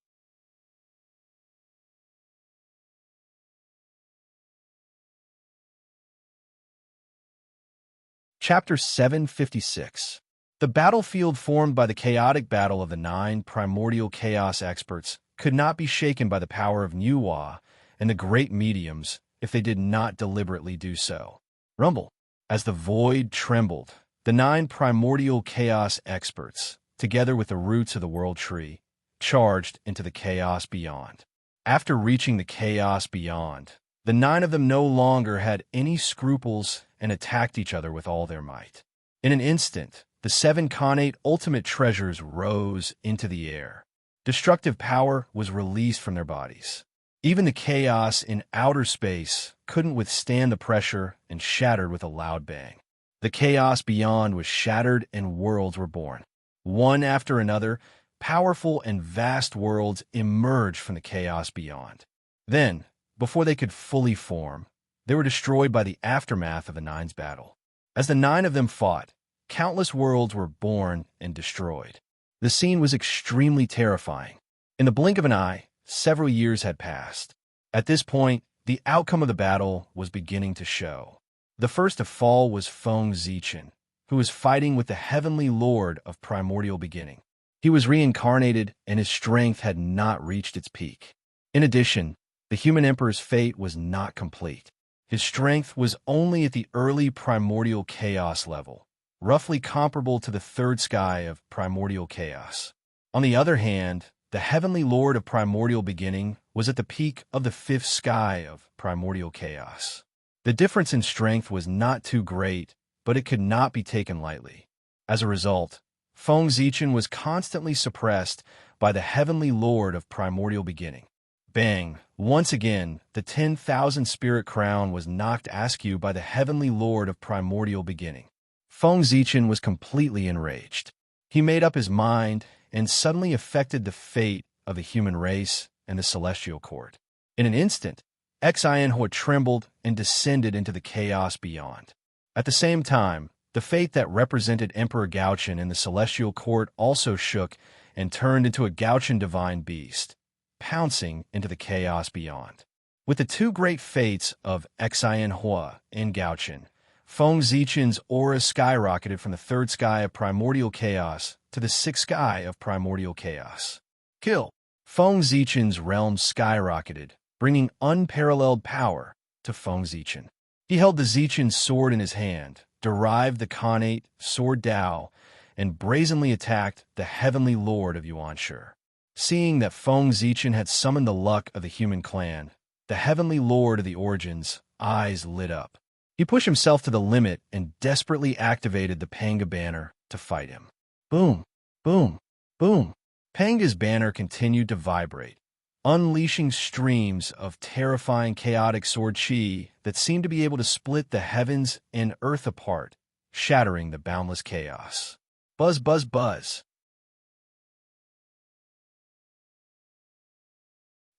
A: Chapter 756. The battlefield formed by the chaotic battle of the 9 primordial chaos experts could not be shaken by the power of Nuwa and the great mediums if they did not deliberately do so. Rumble. As the void trembled, the 9 primordial chaos experts, together with the roots of the world tree, charged into the chaos beyond. After reaching the chaos beyond, the 9 of them no longer had any scruples and attacked each other with all their might. In an instant, the 7 Khanate ultimate treasures rose into the air. Destructive power was released from their bodies. Even the chaos in outer space couldn't withstand the pressure and shattered with a loud bang. The chaos beyond was shattered and worlds were born. One after another, powerful and vast worlds emerged from the chaos beyond. Then, before they could fully form, they were destroyed by the aftermath of the 9's battle. As the 9 of them fought, countless worlds were born and destroyed. The scene was extremely terrifying. In the blink of an eye, several years had passed. At this point, the outcome of the battle was beginning to show. The first to fall was Feng Zichen, who was fighting with the heavenly lord of primordial beginning. He was reincarnated, and his strength had not reached its peak. In addition, the human emperor's fate was not complete. His strength was only at the early primordial chaos level, roughly comparable to the third sky of primordial chaos. On the other hand, the heavenly lord of primordial beginning was at the peak of the fifth sky of primordial chaos. The difference in strength was not too great, but it could not be taken lightly. As a result, Feng Zichen was constantly suppressed by the heavenly lord of primordial beginning. Bang! Once again, the 10,000 spirit crown was knocked askew by the heavenly lord of primordial beginning. Feng Zichen was completely enraged. He made up his mind and suddenly affected the fate of the human race and the celestial court. In an instant, Xianhua trembled and descended into the chaos beyond. At the same time, the fate that represented Emperor Gaochen in the celestial court also shook and turned into a Gaochen divine beast, pouncing into the chaos beyond. With the two great fates of Xianhua and Gaochen, Feng Zichen's aura skyrocketed from the third sky of primordial chaos to the sixth sky of primordial chaos. Kill! Feng Zichen's realm skyrocketed, bringing unparalleled power to Feng Zichen. He held the Zichen sword in his hand, derived the Khanate sword Dao, and brazenly attacked the heavenly lord of Yuanshi. Seeing that Feng Zichen had summoned the luck of the human clan, the heavenly lord of the origins' eyes lit up. He pushed himself to the limit and desperately activated the Panga banner to fight him. Boom, boom, boom. Panga's banner continued to vibrate, unleashing streams of terrifying chaotic sword chi that seemed to be able to split the heavens and earth apart, shattering the boundless chaos. Buzz, buzz, buzz.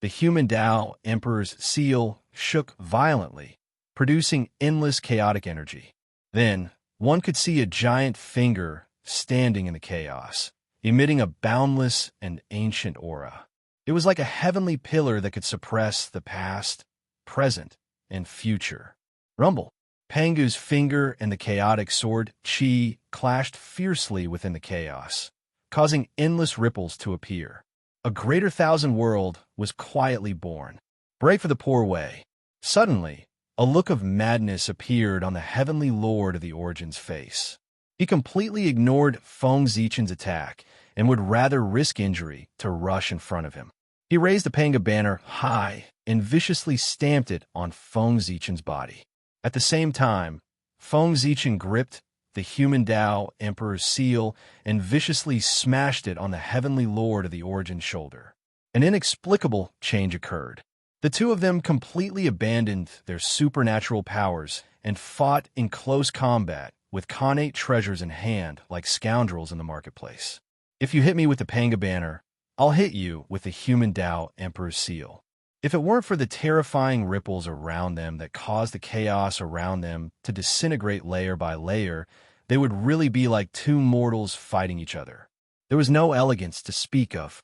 A: The human Tao Emperor's seal shook violently, producing endless chaotic energy. Then, one could see a giant finger standing in the chaos, emitting a boundless and ancient aura. It was like a heavenly pillar that could suppress the past, present, and future. Rumble! Pangu's finger and the chaotic sword Qi clashed fiercely within the chaos, causing endless ripples to appear. A greater thousand world was quietly born. Break for the poor way. Suddenly, a look of madness appeared on the heavenly lord of the origin's face. He completely ignored Feng Zichen's attack and would rather risk injury to rush in front of him. He raised the Panga banner high and viciously stamped it on Feng Zichen's body. At the same time, Feng Zichen gripped the human Tao Emperor's seal and viciously smashed it on the heavenly lord of the origin's shoulder. An inexplicable change occurred. The two of them completely abandoned their supernatural powers and fought in close combat with Khanate treasures in hand like scoundrels in the marketplace. If you hit me with the Panga banner, I'll hit you with the human Tao Emperor's seal. If it weren't for the terrifying ripples around them that caused the chaos around them to disintegrate layer by layer, they would really be like two mortals fighting each other. There was no elegance to speak of.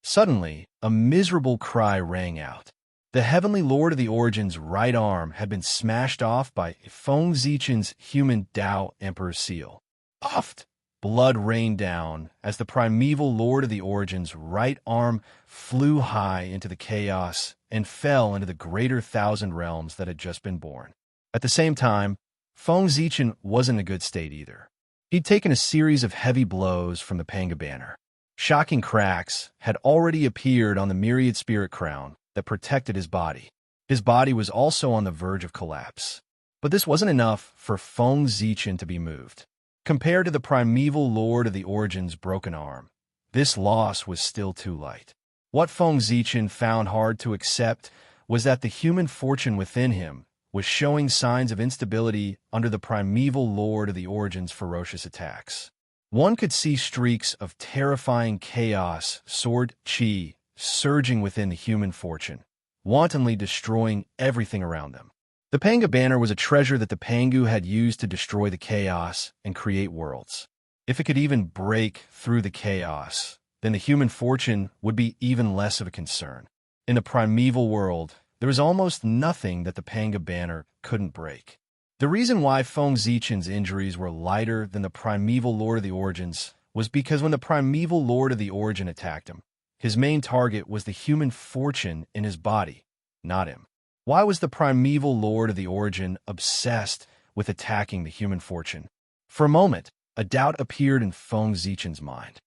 A: Suddenly, a miserable cry rang out. The heavenly lord of the origin's right arm had been smashed off by Feng Zichen's human Tao Emperor's seal. Oft! Blood rained down as the primeval lord of the origin's right arm flew high into the chaos and fell into the greater thousand realms that had just been born. At the same time, Feng Zichen wasn't in a good state either. He'd taken a series of heavy blows from the Panga banner. Shocking cracks had already appeared on the myriad spirit crown that protected his body. His body was also on the verge of collapse. But this wasn't enough for Feng Zichen to be moved. Compared to the primeval lord of the origin's broken arm, this loss was still too light. What Feng Zichen found hard to accept was that the human fortune within him was showing signs of instability under the primeval lord of the origin's ferocious attacks. One could see streaks of terrifying chaos, sword chi, surging within the human fortune, wantonly destroying everything around them. The Panga banner was a treasure that the Pangu had used to destroy the chaos and create worlds. If it could even break through the chaos, then the human fortune would be even less of a concern. In the primeval world, there was almost nothing that the Panga banner couldn't break. The reason why Feng Zichen's injuries were lighter than the primeval Lord of the Origins was because when the primeval Lord of the Origin attacked him, his main target was the human fortune in his body, not him. Why was the primeval Lord of the Origin obsessed with attacking the human fortune? For a moment, a doubt appeared in Feng Zichen's mind.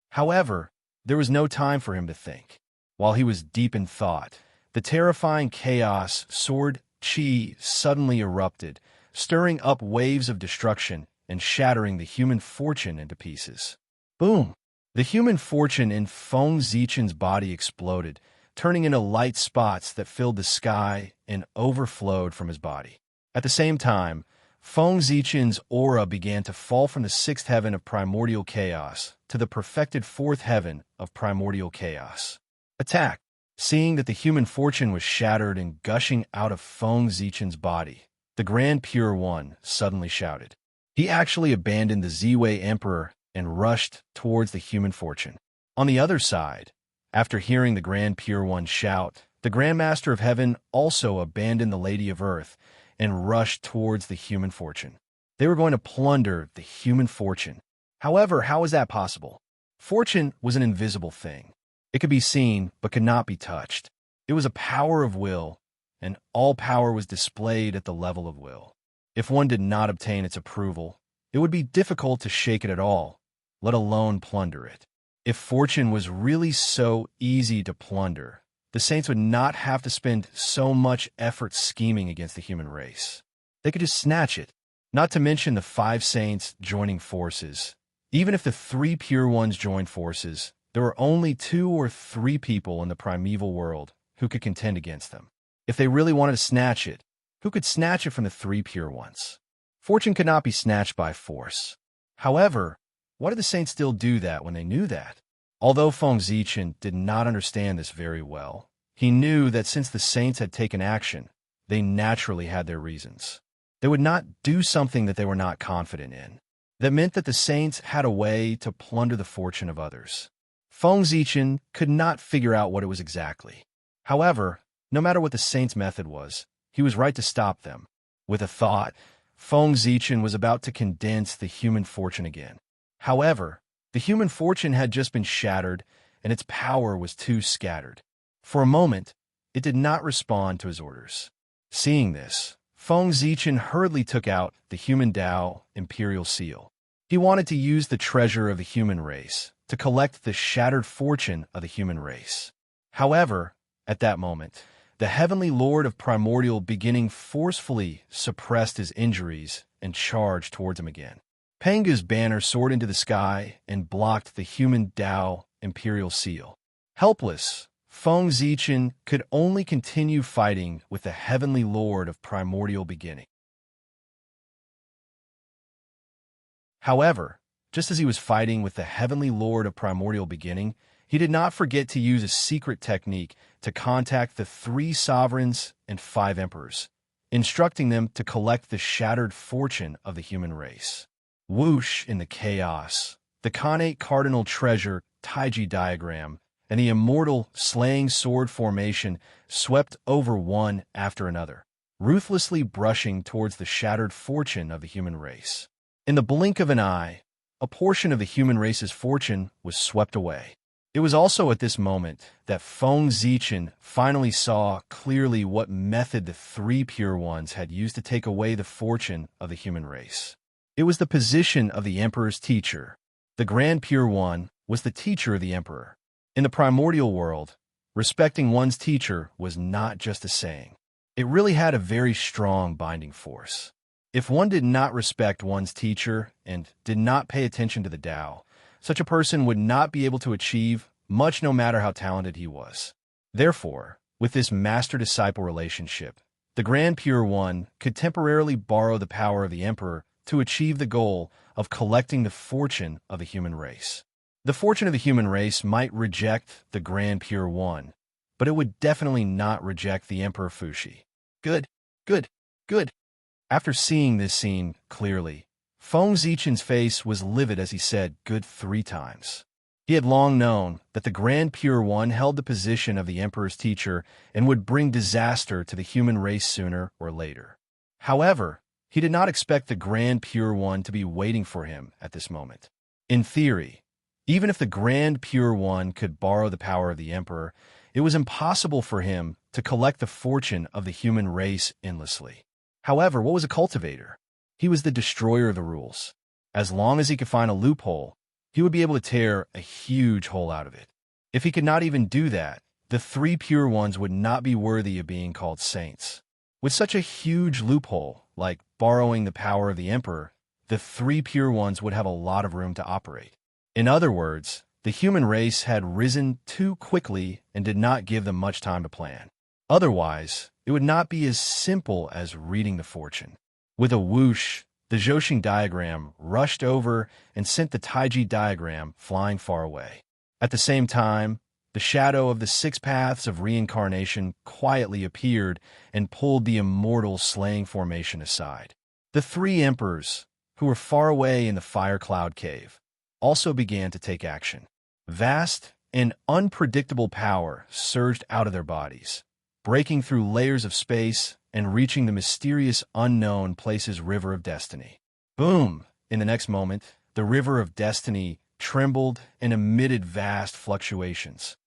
A: However, there was no time for him to think. While he was deep in thought, the terrifying chaos sword Qi suddenly erupted, stirring up waves of destruction and shattering the human fortune into pieces. Boom! The human fortune in Feng Zichen's body exploded, turning into light spots that filled the sky and overflowed from his body. At the same time, Feng Zichen's aura began to fall from the sixth heaven of primordial chaos to the perfected fourth heaven of primordial chaos. Attack! Seeing that the human fortune was shattered and gushing out of Feng Zichen's body, the Grand Pure One suddenly shouted. He actually abandoned the Ziwei Emperor and rushed towards the human fortune. On the other side, after hearing the Grand Pure One shout, the Grand Master of Heaven also abandoned the Lady of Earth and rushed towards the human fortune. They were going to plunder the human fortune. However, how was that possible? Fortune was an invisible thing. It could be seen, but could not be touched. It was a power of will, and all power was displayed at the level of will. If one did not obtain its approval, it would be difficult to shake it at all, let alone plunder it. If fortune was really so easy to plunder, the saints would not have to spend so much effort scheming against the human race. They could just snatch it, not to mention the 5 saints joining forces. Even if the 3 pure ones joined forces, there were only 2 or 3 people in the primeval world who could contend against them. If they really wanted to snatch it, who could snatch it from the 3 pure ones? Fortune could not be snatched by force. However, why did the saints still do that when they knew that? Although Feng Zichen did not understand this very well, he knew that since the saints had taken action, they naturally had their reasons. They would not do something that they were not confident in. That meant that the saints had a way to plunder the fortune of others. Feng Zichen could not figure out what it was exactly. However, no matter what the saints' method was, he was right to stop them. With a thought, Feng Zichen was about to condense the human fortune again. However, the human fortune had just been shattered, and its power was too scattered. For a moment, it did not respond to his orders. Seeing this, Feng Zichen hurriedly took out the human Dao imperial seal. He wanted to use the treasure of the human race to collect the shattered fortune of the human race. However, at that moment, the heavenly lord of primordial beginning forcefully suppressed his injuries and charged towards him again. Panga's banner soared into the sky and blocked the human Dao imperial seal. Helpless, Feng Zichen could only continue fighting with the heavenly lord of primordial beginning. However, just as he was fighting with the heavenly lord of primordial beginning, he did not forget to use a secret technique to contact the 3 sovereigns and 5 emperors, instructing them to collect the shattered fortune of the human race. Whoosh in the chaos, the Khanate cardinal treasure Taiji diagram and the immortal slaying sword formation swept over one after another, ruthlessly brushing towards the shattered fortune of the human race. In the blink of an eye, a portion of the human race's fortune was swept away. It was also at this moment that Feng Zichen finally saw clearly what method the 3 pure ones had used to take away the fortune of the human race. It was the position of the emperor's teacher. The Grand Pure One was the teacher of the emperor. In the primordial world, respecting one's teacher was not just a saying. It really had a very strong binding force. If one did not respect one's teacher and did not pay attention to the Tao, such a person would not be able to achieve much no matter how talented he was. Therefore, with this master-disciple relationship, the Grand Pure One could temporarily borrow the power of the emperor to achieve the goal of collecting the fortune of the human race. The fortune of the human race might reject the Grand Pure One, but it would definitely not reject the Emperor Fushi. Good, good, good. After seeing this scene clearly, Feng Zichen's face was livid as he said good 3 times. He had long known that the Grand Pure One held the position of the Emperor's teacher and would bring disaster to the human race sooner or later. However, he did not expect the Grand Pure One to be waiting for him at this moment. In theory, even if the Grand Pure One could borrow the power of the Emperor, it was impossible for him to collect the fortune of the human race endlessly. However, what was a cultivator? He was the destroyer of the rules. As long as he could find a loophole, he would be able to tear a huge hole out of it. If he could not even do that, the 3 pure ones would not be worthy of being called saints. With such a huge loophole, like borrowing the power of the Emperor, the 3 pure ones would have a lot of room to operate. In other words, the human race had risen too quickly and did not give them much time to plan. Otherwise, it would not be as simple as reading the fortune. With a whoosh, the Zhouxing diagram rushed over and sent the Taiji diagram flying far away. At the same time, the shadow of the 6 paths of reincarnation quietly appeared and pulled the immortal slaying formation aside. The 3 emperors, who were far away in the fire cloud cave, also began to take action. Vast and unpredictable power surged out of their bodies, breaking through layers of space and reaching the mysterious unknown place's river of destiny. Boom! In the next moment, the river of destiny trembled and emitted vast fluctuations.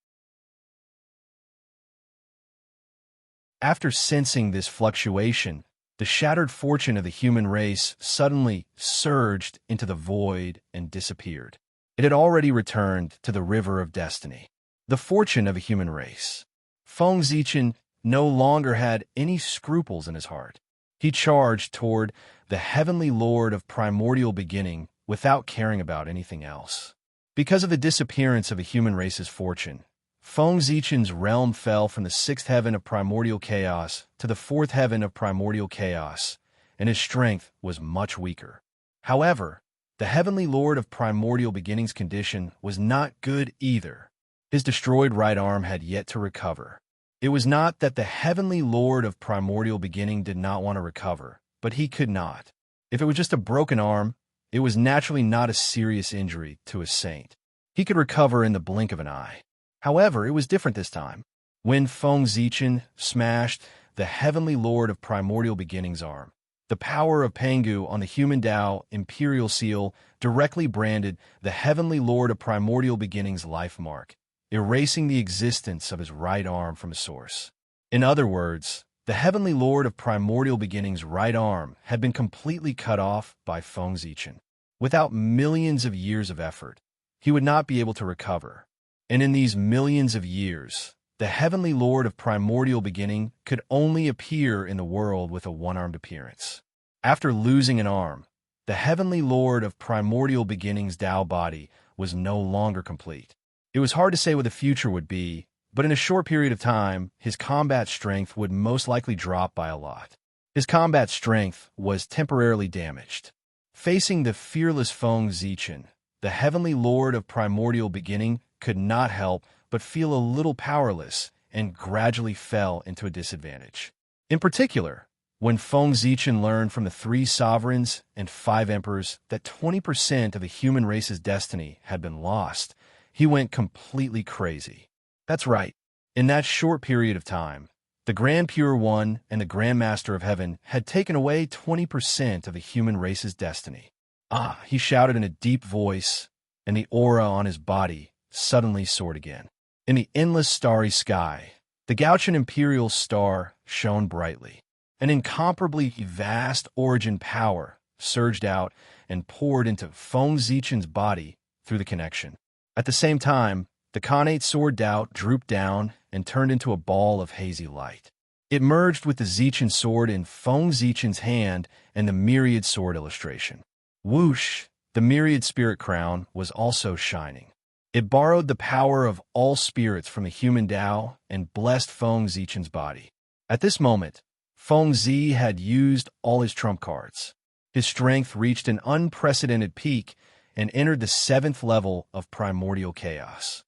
A: After sensing this fluctuation, the shattered fortune of the human race suddenly surged into the void and disappeared. It had already returned to the river of destiny. The fortune of a human race. Feng Zichen no longer had any scruples in his heart. He charged toward the heavenly lord of primordial beginning without caring about anything else. Because of the disappearance of a human race's fortune, Feng Zichen's realm fell from the 6th heaven of primordial chaos to the 4th heaven of primordial chaos, and his strength was much weaker. However, the heavenly lord of primordial beginning's condition was not good either. His destroyed right arm had yet to recover. It was not that the heavenly lord of primordial beginning did not want to recover, but he could not. If it was just a broken arm, it was naturally not a serious injury to a saint. He could recover in the blink of an eye. However, it was different this time. When Feng Zichen smashed the heavenly lord of primordial beginning's arm, the power of Pangu on the human Tao imperial seal directly branded the heavenly lord of primordial beginning's life mark, erasing the existence of his right arm from his source. In other words, the heavenly lord of primordial beginning's right arm had been completely cut off by Feng Zichen. Without millions of years of effort, he would not be able to recover. And in these millions of years, the heavenly lord of primordial beginning could only appear in the world with a one-armed appearance. After losing an arm, the heavenly lord of primordial beginning's Tao body was no longer complete. It was hard to say what the future would be, but in a short period of time, his combat strength would most likely drop by a lot. His combat strength was temporarily damaged. Facing the fearless Feng Zichen, the heavenly lord of primordial beginning could not help but feel a little powerless and gradually fell into a disadvantage. In particular, when Feng Zichen learned from the 3 sovereigns and 5 emperors that 20% of the human race's destiny had been lost, he went completely crazy. That's right. In that short period of time, the Grand Pure One and the Grand Master of Heaven had taken away 20% of the human race's destiny. Ah, he shouted in a deep voice, and the aura on his body suddenly soared again. In the endless starry sky, the Gauchian Imperial Star shone brightly. An incomparably vast origin power surged out and poured into Feng Zichen's body through the connection. At the same time, the Khanate sword Dao drooped down and turned into a ball of hazy light. It merged with the Zichen sword in Feng Zichen's hand and the myriad sword illustration. Whoosh! The myriad spirit crown was also shining. It borrowed the power of all spirits from the human Tao and blessed Feng Zichen's body. At this moment, Feng Zi had used all his trump cards. His strength reached an unprecedented peak and entered the 7th level of primordial chaos.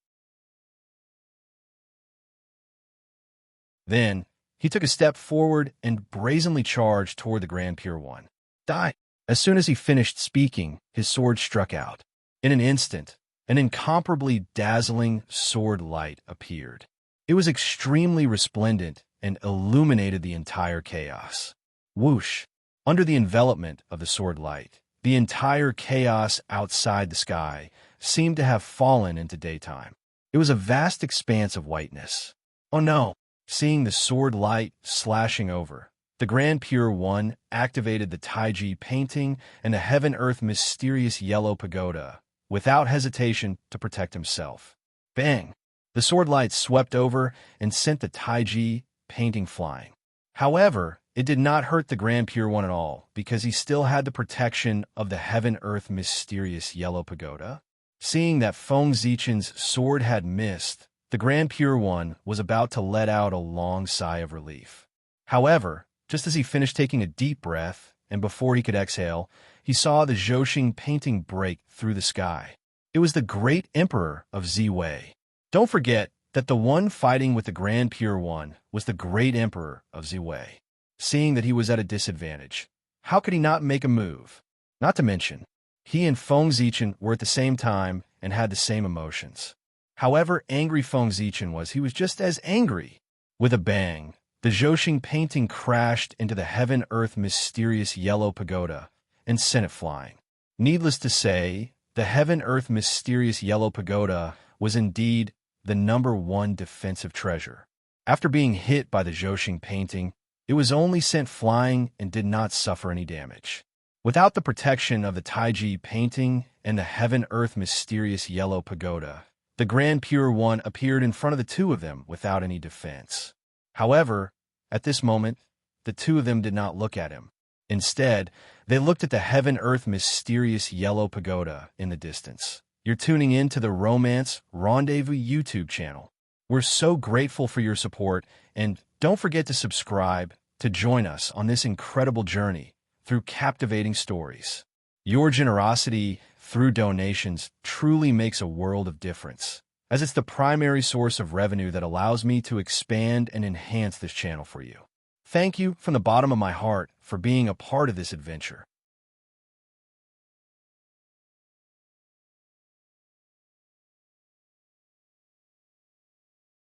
A: Then, He took a step forward and brazenly charged toward the Grand Pure One. Die! As soon as he finished speaking, his sword struck out. In an instant, an incomparably dazzling sword light appeared. It was extremely resplendent and illuminated the entire chaos. Whoosh! Under the envelopment of the sword light, the entire chaos outside the sky seemed to have fallen into daytime. It was a vast expanse of whiteness. Oh no! Seeing the sword light slashing over, the Grand Pure One activated the Taiji painting and the heaven-earth mysterious yellow pagoda, without hesitation to protect himself. Bang! The sword light swept over and sent the Taiji painting flying. However, it did not hurt the Grand Pure One at all, because he still had the protection of the heaven-earth mysterious yellow pagoda. Seeing that Feng Zichen's sword had missed, the Grand Pure One was about to let out a long sigh of relief. However, just as he finished taking a deep breath, and before he could exhale, he saw the Zhouxing painting break through the sky. It was the great emperor of Ziwei. Don't forget that the one fighting with the Grand Pure One was the great emperor of Ziwei. Seeing that he was at a disadvantage, how could he not make a move? Not to mention, he and Feng Zichen were at the same time and had the same emotions. However angry Feng Zichen was, he was just as angry. With a bang, the Zhouxing painting crashed into the heaven-earth mysterious yellow pagoda and sent it flying. Needless to say, the heaven-earth mysterious yellow pagoda was indeed the #1 defensive treasure. After being hit by the Zhouxing painting, it was only sent flying and did not suffer any damage. Without the protection of the Taiji painting and the heaven-earth mysterious yellow pagoda, the Grand Pure One appeared in front of the two of them without any defense. However, at this moment, the two of them did not look at him. Instead, they looked at the heaven-earth mysterious yellow pagoda in the distance. You're tuning in to the Romance Rendezvous YouTube channel. We're so grateful for your support, and don't forget to subscribe to join us on this incredible journey through captivating stories. Your generosity through donations truly makes a world of difference, as it's the primary source of revenue that allows me to expand and enhance this channel for you. Thank you from the bottom of my heart for being a part of this adventure.